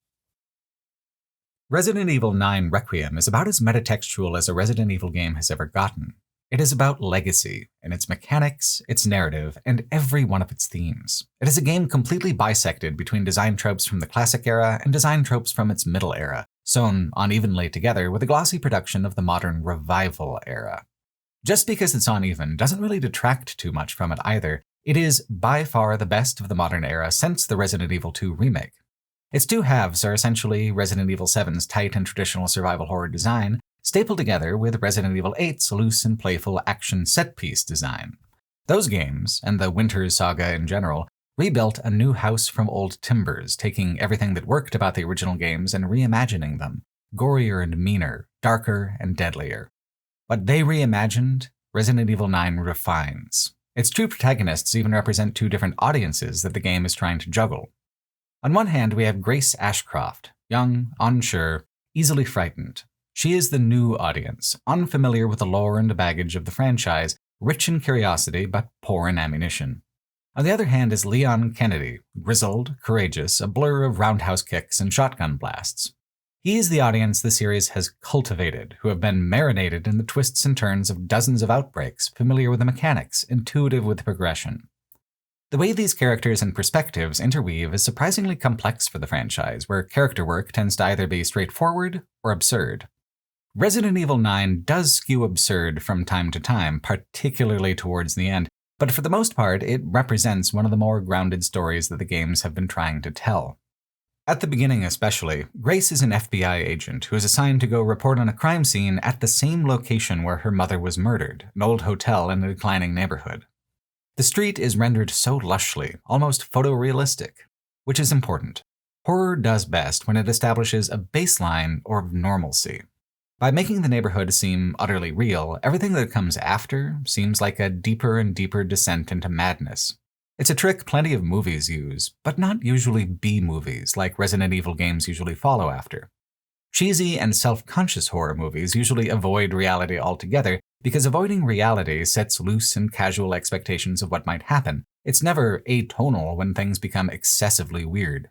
Resident Evil 9 Requiem is about as metatextual as a Resident Evil game has ever gotten. It is about legacy, in its mechanics, its narrative, and every one of its themes. It is a game completely bisected between design tropes from the classic era and design tropes from its middle era, sewn unevenly together with a glossy production of the modern revival era. Just because it's uneven doesn't really detract too much from it either. It is by far the best of the modern era since the Resident Evil 2 remake. Its two halves are essentially Resident Evil 7's tight and traditional survival horror design, stapled together with Resident Evil 8's loose and playful action set-piece design. Those games, and the Winters saga in general, rebuilt a new house from old timbers, taking everything that worked about the original games and reimagining them, gorier and meaner, darker and deadlier. What they reimagined, Resident Evil 9 refines. Its two protagonists even represent two different audiences that the game is trying to juggle. On one hand, we have Grace Ashcroft, young, unsure, easily frightened. She is the new audience, unfamiliar with the lore and baggage of the franchise, rich in curiosity but poor in ammunition. On the other hand is Leon Kennedy, grizzled, courageous, a blur of roundhouse kicks and shotgun blasts. He is the audience the series has cultivated, who have been marinated in the twists and turns of dozens of outbreaks, familiar with the mechanics, intuitive with progression. The way these characters and perspectives interweave is surprisingly complex for the franchise, where character work tends to either be straightforward or absurd. Resident Evil 9 does skew absurd from time to time, particularly towards the end, but for the most part, it represents one of the more grounded stories that the games have been trying to tell. At the beginning especially, Grace is an FBI agent who is assigned to go report on a crime scene at the same location where her mother was murdered, an old hotel in a declining neighborhood. The street is rendered so lushly, almost photorealistic, which is important. Horror does best when it establishes a baseline or normalcy. By making the neighborhood seem utterly real, everything that comes after seems like a deeper and deeper descent into madness. It's a trick plenty of movies use, but not usually B-movies like Resident Evil games usually follow after. Cheesy and self-conscious horror movies usually avoid reality altogether because avoiding reality sets loose and casual expectations of what might happen. It's never atonal when things become excessively weird.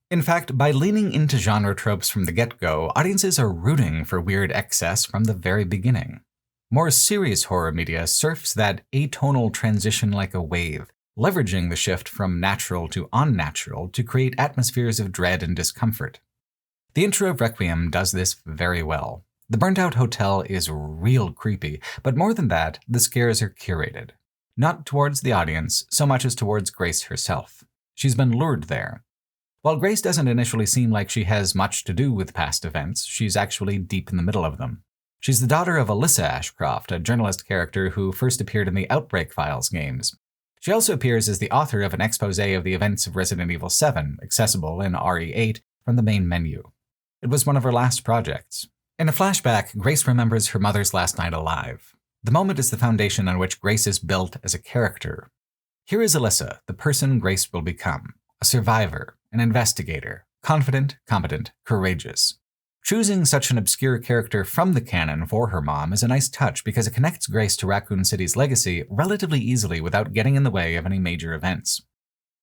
In fact, by leaning into genre tropes from the get-go, audiences are rooting for weird excess from the very beginning. More serious horror media surfs that atonal transition like a wave, leveraging the shift from natural to unnatural to create atmospheres of dread and discomfort. The intro of Requiem does this very well. The burnt-out hotel is real creepy, but more than that, the scares are curated. Not towards the audience, so much as towards Grace herself. She's been lured there. While Grace doesn't initially seem like she has much to do with past events, she's actually deep in the middle of them. She's the daughter of Alyssa Ashcroft, a journalist character who first appeared in the Outbreak Files games. She also appears as the author of an exposé of the events of Resident Evil 7, accessible in RE8 from the main menu. It was one of her last projects. In a flashback, Grace remembers her mother's last night alive. The moment is the foundation on which Grace is built as a character. Here is Alyssa, the person Grace will become. A survivor, an investigator, confident, competent, courageous. Choosing such an obscure character from the canon for her mom is a nice touch because it connects Grace to Raccoon City's legacy relatively easily without getting in the way of any major events.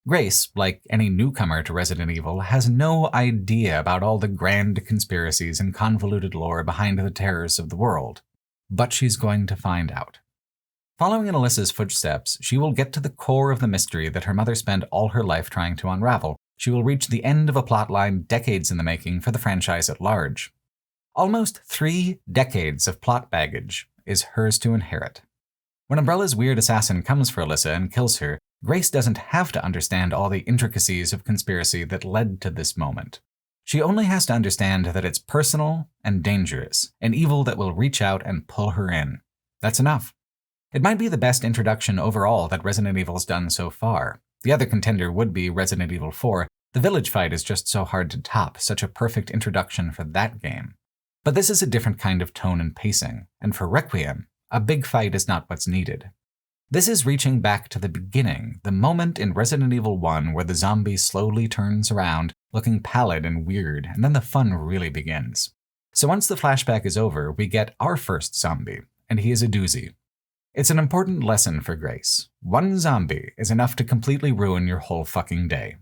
Grace, like any newcomer to Resident Evil, has no idea about all the grand conspiracies and convoluted lore behind the terrors of the world. But she's going to find out. Following in Alyssa's footsteps, she will get to the core of the mystery that her mother spent all her life trying to unravel. She will reach the end of a plotline decades in the making for the franchise at large. Almost 3 decades of plot baggage is hers to inherit. When Umbrella's weird assassin comes for Alyssa and kills her, Grace doesn't have to understand all the intricacies of conspiracy that led to this moment. She only has to understand that it's personal and dangerous, an evil that will reach out and pull her in. That's enough. It might be the best introduction overall that Resident Evil's done so far. The other contender would be Resident Evil 4. The village fight is just so hard to top, such a perfect introduction for that game. But this is a different kind of tone and pacing, and for Requiem, a big fight is not what's needed. This is reaching back to the beginning, the moment in Resident Evil 1 where the zombie slowly turns around, looking pallid and weird, and then the fun really begins. So once the flashback is over, we get our first zombie, and he is a doozy. It's an important lesson for Grace. One zombie is enough to completely ruin your whole fucking day.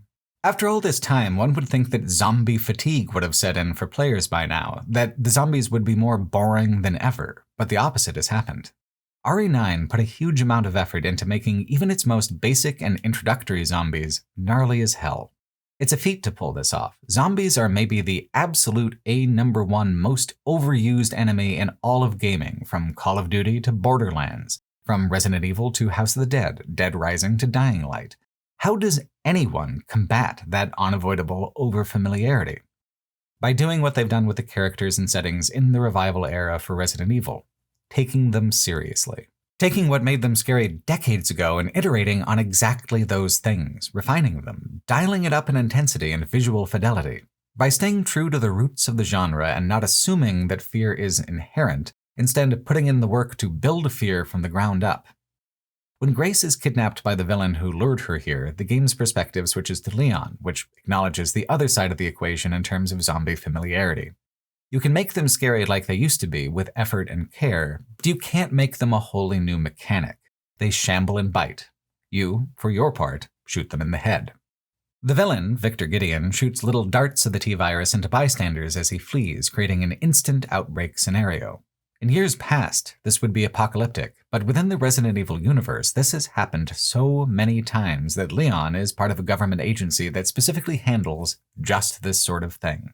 After all this time, one would think that zombie fatigue would have set in for players by now, that the zombies would be more boring than ever, but the opposite has happened. RE9 put a huge amount of effort into making even its most basic and introductory zombies gnarly as hell. It's a feat to pull this off. Zombies are maybe the absolute #1 most overused enemy in all of gaming, from Call of Duty to Borderlands, from Resident Evil to House of the Dead, Dead Rising to Dying Light. How does anyone combat that unavoidable overfamiliarity? by doing what they've done with the characters and settings in the revival era for Resident Evil, taking them seriously. Taking what made them scary decades ago and iterating on exactly those things, refining them, dialing it up in intensity and visual fidelity. By staying true to the roots of the genre and not assuming that fear is inherent, instead putting in the work to build fear from the ground up. When Grace is kidnapped by the villain who lured her here, the game's perspective switches to Leon, which acknowledges the other side of the equation in terms of zombie familiarity. You can make them scary like they used to be, with effort and care, but you can't make them a wholly new mechanic. They shamble and bite. You, for your part, shoot them in the head. The villain, Victor Gideon, shoots little darts of the T-virus into bystanders as he flees, creating an instant outbreak scenario. In years past, this would be apocalyptic, but within the Resident Evil universe, this has happened so many times that Leon is part of a government agency that specifically handles just this sort of thing.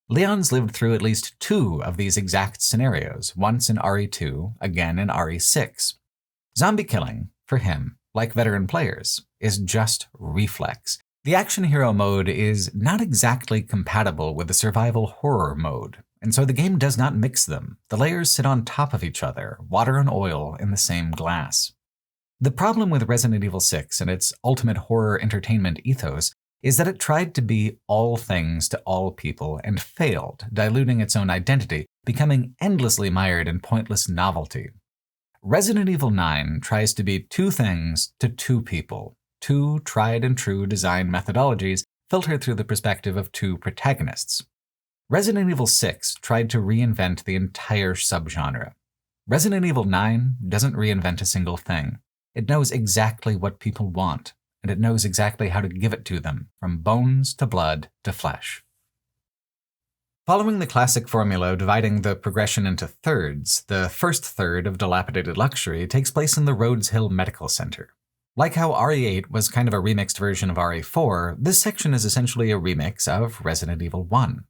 Leon's lived through at least 2 of these exact scenarios, once in RE2, again in RE6. Zombie killing, for him, like veteran players, is just reflex. The action hero mode is not exactly compatible with the survival horror mode, and so the game does not mix them. The layers sit on top of each other, water and oil in the same glass. The problem with Resident Evil 6 and its ultimate horror entertainment ethos is that it tried to be all things to all people and failed, diluting its own identity, becoming endlessly mired in pointless novelty. Resident Evil 9 tries to be 2 things to 2 people, 2 tried and true design methodologies filtered through the perspective of 2 protagonists. Resident Evil 6 tried to reinvent the entire subgenre. Resident Evil 9 doesn't reinvent a single thing. It knows exactly what people want, and it knows exactly how to give it to them, from bones to blood to flesh. Following the classic formula of dividing the progression into thirds, the first third of Dilapidated Luxury takes place in the Rhodes Hill Medical Center. Like how RE8 was kind of a remixed version of RE4, this section is essentially a remix of Resident Evil 1.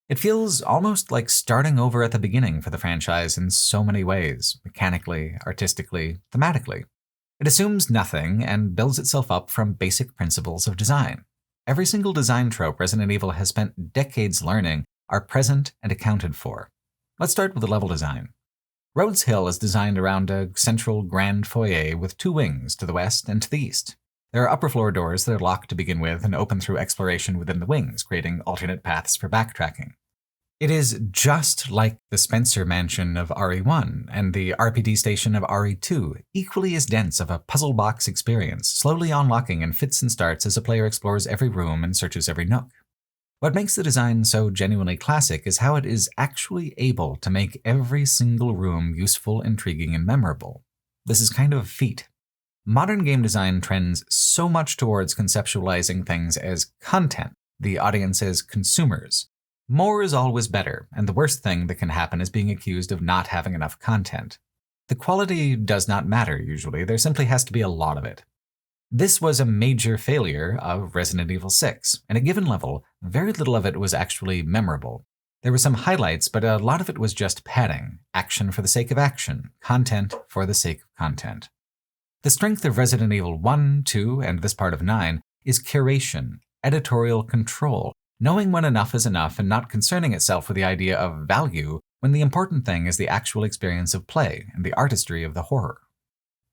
It feels almost like starting over at the beginning for the franchise in so many ways, mechanically, artistically, thematically. It assumes nothing and builds itself up from basic principles of design. Every single design trope Resident Evil has spent decades learning are present and accounted for. Let's start with the level design. Rhodes Hill is designed around a central grand foyer with 2 wings to the west and to the east. There are upper floor doors that are locked to begin with and open through exploration within the wings, creating alternate paths for backtracking. It is just like the Spencer Mansion of RE1 and the RPD station of RE2, equally as dense of a puzzle box experience, slowly unlocking in fits and starts as a player explores every room and searches every nook. What makes the design so genuinely classic is how it is actually able to make every single room useful, intriguing, and memorable. This is kind of a feat. Modern game design trends so much towards conceptualizing things as content, the audience as consumers. More is always better, and the worst thing that can happen is being accused of not having enough content. The quality does not matter usually, there simply has to be a lot of it. This was a major failure of Resident Evil 6, and at a given level, very little of it was actually memorable. There were some highlights, but a lot of it was just padding, action for the sake of action, content for the sake of content. The strength of Resident Evil 1, 2, and this part of 9 is curation, editorial control, knowing when enough is enough and not concerning itself with the idea of value when the important thing is the actual experience of play and the artistry of the horror.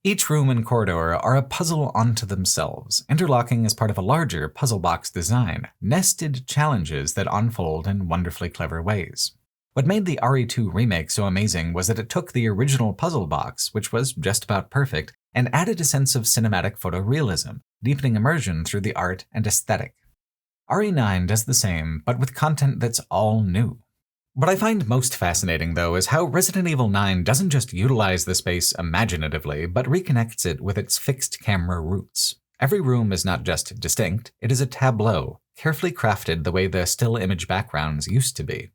Each room and corridor are a puzzle unto themselves, interlocking as part of a larger puzzle box design, nested challenges that unfold in wonderfully clever ways. What made the RE2 remake so amazing was that it took the original puzzle box, which was just about perfect, and added a sense of cinematic photorealism, deepening immersion through the art and aesthetic. RE9 does the same, but with content that's all new. What I find most fascinating, though, is how Resident Evil 9 doesn't just utilize the space imaginatively, but reconnects it with its fixed camera roots. Every room is not just distinct, it is a tableau, carefully crafted the way the still image backgrounds used to be.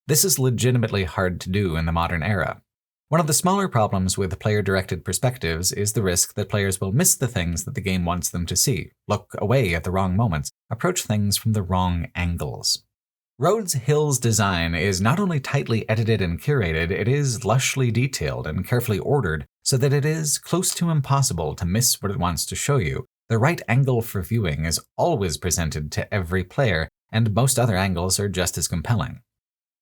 This is legitimately hard to do in the modern era. One of the smaller problems with player-directed perspectives is the risk that players will miss the things that the game wants them to see, look away at the wrong moments, approach things from the wrong angles. Rhodes Hill's design is not only tightly edited and curated, it is lushly detailed and carefully ordered so that it is close to impossible to miss what it wants to show you. The right angle for viewing is always presented to every player, and most other angles are just as compelling.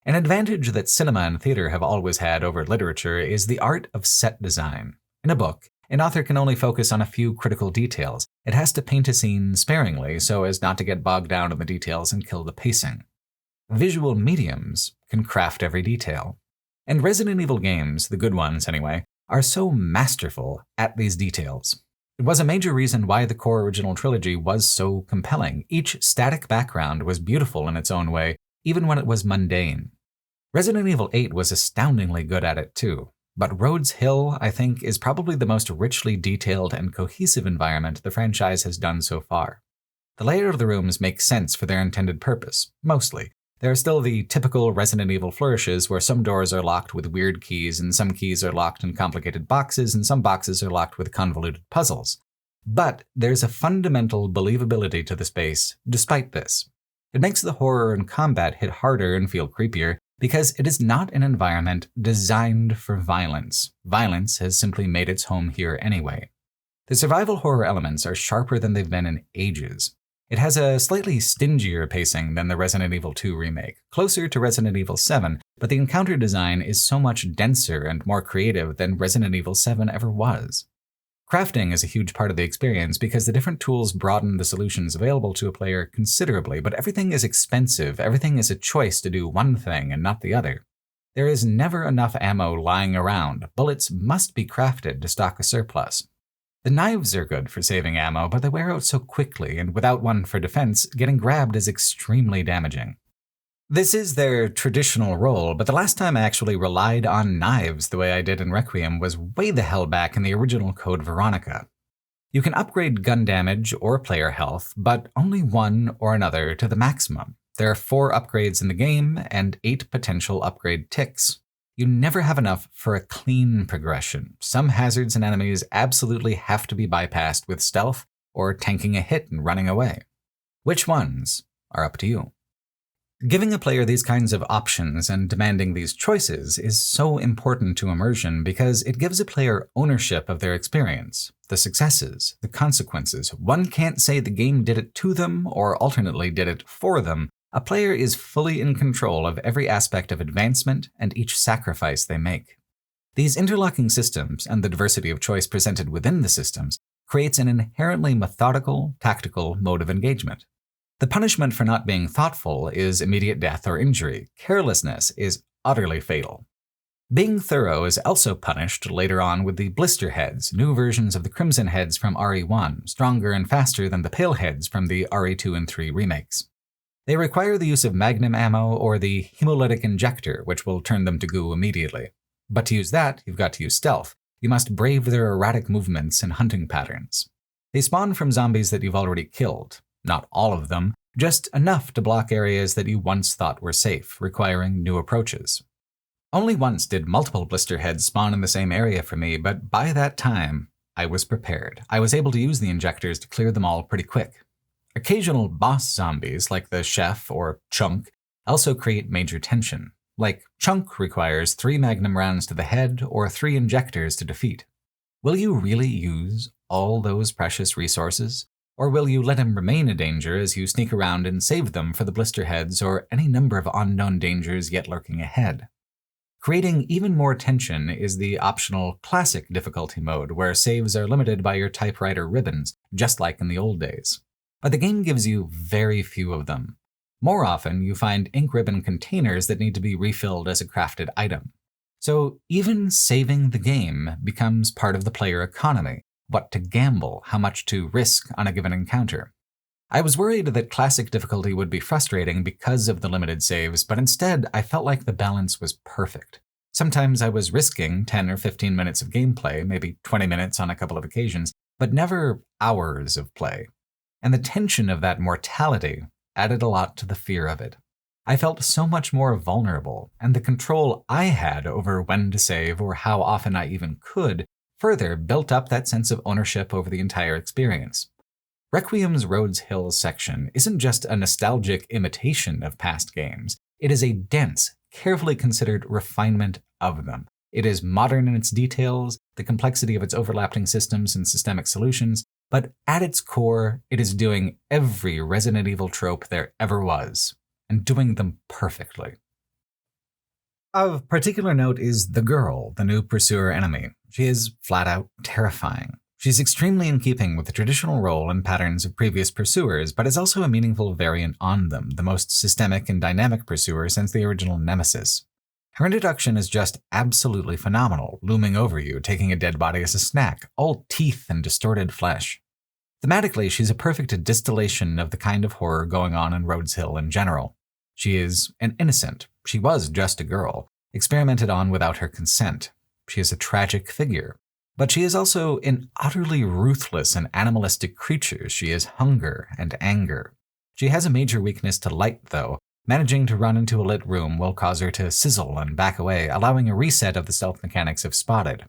An advantage that cinema and theater have always had over literature is the art of set design. In a book, an author can only focus on a few critical details. It has to paint a scene sparingly so as not to get bogged down in the details and kill the pacing. Visual mediums can craft every detail. And Resident Evil games, the good ones anyway, are so masterful at these details. It was a major reason why the core original trilogy was so compelling. Each static background was beautiful in its own way, even when it was mundane. Resident Evil 8 was astoundingly good at it too, but Rhodes Hill, I think, is probably the most richly detailed and cohesive environment the franchise has done so far. The layout of the rooms makes sense for their intended purpose, mostly. There are still the typical Resident Evil flourishes where some doors are locked with weird keys and some keys are locked in complicated boxes and some boxes are locked with convoluted puzzles. But there's a fundamental believability to the space despite this. It makes the horror and combat hit harder and feel creepier because it is not an environment designed for violence. Violence has simply made its home here anyway. The survival horror elements are sharper than they've been in ages. It has a slightly stingier pacing than the Resident Evil 2 remake, closer to Resident Evil 7, but the encounter design is so much denser and more creative than Resident Evil 7 ever was. Crafting is a huge part of the experience because the different tools broaden the solutions available to a player considerably, but everything is expensive, everything is a choice to do one thing and not the other. There is never enough ammo lying around, bullets must be crafted to stock a surplus. The knives are good for saving ammo, but they wear out so quickly, and without one for defense, getting grabbed is extremely damaging. This is their traditional role, but the last time I actually relied on knives the way I did in Requiem was way the hell back in the original Code Veronica. You can upgrade gun damage or player health, but only one or another to the maximum. There are 4 upgrades in the game and 8 potential upgrade ticks. You never have enough for a clean progression. Some hazards and enemies absolutely have to be bypassed with stealth or tanking a hit and running away. Which ones are up to you. Giving a player these kinds of options and demanding these choices is so important to immersion because it gives a player ownership of their experience, the successes, the consequences. One can't say the game did it to them or alternately did it for them. A player is fully in control of every aspect of advancement and each sacrifice they make. These interlocking systems and the diversity of choice presented within the systems creates an inherently methodical, tactical mode of engagement. The punishment for not being thoughtful is immediate death or injury. Carelessness is utterly fatal. Being thorough is also punished later on with the blister heads, new versions of the crimson heads from RE1, stronger and faster than the pale heads from the RE2 and 3 remakes. They require the use of magnum ammo or the hemolytic injector, which will turn them to goo immediately. But to use that, you've got to use stealth. You must brave their erratic movements and hunting patterns. They spawn from zombies that you've already killed. Not all of them, just enough to block areas that you once thought were safe, requiring new approaches. Only once did multiple blister heads spawn in the same area for me, but by that time, I was prepared. I was able to use the injectors to clear them all pretty quick. Occasional boss zombies, like the Chef or Chunk, also create major tension. Like, Chunk requires 3 magnum rounds to the head or 3 injectors to defeat. Will you really use all those precious resources? Or will you let him remain a danger as you sneak around and save them for the blister heads or any number of unknown dangers yet lurking ahead? Creating even more tension is the optional classic difficulty mode, where saves are limited by your typewriter ribbons, just like in the old days. But the game gives you very few of them. More often, you find ink ribbon containers that need to be refilled as a crafted item. So even saving the game becomes part of the player economy. What to gamble, how much to risk on a given encounter. I was worried that classic difficulty would be frustrating because of the limited saves, but instead I felt like the balance was perfect. Sometimes I was risking 10 or 15 minutes of gameplay, maybe 20 minutes on a couple of occasions, but never hours of play. And the tension of that mortality added a lot to the fear of it. I felt so much more vulnerable, and the control I had over when to save or how often I even could further built up that sense of ownership over the entire experience. Requiem's Rhodes Hill section isn't just a nostalgic imitation of past games. It is a dense, carefully considered refinement of them. It is modern in its details, the complexity of its overlapping systems and systemic solutions, but at its core, it is doing every Resident Evil trope there ever was, and doing them perfectly. Of particular note is the girl, the new pursuer enemy. She is flat out terrifying. She's extremely in keeping with the traditional role and patterns of previous pursuers, but is also a meaningful variant on them, the most systemic and dynamic pursuer since the original Nemesis. Her introduction is just absolutely phenomenal, looming over you, taking a dead body as a snack, all teeth and distorted flesh. Thematically, she's a perfect distillation of the kind of horror going on in Rhodes Hill in general. She is an innocent. She was just a girl, experimented on without her consent. She is a tragic figure. But she is also an utterly ruthless and animalistic creature. She is hunger and anger. She has a major weakness to light, though. Managing to run into a lit room will cause her to sizzle and back away, allowing a reset of the stealth mechanics if spotted.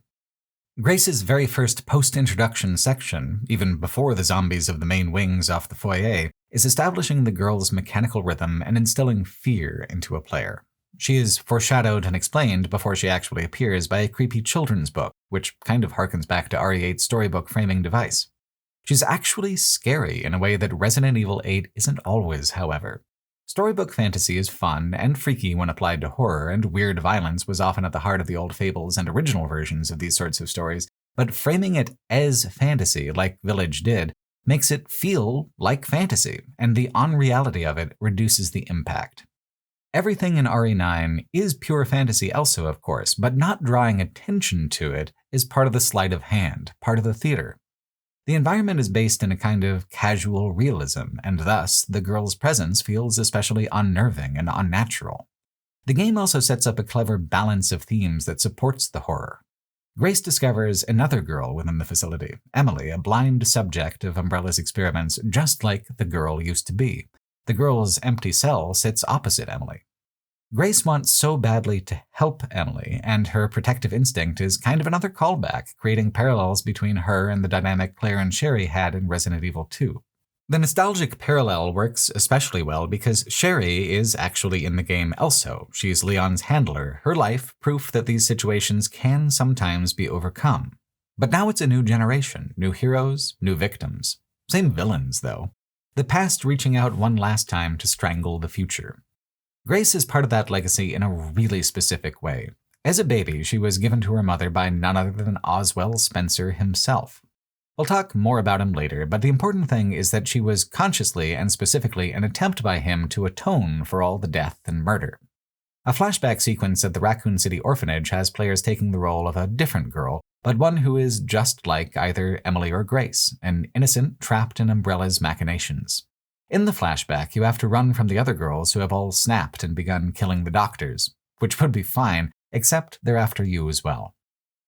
Grace's very first post-introduction section, even before the zombies of the main wings off the foyer, is establishing the girl's mechanical rhythm and instilling fear into a player. She is foreshadowed and explained before she actually appears by a creepy children's book, which kind of harkens back to RE8's storybook framing device. She's actually scary in a way that Resident Evil 8 isn't always, however. Storybook fantasy is fun and freaky when applied to horror, and weird violence was often at the heart of the old fables and original versions of these sorts of stories, but framing it as fantasy, like Village did, makes it feel like fantasy, and the unreality of it reduces the impact. Everything in RE9 is pure fantasy also, of course, but not drawing attention to it is part of the sleight of hand, part of the theater. The environment is based in a kind of casual realism, and thus the girl's presence feels especially unnerving and unnatural. The game also sets up a clever balance of themes that supports the horror. Grace discovers another girl within the facility, Emily, a blind subject of Umbrella's experiments just like the girl used to be. The girl's empty cell sits opposite Emily. Grace wants so badly to help Emily, and her protective instinct is kind of another callback, creating parallels between her and the dynamic Claire and Sherry had in Resident Evil 2. The nostalgic parallel works especially well because Sherry is actually in the game also. She's Leon's handler, her life proof that these situations can sometimes be overcome. But now it's a new generation, new heroes, new victims. Same villains, though. The past reaching out one last time to strangle the future. Grace is part of that legacy in a really specific way. As a baby, she was given to her mother by none other than Oswell Spencer himself. We'll talk more about him later, but the important thing is that she was consciously and specifically an attempt by him to atone for all the death and murder. A flashback sequence at the Raccoon City orphanage has players taking the role of a different girl, but one who is just like either Emily or Grace, an innocent trapped in Umbrella's machinations. In the flashback, you have to run from the other girls who have all snapped and begun killing the doctors, which would be fine, except they're after you as well.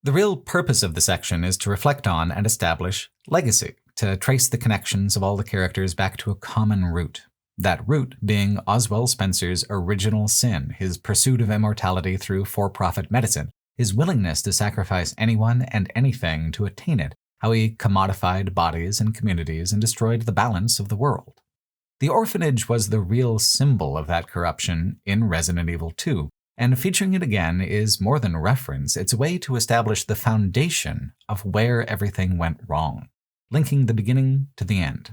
The real purpose of the section is to reflect on and establish legacy, to trace the connections of all the characters back to a common root. That root being Oswell Spencer's original sin, his pursuit of immortality through for-profit medicine, his willingness to sacrifice anyone and anything to attain it, how he commodified bodies and communities and destroyed the balance of the world. The orphanage was the real symbol of that corruption in Resident Evil 2, and featuring it again is more than a reference, it's a way to establish the foundation of where everything went wrong, linking the beginning to the end.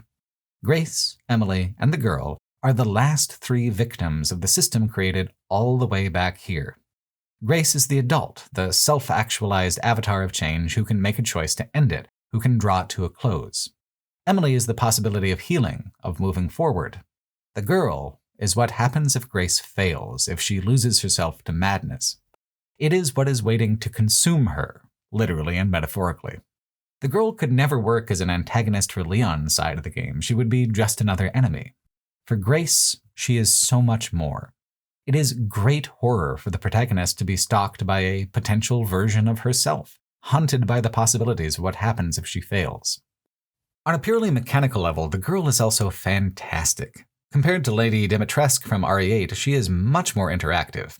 Grace, Emily, and the girl are the last three victims of the system created all the way back here. Grace is the adult, the self-actualized avatar of change who can make a choice to end it, who can draw it to a close. Emily is the possibility of healing, of moving forward. The girl is what happens if Grace fails, if she loses herself to madness. It is what is waiting to consume her, literally and metaphorically. The girl could never work as an antagonist for Leon's side of the game. She would be just another enemy. For Grace, she is so much more. It is great horror for the protagonist to be stalked by a potential version of herself, haunted by the possibilities of what happens if she fails. On a purely mechanical level, the girl is also fantastic. Compared to Lady Dimitrescu from RE8, she is much more interactive.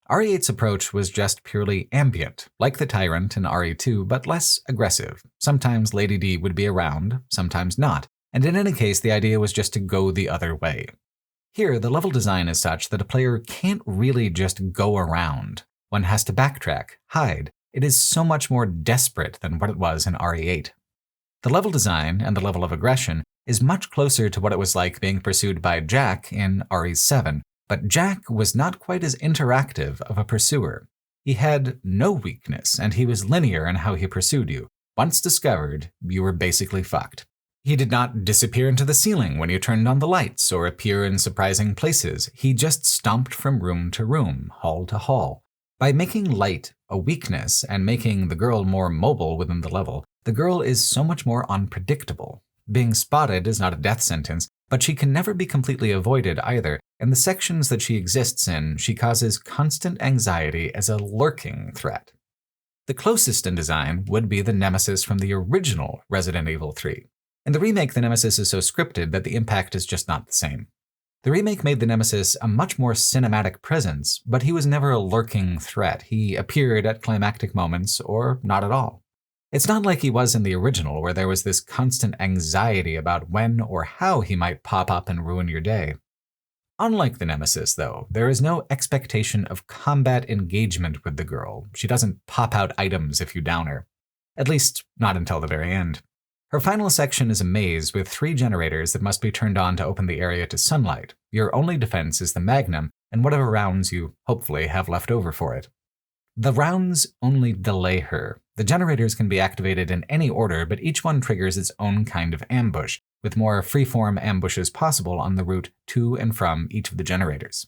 RE8's approach was just purely ambient, like the Tyrant in RE2, but less aggressive. Sometimes Lady D would be around, sometimes not, and in any case the idea was just to go the other way. Here, the level design is such that a player can't really just go around. One has to backtrack, hide. It is so much more desperate than what it was in RE8. The level design and the level of aggression is much closer to what it was like being pursued by Jack in RE7, But Jack was not quite as interactive of a pursuer. He had no weakness, and he was linear in how he pursued you. Once discovered, you were basically fucked. He did not disappear into the ceiling when you turned on the lights or appear in surprising places. He just stomped from room to room, hall to hall. By making light a weakness and making the girl more mobile within the level, the girl is so much more unpredictable. Being spotted is not a death sentence, but she can never be completely avoided either, and the sections that she exists in, she causes constant anxiety as a lurking threat. The closest in design would be the Nemesis from the original Resident Evil 3. In the remake, the Nemesis is so scripted that the impact is just not the same. The remake made the Nemesis a much more cinematic presence, but he was never a lurking threat. He appeared at climactic moments, or not at all. It's not like he was in the original, where there was this constant anxiety about when or how he might pop up and ruin your day. Unlike the Nemesis, though, there is no expectation of combat engagement with the girl. She doesn't pop out items if you down her. At least, not until the very end. Her final section is a maze with 3 generators that must be turned on to open the area to sunlight. Your only defense is the Magnum and whatever rounds you hopefully have left over for it. The rounds only delay her. The generators can be activated in any order, but each one triggers its own kind of ambush, with more freeform ambushes possible on the route to and from each of the generators.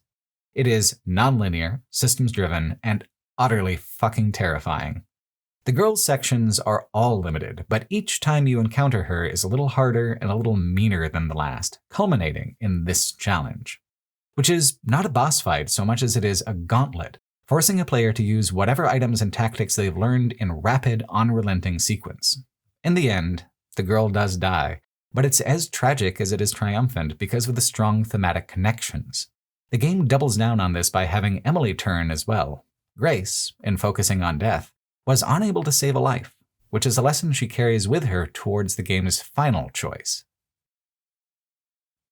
It is non-linear, systems-driven, and utterly fucking terrifying. The girls' sections are all limited, but each time you encounter her is a little harder and a little meaner than the last, culminating in this challenge. Which is not a boss fight so much as it is a gauntlet, forcing a player to use whatever items and tactics they've learned in rapid, unrelenting sequence. In the end, the girl does die, but it's as tragic as it is triumphant because of the strong thematic connections. The game doubles down on this by having Emily turn as well. Grace, in focusing on death, was unable to save a life, which is a lesson she carries with her towards the game's final choice.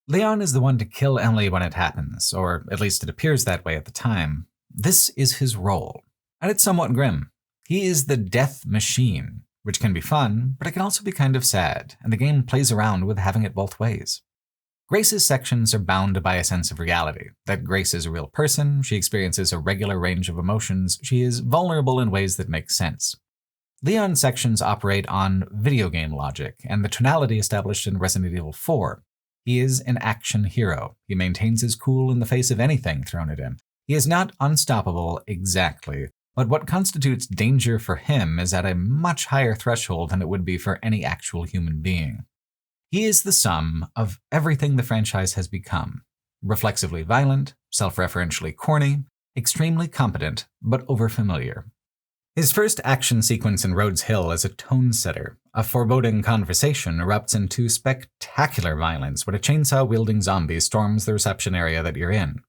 Leon is the one to kill Emily when it happens, or at least it appears that way at the time. This is his role, and it's somewhat grim. He is the death machine, which can be fun, but it can also be kind of sad, and the game plays around with having it both ways. Grace's sections are bound by a sense of reality, that Grace is a real person, she experiences a regular range of emotions, she is vulnerable in ways that make sense. Leon's sections operate on video game logic and the tonality established in Resident Evil 4. He is an action hero. He maintains his cool in the face of anything thrown at him. He is not unstoppable exactly, but what constitutes danger for him is at a much higher threshold than it would be for any actual human being. He is the sum of everything the franchise has become. Reflexively violent, self-referentially corny, extremely competent, but overfamiliar. His first action sequence in Rhodes Hill is a tone setter. A foreboding conversation erupts into spectacular violence when a chainsaw-wielding zombie storms the reception area that you're in.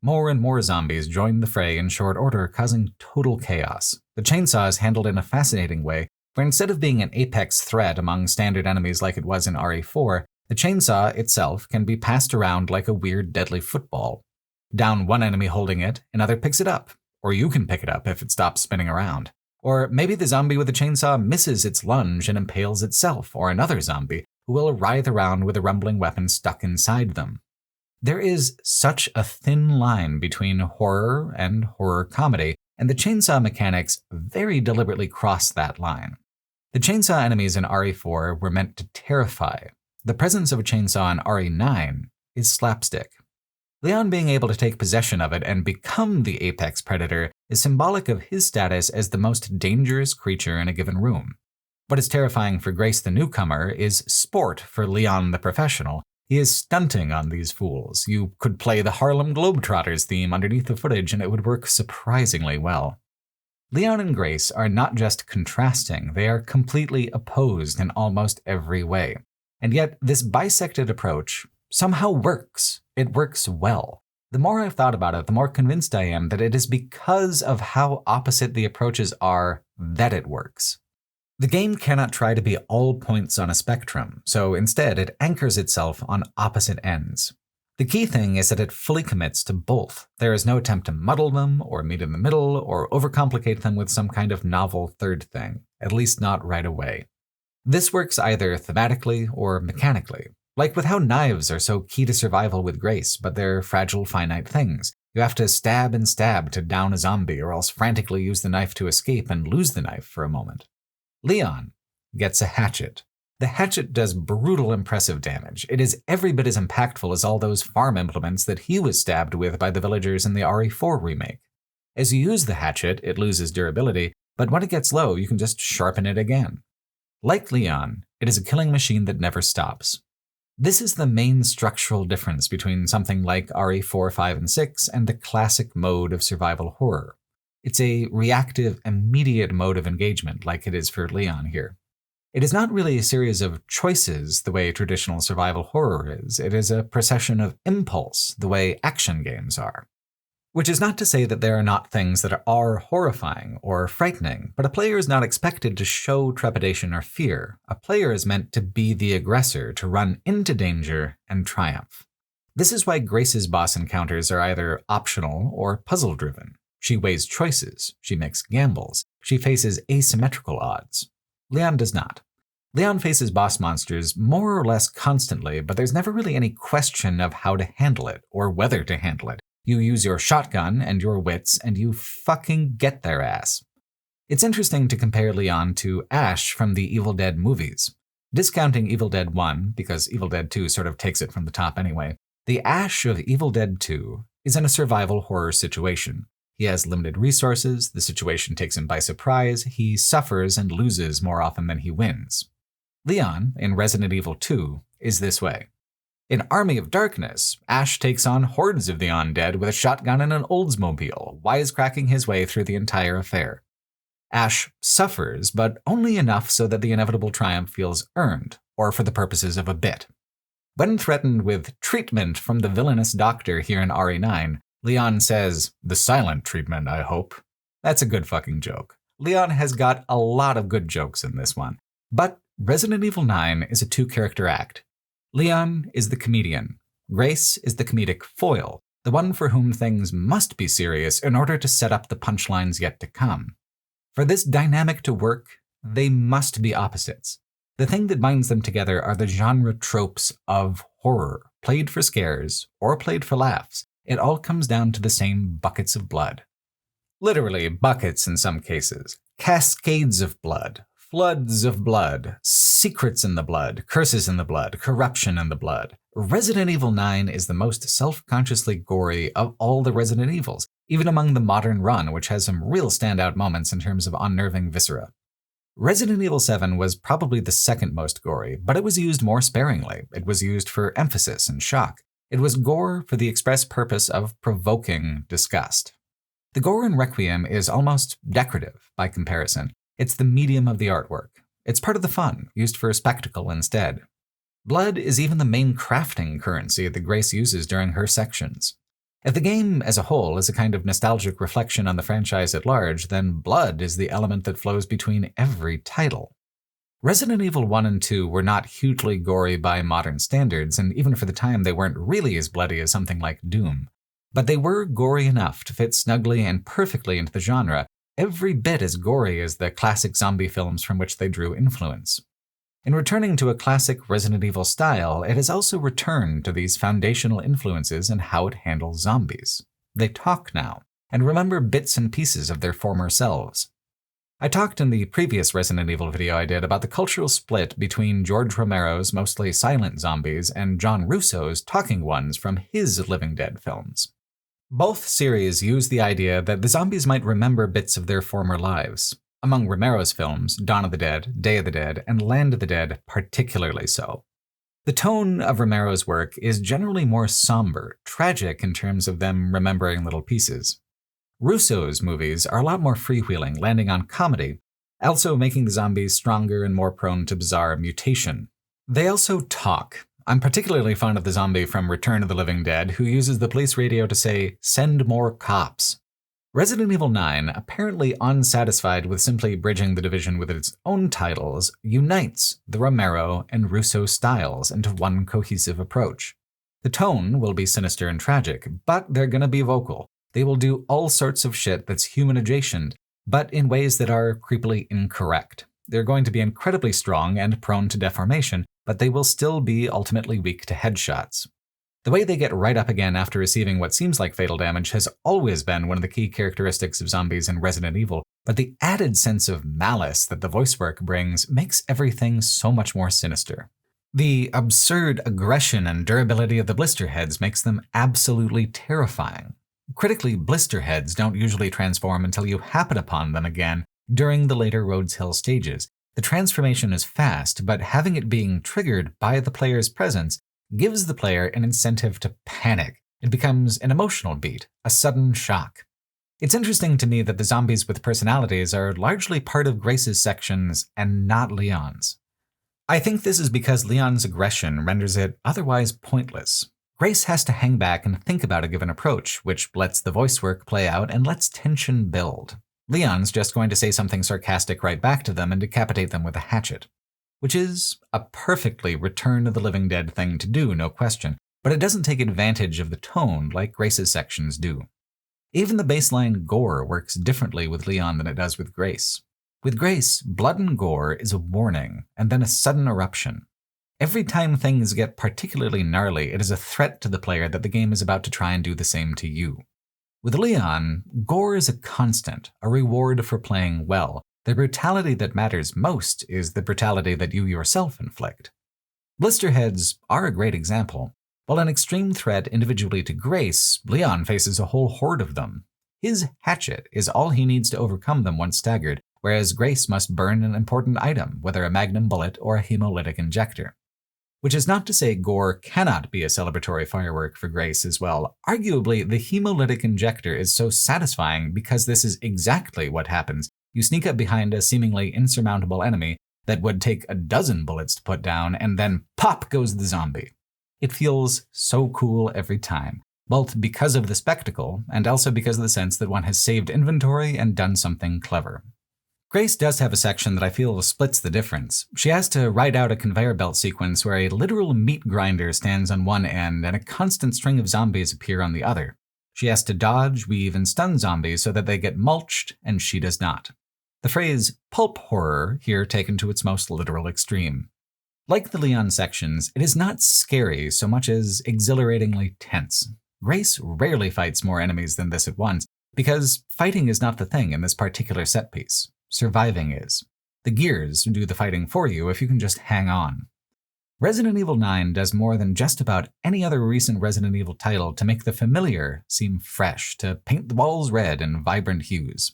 More and more zombies join the fray in short order, causing total chaos. The chainsaw is handled in a fascinating way, where instead of being an apex threat among standard enemies like it was in RE4, the chainsaw itself can be passed around like a weird deadly football. Down one enemy holding it, another picks it up, or you can pick it up if it stops spinning around. Or maybe the zombie with the chainsaw misses its lunge and impales itself, or another zombie who will writhe around with a rumbling weapon stuck inside them. There is such a thin line between horror and horror comedy, and the chainsaw mechanics very deliberately cross that line. The chainsaw enemies in RE4 were meant to terrify. The presence of a chainsaw in RE9 is slapstick. Leon being able to take possession of it and become the apex predator is symbolic of his status as the most dangerous creature in a given room. What is terrifying for Grace the newcomer is sport for Leon the professional. He is stunting on these fools. You could play the Harlem Globetrotters theme underneath the footage and it would work surprisingly well. Leon and Grace are not just contrasting, they are completely opposed in almost every way. And yet, this bisected approach somehow works. It works well. The more I've thought about it, the more convinced I am that it is because of how opposite the approaches are that it works. The game cannot try to be all points on a spectrum, so instead it anchors itself on opposite ends. The key thing is that it fully commits to both. There is no attempt to muddle them, or meet in the middle, or overcomplicate them with some kind of novel third thing, at least not right away. This works either thematically or mechanically. Like with how knives are so key to survival with grace, but they're fragile, finite things. You have to stab and stab to down a zombie, or else frantically use the knife to escape and lose the knife for a moment. Leon gets a hatchet. The hatchet does brutal, impressive damage. It is every bit as impactful as all those farm implements that he was stabbed with by the villagers in the RE4 remake. As you use the hatchet, it loses durability, but when it gets low, you can just sharpen it again. Like Leon, it is a killing machine that never stops. This is the main structural difference between something like RE4, 5, and 6 and the classic mode of survival horror. It's a reactive, immediate mode of engagement like it is for Leon here. It is not really a series of choices the way traditional survival horror is. It is a procession of impulse the way action games are. Which is not to say that there are not things that are horrifying or frightening, but a player is not expected to show trepidation or fear. A player is meant to be the aggressor, to run into danger and triumph. This is why Grace's boss encounters are either optional or puzzle-driven. She weighs choices, she makes gambles, she faces asymmetrical odds. Leon does not. Leon faces boss monsters more or less constantly, but there's never really any question of how to handle it or whether to handle it. You use your shotgun and your wits, and you fucking get their ass. It's interesting to compare Leon to Ash from the Evil Dead movies. Discounting Evil Dead 1, because Evil Dead 2 sort of takes it from the top anyway, the Ash of Evil Dead 2 is in a survival horror situation. He has limited resources, the situation takes him by surprise, he suffers and loses more often than he wins. Leon, in Resident Evil 2, is this way. In Army of Darkness, Ash takes on hordes of the undead with a shotgun and an Oldsmobile, wisecracking his way through the entire affair. Ash suffers, but only enough so that the inevitable triumph feels earned, or for the purposes of a bit. When threatened with treatment from the villainous doctor here in RE9, Leon says, "The silent treatment, I hope." That's a good fucking joke. Leon has got a lot of good jokes in this one. But Resident Evil 9 is a two-character act. Leon is the comedian. Grace is the comedic foil, the one for whom things must be serious in order to set up the punchlines yet to come. For this dynamic to work, they must be opposites. The thing that binds them together are the genre tropes of horror, played for scares or played for laughs. It all comes down to the same buckets of blood. Literally buckets in some cases. Cascades of blood. Floods of blood, secrets in the blood, curses in the blood, corruption in the blood. Resident Evil 9 is the most self-consciously gory of all the Resident Evils, even among the modern run, which has some real standout moments in terms of unnerving viscera. Resident Evil 7 was probably the second most gory, but it was used more sparingly. It was used for emphasis and shock. It was gore for the express purpose of provoking disgust. The gore in Requiem is almost decorative by comparison. It's the medium of the artwork. It's part of the fun, used for spectacle instead. Blood is even the main crafting currency that Grace uses during her sections. If the game as a whole is a kind of nostalgic reflection on the franchise at large, then blood is the element that flows between every title. Resident Evil 1 and 2 were not hugely gory by modern standards, and even for the time they weren't really as bloody as something like Doom. But they were gory enough to fit snugly and perfectly into the genre, every bit as gory as the classic zombie films from which they drew influence. In returning to a classic Resident Evil style, it has also returned to these foundational influences in how it handles zombies. They talk now, and remember bits and pieces of their former selves. I talked in the previous Resident Evil video I did about the cultural split between George Romero's mostly silent zombies and John Russo's talking ones from his Living Dead films. Both series use the idea that the zombies might remember bits of their former lives. Among Romero's films, Dawn of the Dead, Day of the Dead, and Land of the Dead particularly so. The tone of Romero's work is generally more somber, tragic in terms of them remembering little pieces. Russo's movies are a lot more freewheeling, landing on comedy, also making the zombies stronger and more prone to bizarre mutation. They also talk. I'm particularly fond of the zombie from Return of the Living Dead who uses the police radio to say, "Send more cops." Resident Evil 9, apparently unsatisfied with simply bridging the division with its own titles, unites the Romero and Russo styles into one cohesive approach. The tone will be sinister and tragic, but they're gonna be vocal. They will do all sorts of shit that's human adjacent, but in ways that are creepily incorrect. They're going to be incredibly strong and prone to deformation, but they will still be ultimately weak to headshots. The way they get right up again after receiving what seems like fatal damage has always been one of the key characteristics of zombies in Resident Evil, but the added sense of malice that the voice work brings makes everything so much more sinister. The absurd aggression and durability of the blister heads makes them absolutely terrifying. Critically, blister heads don't usually transform until you happen upon them again during the later Rhodes Hill stages. The transformation is fast, but having it being triggered by the player's presence gives the player an incentive to panic. It becomes an emotional beat, a sudden shock. It's interesting to me that the zombies with personalities are largely part of Grace's sections and not Leon's. I think this is because Leon's aggression renders it otherwise pointless. Grace has to hang back and think about a given approach, which lets the voice work play out and lets tension build. Leon's just going to say something sarcastic right back to them and decapitate them with a hatchet. Which is a perfectly Return of the Living Dead thing to do, no question, but it doesn't take advantage of the tone like Grace's sections do. Even the baseline gore works differently with Leon than it does with Grace. With Grace, blood and gore is a warning, and then a sudden eruption. Every time things get particularly gnarly, it is a threat to the player that the game is about to try and do the same to you. With Leon, gore is a constant, a reward for playing well. The brutality that matters most is the brutality that you yourself inflict. Blisterheads are a great example. While an extreme threat individually to Grace, Leon faces a whole horde of them. His hatchet is all he needs to overcome them once staggered, whereas Grace must burn an important item, whether a magnum bullet or a hemolytic injector. Which is not to say gore cannot be a celebratory firework for Grace as well. Arguably, the hemolytic injector is so satisfying because this is exactly what happens. You sneak up behind a seemingly insurmountable enemy that would take a dozen bullets to put down, and then pop goes the zombie. It feels so cool every time, both because of the spectacle and also because of the sense that one has saved inventory and done something clever. Grace does have a section that I feel splits the difference. She has to ride out a conveyor belt sequence where a literal meat grinder stands on one end and a constant string of zombies appear on the other. She has to dodge, weave, and stun zombies so that they get mulched, and she does not. The phrase pulp horror here taken to its most literal extreme. Like the Leon sections, it is not scary so much as exhilaratingly tense. Grace rarely fights more enemies than this at once, because fighting is not the thing in this particular set piece. Surviving is. The gears do the fighting for you if you can just hang on. Resident Evil 9 does more than just about any other recent Resident Evil title to make the familiar seem fresh, to paint the walls red in vibrant hues.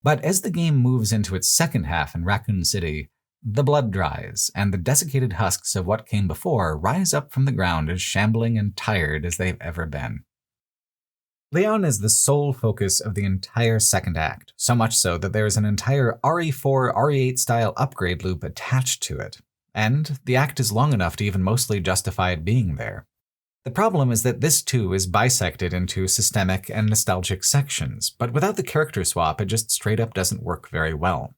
But as the game moves into its second half in Raccoon City, the blood dries, and the desiccated husks of what came before rise up from the ground as shambling and tired as they've ever been. Leon is the sole focus of the entire second act, so much so that there is an entire RE4, RE8 style upgrade loop attached to it, and the act is long enough to even mostly justify it being there. The problem is that this too is bisected into systemic and nostalgic sections, but without the character swap, it just straight up doesn't work very well.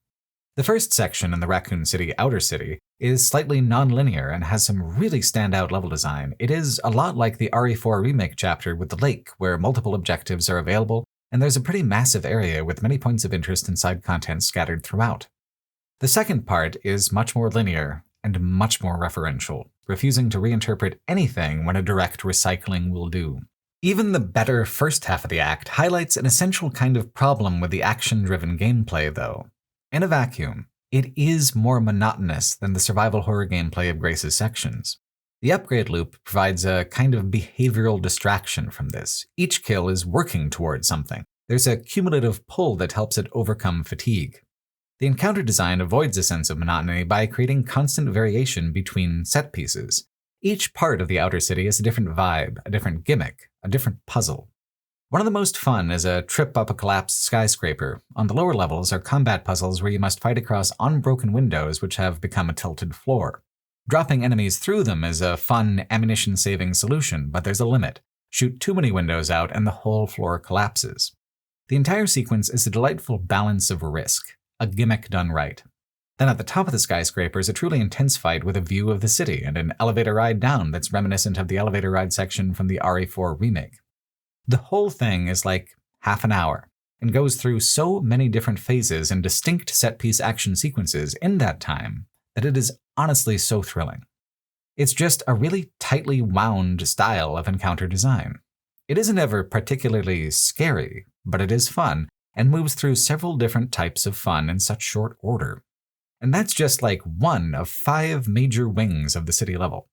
The first section in the Raccoon City Outer City is slightly non-linear and has some really standout level design. It is a lot like the RE4 Remake chapter with the lake, where multiple objectives are available, and there's a pretty massive area with many points of interest and side content scattered throughout. The second part is much more linear and much more referential, refusing to reinterpret anything when a direct recycling will do. Even the better first half of the act highlights an essential kind of problem with the action-driven gameplay, though. In a vacuum, it is more monotonous than the survival horror gameplay of Grace's sections. The upgrade loop provides a kind of behavioral distraction from this. Each kill is working towards something. There's a cumulative pull that helps it overcome fatigue. The encounter design avoids a sense of monotony by creating constant variation between set pieces. Each part of the Outer City is a different vibe, a different gimmick, a different puzzle. One of the most fun is a trip up a collapsed skyscraper. On the lower levels are combat puzzles where you must fight across unbroken windows which have become a tilted floor. Dropping enemies through them is a fun, ammunition-saving solution, but there's a limit. Shoot too many windows out and the whole floor collapses. The entire sequence is a delightful balance of risk, a gimmick done right. Then at the top of the skyscraper is a truly intense fight with a view of the city and an elevator ride down that's reminiscent of the elevator ride section from the RE4 Remake. The whole thing is like half an hour and goes through so many different phases and distinct set-piece action sequences in that time that it is honestly so thrilling. It's just a really tightly wound style of encounter design. It isn't ever particularly scary, but it is fun, and moves through several different types of fun in such short order. And that's just like one of 5 major wings of the city level.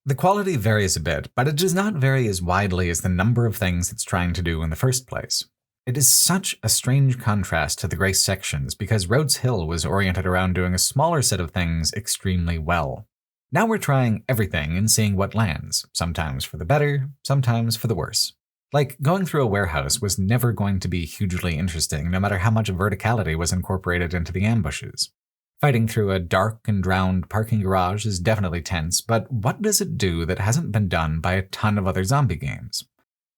The quality varies a bit, but it does not vary as widely as the number of things it's trying to do in the first place. It is such a strange contrast to the Grace sections because Rhodes Hill was oriented around doing a smaller set of things extremely well. Now we're trying everything and seeing what lands, sometimes for the better, sometimes for the worse. Like, going through a warehouse was never going to be hugely interesting no matter how much verticality was incorporated into the ambushes. Fighting through a dark and drowned parking garage is definitely tense, but what does it do that hasn't been done by a ton of other zombie games?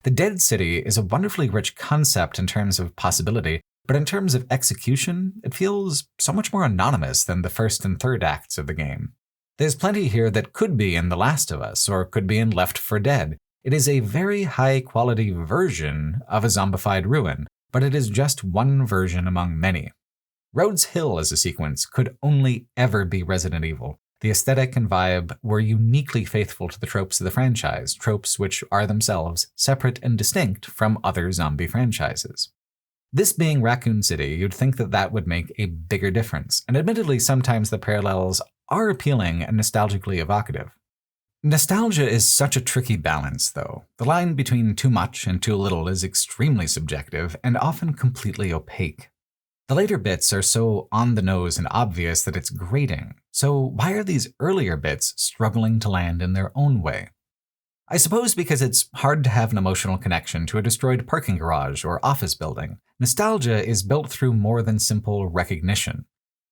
The Dead City is a wonderfully rich concept in terms of possibility, but in terms of execution, it feels so much more anonymous than the first and third acts of the game. There's plenty here that could be in The Last of Us, or could be in Left 4 Dead. It is a very high-quality version of a zombified ruin, but it is just one version among many. Rhodes Hill as a sequence could only ever be Resident Evil. The aesthetic and vibe were uniquely faithful to the tropes of the franchise, tropes which are themselves separate and distinct from other zombie franchises. This being Raccoon City, you'd think that that would make a bigger difference, and admittedly sometimes the parallels are appealing and nostalgically evocative. Nostalgia is such a tricky balance, though. The line between too much and too little is extremely subjective and often completely opaque. The later bits are so on the nose and obvious that it's grating, so why are these earlier bits struggling to land in their own way? I suppose because it's hard to have an emotional connection to a destroyed parking garage or office building. Nostalgia is built through more than simple recognition,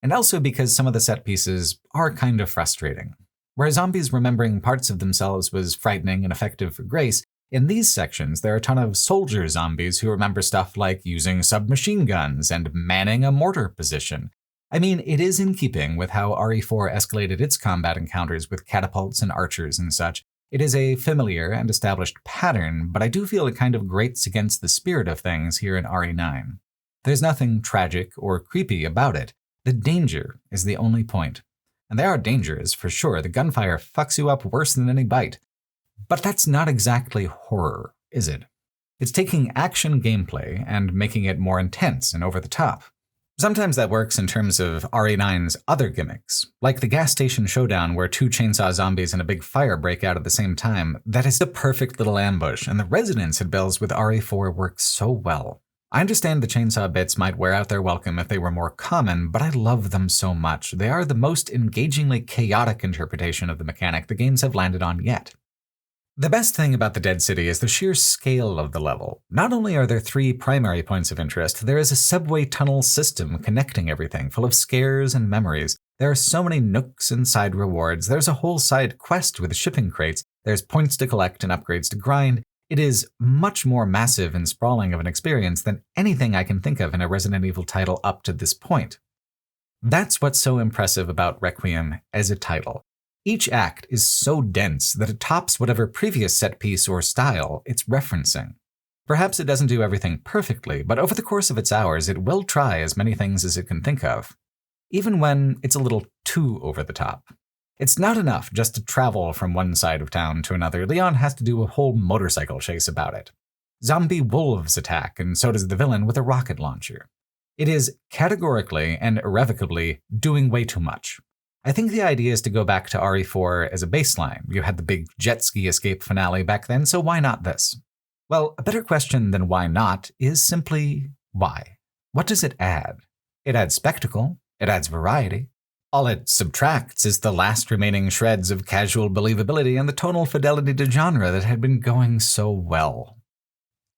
and also because some of the set pieces are kind of frustrating. Where zombies remembering parts of themselves was frightening and effective for Grace, in these sections there are a ton of soldier zombies who remember stuff like using submachine guns and manning a mortar position. I mean, it is in keeping with how RE4 escalated its combat encounters with catapults and archers and such. It is a familiar and established pattern, but I do feel it kind of grates against the spirit of things here in RE9. There's nothing tragic or creepy about it. The danger is the only point. And there are dangers, for sure. The gunfire fucks you up worse than any bite. But that's not exactly horror, is it? It's taking action gameplay and making it more intense and over the top. Sometimes that works in terms of RE9's other gimmicks, like the gas station showdown where 2 chainsaw zombies and a big fire break out at the same time. That is a perfect little ambush, and the resonance it builds with RE4 works so well. I understand the chainsaw bits might wear out their welcome if they were more common, but I love them so much. They are the most engagingly chaotic interpretation of the mechanic the games have landed on yet. The best thing about the Dead City is the sheer scale of the level. Not only are there 3 primary points of interest, there is a subway tunnel system connecting everything, full of scares and memories. There are so many nooks and side rewards. There's a whole side quest with shipping crates. There's points to collect and upgrades to grind. It is much more massive and sprawling of an experience than anything I can think of in a Resident Evil title up to this point. That's what's so impressive about Requiem as a title. Each act is so dense that it tops whatever previous set piece or style it's referencing. Perhaps it doesn't do everything perfectly, but over the course of its hours, it will try as many things as it can think of, even when it's a little too over the top. It's not enough just to travel from one side of town to another. Leon has to do a whole motorcycle chase about it. Zombie wolves attack, and so does the villain with a rocket launcher. It is categorically and irrevocably doing way too much. I think the idea is to go back to RE4 as a baseline. You had the big jet ski escape finale back then, so why not this? Well, a better question than why not is simply why. What does it add? It adds spectacle. It adds variety. All it subtracts is the last remaining shreds of casual believability and the tonal fidelity to genre that had been going so well.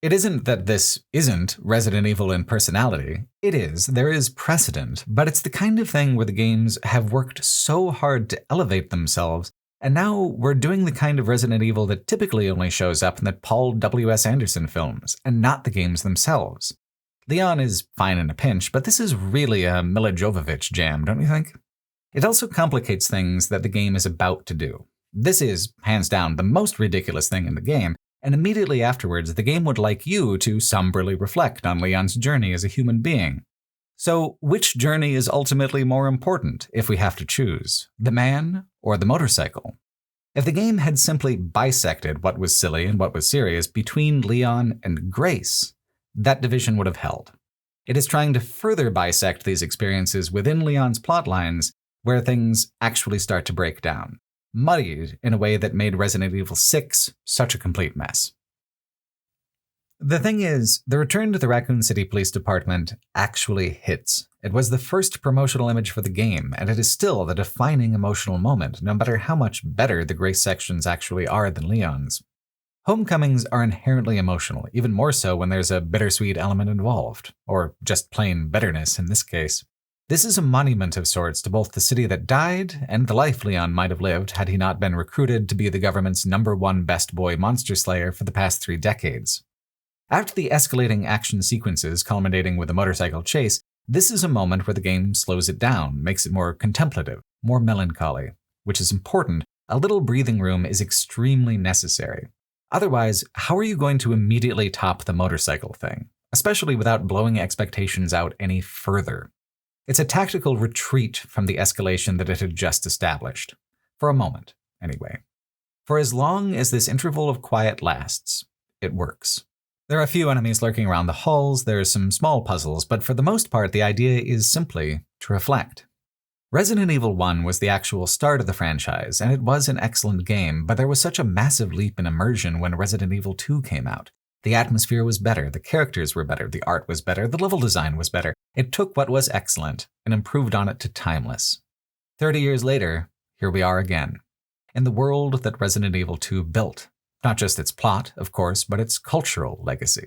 It isn't that this isn't Resident Evil in personality. It is. There is precedent, but it's the kind of thing where the games have worked so hard to elevate themselves, and now we're doing the kind of Resident Evil that typically only shows up in the Paul W.S. Anderson films, and not the games themselves. Leon is fine in a pinch, but this is really a Mila Jovovich jam, don't you think? It also complicates things that the game is about to do. This is, hands down, the most ridiculous thing in the game, and immediately afterwards the game would like you to somberly reflect on Leon's journey as a human being. So which journey is ultimately more important if we have to choose, the man or the motorcycle? If the game had simply bisected what was silly and what was serious between Leon and Grace, that division would have held. It is trying to further bisect these experiences within Leon's plotlines where things actually start to break down, muddied in a way that made Resident Evil 6 such a complete mess. The thing is, the return to the Raccoon City Police Department actually hits. It was the first promotional image for the game, and it is still the defining emotional moment, no matter how much better the Grace sections actually are than Leon's. Homecomings are inherently emotional, even more so when there's a bittersweet element involved, or just plain bitterness in this case. This is a monument of sorts to both the city that died and the life Leon might have lived had he not been recruited to be the government's #1 best boy monster slayer for the past 3 decades. After the escalating action sequences culminating with a motorcycle chase, this is a moment where the game slows it down, makes it more contemplative, more melancholy, which is important. A little breathing room is extremely necessary. Otherwise, how are you going to immediately top the motorcycle thing, especially without blowing expectations out any further? It's a tactical retreat from the escalation that it had just established. For a moment, anyway. For as long as this interval of quiet lasts, it works. There are a few enemies lurking around the halls, there are some small puzzles, but for the most part the idea is simply to reflect. Resident Evil 1 was the actual start of the franchise, and it was an excellent game, but there was such a massive leap in immersion when Resident Evil 2 came out. The atmosphere was better, the characters were better, the art was better, the level design was better. It took what was excellent and improved on it to timeless. 30 years later, here we are again, in the world that Resident Evil 2 built. Not just its plot, of course, but its cultural legacy.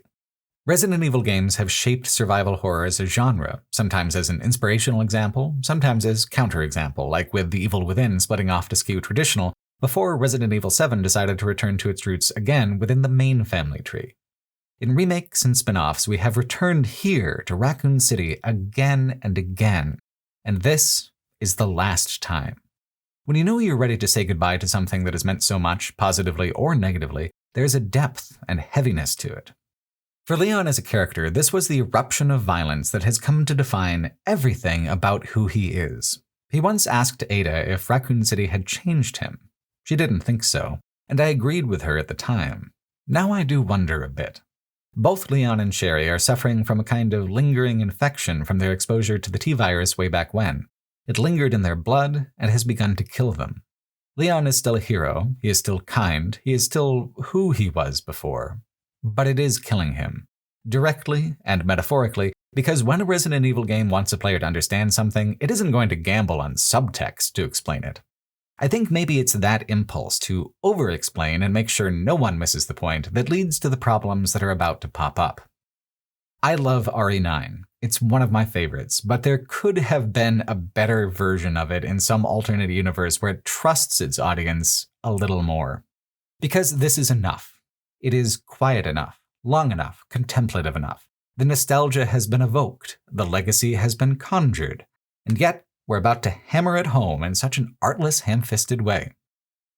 Resident Evil games have shaped survival horror as a genre, sometimes as an inspirational example, sometimes as counterexample, like with The Evil Within splitting off to skew traditional, before Resident Evil 7 decided to return to its roots again within the main family tree. In remakes and spinoffs, we have returned here to Raccoon City again and again, and this is the last time. When you know you're ready to say goodbye to something that has meant so much, positively or negatively, there's a depth and heaviness to it. For Leon as a character, this was the eruption of violence that has come to define everything about who he is. He once asked Ada if Raccoon City had changed him. She didn't think so, and I agreed with her at the time. Now I do wonder a bit. Both Leon and Sherry are suffering from a kind of lingering infection from their exposure to the T-virus way back when. It lingered in their blood and has begun to kill them. Leon is still a hero, he is still kind, he is still who he was before. But it is killing him. Directly and metaphorically, because when a Resident Evil game wants a player to understand something, it isn't going to gamble on subtext to explain it. I think maybe it's that impulse to over-explain and make sure no one misses the point that leads to the problems that are about to pop up. I love RE9. It's one of my favorites, but there could have been a better version of it in some alternate universe where it trusts its audience a little more. Because this is enough. It is quiet enough, long enough, contemplative enough. The nostalgia has been evoked, the legacy has been conjured, and yet we're about to hammer it home in such an artless, ham-fisted way.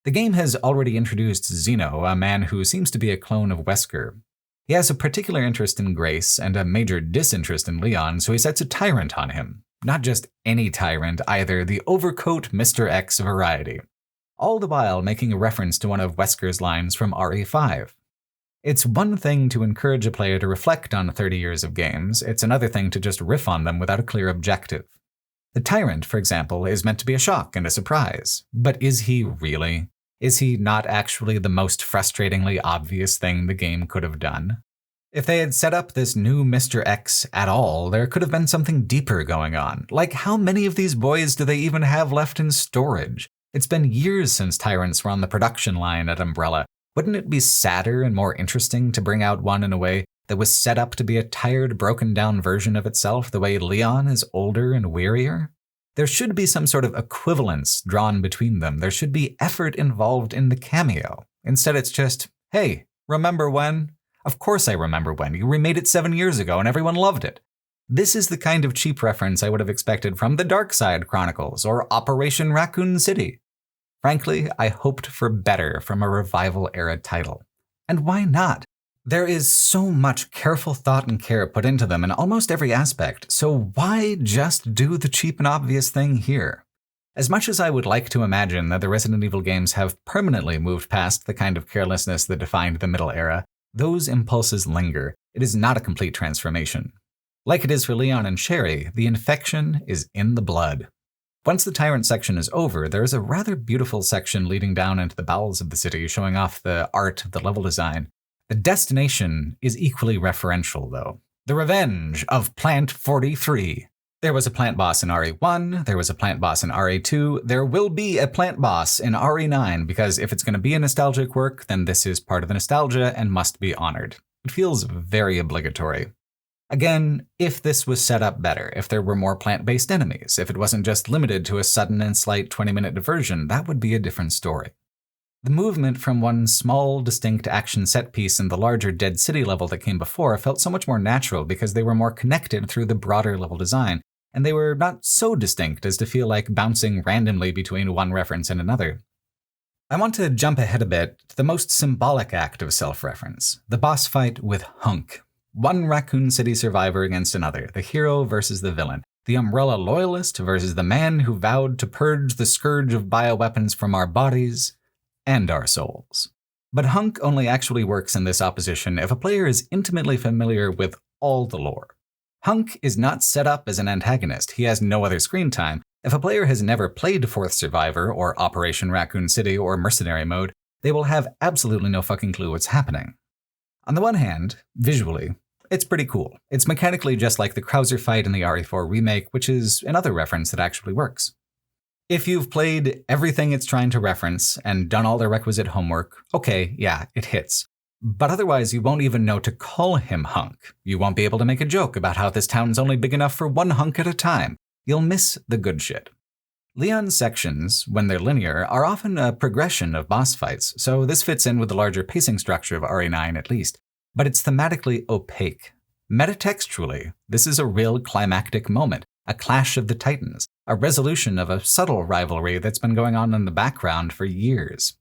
The game has already introduced Zeno, a man who seems to be a clone of Wesker. He has a particular interest in Grace and a major disinterest in Leon, so he sets a tyrant on him. Not just any tyrant either, the overcoat Mr. X variety. All the while making a reference to one of Wesker's lines from RE5. It's one thing to encourage a player to reflect on 30 years of games, it's another thing to just riff on them without a clear objective. The tyrant, for example, is meant to be a shock and a surprise. But is he really? Is he not actually the most frustratingly obvious thing the game could have done? If they had set up this new Mr. X at all, there could have been something deeper going on. Like, how many of these boys do they even have left in storage? It's been years since tyrants were on the production line at Umbrella. Wouldn't it be sadder and more interesting to bring out one in a way that was set up to be a tired, broken-down version of itself, the way Leon is older and wearier? There should be some sort of equivalence drawn between them. There should be effort involved in the cameo. Instead, it's just, hey, remember when? Of course I remember when. You remade it 7 years ago and everyone loved it. This is the kind of cheap reference I would have expected from the Darkside Chronicles or Operation Raccoon City. Frankly, I hoped for better from a revival-era title. And why not? There is so much careful thought and care put into them in almost every aspect, so why just do the cheap and obvious thing here? As much as I would like to imagine that the Resident Evil games have permanently moved past the kind of carelessness that defined the Middle Era, those impulses linger. It is not a complete transformation. Like it is for Leon and Sherry, the infection is in the blood. Once the Tyrant section is over, there is a rather beautiful section leading down into the bowels of the city, showing off the art of the level design. The destination is equally referential, though. The revenge of Plant 43. There was a plant boss in RE1, there was a plant boss in RE2, there will be a plant boss in RE9, because if it's going to be a nostalgic work, then this is part of the nostalgia and must be honored. It feels very obligatory. Again, if this was set up better, if there were more plant-based enemies, if it wasn't just limited to a sudden and slight 20-minute diversion, that would be a different story. The movement from one small, distinct action set piece in the larger Dead City level that came before felt so much more natural because they were more connected through the broader level design, and they were not so distinct as to feel like bouncing randomly between one reference and another. I want to jump ahead a bit to the most symbolic act of self-reference, the boss fight with Hunk. One Raccoon City survivor against another, the hero versus the villain, the Umbrella loyalist versus the man who vowed to purge the scourge of bioweapons from our bodies and our souls. But Hunk only actually works in this opposition if a player is intimately familiar with all the lore. Hunk is not set up as an antagonist, he has no other screen time. If a player has never played Fourth Survivor or Operation Raccoon City or Mercenary Mode, they will have absolutely no fucking clue what's happening. On the one hand, visually, it's pretty cool. It's mechanically just like the Krauser fight in the RE4 remake, which is another reference that actually works. If you've played everything it's trying to reference and done all the requisite homework, okay, yeah, it hits. But otherwise, you won't even know to call him Hunk. You won't be able to make a joke about how this town's only big enough for one hunk at a time. You'll miss the good shit. Leon's sections, when they're linear, are often a progression of boss fights, so this fits in with the larger pacing structure of RE9 at least. But it's thematically opaque. Metatextually, this is a real climactic moment, a clash of the titans, a resolution of a subtle rivalry that's been going on in the background for years.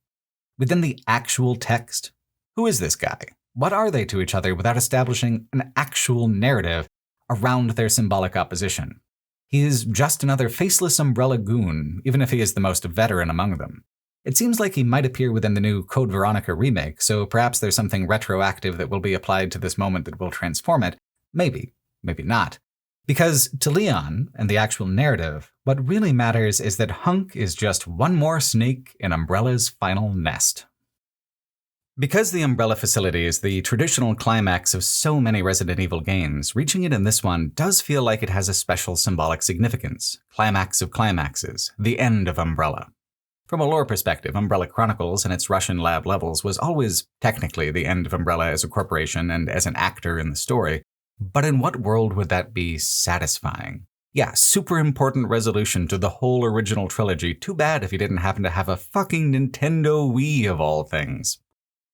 Within the actual text, who is this guy? What are they to each other without establishing an actual narrative around their symbolic opposition? He is just another faceless Umbrella goon, even if he is the most veteran among them. It seems like he might appear within the new Code Veronica remake, so perhaps there's something retroactive that will be applied to this moment that will transform it. Maybe, maybe not. Because to Leon and the actual narrative, what really matters is that Hunk is just one more snake in Umbrella's final nest. Because the Umbrella facility is the traditional climax of so many Resident Evil games, reaching it in this one does feel like it has a special symbolic significance. Climax of climaxes, the end of Umbrella. From a lore perspective, Umbrella Chronicles and its Russian lab levels was always technically the end of Umbrella as a corporation and as an actor in the story. But in what world would that be satisfying? Yeah, super important resolution to the whole original trilogy. Too bad if you didn't happen to have a fucking Nintendo Wii of all things.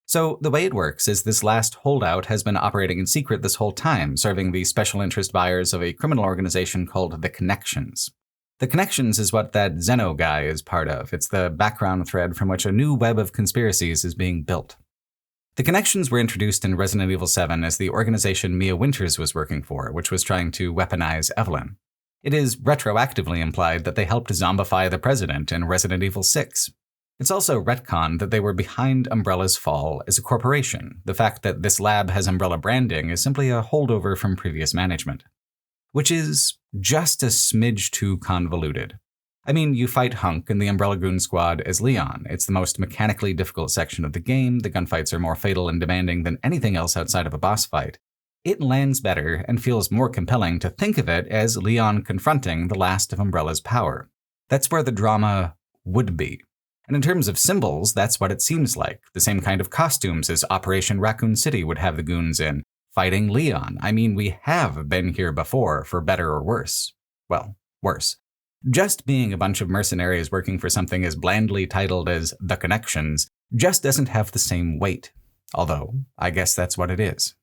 So the way it works is this last holdout has been operating in secret this whole time, serving the special interest buyers of a criminal organization called The Connections. The Connections is what that Zeno guy is part of. It's the background thread from which a new web of conspiracies is being built. The Connections were introduced in Resident Evil 7 as the organization Mia Winters was working for, which was trying to weaponize Evelyn. It is retroactively implied that they helped zombify the president in Resident Evil 6. It's also retconned that they were behind Umbrella's fall as a corporation. The fact that this lab has Umbrella branding is simply a holdover from previous management. Which is just a smidge too convoluted. I mean, you fight Hunk in the Umbrella Goon Squad as Leon. It's the most mechanically difficult section of the game. The gunfights are more fatal and demanding than anything else outside of a boss fight. It lands better and feels more compelling to think of it as Leon confronting the last of Umbrella's power. That's where the drama would be. And in terms of symbols, that's what it seems like. The same kind of costumes as Operation Raccoon City would have the goons in. Fighting Leon. I mean, we have been here before, for better or worse. Well, worse. Just being a bunch of mercenaries working for something as blandly titled as The Connections just doesn't have the same weight. Although, I guess that's what it is.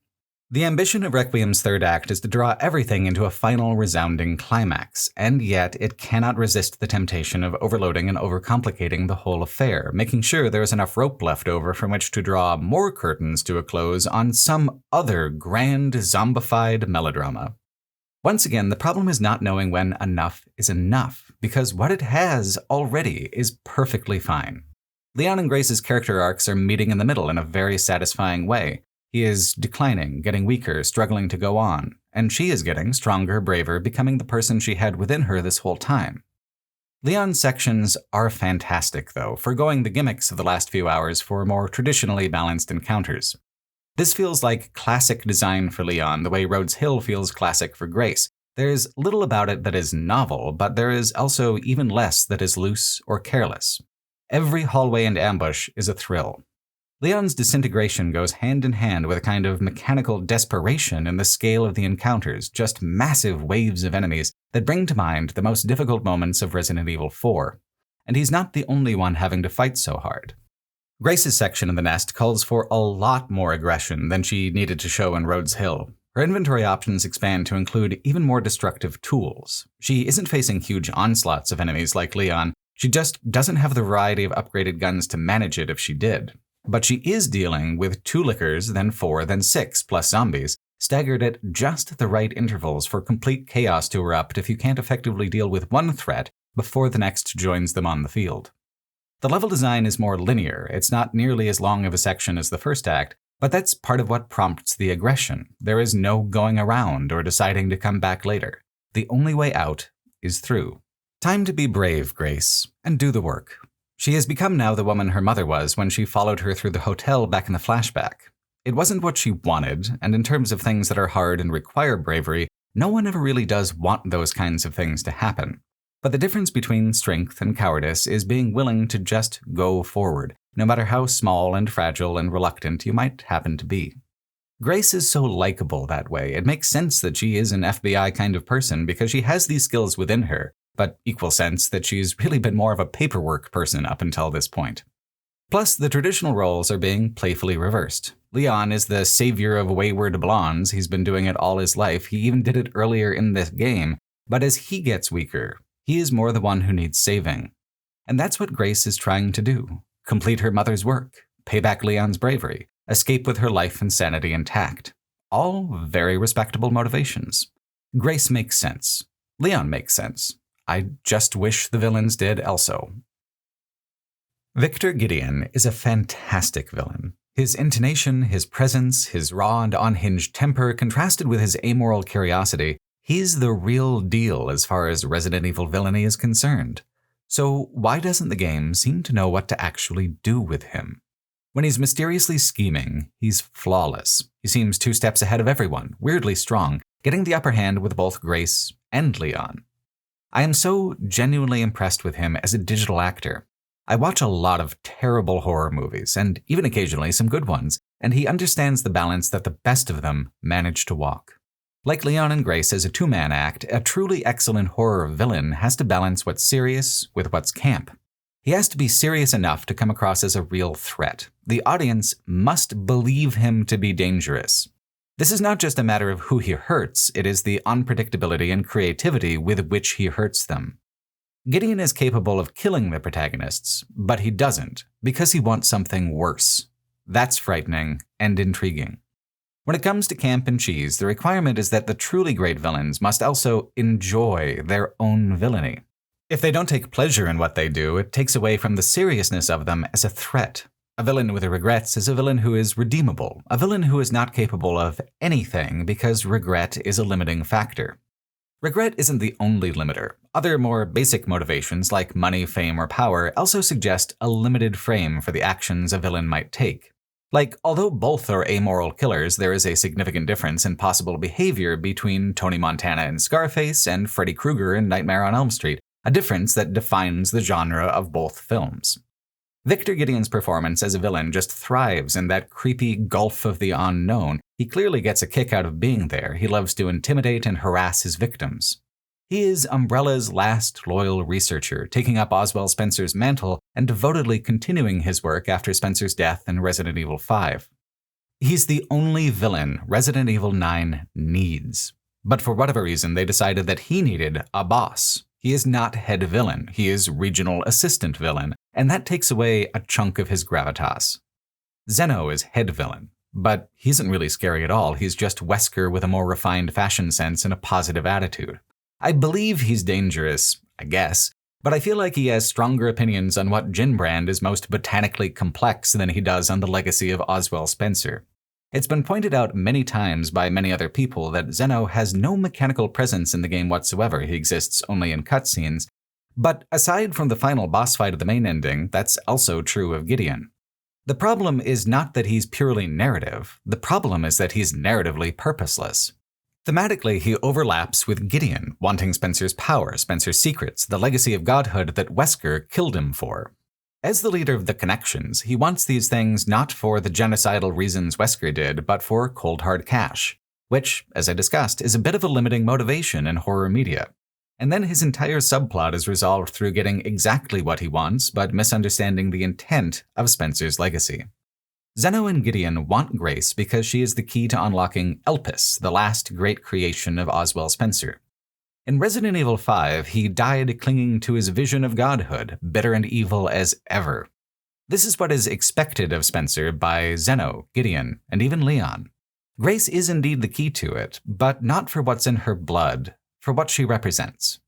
The ambition of Requiem's third act is to draw everything into a final resounding climax, and yet it cannot resist the temptation of overloading and overcomplicating the whole affair, making sure there is enough rope left over from which to draw more curtains to a close on some other grand zombified melodrama. Once again, the problem is not knowing when enough is enough, because what it has already is perfectly fine. Leon and Grace's character arcs are meeting in the middle in a very satisfying way. He is declining, getting weaker, struggling to go on, and she is getting stronger, braver, becoming the person she had within her this whole time. Leon's sections are fantastic, though, forgoing the gimmicks of the last few hours for more traditionally balanced encounters. This feels like classic design for Leon, the way Rhodes Hill feels classic for Grace. There's little about it that is novel, but there is also even less that is loose or careless. Every hallway and ambush is a thrill. Leon's disintegration goes hand in hand with a kind of mechanical desperation in the scale of the encounters, just massive waves of enemies that bring to mind the most difficult moments of Resident Evil 4. And he's not the only one having to fight so hard. Grace's section in the nest calls for a lot more aggression than she needed to show in Rhodes Hill. Her inventory options expand to include even more destructive tools. She isn't facing huge onslaughts of enemies like Leon, she just doesn't have the variety of upgraded guns to manage it if she did. But she is dealing with 2 lickers, then 4, then 6, plus zombies, staggered at just the right intervals for complete chaos to erupt if you can't effectively deal with one threat before the next joins them on the field. The level design is more linear, it's not nearly as long of a section as the first act, but that's part of what prompts the aggression. There is no going around or deciding to come back later. The only way out is through. Time to be brave, Grace, and do the work. She has become now the woman her mother was when she followed her through the hotel back in the flashback. It wasn't what she wanted, and in terms of things that are hard and require bravery, no one ever really does want those kinds of things to happen. But the difference between strength and cowardice is being willing to just go forward, no matter how small and fragile and reluctant you might happen to be. Grace is so likable that way. It makes sense that she is an FBI kind of person because she has these skills within her, but equal sense that she's really been more of a paperwork person up until this point. Plus, the traditional roles are being playfully reversed. Leon is the savior of wayward blondes, he's been doing it all his life, he even did it earlier in this game, but as he gets weaker, he is more the one who needs saving. And that's what Grace is trying to do. Complete her mother's work, pay back Leon's bravery, escape with her life and sanity intact. All very respectable motivations. Grace makes sense. Leon makes sense. I just wish the villains did also. Victor Gideon is a fantastic villain. His intonation, his presence, his raw and unhinged temper contrasted with his amoral curiosity, he's the real deal as far as Resident Evil villainy is concerned. So why doesn't the game seem to know what to actually do with him? When he's mysteriously scheming, he's flawless. He seems 2 steps ahead of everyone, weirdly strong, getting the upper hand with both Grace and Leon. I am so genuinely impressed with him as a digital actor. I watch a lot of terrible horror movies, and even occasionally some good ones, and he understands the balance that the best of them manage to walk. Like Leon and Grace as a 2-man act, a truly excellent horror villain has to balance what's serious with what's camp. He has to be serious enough to come across as a real threat. The audience must believe him to be dangerous. This is not just a matter of who he hurts, it is the unpredictability and creativity with which he hurts them. Gideon is capable of killing the protagonists, but he doesn't, because he wants something worse. That's frightening and intriguing. When it comes to camp and cheese, the requirement is that the truly great villains must also enjoy their own villainy. If they don't take pleasure in what they do, it takes away from the seriousness of them as a threat. A villain with regrets is a villain who is redeemable, a villain who is not capable of anything because regret is a limiting factor. Regret isn't the only limiter. Other more basic motivations like money, fame, or power also suggest a limited frame for the actions a villain might take. Like, although both are amoral killers, there is a significant difference in possible behavior between Tony Montana in Scarface and Freddy Krueger in Nightmare on Elm Street, a difference that defines the genre of both films. Victor Gideon's performance as a villain just thrives in that creepy gulf of the unknown. He clearly gets a kick out of being there. He loves to intimidate and harass his victims. He is Umbrella's last loyal researcher, taking up Oswald Spencer's mantle and devotedly continuing his work after Spencer's death in Resident Evil 5. He's the only villain Resident Evil 9 needs. But for whatever reason, they decided that he needed a boss. He is not head villain, he is regional assistant villain, and that takes away a chunk of his gravitas. Zeno is head villain, but he isn't really scary at all. He's just Wesker with a more refined fashion sense and a positive attitude. I believe he's dangerous, I guess, but I feel like he has stronger opinions on what gin brand is most botanically complex than he does on the legacy of Oswell Spencer. It's been pointed out many times by many other people that Zeno has no mechanical presence in the game whatsoever. He exists only in cutscenes. But aside from the final boss fight of the main ending, that's also true of Gideon. The problem is not that he's purely narrative. The problem is that he's narratively purposeless. Thematically, he overlaps with Gideon, wanting Spencer's power, Spencer's secrets, the legacy of godhood that Wesker killed him for. As the leader of the Connections, he wants these things not for the genocidal reasons Wesker did, but for cold hard cash, which, as I discussed, is a bit of a limiting motivation in horror media. And then his entire subplot is resolved through getting exactly what he wants, but misunderstanding the intent of Spencer's legacy. Zeno and Gideon want Grace because she is the key to unlocking Elpis, the last great creation of Oswell Spencer. In Resident Evil 5, he died clinging to his vision of godhood, bitter and evil as ever. This is what is expected of Spencer by Zeno, Gideon, and even Leon. Grace is indeed the key to it, but not for what's in her blood, for what she represents.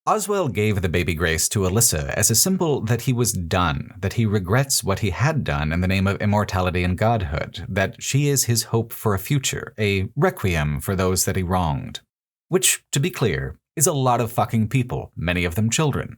Oswell gave the baby Grace to Alyssa as a symbol that he was done, that he regrets what he had done in the name of immortality and godhood, that she is his hope for a future, a requiem for those that he wronged. Which, to be clear, is a lot of fucking people, many of them children.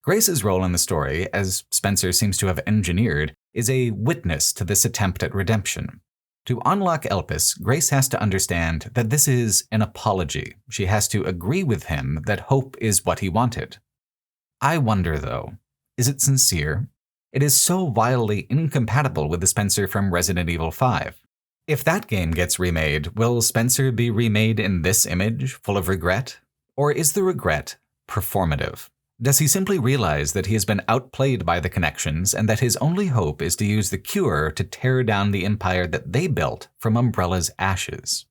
Grace's role in the story, as Spencer seems to have engineered, is a witness to this attempt at redemption. To unlock Elpis, Grace has to understand that this is an apology. She has to agree with him that hope is what he wanted. I wonder, though, is it sincere? It is so wildly incompatible with the Spencer from Resident Evil 5. If that game gets remade, will Spencer be remade in this image, full of regret? Or is the regret performative? Does he simply realize that he has been outplayed by the Connections and that his only hope is to use the cure to tear down the empire that they built from Umbrella's ashes?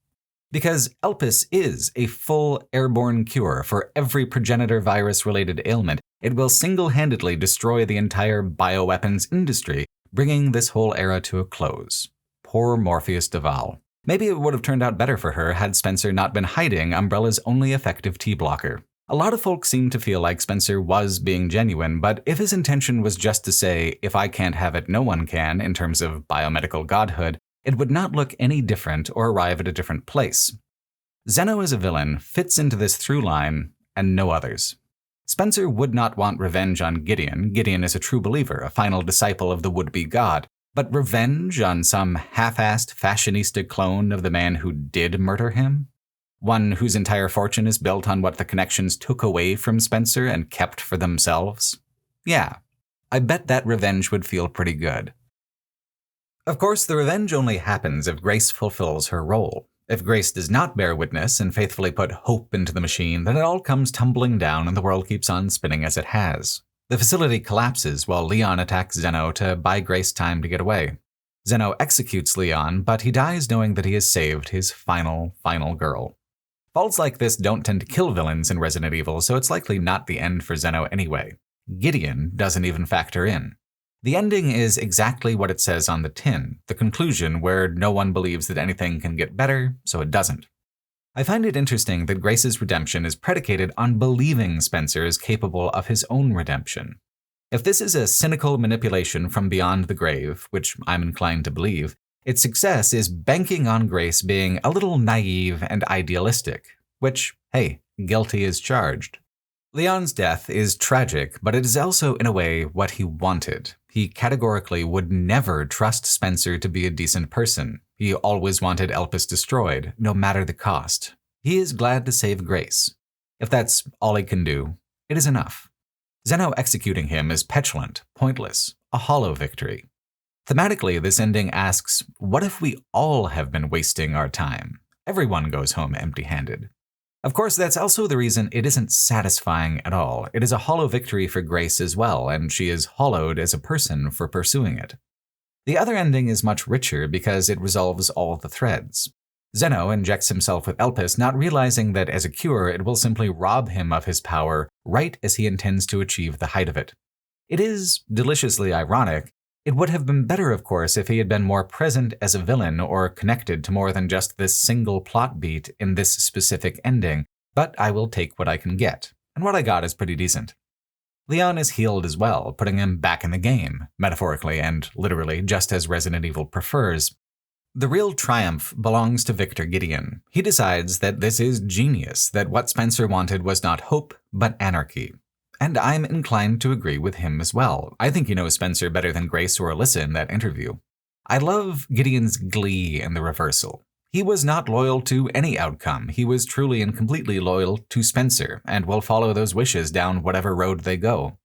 Because Elpis is a full airborne cure for every progenitor virus-related ailment, it will single-handedly destroy the entire bioweapons industry, bringing this whole era to a close. Poor Morpheus Duval. Maybe it would have turned out better for her had Spencer not been hiding Umbrella's only effective T-blocker. A lot of folks seem to feel like Spencer was being genuine, but if his intention was just to say, if I can't have it, no one can, in terms of biomedical godhood, it would not look any different or arrive at a different place. Zeno as a villain fits into this through line, and no others. Spencer would not want revenge on Gideon. Gideon is a true believer, a final disciple of the would-be god. But revenge on some half-assed fashionista clone of the man who did murder him? One whose entire fortune is built on what the Connections took away from Spencer and kept for themselves? Yeah, I bet that revenge would feel pretty good. Of course, the revenge only happens if Grace fulfills her role. If Grace does not bear witness and faithfully put hope into the machine, then it all comes tumbling down and the world keeps on spinning as it has. The facility collapses while Leon attacks Zeno to buy Grace time to get away. Zeno executes Leon, but he dies knowing that he has saved his final girl. Faults like this don't tend to kill villains in Resident Evil, so it's likely not the end for Zeno anyway. Gideon doesn't even factor in. The ending is exactly what it says on the tin, the conclusion where no one believes that anything can get better, so it doesn't. I find it interesting that Grace's redemption is predicated on believing Spencer is capable of his own redemption. If this is a cynical manipulation from beyond the grave, which I'm inclined to believe, its success is banking on Grace being a little naive and idealistic, which, hey, guilty as charged. Leon's death is tragic, but it is also, in a way, what he wanted. He categorically would never trust Spencer to be a decent person. He always wanted Elpis destroyed, no matter the cost. He is glad to save Grace. If that's all he can do, it is enough. Zeno executing him is petulant, pointless, a hollow victory. Thematically, this ending asks, what if we all have been wasting our time? Everyone goes home empty-handed. Of course, that's also the reason it isn't satisfying at all. It is a hollow victory for Grace as well, and she is hollowed as a person for pursuing it. The other ending is much richer because it resolves all the threads. Zeno injects himself with Elpis, not realizing that as a cure, it will simply rob him of his power right as he intends to achieve the height of it. It is deliciously ironic, It would have been better, of course, if he had been more present as a villain or connected to more than just this single plot beat in this specific ending, but I will take what I can get, and what I got is pretty decent. Leon is healed as well, putting him back in the game, metaphorically and literally, just as Resident Evil prefers. The real triumph belongs to Victor Gideon. He decides that this is genius, that what Spencer wanted was not hope, but anarchy. And I'm inclined to agree with him as well. I think he knows Spencer better than Grace or Alyssa in that interview. I love Gideon's glee in the reversal. He was not loyal to any outcome. He was truly and completely loyal to Spencer, and will follow those wishes down whatever road they go.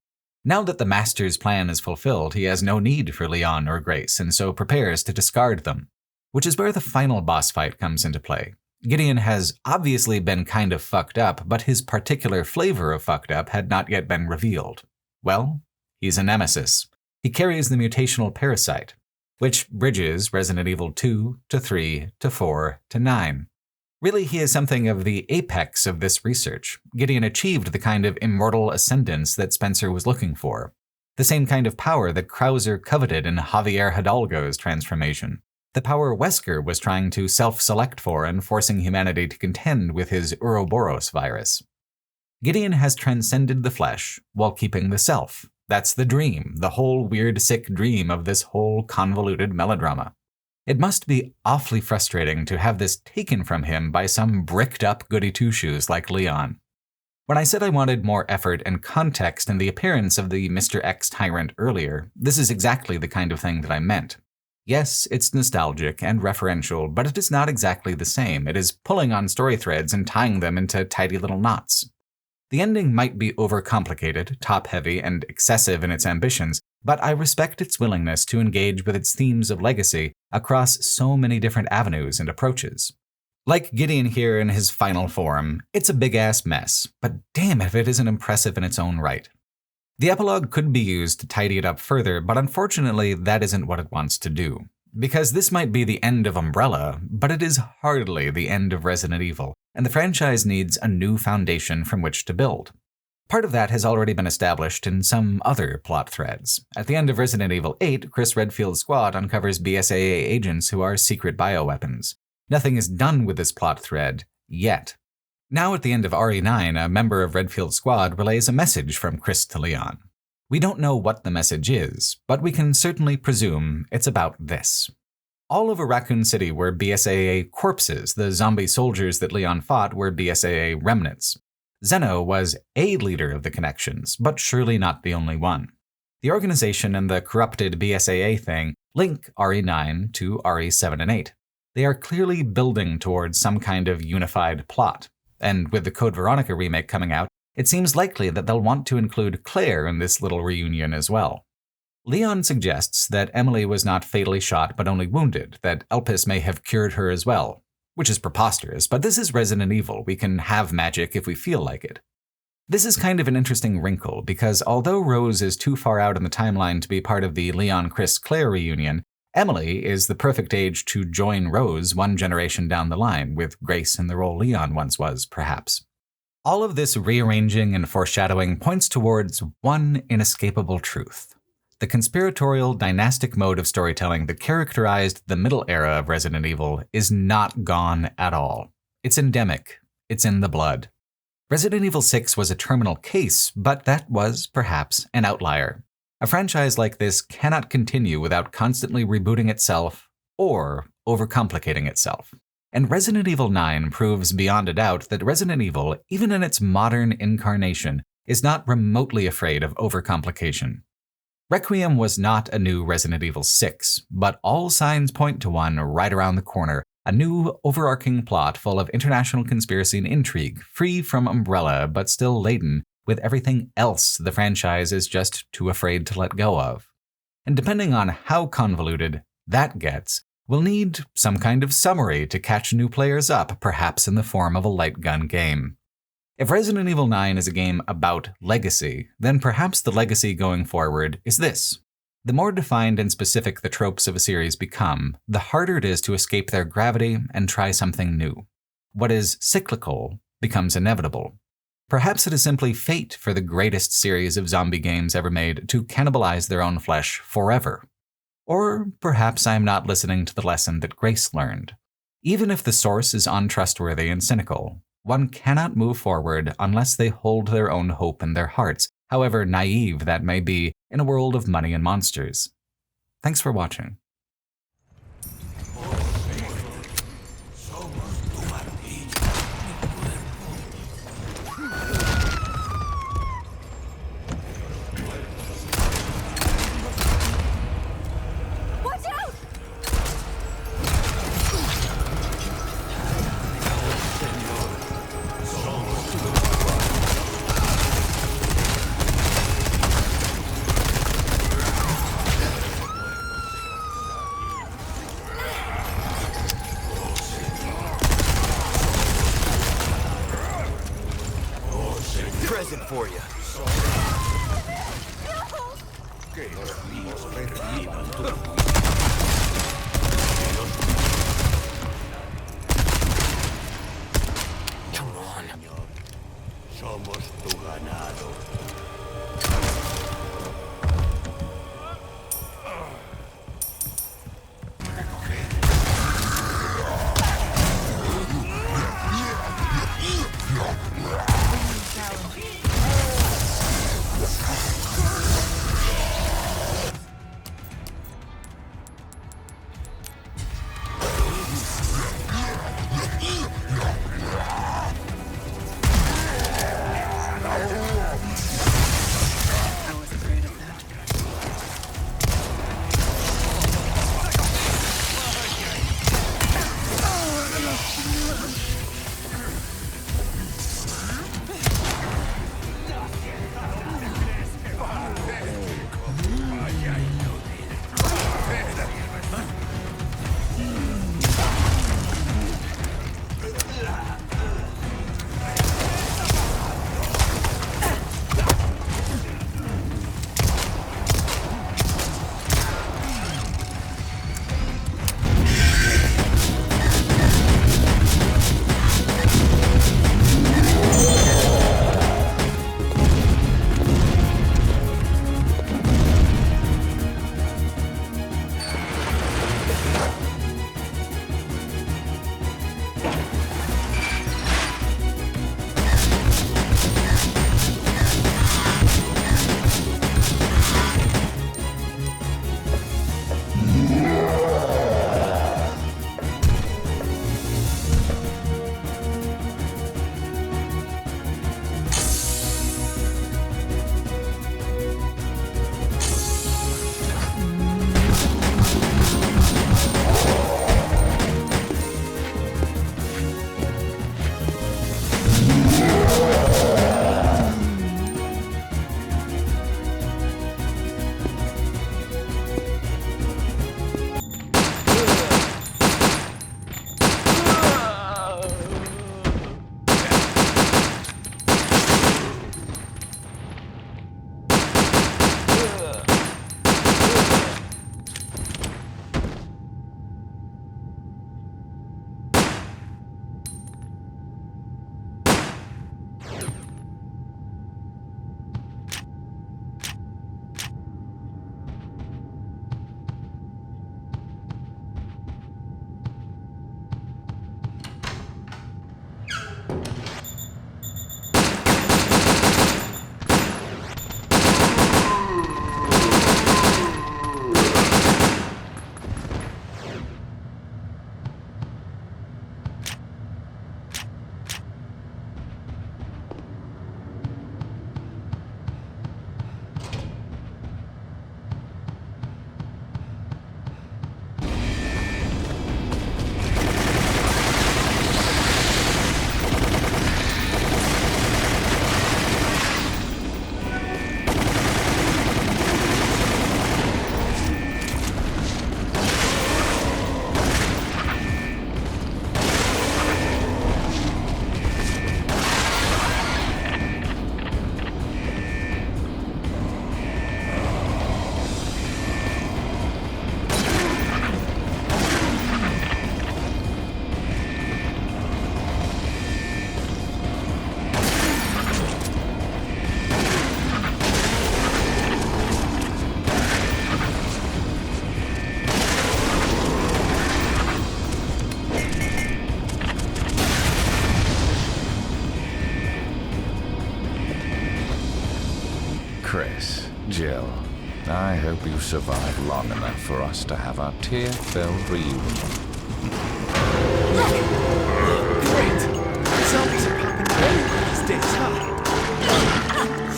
Now that the Master's plan is fulfilled, he has no need for Leon or Grace, and so prepares to discard them. Which is where the final boss fight comes into play. Gideon has obviously been kind of fucked up, but his particular flavor of fucked up had not yet been revealed. Well, he's a nemesis. He carries the mutational parasite, which bridges Resident Evil 2 to 3 to 4 to 9. Really, he is something of the apex of this research. Gideon achieved the kind of immortal ascendance that Spencer was looking for. The same kind of power that Krauser coveted in Javier Hidalgo's transformation. The power Wesker was trying to self-select for and forcing humanity to contend with his Ouroboros virus. Gideon has transcended the flesh while keeping the self. That's the dream, the whole weird, sick dream of this whole convoluted melodrama. It must be awfully frustrating to have this taken from him by some bricked-up goody-two-shoes like Leon. When I said I wanted more effort and context in the appearance of the Mr. X tyrant earlier, this is exactly the kind of thing that I meant. Yes, it's nostalgic and referential, but it is not exactly the same. It is pulling on story threads and tying them into tidy little knots. The ending might be overcomplicated, top-heavy, and excessive in its ambitions, but I respect its willingness to engage with its themes of legacy across so many different avenues and approaches. Like Gideon here in his final form, it's a big-ass mess, but damn if it isn't impressive in its own right. The epilogue could be used to tidy it up further, but unfortunately that isn't what it wants to do. Because this might be the end of Umbrella, but it is hardly the end of Resident Evil, and the franchise needs a new foundation from which to build. Part of that has already been established in some other plot threads. At the end of Resident Evil 8, Chris Redfield's squad uncovers BSAA agents who are secret bioweapons. Nothing is done with this plot thread, yet. Now at the end of RE9, a member of Redfield's squad relays a message from Chris to Leon. We don't know what the message is, but we can certainly presume it's about this. All over Raccoon City were BSAA corpses. The zombie soldiers that Leon fought were BSAA remnants. Zeno was a leader of the connections, but surely not the only one. The organization and the corrupted BSAA thing link RE9 to RE7 and 8. They are clearly building towards some kind of unified plot. And with the Code Veronica remake coming out, it seems likely that they'll want to include Claire in this little reunion as well. Leon suggests that Emily was not fatally shot but only wounded, that Elpis may have cured her as well, which is preposterous, but this is Resident Evil. We can have magic if we feel like it. This is kind of an interesting wrinkle, because although Rose is too far out in the timeline to be part of the Leon-Chris-Claire reunion, Emily is the perfect age to join Rose one generation down the line, with Grace in the role Leon once was, perhaps. All of this rearranging and foreshadowing points towards one inescapable truth. The conspiratorial, dynastic mode of storytelling that characterized the middle era of Resident Evil is not gone at all. It's endemic. It's in the blood. Resident Evil 6 was a terminal case, but that was, perhaps, an outlier. A franchise like this cannot continue without constantly rebooting itself or overcomplicating itself. And Resident Evil 9 proves beyond a doubt that Resident Evil, even in its modern incarnation, is not remotely afraid of overcomplication. Requiem was not a new Resident Evil 6, but all signs point to one right around the corner, a new overarching plot full of international conspiracy and intrigue, free from Umbrella but still laden with everything else the franchise is just too afraid to let go of. And depending on how convoluted that gets, we'll need some kind of summary to catch new players up, perhaps in the form of a light gun game. If Resident Evil 9 is a game about legacy, then perhaps the legacy going forward is this. The more defined and specific the tropes of a series become, the harder it is to escape their gravity and try something new. What is cyclical becomes inevitable. Perhaps it is simply fate for the greatest series of zombie games ever made to cannibalize their own flesh forever. Or perhaps I am not listening to the lesson that Grace learned. Even if the source is untrustworthy and cynical, one cannot move forward unless they hold their own hope in their hearts, however naive that may be in a world of money and monsters. Thanks for watching. Present for you. Come on. Somos tu ganado. Chris, Jill, I hope you survive long enough for us to have our tear-filled reunion. Great! Zombies are popping everywhere these days, huh?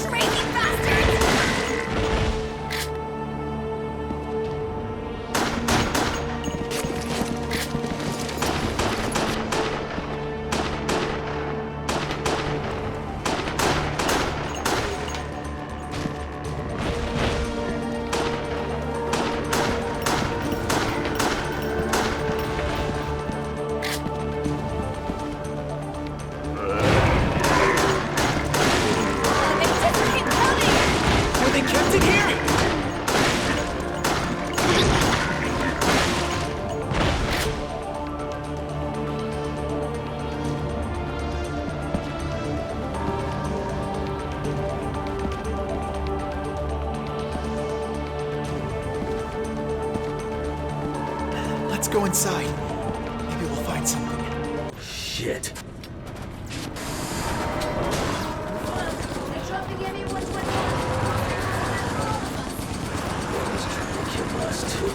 Crazy bastards! Let's go inside. Maybe we'll find something. Shit. Kill us too.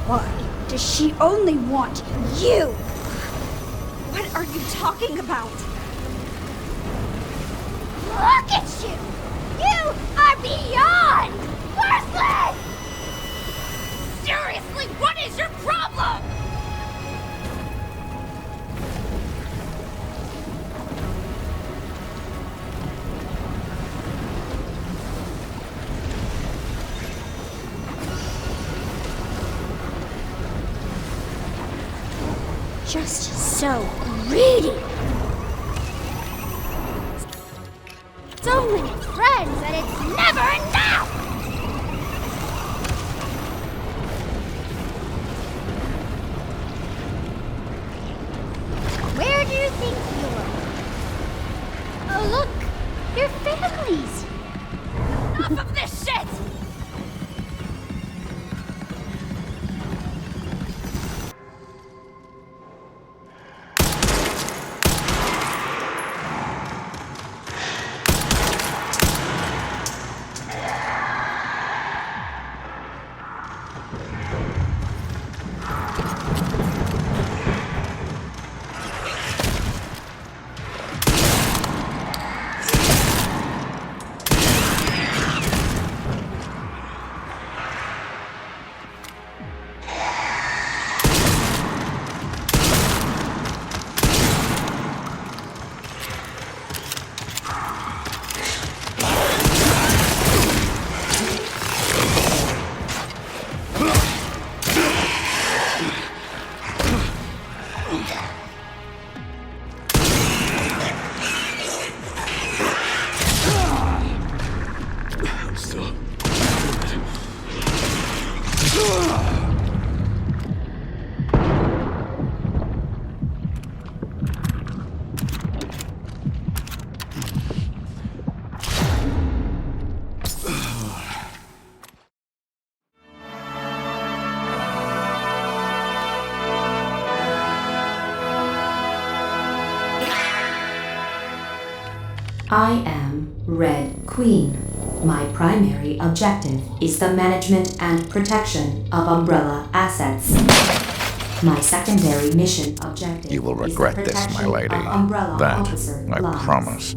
Why does she only want you? What are you talking about? Look at you! You are beyond worthless! Seriously, what is your problem? Just so greedy. So many friends and it's never enough! Where do you think you're? Oh look, your families! Enough of this shit! I'm still... I am Red Queen. My primary objective is the management and protection of Umbrella assets. My secondary mission objective You will is regret the this, my protection lady. of Umbrella That, officer I lives. promise.